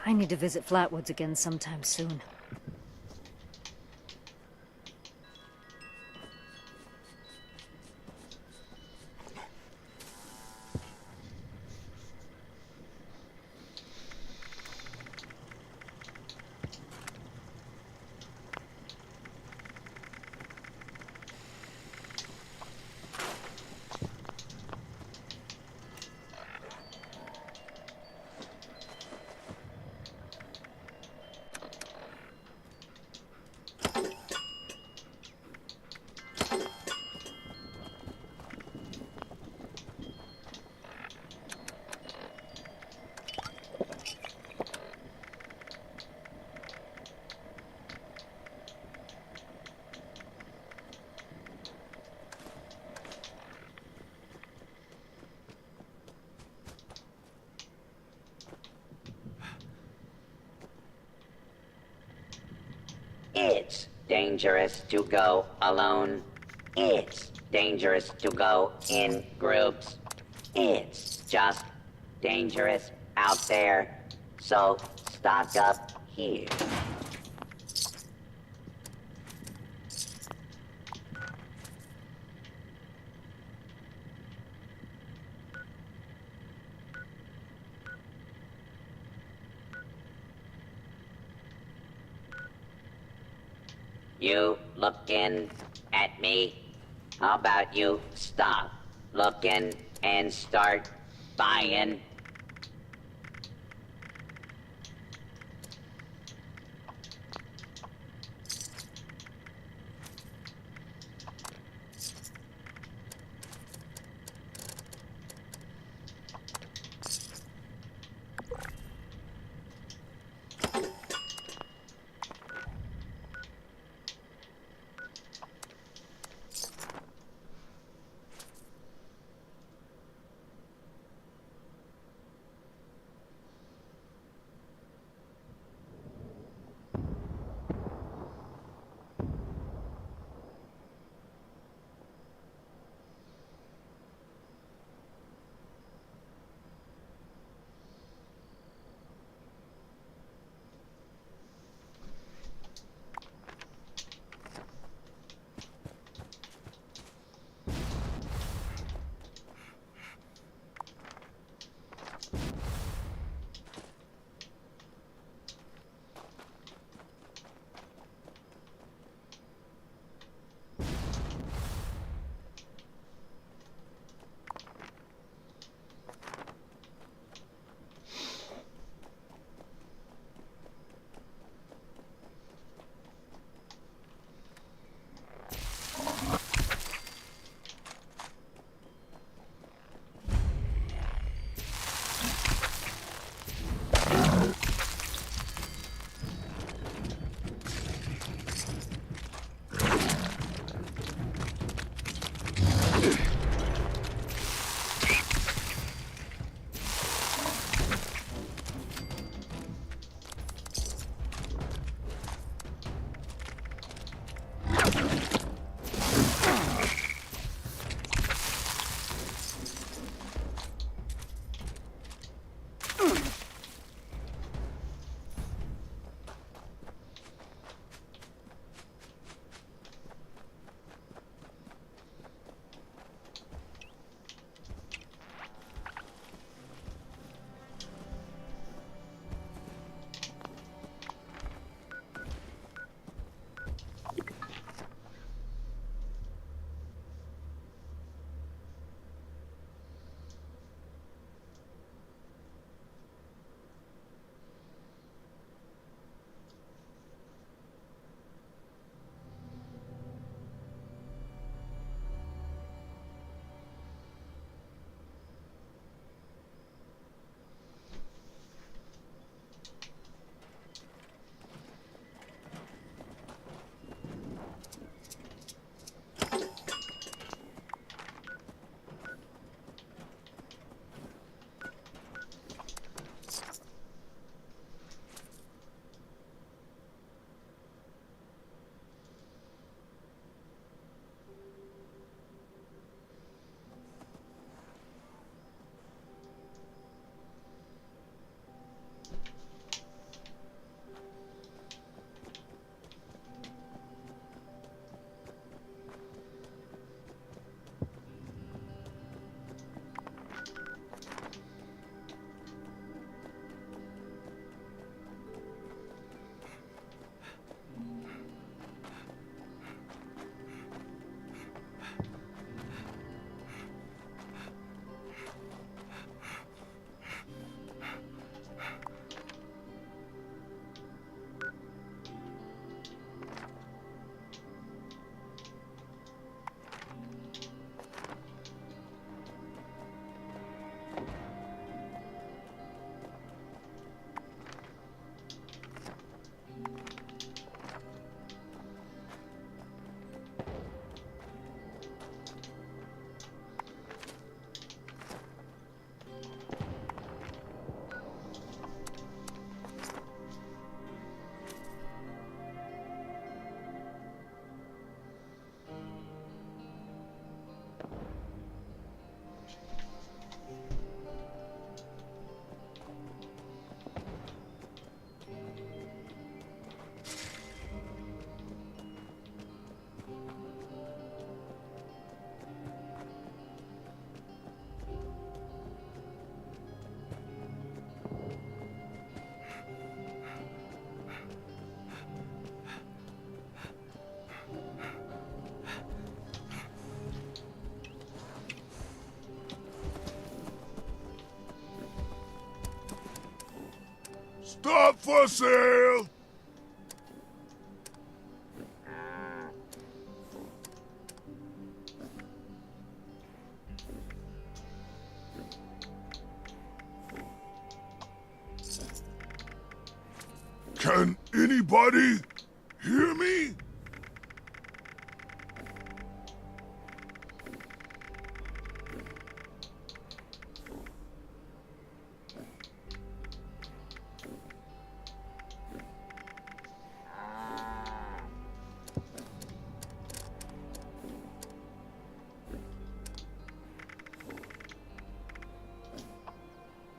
Speaker 18: I need to visit Flatwoods again sometime soon.
Speaker 6: It's dangerous to go alone. It's dangerous to go in groups. It's just dangerous out there. So stock up here. You looking at me? How about you stop looking and start buying?
Speaker 17: Stop for sale! Can anybody hear me?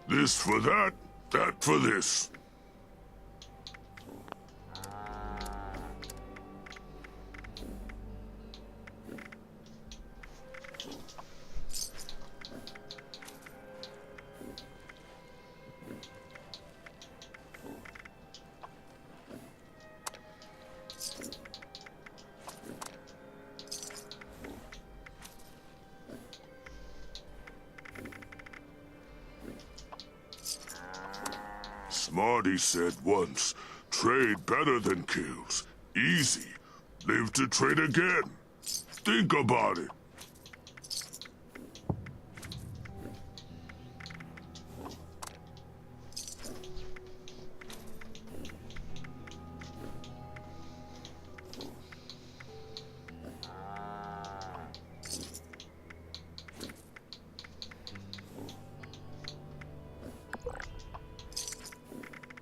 Speaker 17: This for that, that for this. Smarty said once, trade better than kills. Easy. Live to trade again. Think about it.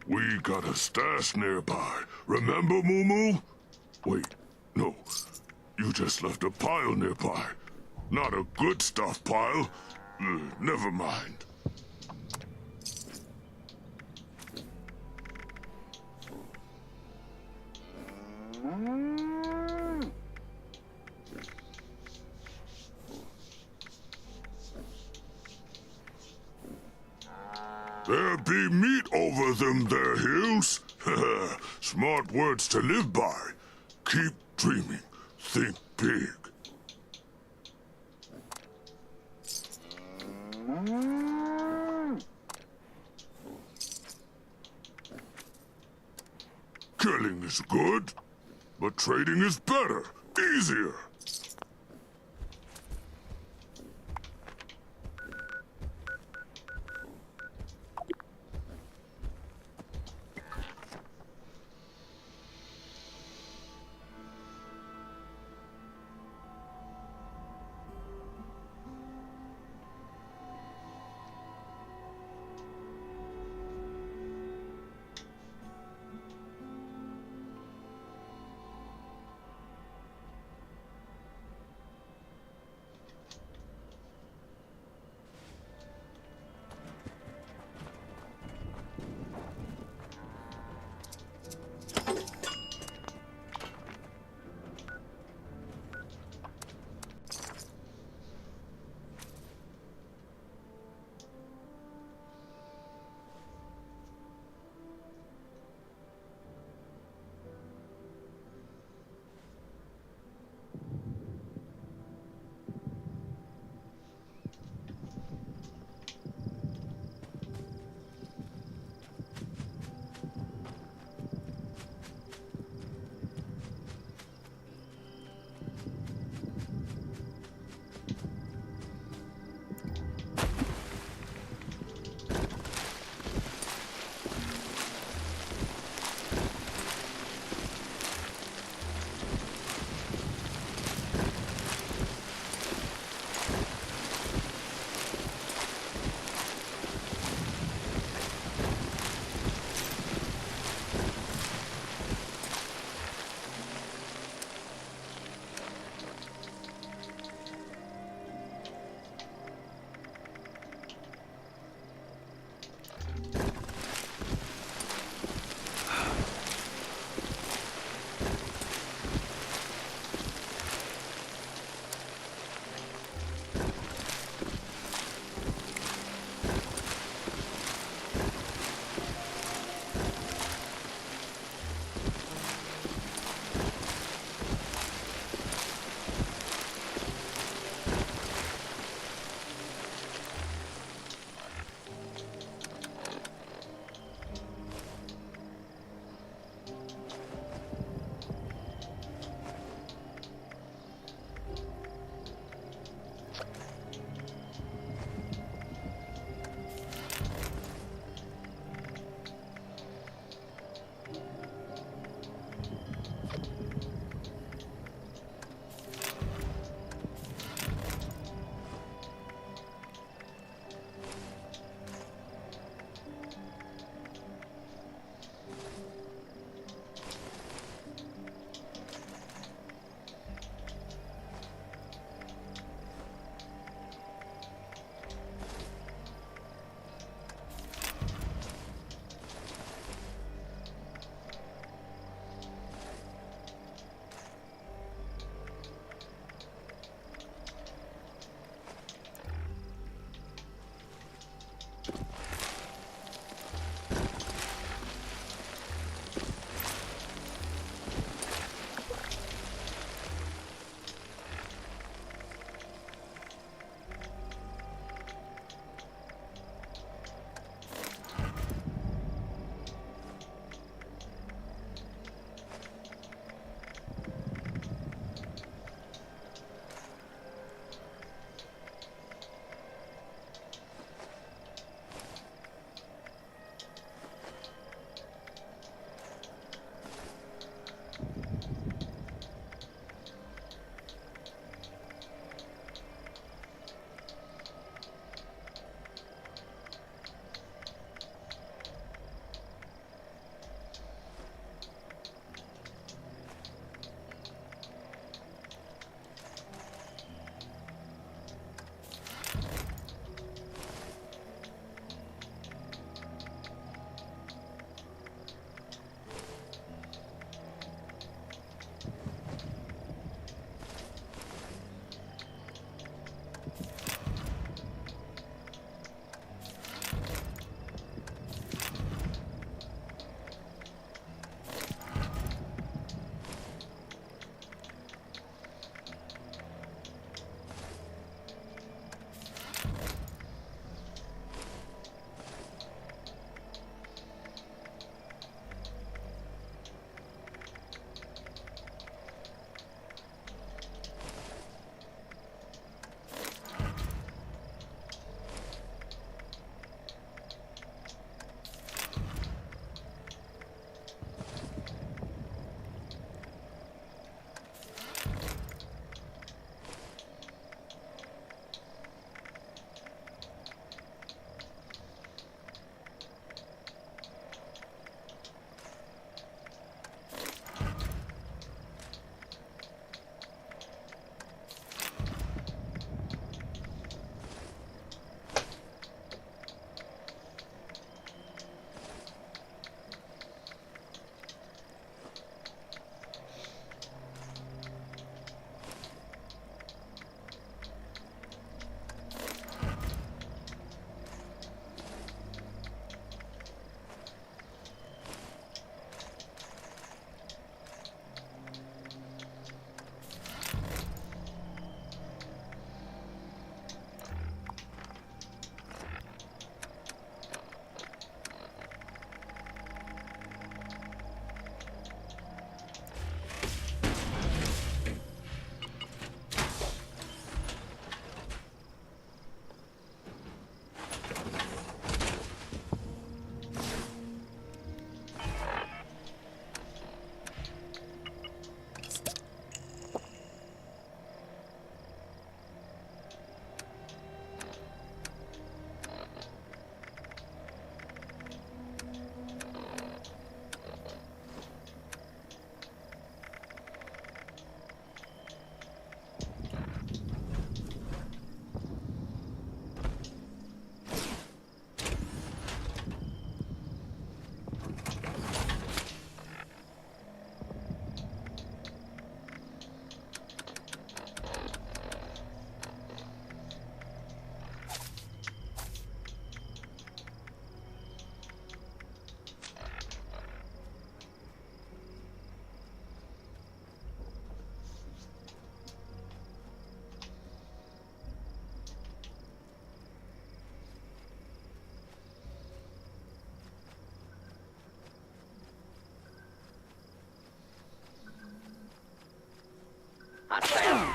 Speaker 17: We got a stash nearby. Remember, Moo? Wait, no. You just left a pile nearby. Not a good stuff pile. Never mind. There be meat over them there hills. Smart words to live by. Keep dreaming. Think big. Killing is good, but trading is better, easier.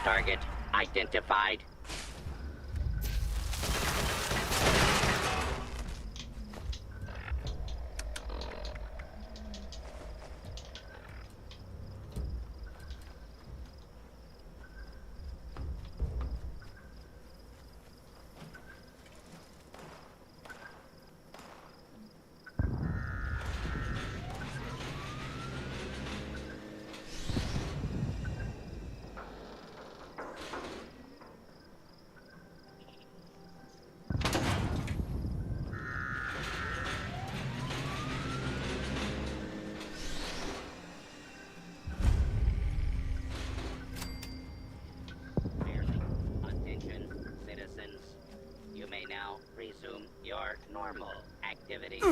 Speaker 6: Target identified. You may now resume your normal activities.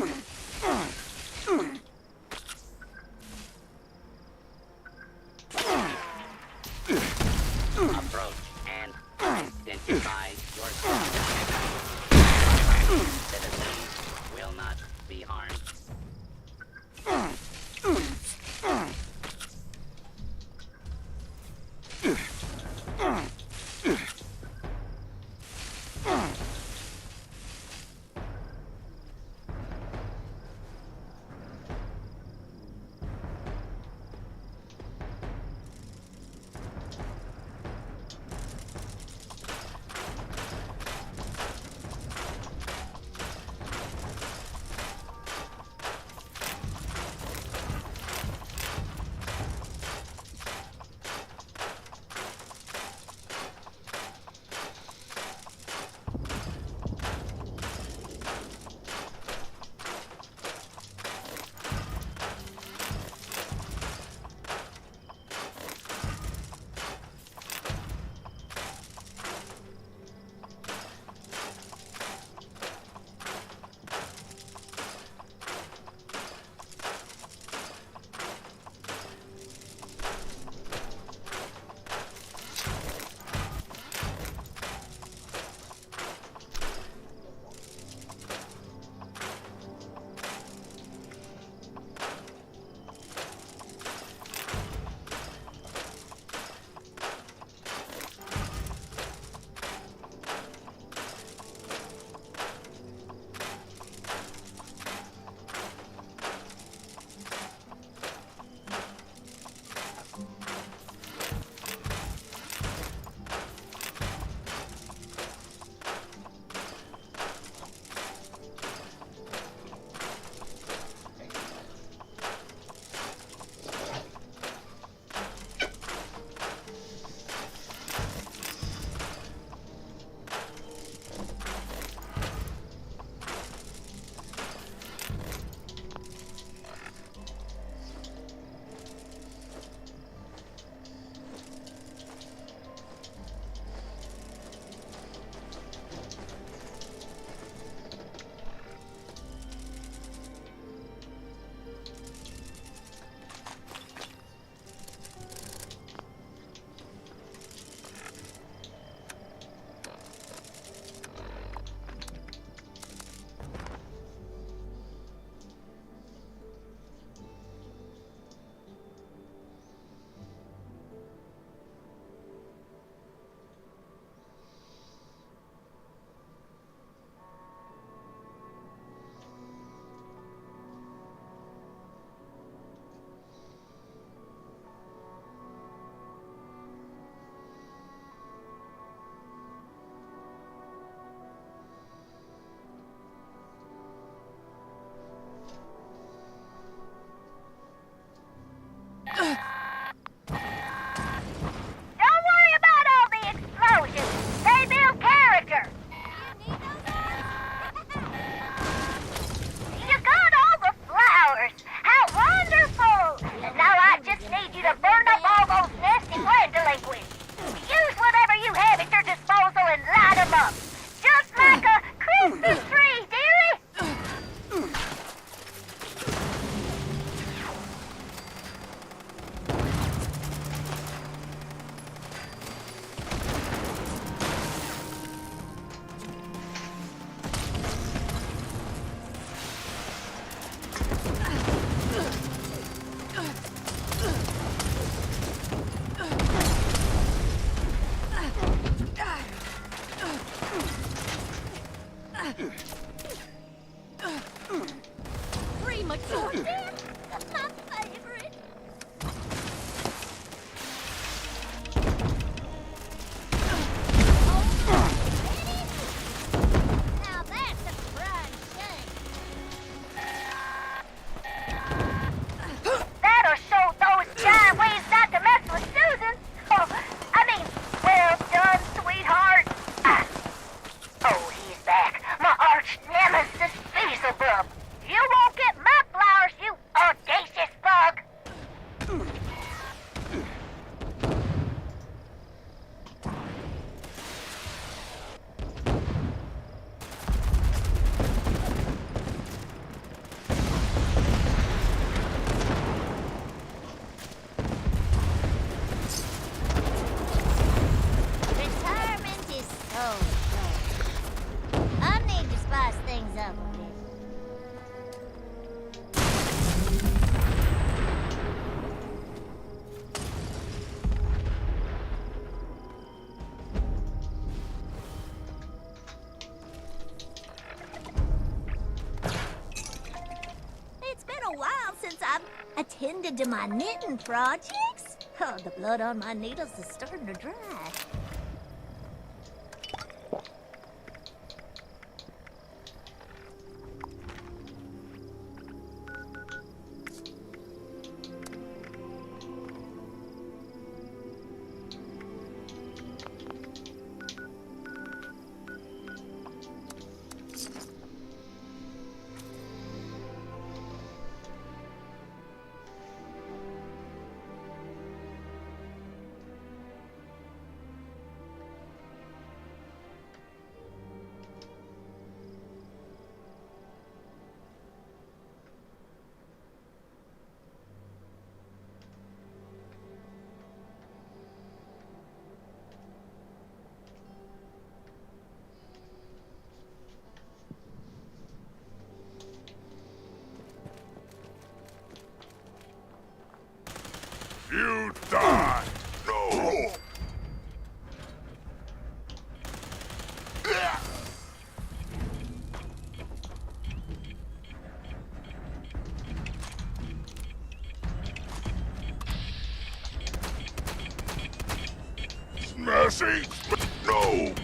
Speaker 6: Approach and identify yourself. Citizens will not be harmed.
Speaker 22: Premature death? That's my favorite. Now that's a crying shame. That'll show those giant waves not to mess with Susan. Oh, I mean, well done, sweetheart. Oh, he's back. My arch nemesis, Beelzebub. You won't get my flowers, you audacious bug. Retirement is so good. I need to spice things up a bit. It's been a while since I've attended to my knitting projects. Oh, the blood on my needles is starting to dry.
Speaker 17: You die! No! Mercy! No!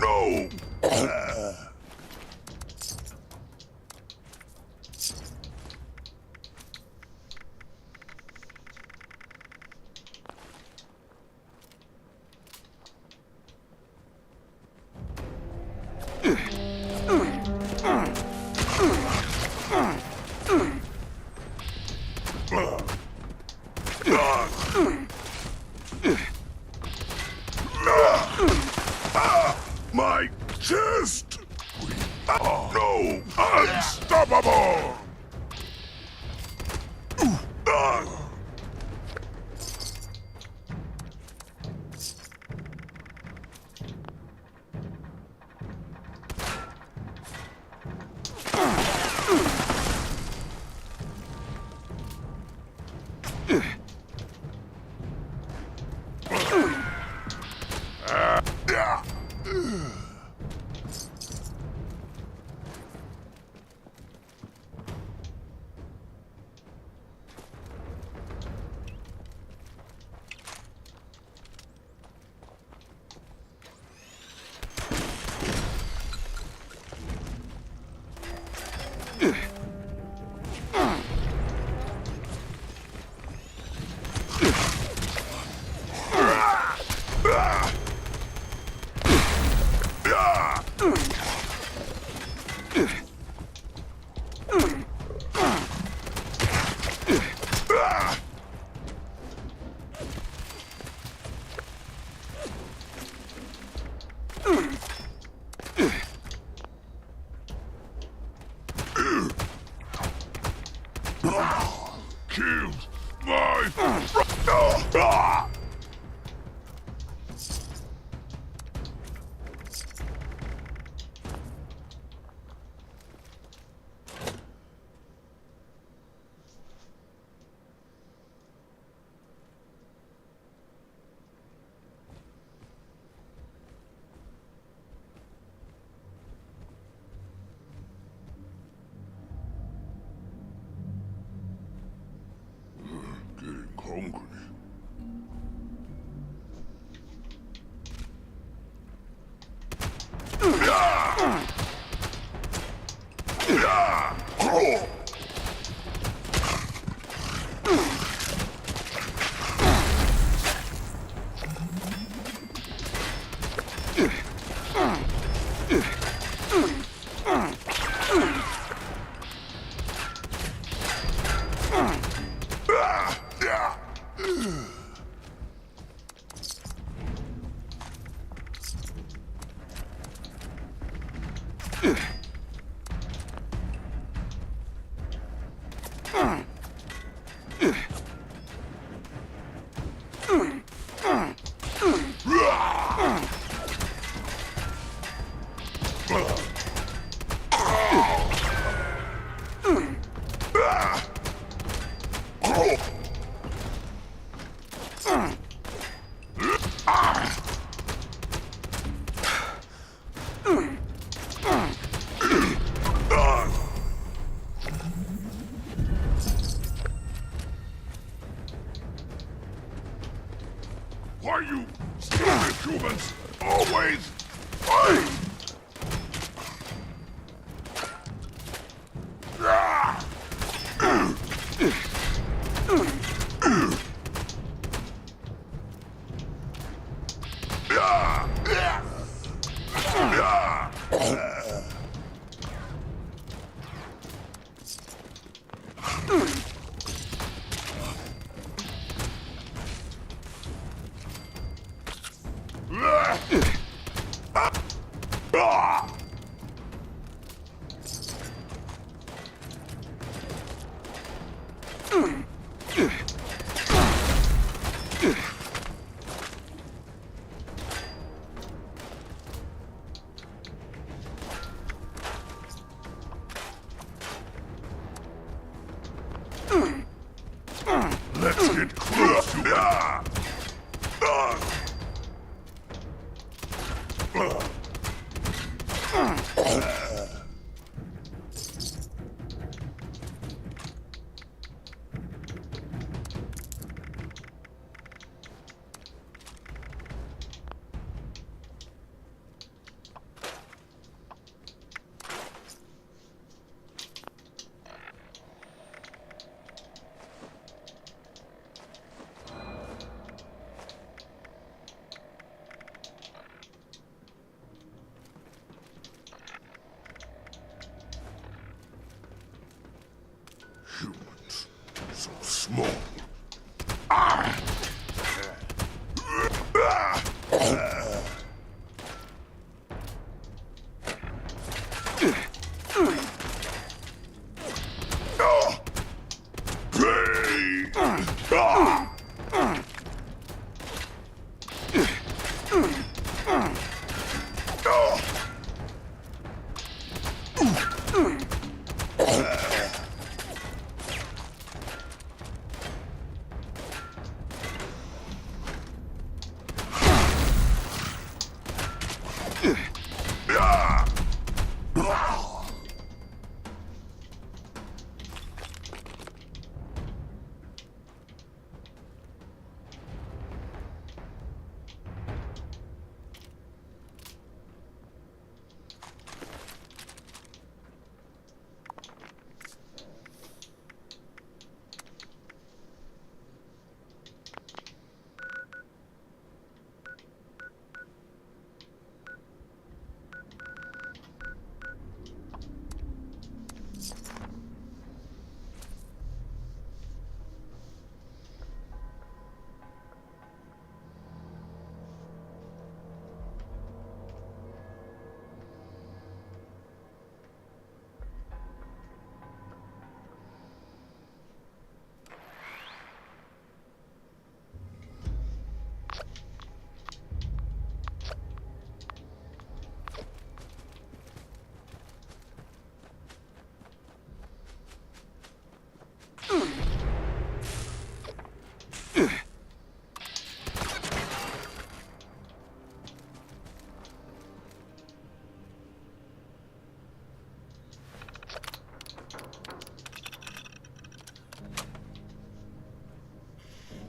Speaker 17: No! My chest! Oh, no! Unstoppable! Killed my brother! Why you stupid humans always fight? Let's get close to it. Humans, so small.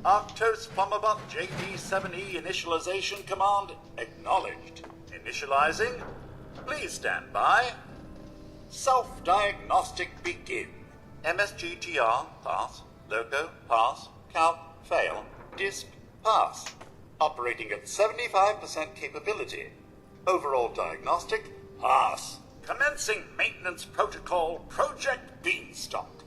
Speaker 7: Arctos Plummerbot JD7E initialization command acknowledged. Initializing Please stand by. Self-diagnostic begin. MSGTR, pass. Loco, pass. Calc, fail. Disc, pass. Operating at 75% capability. Overall diagnostic, pass. Commencing maintenance protocol, Project Beanstalk.